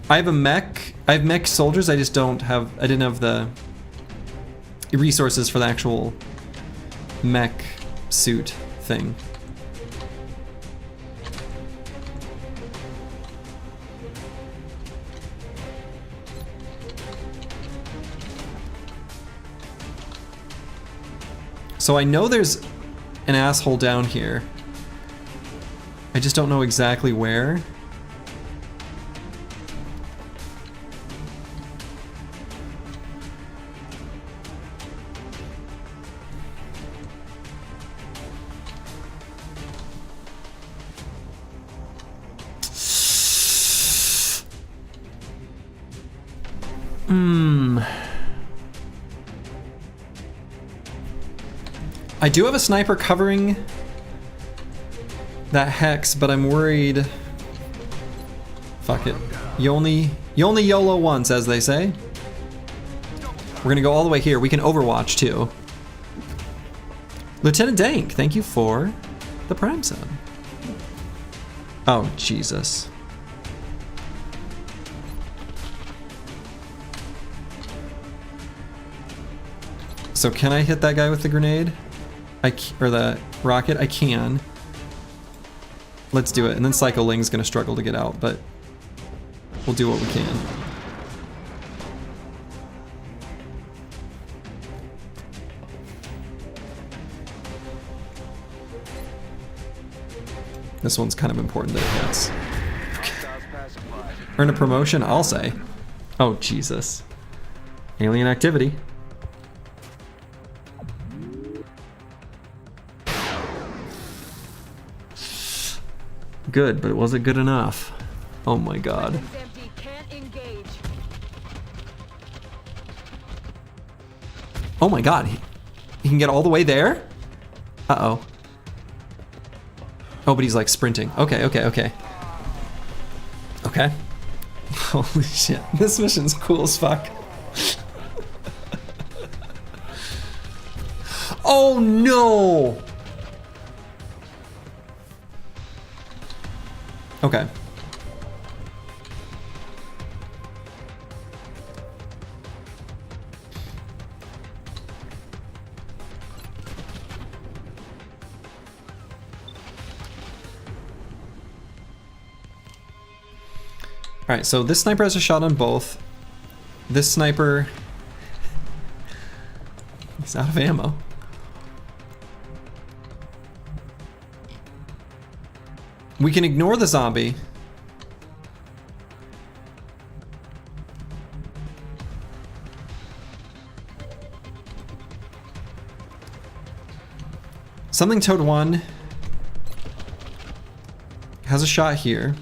Speaker 1: I have a mech. I have mech soldiers. I didn't have the resources for the actual mech suit thing. So I know there's an asshole down here. I just don't know exactly where. I do have a sniper covering that hex, but I'm worried. Fuck it. You only YOLO once, as they say. We're gonna go all the way here. We can Overwatch too. Lieutenant Dank, thank you for the Prime sub. Oh, Jesus. So can I hit that guy with the grenade? or the rocket, I can. Let's do it. And then Psycho Ling's gonna struggle to get out, but we'll do what we can. This one's kind of important that it gets. Earn a promotion, I'll say. Oh, Jesus. Alien activity. Good, but it wasn't good enough. Oh my god. Oh my god, he can get all the way there? Uh-oh. Oh, but he's like sprinting. Okay, okay, okay. Okay. Holy shit, this mission's cool as fuck. Oh no! Okay. Alright, so this sniper has a shot on both. This sniper... he's out of ammo. We can ignore the zombie. Something Toad 1 has a shot here.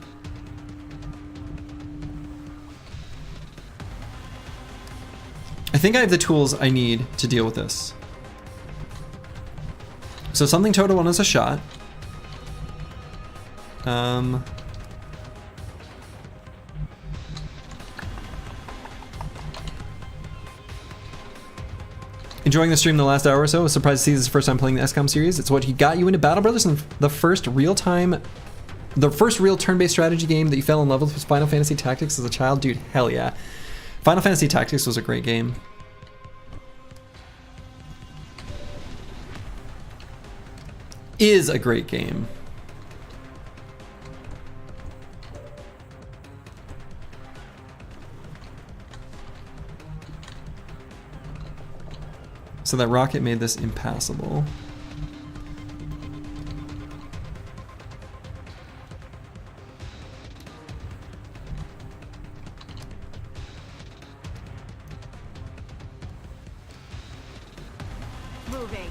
Speaker 1: I think I have the tools I need to deal with this. So Something Toad 1 has a shot. Enjoying the stream the last hour or so. I was surprised to see this is the first time playing the XCOM series. It's what got you into Battle Brothers, and the first real turn-based strategy game that you fell in love with was Final Fantasy Tactics as a child. Dude, hell yeah. Final Fantasy Tactics was a great game. Is a great game. So that rocket made this impassable.
Speaker 5: Moving.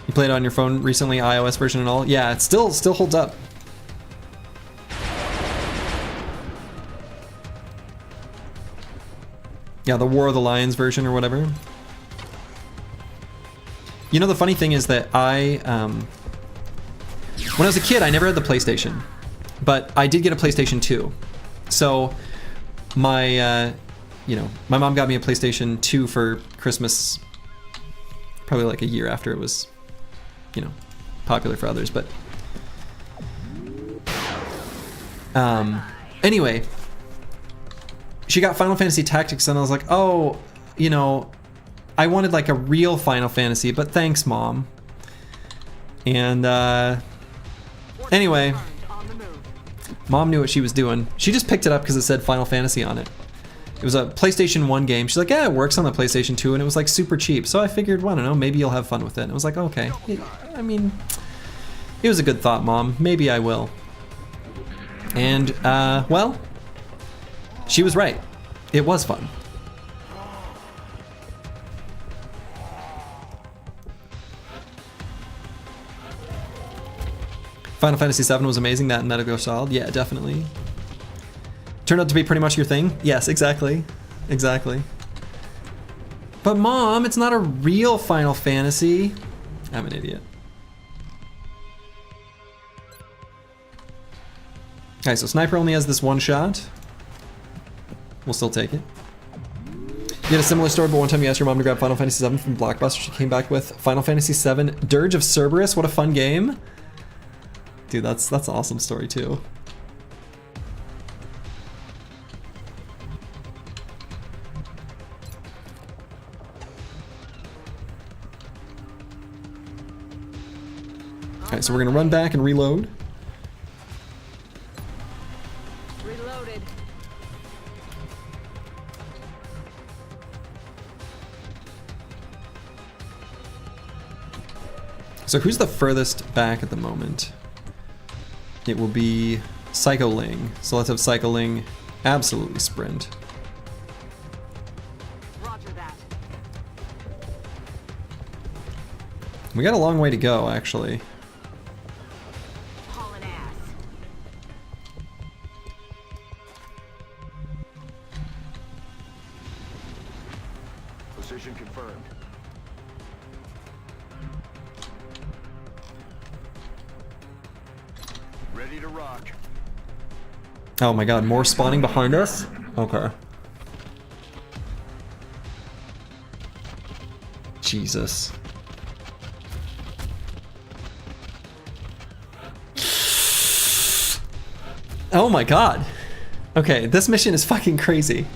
Speaker 1: You played it on your phone recently, iOS version and all? Yeah, it still holds up. Yeah, the War of the Lions version or whatever. You know, the funny thing is that when I was a kid, I never had the PlayStation, but I did get a PlayStation 2. So my mom got me a PlayStation 2 for Christmas, probably like a year after it was, popular for others, but anyway, she got Final Fantasy Tactics and I was like, oh, I wanted like a real Final Fantasy, but thanks, Mom. And anyway, Mom knew what she was doing. She just picked it up because it said Final Fantasy on it. It was a PlayStation 1 game. She's like, yeah, it works on the PlayStation 2, and it was like super cheap. So I figured, well, I don't know, maybe you'll have fun with it. And it was like, okay. I mean, it was a good thought, Mom. Maybe I will. And, well, she was right. It was fun. Final Fantasy VII was amazing, that and Metal Gear Solid. Yeah, definitely. Turned out to be pretty much your thing? Yes, exactly. Exactly. But Mom, it's not a real Final Fantasy. I'm an idiot. Okay, so Sniper only has this one shot. We'll still take it. You had a similar story, but one time you asked your mom to grab Final Fantasy VII from Blockbuster. She came back with Final Fantasy VII Dirge of Cerberus. What a fun game. Dude, that's an awesome story too. Okay, so we're gonna run back and reload.
Speaker 10: Reloaded.
Speaker 1: So who's the furthest back at the moment? It will be Psycho Ling. So let's have Psycho Ling absolutely sprint.
Speaker 10: Roger that.
Speaker 1: We got a long way to go, actually.
Speaker 10: Hauling ass.
Speaker 7: Position confirmed. Ready to rock.
Speaker 1: Oh my god, more spawning behind us? Okay. Jesus. Oh my god. Okay, this mission is fucking crazy.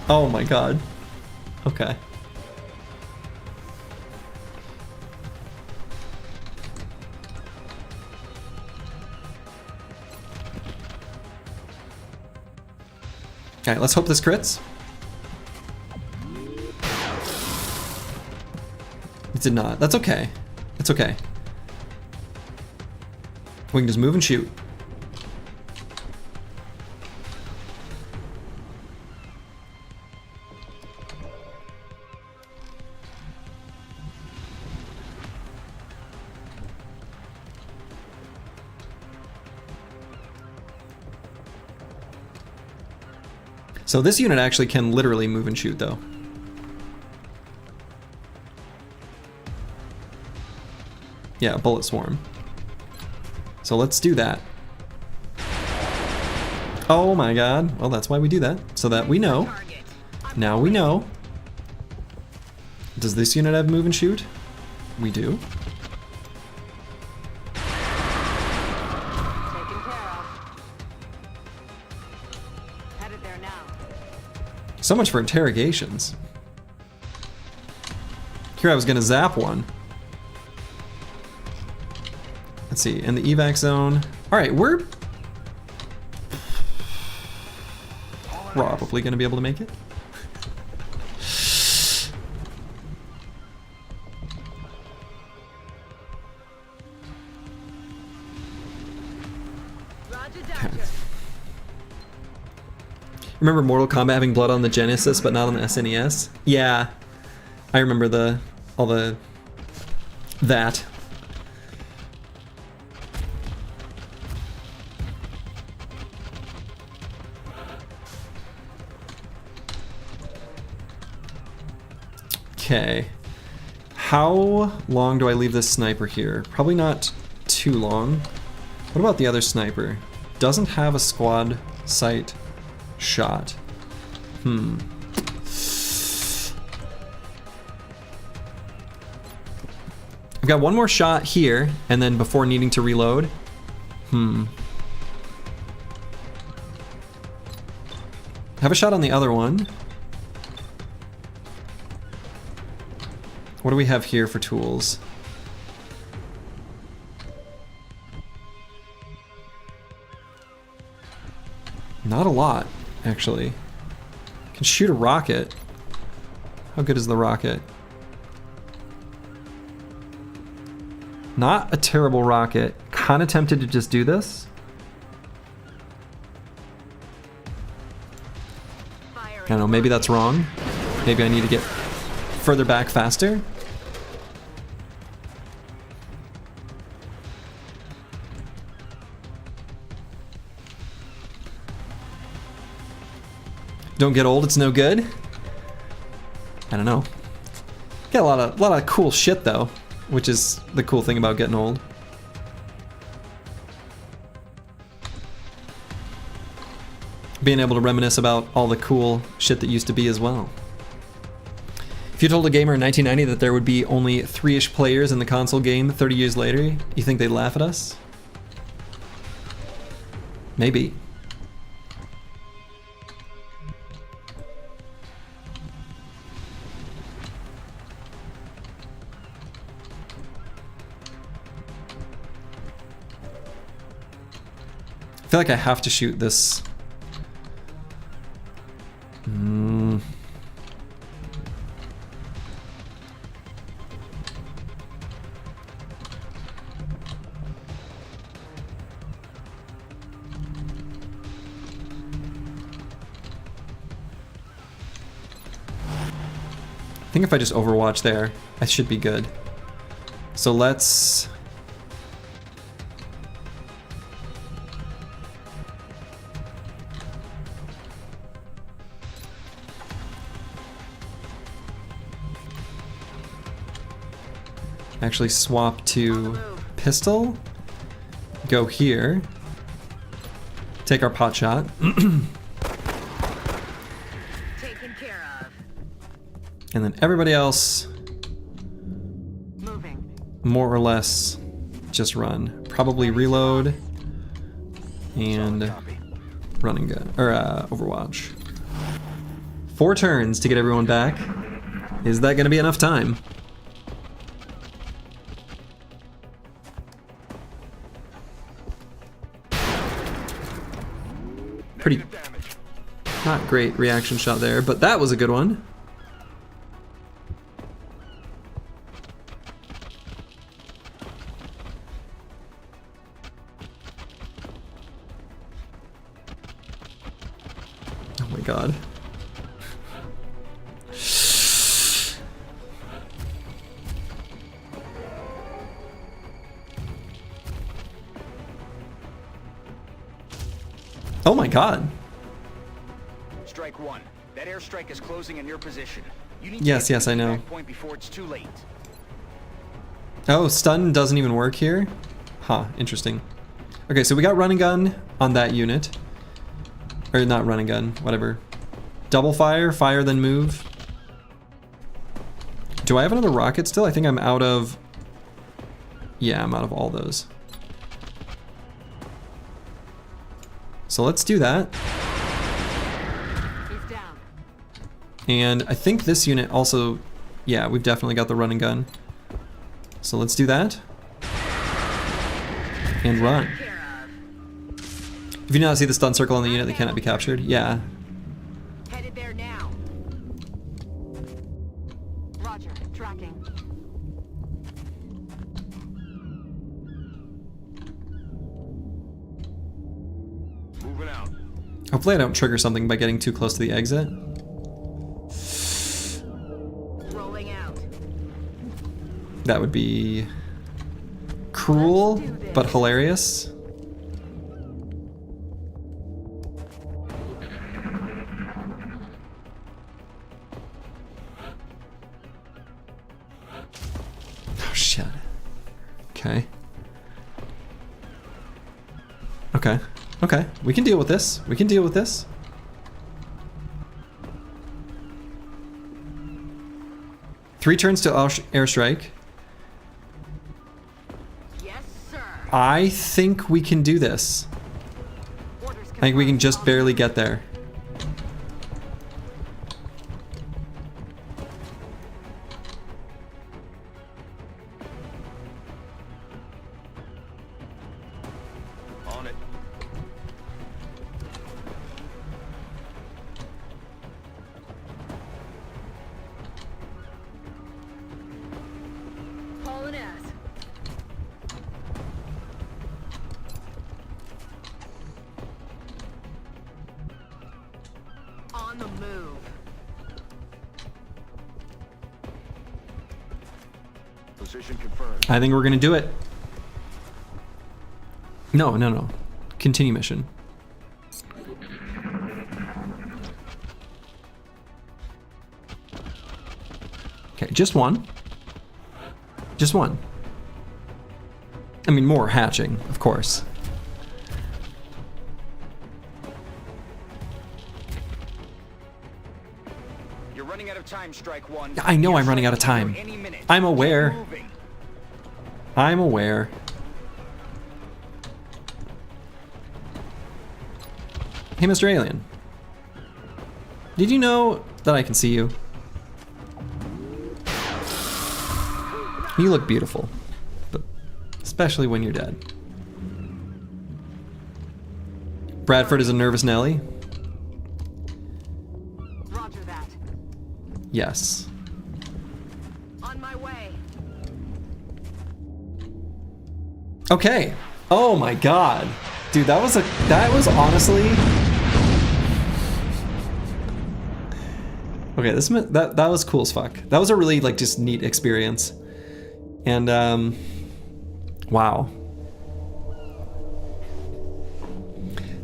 Speaker 1: Oh my god. Okay. Okay, let's hope this crits. It did not. That's okay. It's okay. We can just move and shoot. So this unit actually can literally move and shoot, though. Yeah, bullet swarm. So let's do that. Oh my god. Well, that's why we do that. So that we know. Now we know. Does this unit have move and shoot? We do.
Speaker 10: Taken care of. Headed there now.
Speaker 1: So much for interrogations. Here I was gonna zap one. Let's see, in the evac zone. Alright, we're probably gonna be able to make it.
Speaker 10: Roger, Dodger.
Speaker 1: Remember Mortal Kombat having blood on the Genesis but not on the SNES? Yeah. I remember that. Okay. How long do I leave this sniper here? Probably not too long. What about the other sniper? Doesn't have a squad sight shot. I've got one more shot here, and then before needing to reload. Have a shot on the other one. What do we have here for tools? Not a lot, actually. Can shoot a rocket. How good is the rocket? Not a terrible rocket. Kinda tempted to just do this. I don't know, maybe that's wrong. Maybe I need to get further back faster. Don't get old, it's no good. I don't know. Get a lot of cool shit though, which is the cool thing about getting old. Being able to reminisce about all the cool shit that used to be as well. If you told a gamer in 1990 that there would be only 3-ish players in the console game 30 years later, you think they'd laugh at us? Maybe. feel like I have to shoot this. I think if I just overwatch there, I should be good. So let's... actually swap to pistol, go here, take our pot shot.
Speaker 10: Taken care of.
Speaker 1: And then everybody else,
Speaker 10: Moving.
Speaker 1: more or less, just run. Probably reload and run and gun, or Overwatch. 4 turns to get everyone back. Is that gonna be enough time? Pretty not great reaction shot there, but that was a good one. Oh my god. Oh my god.
Speaker 2: Strike 1. That airstrike is closing in your position. You need
Speaker 1: Yes,
Speaker 2: to get
Speaker 1: yes,
Speaker 2: to
Speaker 1: I
Speaker 2: the
Speaker 1: know.
Speaker 2: back point before it's too late.
Speaker 1: Oh, stun doesn't even work here? Huh, interesting. Okay, so we got run and gun on that unit. Or not run and gun, whatever. Double fire, fire then move. Do I have another rocket still? I think I'm out of... Yeah, I'm out of all those. So let's do that.
Speaker 10: He's down.
Speaker 1: And I think this unit also... Yeah, we've definitely got the run and gun. So let's do that. And run.
Speaker 10: Care of.
Speaker 1: If you do not see the stun circle on the unit, they cannot be captured. Yeah.
Speaker 10: Headed there now. Roger. Tracking.
Speaker 4: Moving out.
Speaker 1: Hopefully I don't trigger something by getting too close to the exit.
Speaker 10: Rolling out.
Speaker 1: That would be cruel, but hilarious. Oh shit. Okay. Okay. Okay. We can deal with this. We can deal with this. Three turns to airstrike.
Speaker 10: Yes, sir.
Speaker 1: I think we can do this.
Speaker 10: Orders
Speaker 1: I think we can just barely get there.
Speaker 4: On it.
Speaker 10: Hauling ass. On the move.
Speaker 4: Position confirmed.
Speaker 1: I think we're gonna do it. No, no, no. Continue mission. Okay, just one. Just one. I mean, more hatching, of course.
Speaker 2: You're running out of time, Strike 1.
Speaker 1: I know
Speaker 2: Your
Speaker 1: I'm running out
Speaker 2: strike
Speaker 1: of time.
Speaker 2: will be any minute.
Speaker 1: I'm aware.
Speaker 2: Keep moving.
Speaker 1: I'm aware. Hey, Mr. Alien. Did you know that I can see you? You look beautiful, but especially when you're dead. Bradford is a nervous Nelly.
Speaker 5: Roger that.
Speaker 1: Yes.
Speaker 5: On my way.
Speaker 1: Okay. Oh my god. Dude, that was honestly... Okay, that was cool as fuck. That was a really, like, just neat experience. And, wow.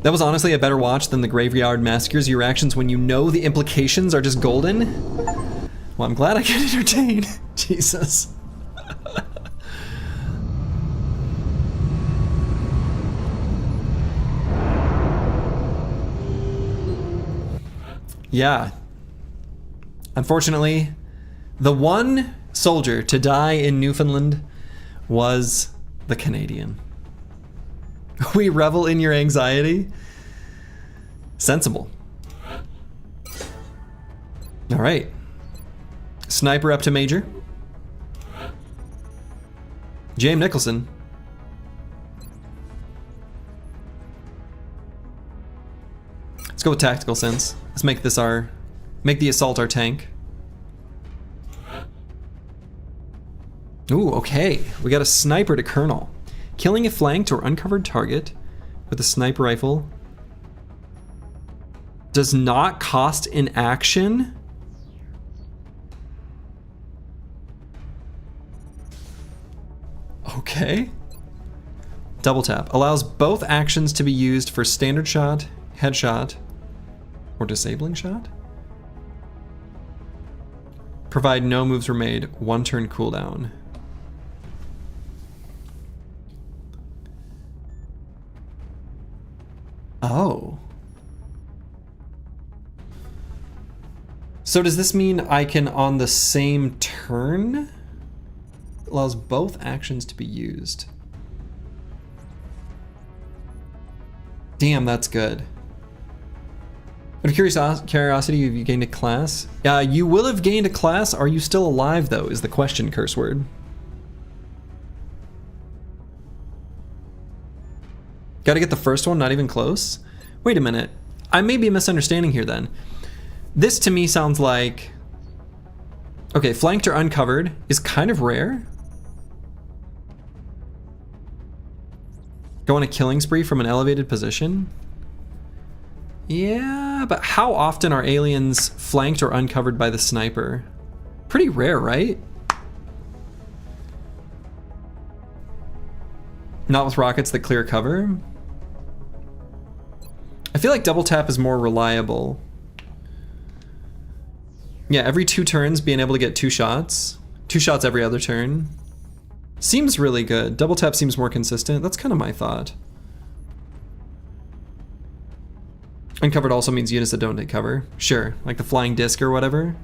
Speaker 1: That was honestly a better watch than the Graveyard Massacres. Your reactions when you know the implications are just golden. Well, I'm glad I get entertained. Jesus. Yeah. Unfortunately, the one soldier to die in Newfoundland was the Canadian. We revel in your anxiety. Sensible. All right. Sniper up to Major. James Nicholson. Let's go with tactical sense. Let's make this make the assault our tank. Ooh, okay. We got a sniper to Colonel. Killing a flanked or uncovered target with a sniper rifle does not cost an action. Okay. Double tap. Allows both actions to be used for standard shot, headshot, or disabling shot. Provide no moves were made. 1 turn cooldown. Oh. So does this mean I can, on the same turn, allows both actions to be used? Damn, that's good. Out of curiosity, have you gained a class? You will have gained a class. Are you still alive, though, is the question, curse word. Gotta get the first one, not even close? Wait a minute. I may be misunderstanding here, then. This, to me, sounds like... Okay, flanked or uncovered is kind of rare. Go on a killing spree from an elevated position? Yeah, but how often are aliens flanked or uncovered by the sniper? Pretty rare, right? Not with rockets that clear cover. I feel like double tap is more reliable. Yeah, every 2 turns being able to get 2 shots. 2 shots every other turn. Seems really good. Double tap seems more consistent. That's kind of my thought. Uncovered also means units that don't take cover. Sure, like the flying disc or whatever.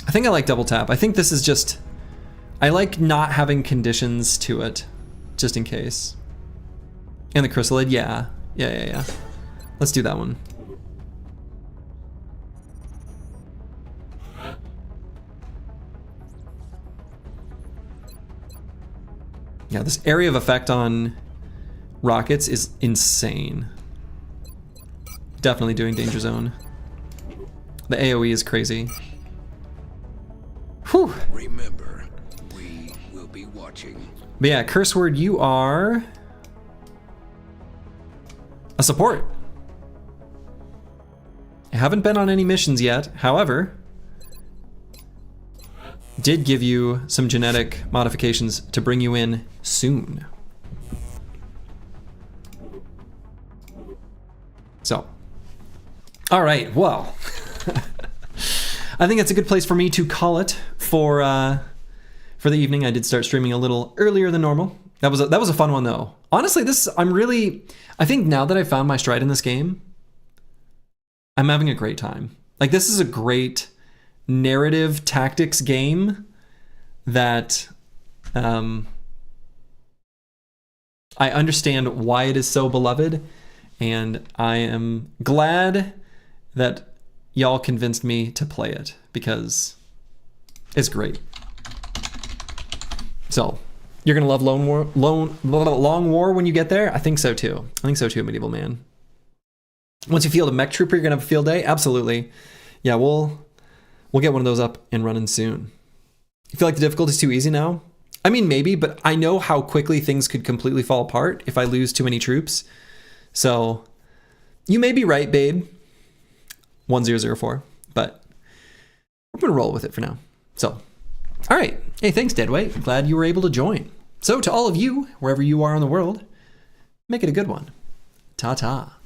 Speaker 1: I think I like double tap. I think this is just... I like not having conditions to it, just in case. And the chrysalid, yeah. Yeah. Let's do that one. Yeah, this area of effect on rockets is insane. Definitely doing danger zone. The AoE is crazy. Whew.
Speaker 3: Remember, we will be watching.
Speaker 1: But yeah, curse word, you are a support. I haven't been on any missions yet, however, did give you some genetic modifications to bring you in soon. So, all right, well, I think that's a good place for me to call it for the evening. I did start streaming a little earlier than normal. That was a fun one though. Honestly, I think now that I found my stride in this game, I'm having a great time. Like, this is a great narrative tactics game that I understand why it is so beloved, and I am glad that y'all convinced me to play it because it's great. So You're gonna love Long War when you get there. I think so too. Medieval Man. Once you field a mech trooper, you're gonna have a field day. Absolutely. Yeah, we'll get one of those up and running soon. You feel like the difficulty's too easy now? I mean, maybe, but I know how quickly things could completely fall apart if I lose too many troops. So you may be right, babe. 1004, but we're gonna roll with it for now. So, all right. Hey, thanks, Deadweight. Glad you were able to join. So to all of you, wherever you are in the world, make it a good one. Ta-ta.